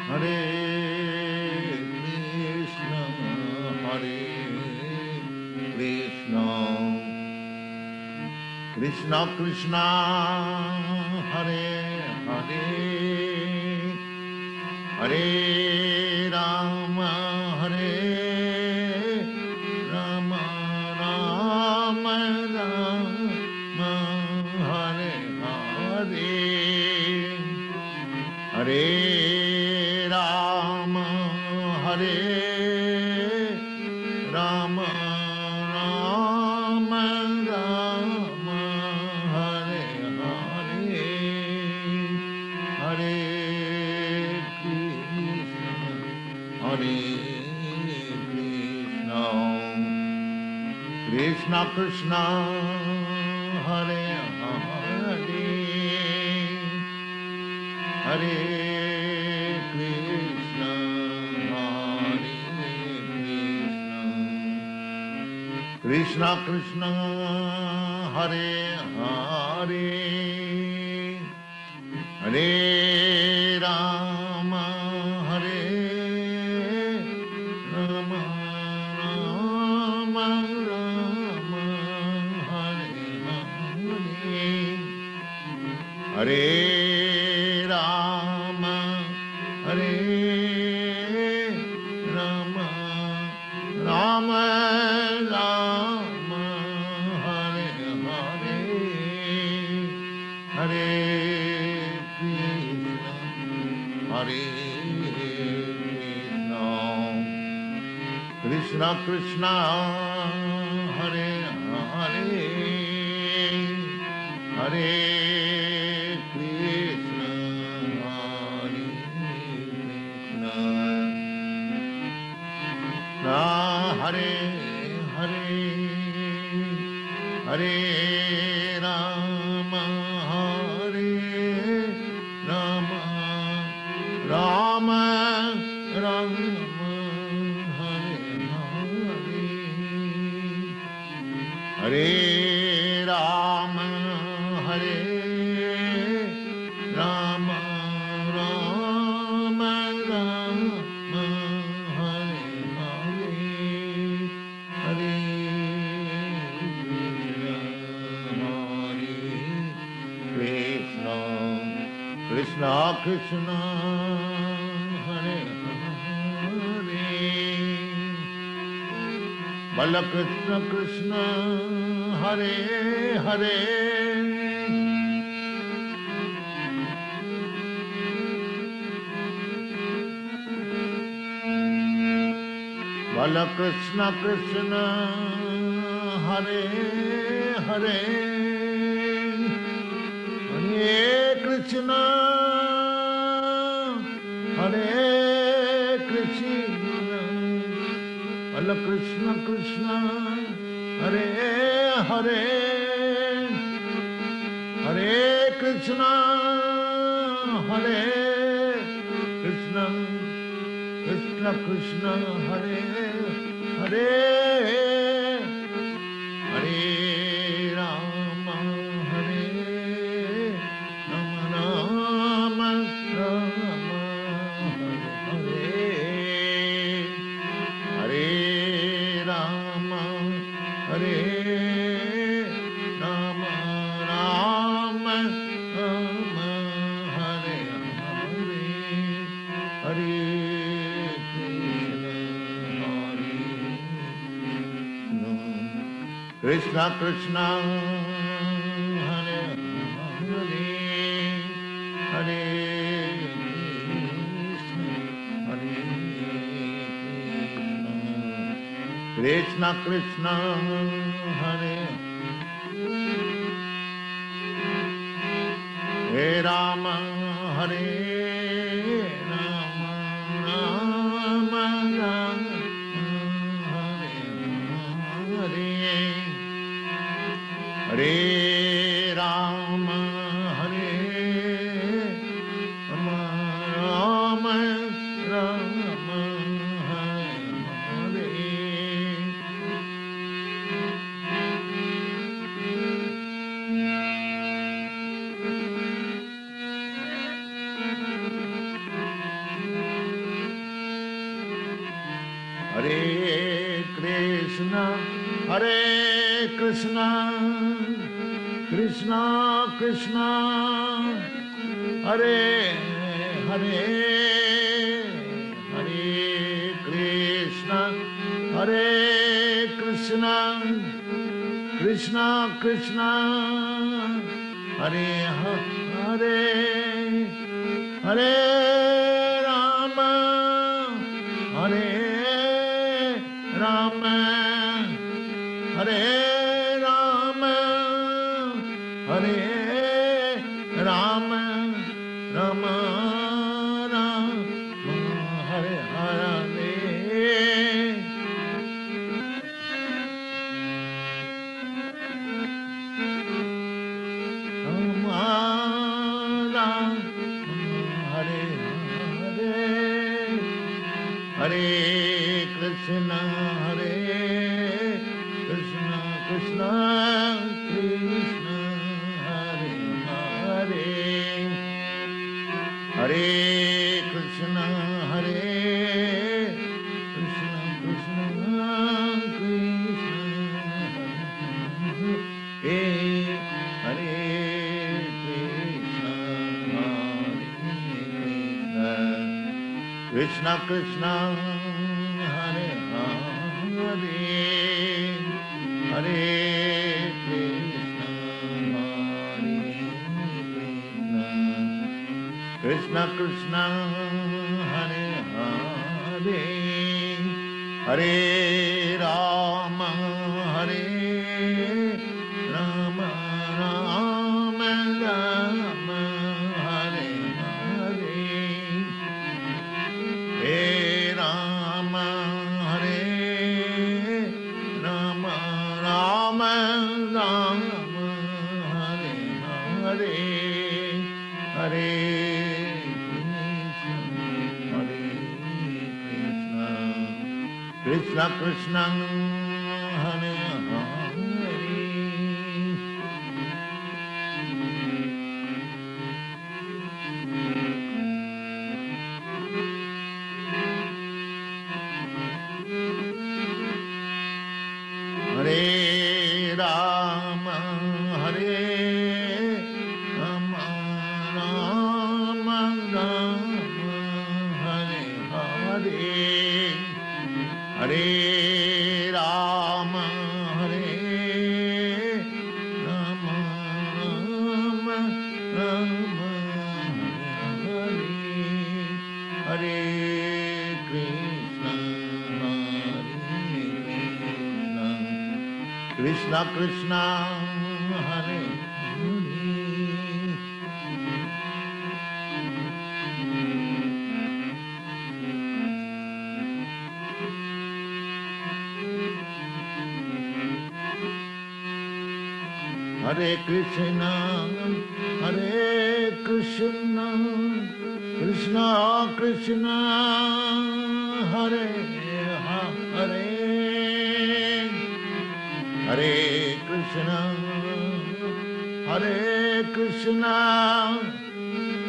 Hare Krishna Krishna Krishna Hare Hare Hare Rama Hare Rama Rama Rama Hare Hare Hare Rama Hare Rama Rama Rama Hare Hare Hare Krishna Hare Krishna Krishna Krishna Hare Hare Hare Krishna Krishna Krishna Hare Hare Hare Rama Hare Rama Rama Rama Hare Hare Hare Rama Hare Rama Rama Rama Hare Hare Hare Krishna Hare Krishna Krishna Krishna Hare Hare Hare Krishna Hare Krishna Hare Hare Hare Rama Hare Rama Rama Rama Hare Hare Hare Rama Hare Rama Rama Rama Hare Hare Hare Krishna Krishna Krishna Hare Hare Bala Krishna Krishna Hare Hare Bala Krishna Krishna Hare Hare Hare Krishna Hare Krishna Bala Krishna Krishna Hare Hare Hare Krishna Hare Krishna Krishna Krishna Hare Hare Hare Rama Hare Hare Rama, Rama Rama, Hare Hare, Hare Krishna, Krishna, Hare Hare, Hare Krishna, Krishna, Hare Hare Rama, Hare Rama, Rama Rama, Hare Hare Hare Rama, Hare Rama, Rama Rama, Hare Hare Krishna, Hare Krishna, Krishna Krishna, Hare Hare, Hare Krishna, Hare Krishna, Krishna Krishna, Hare Hare, Hare Rama, Hare Rama, Hare Rama, Hare Rama, Rama Rama, Hare Hare. Rama Rama, Hare Hare, Hare Krishna, Hare Krishna, Krishna Krishna, Hare Hare, Hare Krishna, Hare Krishna, Krishna Krishna, Hare Krishna, Hare Krishna, Krishna Hare Hare, Hare Krishna, Hare Krishna, Krishna Hare Hare, Hare Rama, Hare Rama, Rama Rama, Hare Hare, Hare Rama, Hare Rama, Rama Rama, Hare Hare, Hare Krishna, Krishna Hare Hare. Hare Rama, Hare Rama, Rama Rama, Hare Hare, Hare Rama, Hare Rama, Rama Rama, Hare Hare, Hare Krishna, Krishna Krishna, Hare Hare Krishna, Hare Krishna, Krishna Krishna, Hare Hare, Hare Krishna, Hare Krishna,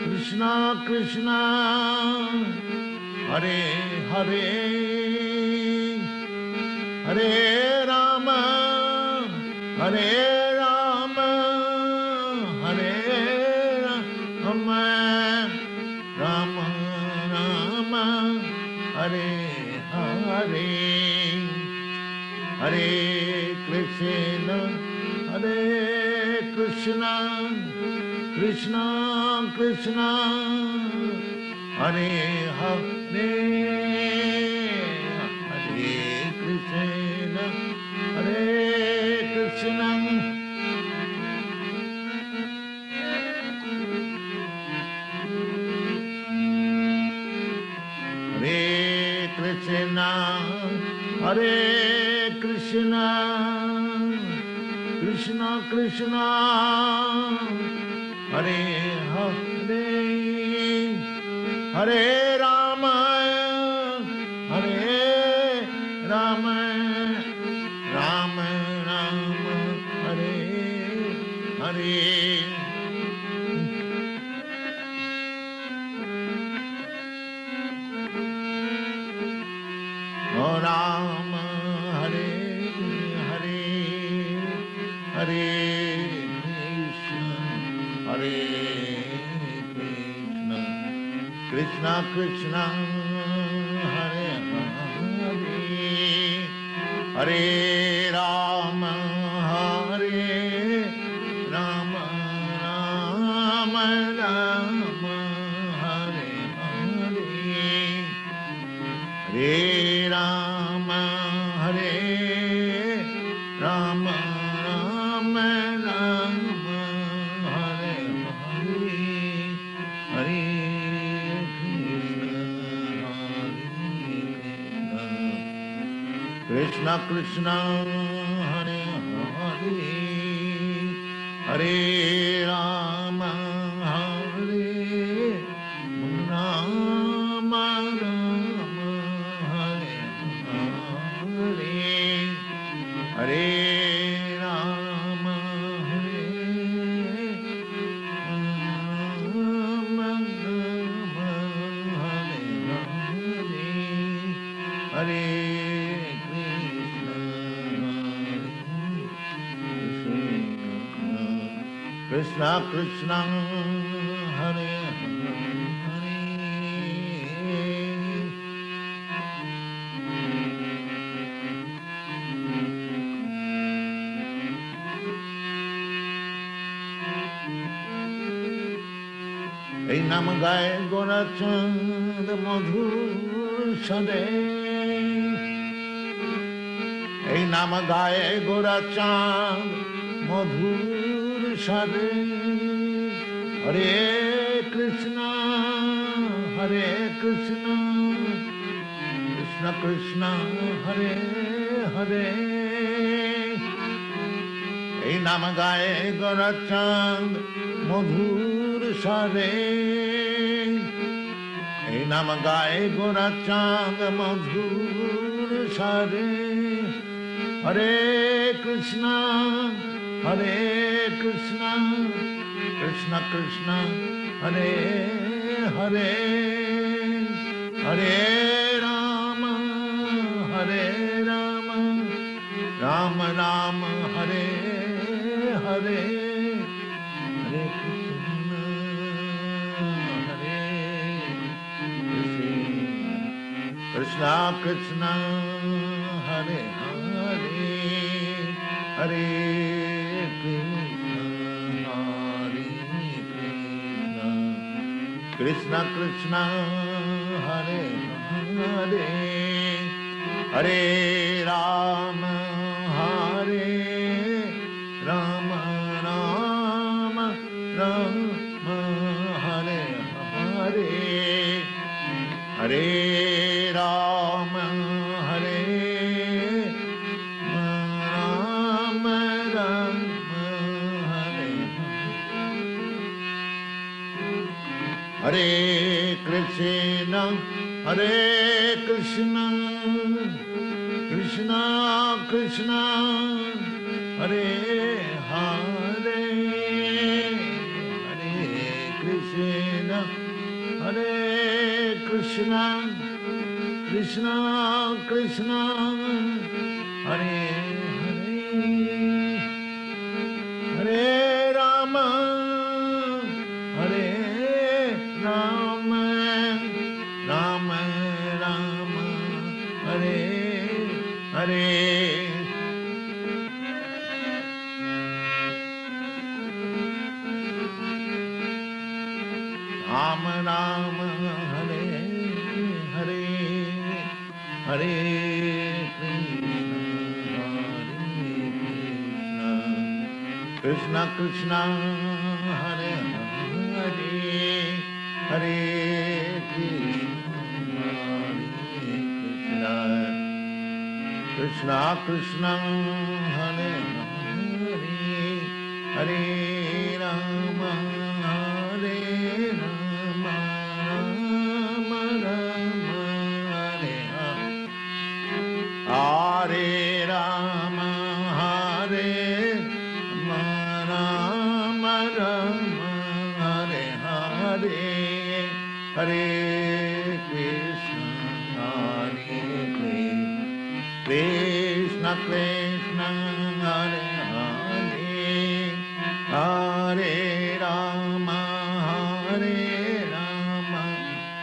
Krishna Krishna, Hare Hare, Hare Rama, Hare, Hare Krishna, Hare Krishna, Krishna Krishna, Hare Hare, Hare Krishna, Hare Krishna. Hare Krishna, Hare Krishna, Krishna Krishna, Hare Hare, Hare Rama, Hare Rama, Rama Rama, Hare Hare. Oh Rama, Hare Hare, Hare Krishna, Hare Krishna, Krishna Krishna, Hare Hare, Hare Rama, Hare Rama, Rama Rama, Hare Hare. Hare Rama, Hare Rama, Rama Rama, Hare Hare, Hare Krishna, Krishna Krishna, Hare Hare, Hare Rama, Hare Rama, Rama, Hare Hare, Hare Rama, Hare Rama, Rama, Hare Hare, Hare Krishna, Krishna, Hare Hare. এই নাম গায়ে গোরাচন্দ মধুর সদে, এই নাম গায়ে গোরাচন্দ মধুর সদে, হরে কৃষ্ণ হরে কৃষ্ণ, কৃষ্ণ কৃষ্ণ হরে হরে। এই নাম গায়ে গোরাচন্দ মধুর স্বরে, এই নাম গায়ে গোরাচন্দ মধুর স্বরে, হরে কৃষ্ণ হরে কৃষ্ণ, কৃষ্ণ কৃষ্ণ হরে হরে, হরে রাম হরে রাম, রাম রাম হরে হরে, হরে কৃষ্ণ হরে কৃষ্ণ, কৃষ্ণ হরে হরে, হরে কৃষ্ণ হরে কৃষ্ণ, কৃষ্ণ কৃষ্ণ হরে হরে, হরে রাম হরে রাম, রাম রাম হরে হরে, হরে রাম হরে রাম, রাম হরে হরে কৃষ্ণ হরে কৃষ্ণ, কৃষ্ণ কৃষ্ণ হরে হরে, হরে কৃষ্ণ হরে কৃষ্ণ, কৃষ্ণ কৃষ্ণ হরে হরে, হরে রাম হরে রাম, রাম রাম হরে Ram Ram Hare Hare Hare Krishna Krishna Krishna Hare Hare Hare Krishna Krishna Krishna Hare Hare Hare Rama Hare Rama Rama Rama Hare Hare Rama Hare Rama Rama Hare Hare Hare Krishna Hare Krishna Krishna Hare Hare Hare Rama Hare Rama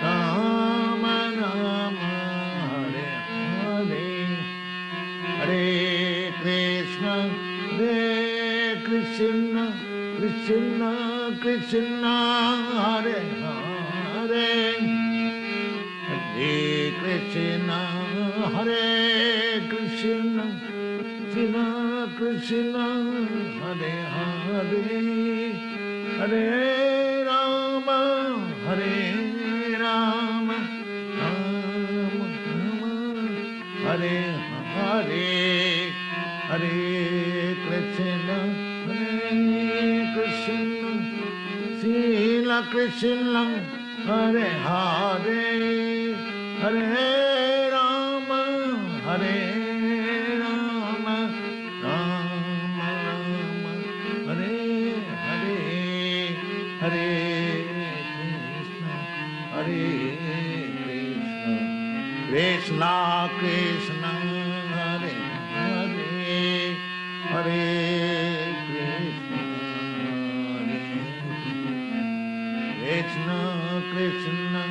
Rama Rama Hare Hare Hare Krishna Krishna Krishna Krishna Hare Hare Hare Krishna Hare Krishna Krishna Krishna Hare Hare Hare Rama Hare Rama Rama Rama Hare Hare Hare Krishna Srila Krishna Hare Hare Hare Rama Hare Rama Rama Rama Hare Hare Hare Krishna Krishna Krishna Hare Hare Hare Krishna Krishna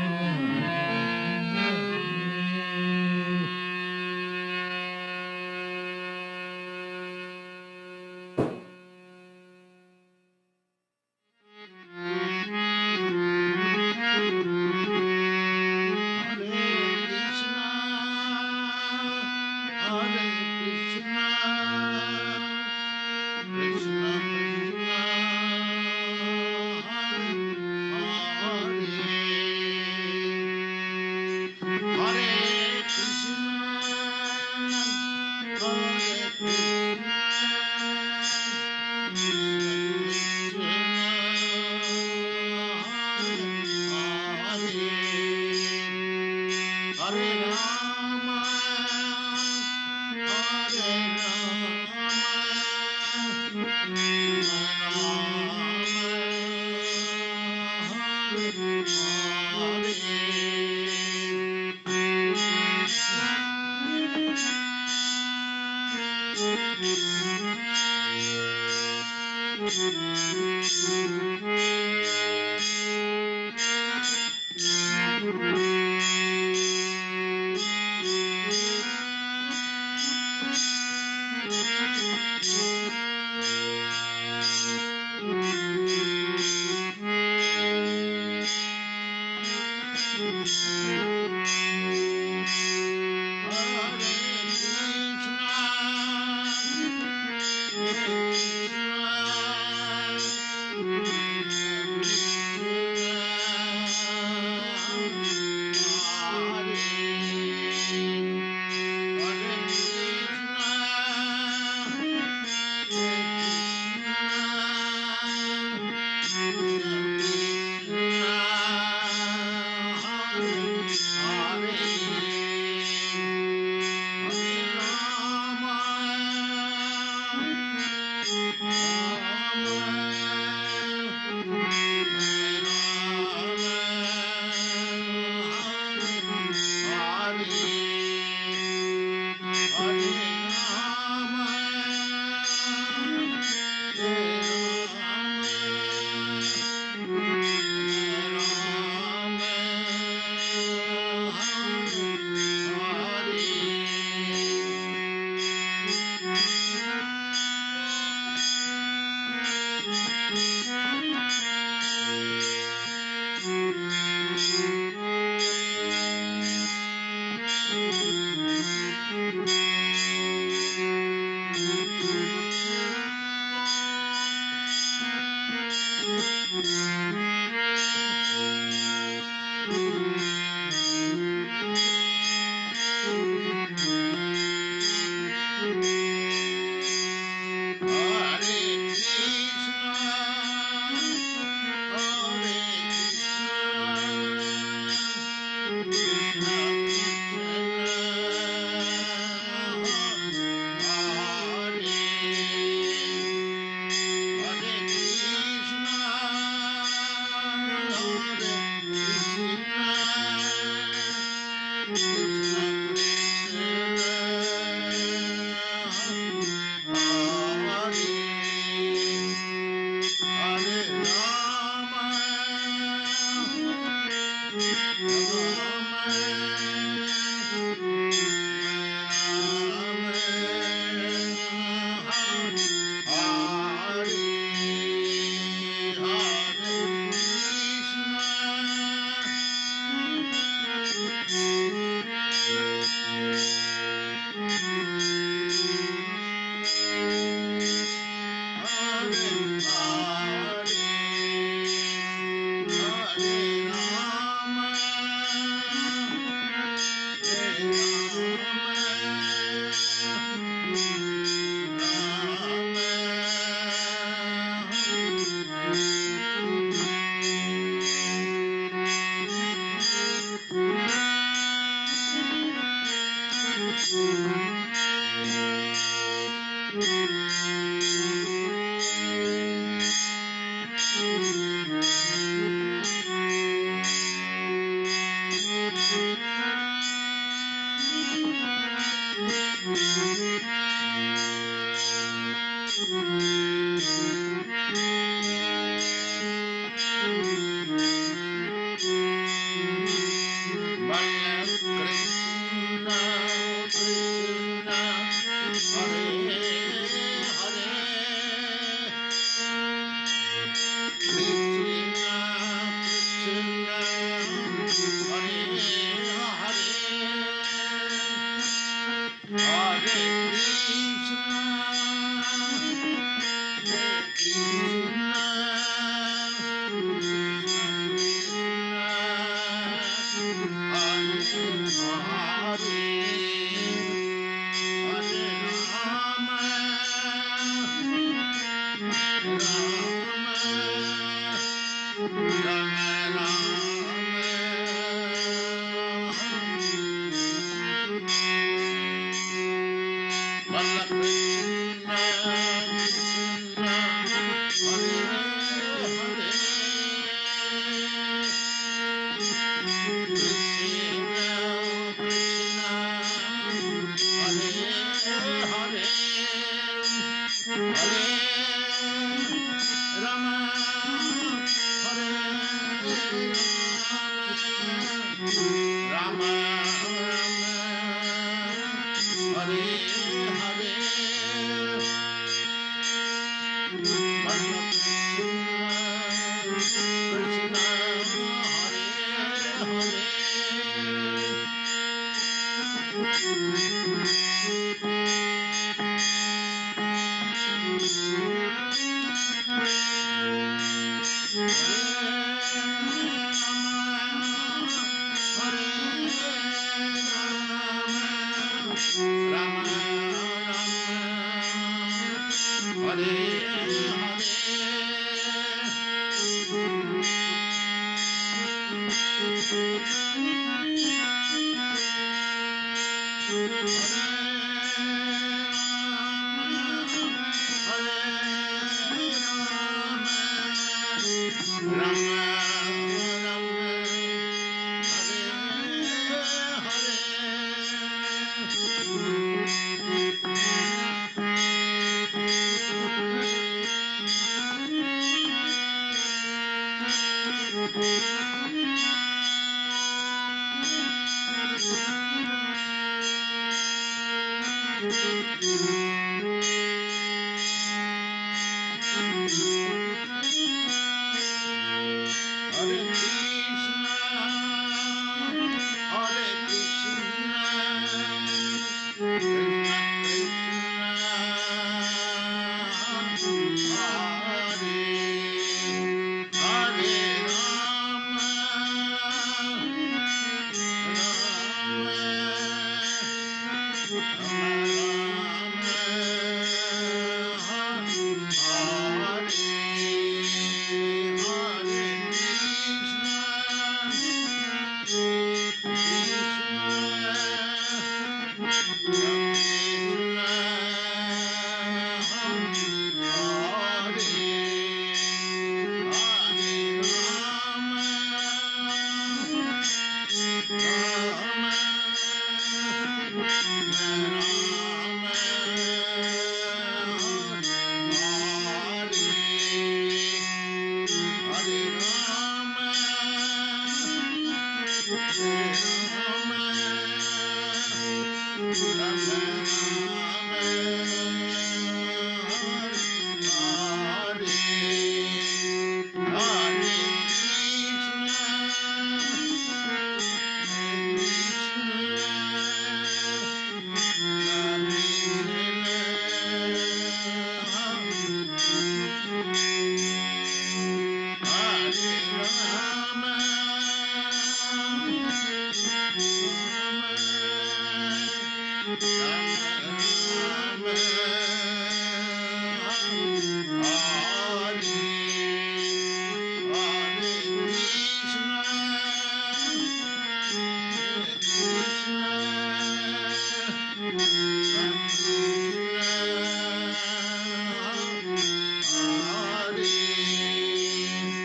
Krishna